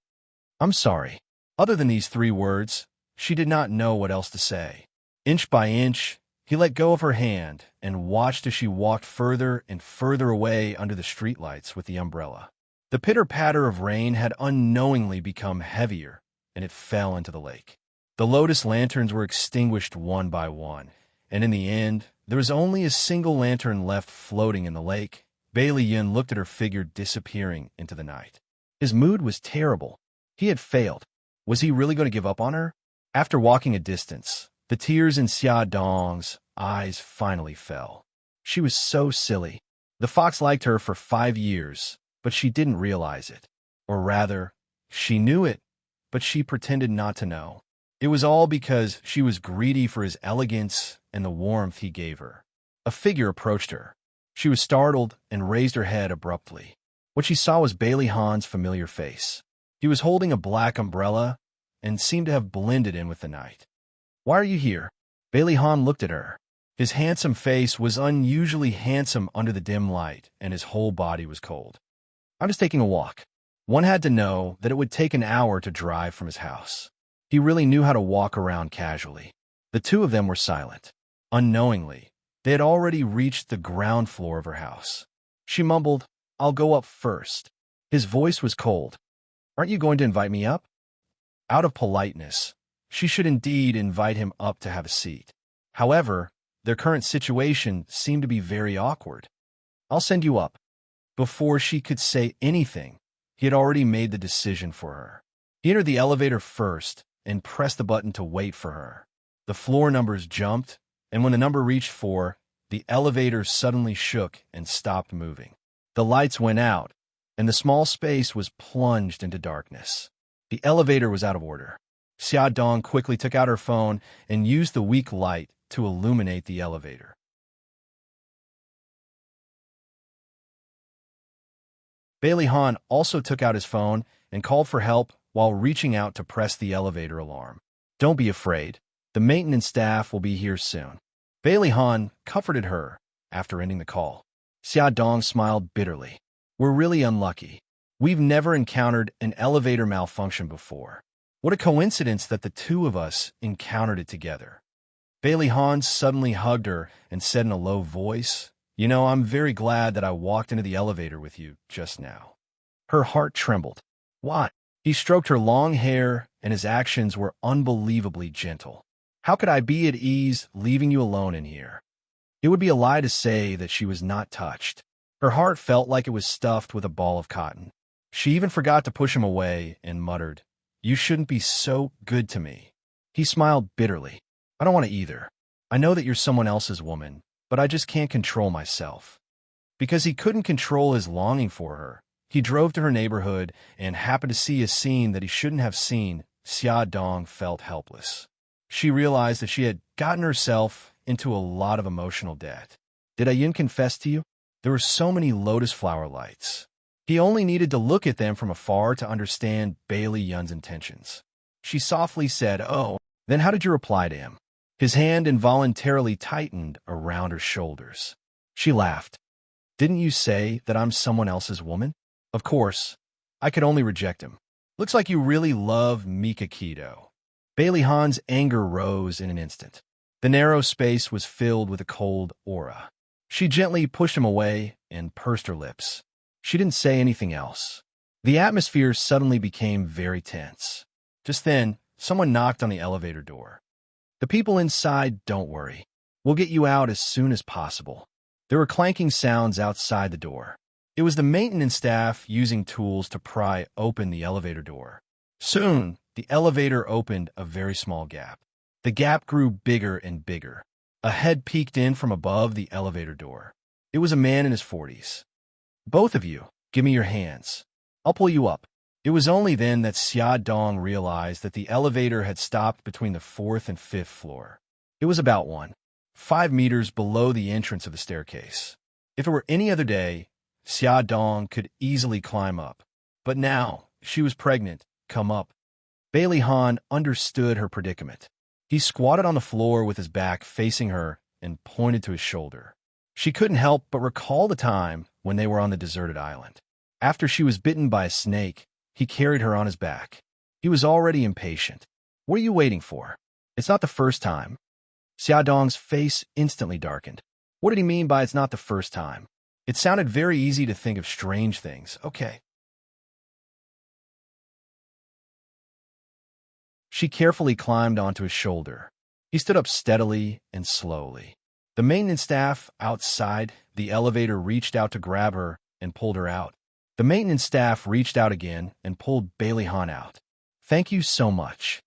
Speaker 1: I'm sorry. Other than these 3 words, she did not know what else to say. Inch by inch, he let go of her hand and watched as she walked further and further away under the streetlights with the umbrella. The pitter-patter of rain had unknowingly become heavier, and it fell into the lake. The lotus lanterns were extinguished one by one, and in the end, there was only a single lantern left floating in the lake. Bailey Yin looked at her figure disappearing into the night. His mood was terrible. He had failed. Was he really going to give up on her? After walking a distance, the tears in Xiaodong's eyes finally fell. She was so silly. The fox liked her for 5 years, but she didn't realize it. Or rather, she knew it, but she pretended not to know. It was all because she was greedy for his elegance and the warmth he gave her. A figure approached her. She was startled and raised her head abruptly. What she saw was Bailey Han's familiar face. He was holding a black umbrella and seemed to have blended in with the night. Why are you here? Bailey Han looked at her. His handsome face was unusually handsome under the dim light, and his whole body was cold. I'm just taking a walk. One had to know that it would take an hour to drive from his house. He really knew how to walk around casually. The 2 of them were silent. Unknowingly, they had already reached the ground floor of her house. She mumbled, I'll go up first. His voice was cold. Aren't you going to invite me up? Out of politeness, she should indeed invite him up to have a seat. However, their current situation seemed to be very awkward. I'll send you up. Before she could say anything, he had already made the decision for her. He entered the elevator first and pressed the button to wait for her. The floor numbers jumped, and when the number reached 4, the elevator suddenly shook and stopped moving. The lights went out, and the small space was plunged into darkness. The elevator was out of order. Xiaodong quickly took out her phone and used the weak light to illuminate the elevator. Bailey Han also took out his phone and called for help while reaching out to press the elevator alarm. Don't be afraid. The maintenance staff will be here soon. Bailey Han comforted her after ending the call. Xiaodong smiled bitterly. We're really unlucky. We've never encountered an elevator malfunction before. What a coincidence that the 2 of us encountered it together. Bailey Han suddenly hugged her and said in a low voice, You know, I'm very glad that I walked into the elevator with you just now. Her heart trembled. Why? He stroked her long hair, and his actions were unbelievably gentle. How could I be at ease leaving you alone in here? It would be a lie to say that she was not touched. Her heart felt like it was stuffed with a ball of cotton. She even forgot to push him away and muttered, "You shouldn't be so good to me." He smiled bitterly. "I don't want to either. I know that you're someone else's woman, but I just can't control myself." Because he couldn't control his longing for her, he drove to her neighborhood and happened to see a scene that he shouldn't have seen. Xia Dong felt helpless. She realized that she had gotten herself into a lot of emotional debt. Did Ayun confess to you? There were so many lotus flower lights. He only needed to look at them from afar to understand Bailey Yun's intentions. She softly said, "Oh, then how did you reply to him?" His hand involuntarily tightened around her shoulders. She laughed. "Didn't you say that I'm someone else's woman?" "Of course. I could only reject him." "Looks like you really love Mika Keto." Bailey Han's anger rose in an instant. The narrow space was filled with a cold aura. She gently pushed him away and pursed her lips. She didn't say anything else. The atmosphere suddenly became very tense. Just then, someone knocked on the elevator door. "The people inside, don't worry. We'll get you out as soon as possible." There were clanking sounds outside the door. It was the maintenance staff using tools to pry open the elevator door. Soon, the elevator opened a very small gap. The gap grew bigger and bigger. A head peeked in from above the elevator door. It was a man in his 40s. "Both of you, give me your hands. I'll pull you up." It was only then that Xia Dong realized that the elevator had stopped between the 4th and 5th floor. It was about 5 meters below the entrance of the staircase. If it were any other day, Xia Dong could easily climb up. But now, she was pregnant. Come up. Bailey Han understood her predicament. He squatted on the floor with his back facing her and pointed to his shoulder. She couldn't help but recall the time when they were on the deserted island. After she was bitten by a snake, he carried her on his back. He was already impatient. "What are you waiting for? It's not the first time." Xia Dong's face instantly darkened. What did he mean by "it's not the first time"? It sounded very easy to think of strange things. Okay. She carefully climbed onto his shoulder. He stood up steadily and slowly. The maintenance staff outside the elevator reached out to grab her and pulled her out. The maintenance staff reached out again and pulled Bailey Han out. "Thank you so much."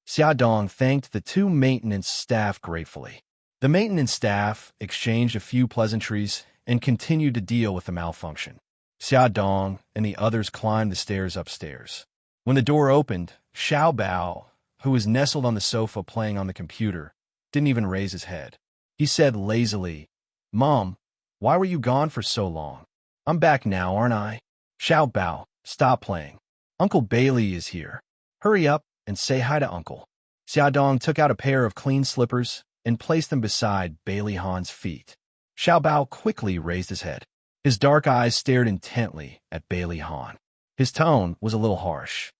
Speaker 1: Xia Dong thanked the two maintenance staff gratefully. The maintenance staff exchanged a few pleasantries and continued to deal with the malfunction. Xia Dong and the others climbed the stairs upstairs. When the door opened, Xiao Bao, who was nestled on the sofa playing on the computer, didn't even raise his head. He said lazily, "Mom, why were you gone for so long?" "I'm back now, aren't I?" "Xiao Bao, stop playing. Uncle Bailey is here. Hurry up and say hi to Uncle." Xia Dong took out a pair of clean slippers and placed them beside Bailey Han's feet. Xiao Bao quickly raised his head. His dark eyes stared intently at Bailey Han. His tone was a little harsh.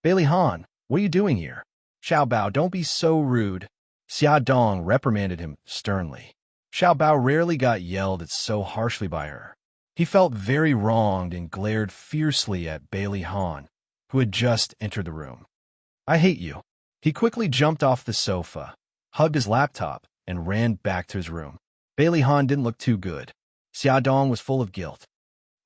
Speaker 1: "Bailey Han, what are you doing here?" "Xiao Bao, don't be so rude." Xia Dong reprimanded him sternly. Xiao Bao rarely got yelled at so harshly by her. He felt very wronged and glared fiercely at Bailey Han, who had just entered the room. "I hate you." He quickly jumped off the sofa, hugged his laptop, and ran back to his room. Bailey Han didn't look too good. Xia Dong was full of guilt.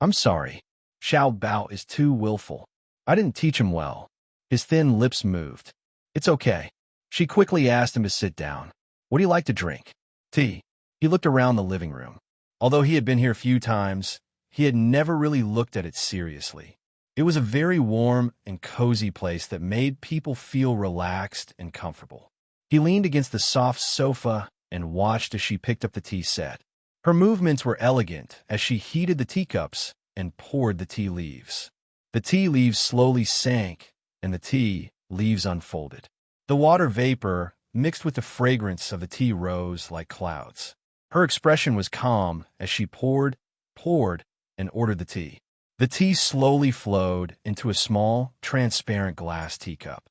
Speaker 1: "I'm sorry. Xiao Bao is too willful. I didn't teach him well." His thin lips moved. "It's okay." She quickly asked him to sit down. "What do you like to drink?" "Tea." He looked around the living room. Although he had been here a few times, he had never really looked at it seriously. It was a very warm and cozy place that made people feel relaxed and comfortable. He leaned against the soft sofa and watched as she picked up the tea set. Her movements were elegant as she heated the teacups and poured the tea leaves. The tea leaves slowly sank, and the tea leaves unfolded. The water vapor mixed with the fragrance of the tea rose like clouds. Her expression was calm as she poured, and ordered the tea. The tea slowly flowed into a small, transparent glass teacup.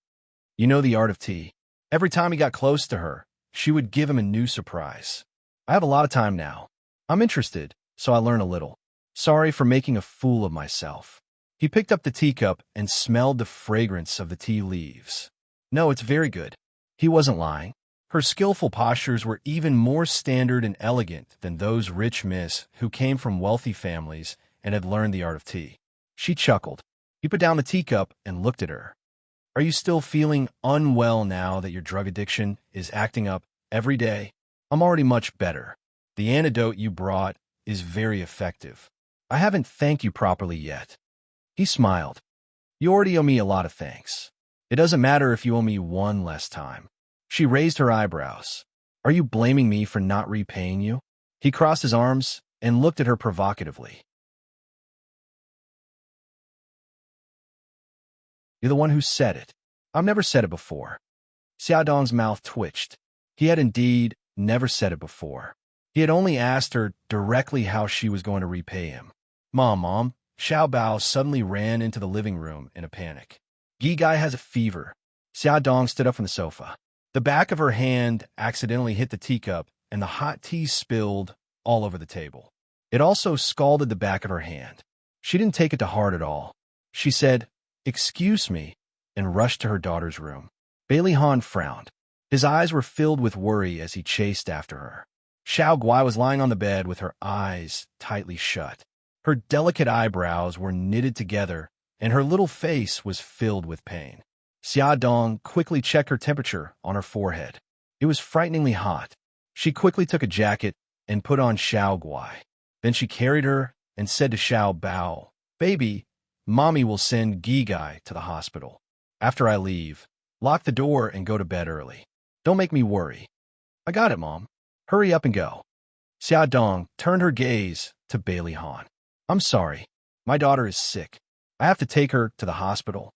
Speaker 1: You know the art of tea. Every time he got close to her, she would give him a new surprise. "I have a lot of time now. I'm interested, so I learn a little. Sorry for making a fool of myself." He picked up the teacup and smelled the fragrance of the tea leaves. "No, it's very good." He wasn't lying. Her skillful postures were even more standard and elegant than those rich miss who came from wealthy families and had learned the art of tea. She chuckled. He put down the teacup and looked at her. Are you still feeling unwell now that your drug addiction is acting up every day? I'm already much better. The antidote you brought is very effective. I haven't thanked you properly yet. He smiled. You already owe me a lot of thanks. It doesn't matter if you owe me one less time. She raised her eyebrows. Are you blaming me for not repaying you? He crossed his arms and looked at her provocatively. You're the one who said it. I've never said it before. Xiaodong's mouth twitched. He had indeed never said it before. He had only asked her directly how she was going to repay him. Mom. Xiao Bao suddenly ran into the living room in a panic. Yi Gai has a fever. Xiaodong stood up from the sofa. The back of her hand accidentally hit the teacup, and the hot tea spilled all over the table. It also scalded the back of her hand. She didn't take it to heart at all. She said, "Excuse me," and rushed to her daughter's room. Bailey Han frowned. His eyes were filled with worry as he chased after her. Xiao Guai was lying on the bed with her eyes tightly shut. Her delicate eyebrows were knitted together, and her little face was filled with pain. Xiaodong quickly checked her temperature on her forehead. It was frighteningly hot. She quickly took a jacket and put on Xiao Guai. Then she carried her and said to Xiao Bao, "Baby, Mommy will send Yi Gai to the hospital. After I leave, lock the door and go to bed early. Don't make me worry." "I got it, Mom. Hurry up and go." Xiaodong turned her gaze to Bailey Han. "I'm sorry. My daughter is sick. I have to take her to the hospital.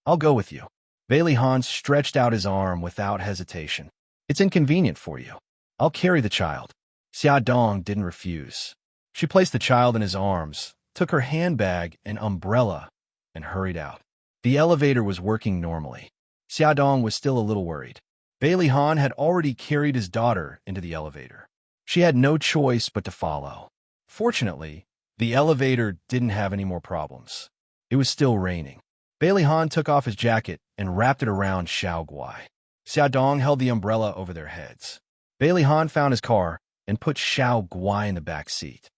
Speaker 1: I'll go with you." Bailey Han stretched out his arm without hesitation. "It's inconvenient for you. I'll carry the child." Xiaodong didn't refuse. She placed the child in his arms, took her handbag and umbrella, and hurried out. The elevator was working normally. Xiaodong was still a little worried. Bailey Han had already carried his daughter into the elevator. She had no choice but to follow. Fortunately, the elevator didn't have any more problems. It was still raining. Bailey Han took off his jacket and wrapped it around Xiao Guai. Xiaodong held the umbrella over their heads. Bailey Han found his car and put Xiao Guai in the back seat.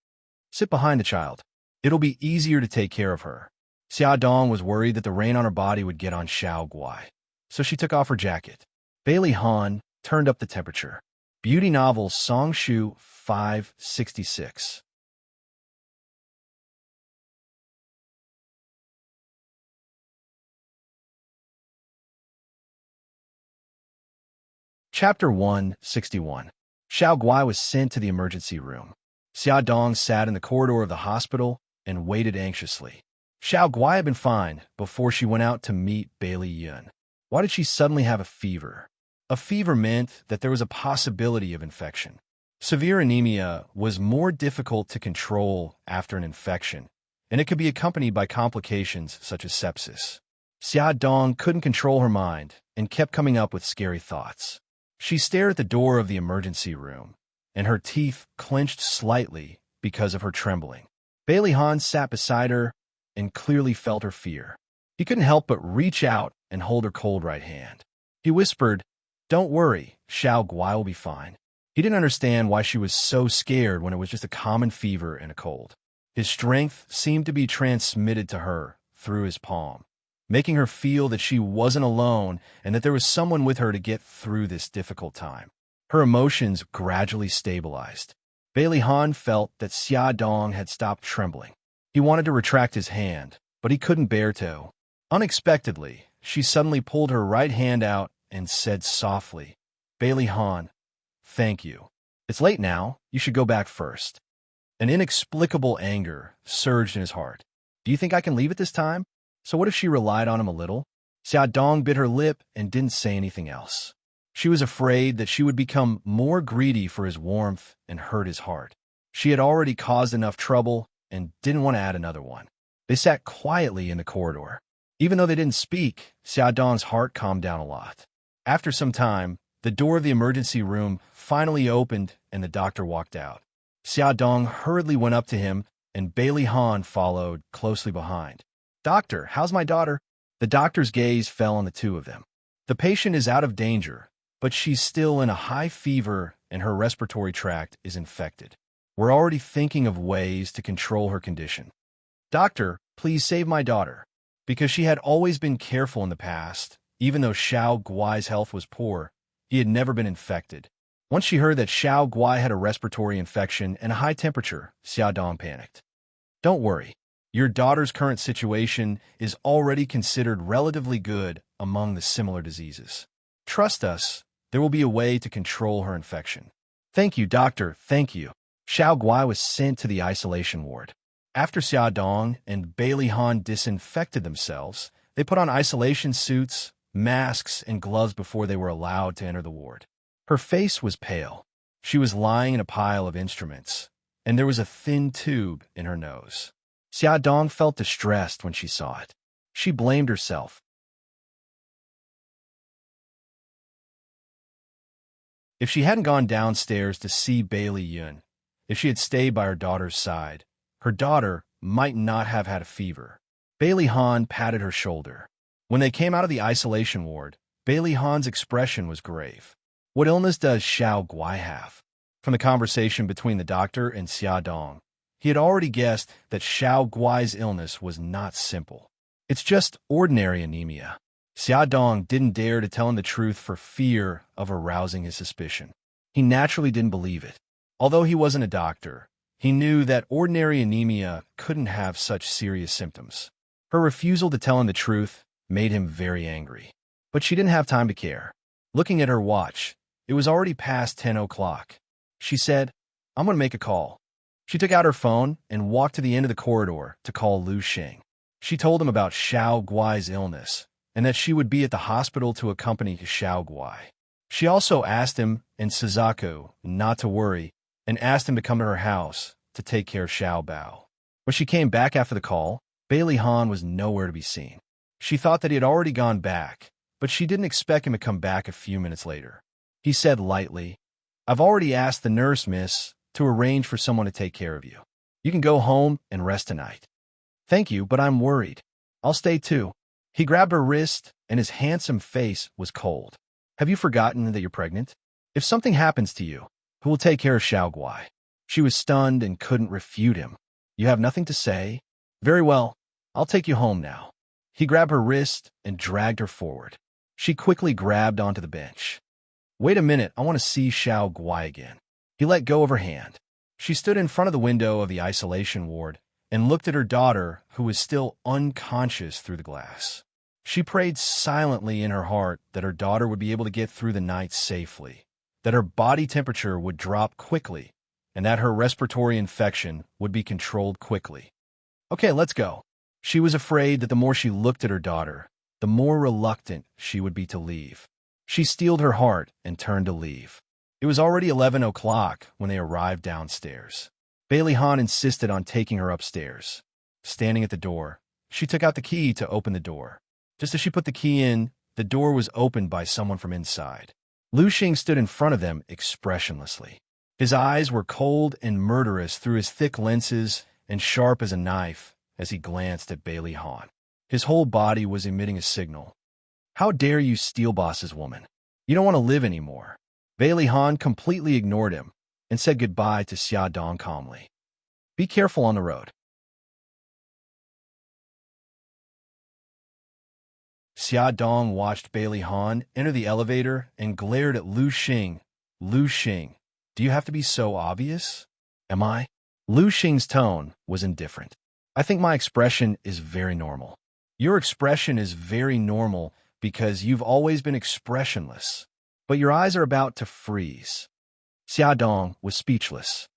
Speaker 1: "Sit behind the child. It'll be easier to take care of her." Xiaodong was worried that the rain on her body would get on Xiao Guai, so she took off her jacket. Bailey Han turned up the temperature. Beauty novel Songshu 566. Chapter 161. Xiao Guai was sent to the emergency room. Xiaodong sat in the corridor of the hospital and waited anxiously. Xiao Guai had been fine before she went out to meet Bailey Yun. Why did she suddenly have a fever? A fever meant that there was a possibility of infection. Severe anemia was more difficult to control after an infection, and it could be accompanied by complications such as sepsis. Xiaodong couldn't control her mind and kept coming up with scary thoughts. She stared at the door of the emergency room, and her teeth clenched slightly because of her trembling. Bailey Han sat beside her and clearly felt her fear. He couldn't help but reach out and hold her cold right hand. He whispered, "Don't worry, Xiao Guai will be fine." He didn't understand why she was so scared when it was just a common fever and a cold. His strength seemed to be transmitted to her through his palm, making her feel that she wasn't alone and that there was someone with her to get through this difficult time. Her emotions gradually stabilized. Bailey Han felt that Xiaodong had stopped trembling. He wanted to retract his hand, but he couldn't bear to. Unexpectedly, she suddenly pulled her right hand out and said softly, "Bailey Han, thank you. It's late now. You should go back first." An inexplicable anger surged in his heart. "Do you think I can leave at this time?" So what if she relied on him a little? Xiaodong bit her lip and didn't say anything else. She was afraid that she would become more greedy for his warmth and hurt his heart. She had already caused enough trouble and didn't want to add another one. They sat quietly in the corridor. Even though they didn't speak, Xiaodong's heart calmed down a lot. After some time, the door of the emergency room finally opened and the doctor walked out. Xiaodong hurriedly went up to him and Bailey Han followed closely behind. "Doctor, how's my daughter?" The doctor's gaze fell on the two of them. "The patient is out of danger, but she's still in a high fever and her respiratory tract is infected. We're already thinking of ways to control her condition. Doctor, please save my daughter. Because she had always been careful in the past, even though Xiao Guai's health was poor, he had never been infected. Once she heard that Xiao Guai had a respiratory infection and a high temperature, Xia Dong panicked. Don't worry. Your daughter's current situation is already considered relatively good among the similar diseases. Trust us, there will be a way to control her infection. Thank you, doctor, thank you. Xiao Guai was sent to the isolation ward. After Xia Dong and Bailey Han disinfected themselves, they put on isolation suits, masks, and gloves before they were allowed to enter the ward. Her face was pale. She was lying in a pile of instruments, and there was a thin tube in her nose. Xia Dong felt distressed when she saw it. She blamed herself. If she hadn't gone downstairs to see Bailey Yun, if she had stayed by her daughter's side, her daughter might not have had a fever. Bailey Han patted her shoulder. When they came out of the isolation ward, Bailey Han's expression was grave. What illness does Xiao Guai have? From the conversation between the doctor and Xia Dong, he had already guessed that Xiao Guai's illness was not simple. It's just ordinary anemia. Xia Dong didn't dare to tell him the truth for fear of arousing his suspicion. He naturally didn't believe it. Although he wasn't a doctor, he knew that ordinary anemia couldn't have such serious symptoms. Her refusal to tell him the truth made him very angry. But she didn't have time to care. Looking at her watch, it was already past 10 o'clock. She said, I'm going to make a call. She took out her phone and walked to the end of the corridor to call Lu Xing. She told him about Xiao Guai's illness and that she would be at the hospital to accompany Xiao Guai. She also asked him and Suzaku not to worry and asked him to come to her house to take care of Xiao Bao. When she came back after the call, Bailey Han was nowhere to be seen. She thought that he had already gone back, but she didn't expect him to come back a few minutes later. He said lightly, I've already asked the nurse, miss, to arrange for someone to take care of you. You can go home and rest tonight. Thank you, but I'm worried. I'll stay too. He grabbed her wrist, and his handsome face was cold. Have you forgotten that you're pregnant? If something happens to you, who will take care of Xiao Guai? She was stunned and couldn't refute him. You have nothing to say? Very well, I'll take you home now. He grabbed her wrist and dragged her forward. She quickly grabbed onto the bench. Wait a minute, I want to see Xiao Guai again. He let go of her hand. She stood in front of the window of the isolation ward and looked at her daughter, who was still unconscious through the glass. She prayed silently in her heart that her daughter would be able to get through the night safely, that her body temperature would drop quickly, and that her respiratory infection would be controlled quickly. Okay, let's go. She was afraid that the more she looked at her daughter, the more reluctant she would be to leave. She steeled her heart and turned to leave. It was already 11 o'clock when they arrived downstairs. Bailey Han insisted on taking her upstairs. Standing at the door, she took out the key to open the door. Just as she put the key in, the door was opened by someone from inside. Lu Xing stood in front of them expressionlessly. His eyes were cold and murderous through his thick lenses and sharp as a knife as he glanced at Bailey Han. His whole body was emitting a signal. How dare you steal boss's woman? You don't want to live anymore. Bailey Han completely ignored him and said goodbye to Xia Dong calmly. Be careful on the road. Xia Dong watched Bailey Han enter the elevator and glared at Lu Xing. Lu Xing, do you have to be so obvious? Am I? Lu Xing's tone was indifferent. I think my expression is very normal. Your expression is very normal because you've always been expressionless, but your eyes are about to freeze. Xia Dong was speechless.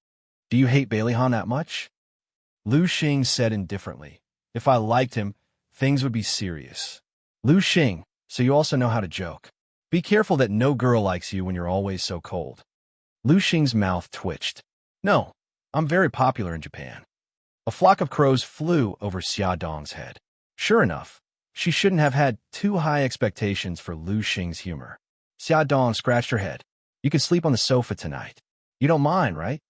Speaker 1: Do you hate Bailey Han that much? Lu Xing said indifferently. If I liked him, things would be serious. Lu Xing, so you also know how to joke. Be careful that no girl likes you when you're always so cold. Lu Xing's mouth twitched. No, I'm very popular in Japan. A flock of crows flew over Xia Dong's head. Sure enough, she shouldn't have had too high expectations for Lu Xing's humor. Xia Dong scratched her head. You could sleep on the sofa tonight. You don't mind, right?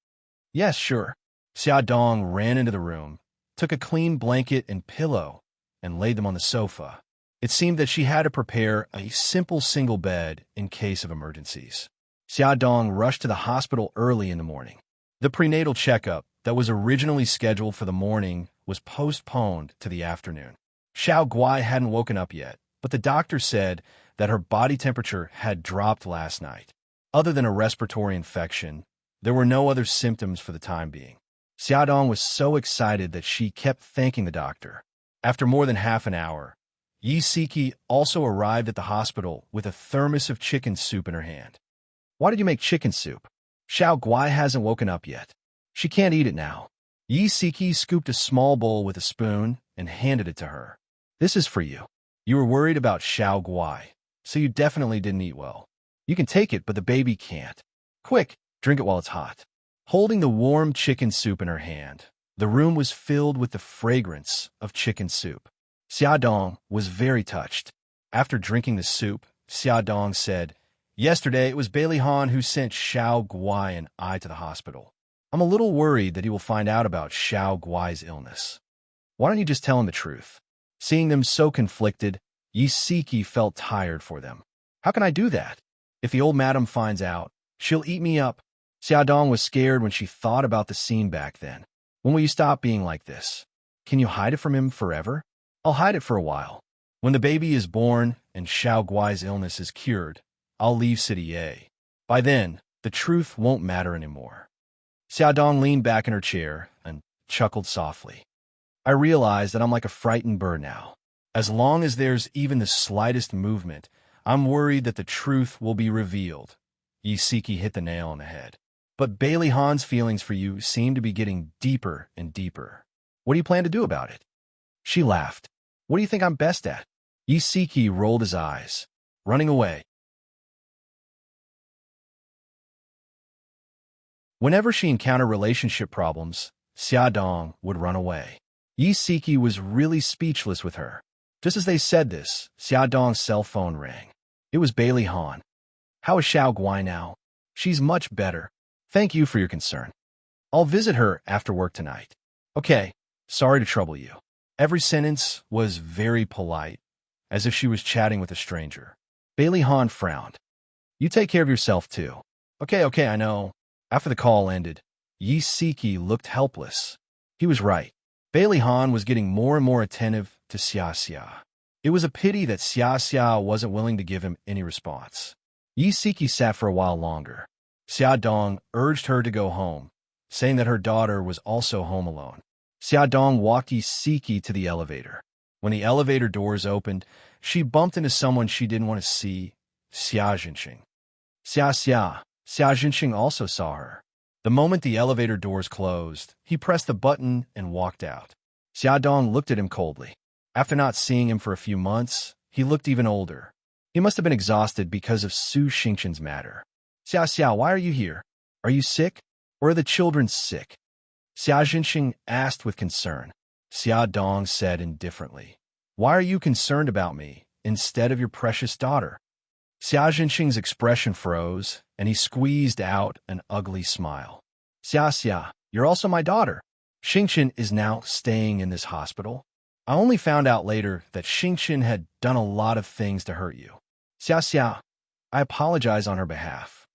Speaker 1: Yes, sure. Xia Dong ran into the room, took a clean blanket and pillow, and laid them on the sofa. It seemed that she had to prepare a simple single bed in case of emergencies. Xiaodong rushed to the hospital early in the morning. The prenatal checkup that was originally scheduled for the morning was postponed to the afternoon. Xiao Guai hadn't woken up yet, but the doctor said that her body temperature had dropped last night. Other than a respiratory infection, there were no other symptoms for the time being. Xiaodong was so excited that she kept thanking the doctor. After more than half an hour, Yi Siki also arrived at the hospital with a thermos of chicken soup in her hand. Why did you make chicken soup? Xiao Guai hasn't woken up yet. She can't eat it now. Yi Siki scooped a small bowl with a spoon and handed it to her. This is for you. You were worried about Xiao Guai, so you definitely didn't eat well. You can take it, but the baby can't. Quick, drink it while it's hot. Holding the warm chicken soup in her hand, the room was filled with the fragrance of chicken soup. Xiaodong was very touched. After drinking the soup, Xiaodong said, "Yesterday it was Bailey Han who sent Xiao Guai and I to the hospital. I'm a little worried that he will find out about Xiao Guai's illness. Why don't you just tell him the truth?" Seeing them so conflicted, Yi Siki felt tired for them. How can I do that? If the old madam finds out, she'll eat me up. Xiaodong was scared when she thought about the scene back then. When will you stop being like this? Can you hide it from him forever? I'll hide it for a while. When the baby is born and Xiao Guai's illness is cured, I'll leave City A. By then, the truth won't matter anymore. Xiaodong leaned back in her chair and chuckled softly. I realize that I'm like a frightened bird now. As long as there's even the slightest movement, I'm worried that the truth will be revealed. Yi Siki hit the nail on the head. But Bailey Han's feelings for you seem to be getting deeper and deeper. What do you plan to do about it? She laughed. What do you think I'm best at? Yi Siki rolled his eyes. Running away. Whenever she encountered relationship problems, Xiaodong would run away. Yi Siki was really speechless with her. Just as they said this, Xiaodong's cell phone rang. It was Bailey Han. How is Xiao Guai now? She's much better. Thank you for your concern. I'll visit her after work tonight. Okay, sorry to trouble you. Every sentence was very polite, as if she was chatting with a stranger. Bailey Han frowned. You take care of yourself too. Okay, I know. After the call ended, Yi Siki looked helpless. He was right. Bailey Han was getting more and more attentive to Xia. It was a pity that Xia wasn't willing to give him any response. Yi Siki sat for a while longer. Xiaodong urged her to go home, saying that her daughter was also home alone. Xiaodong walked Yi Siki to the elevator. When the elevator doors opened, she bumped into someone she didn't want to see, Xia Jinxing. Xia Jinxing also saw her. The moment the elevator doors closed, he pressed the button and walked out. Xiaodong looked at him coldly. After not seeing him for a few months, he looked even older. He must have been exhausted because of Su Xingchen's matter. Xia, why are you here? Are you sick? Or are the children sick? Xia Jinxing asked with concern. Xiaodong said indifferently, Why are you concerned about me instead of your precious daughter? Xia Jinxing's expression froze, and he squeezed out an ugly smile. Xia, you're also my daughter. Xingchen is now staying in this hospital. I only found out later that Xingchen had done a lot of things to hurt you. Xia, I apologize on her behalf.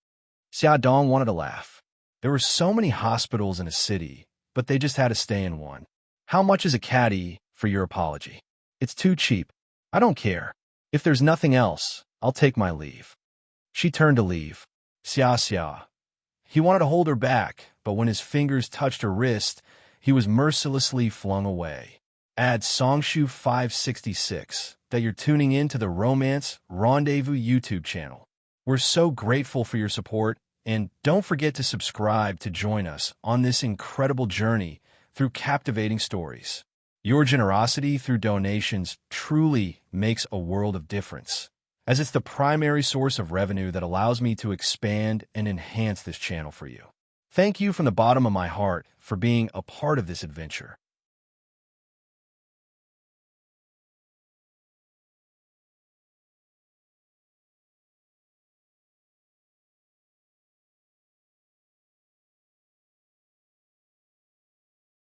Speaker 1: Xiaodong wanted to laugh. There were so many hospitals in a city, but they just had to stay in one. How much is a caddy for your apology? It's too cheap. I don't care. If there's nothing else, I'll take my leave. She turned to leave. Xia. He wanted to hold her back, but when his fingers touched her wrist, he was mercilessly flung away. Add Songshu 566 that you're tuning in to the Romance Rendezvous YouTube channel. We're so grateful for your support, and don't forget to subscribe to join us on this incredible journey through captivating stories. Your generosity through donations truly makes a world of difference, as it's the primary source of revenue that allows me to expand and enhance this channel for you. Thank you from the bottom of my heart for being a part of this adventure.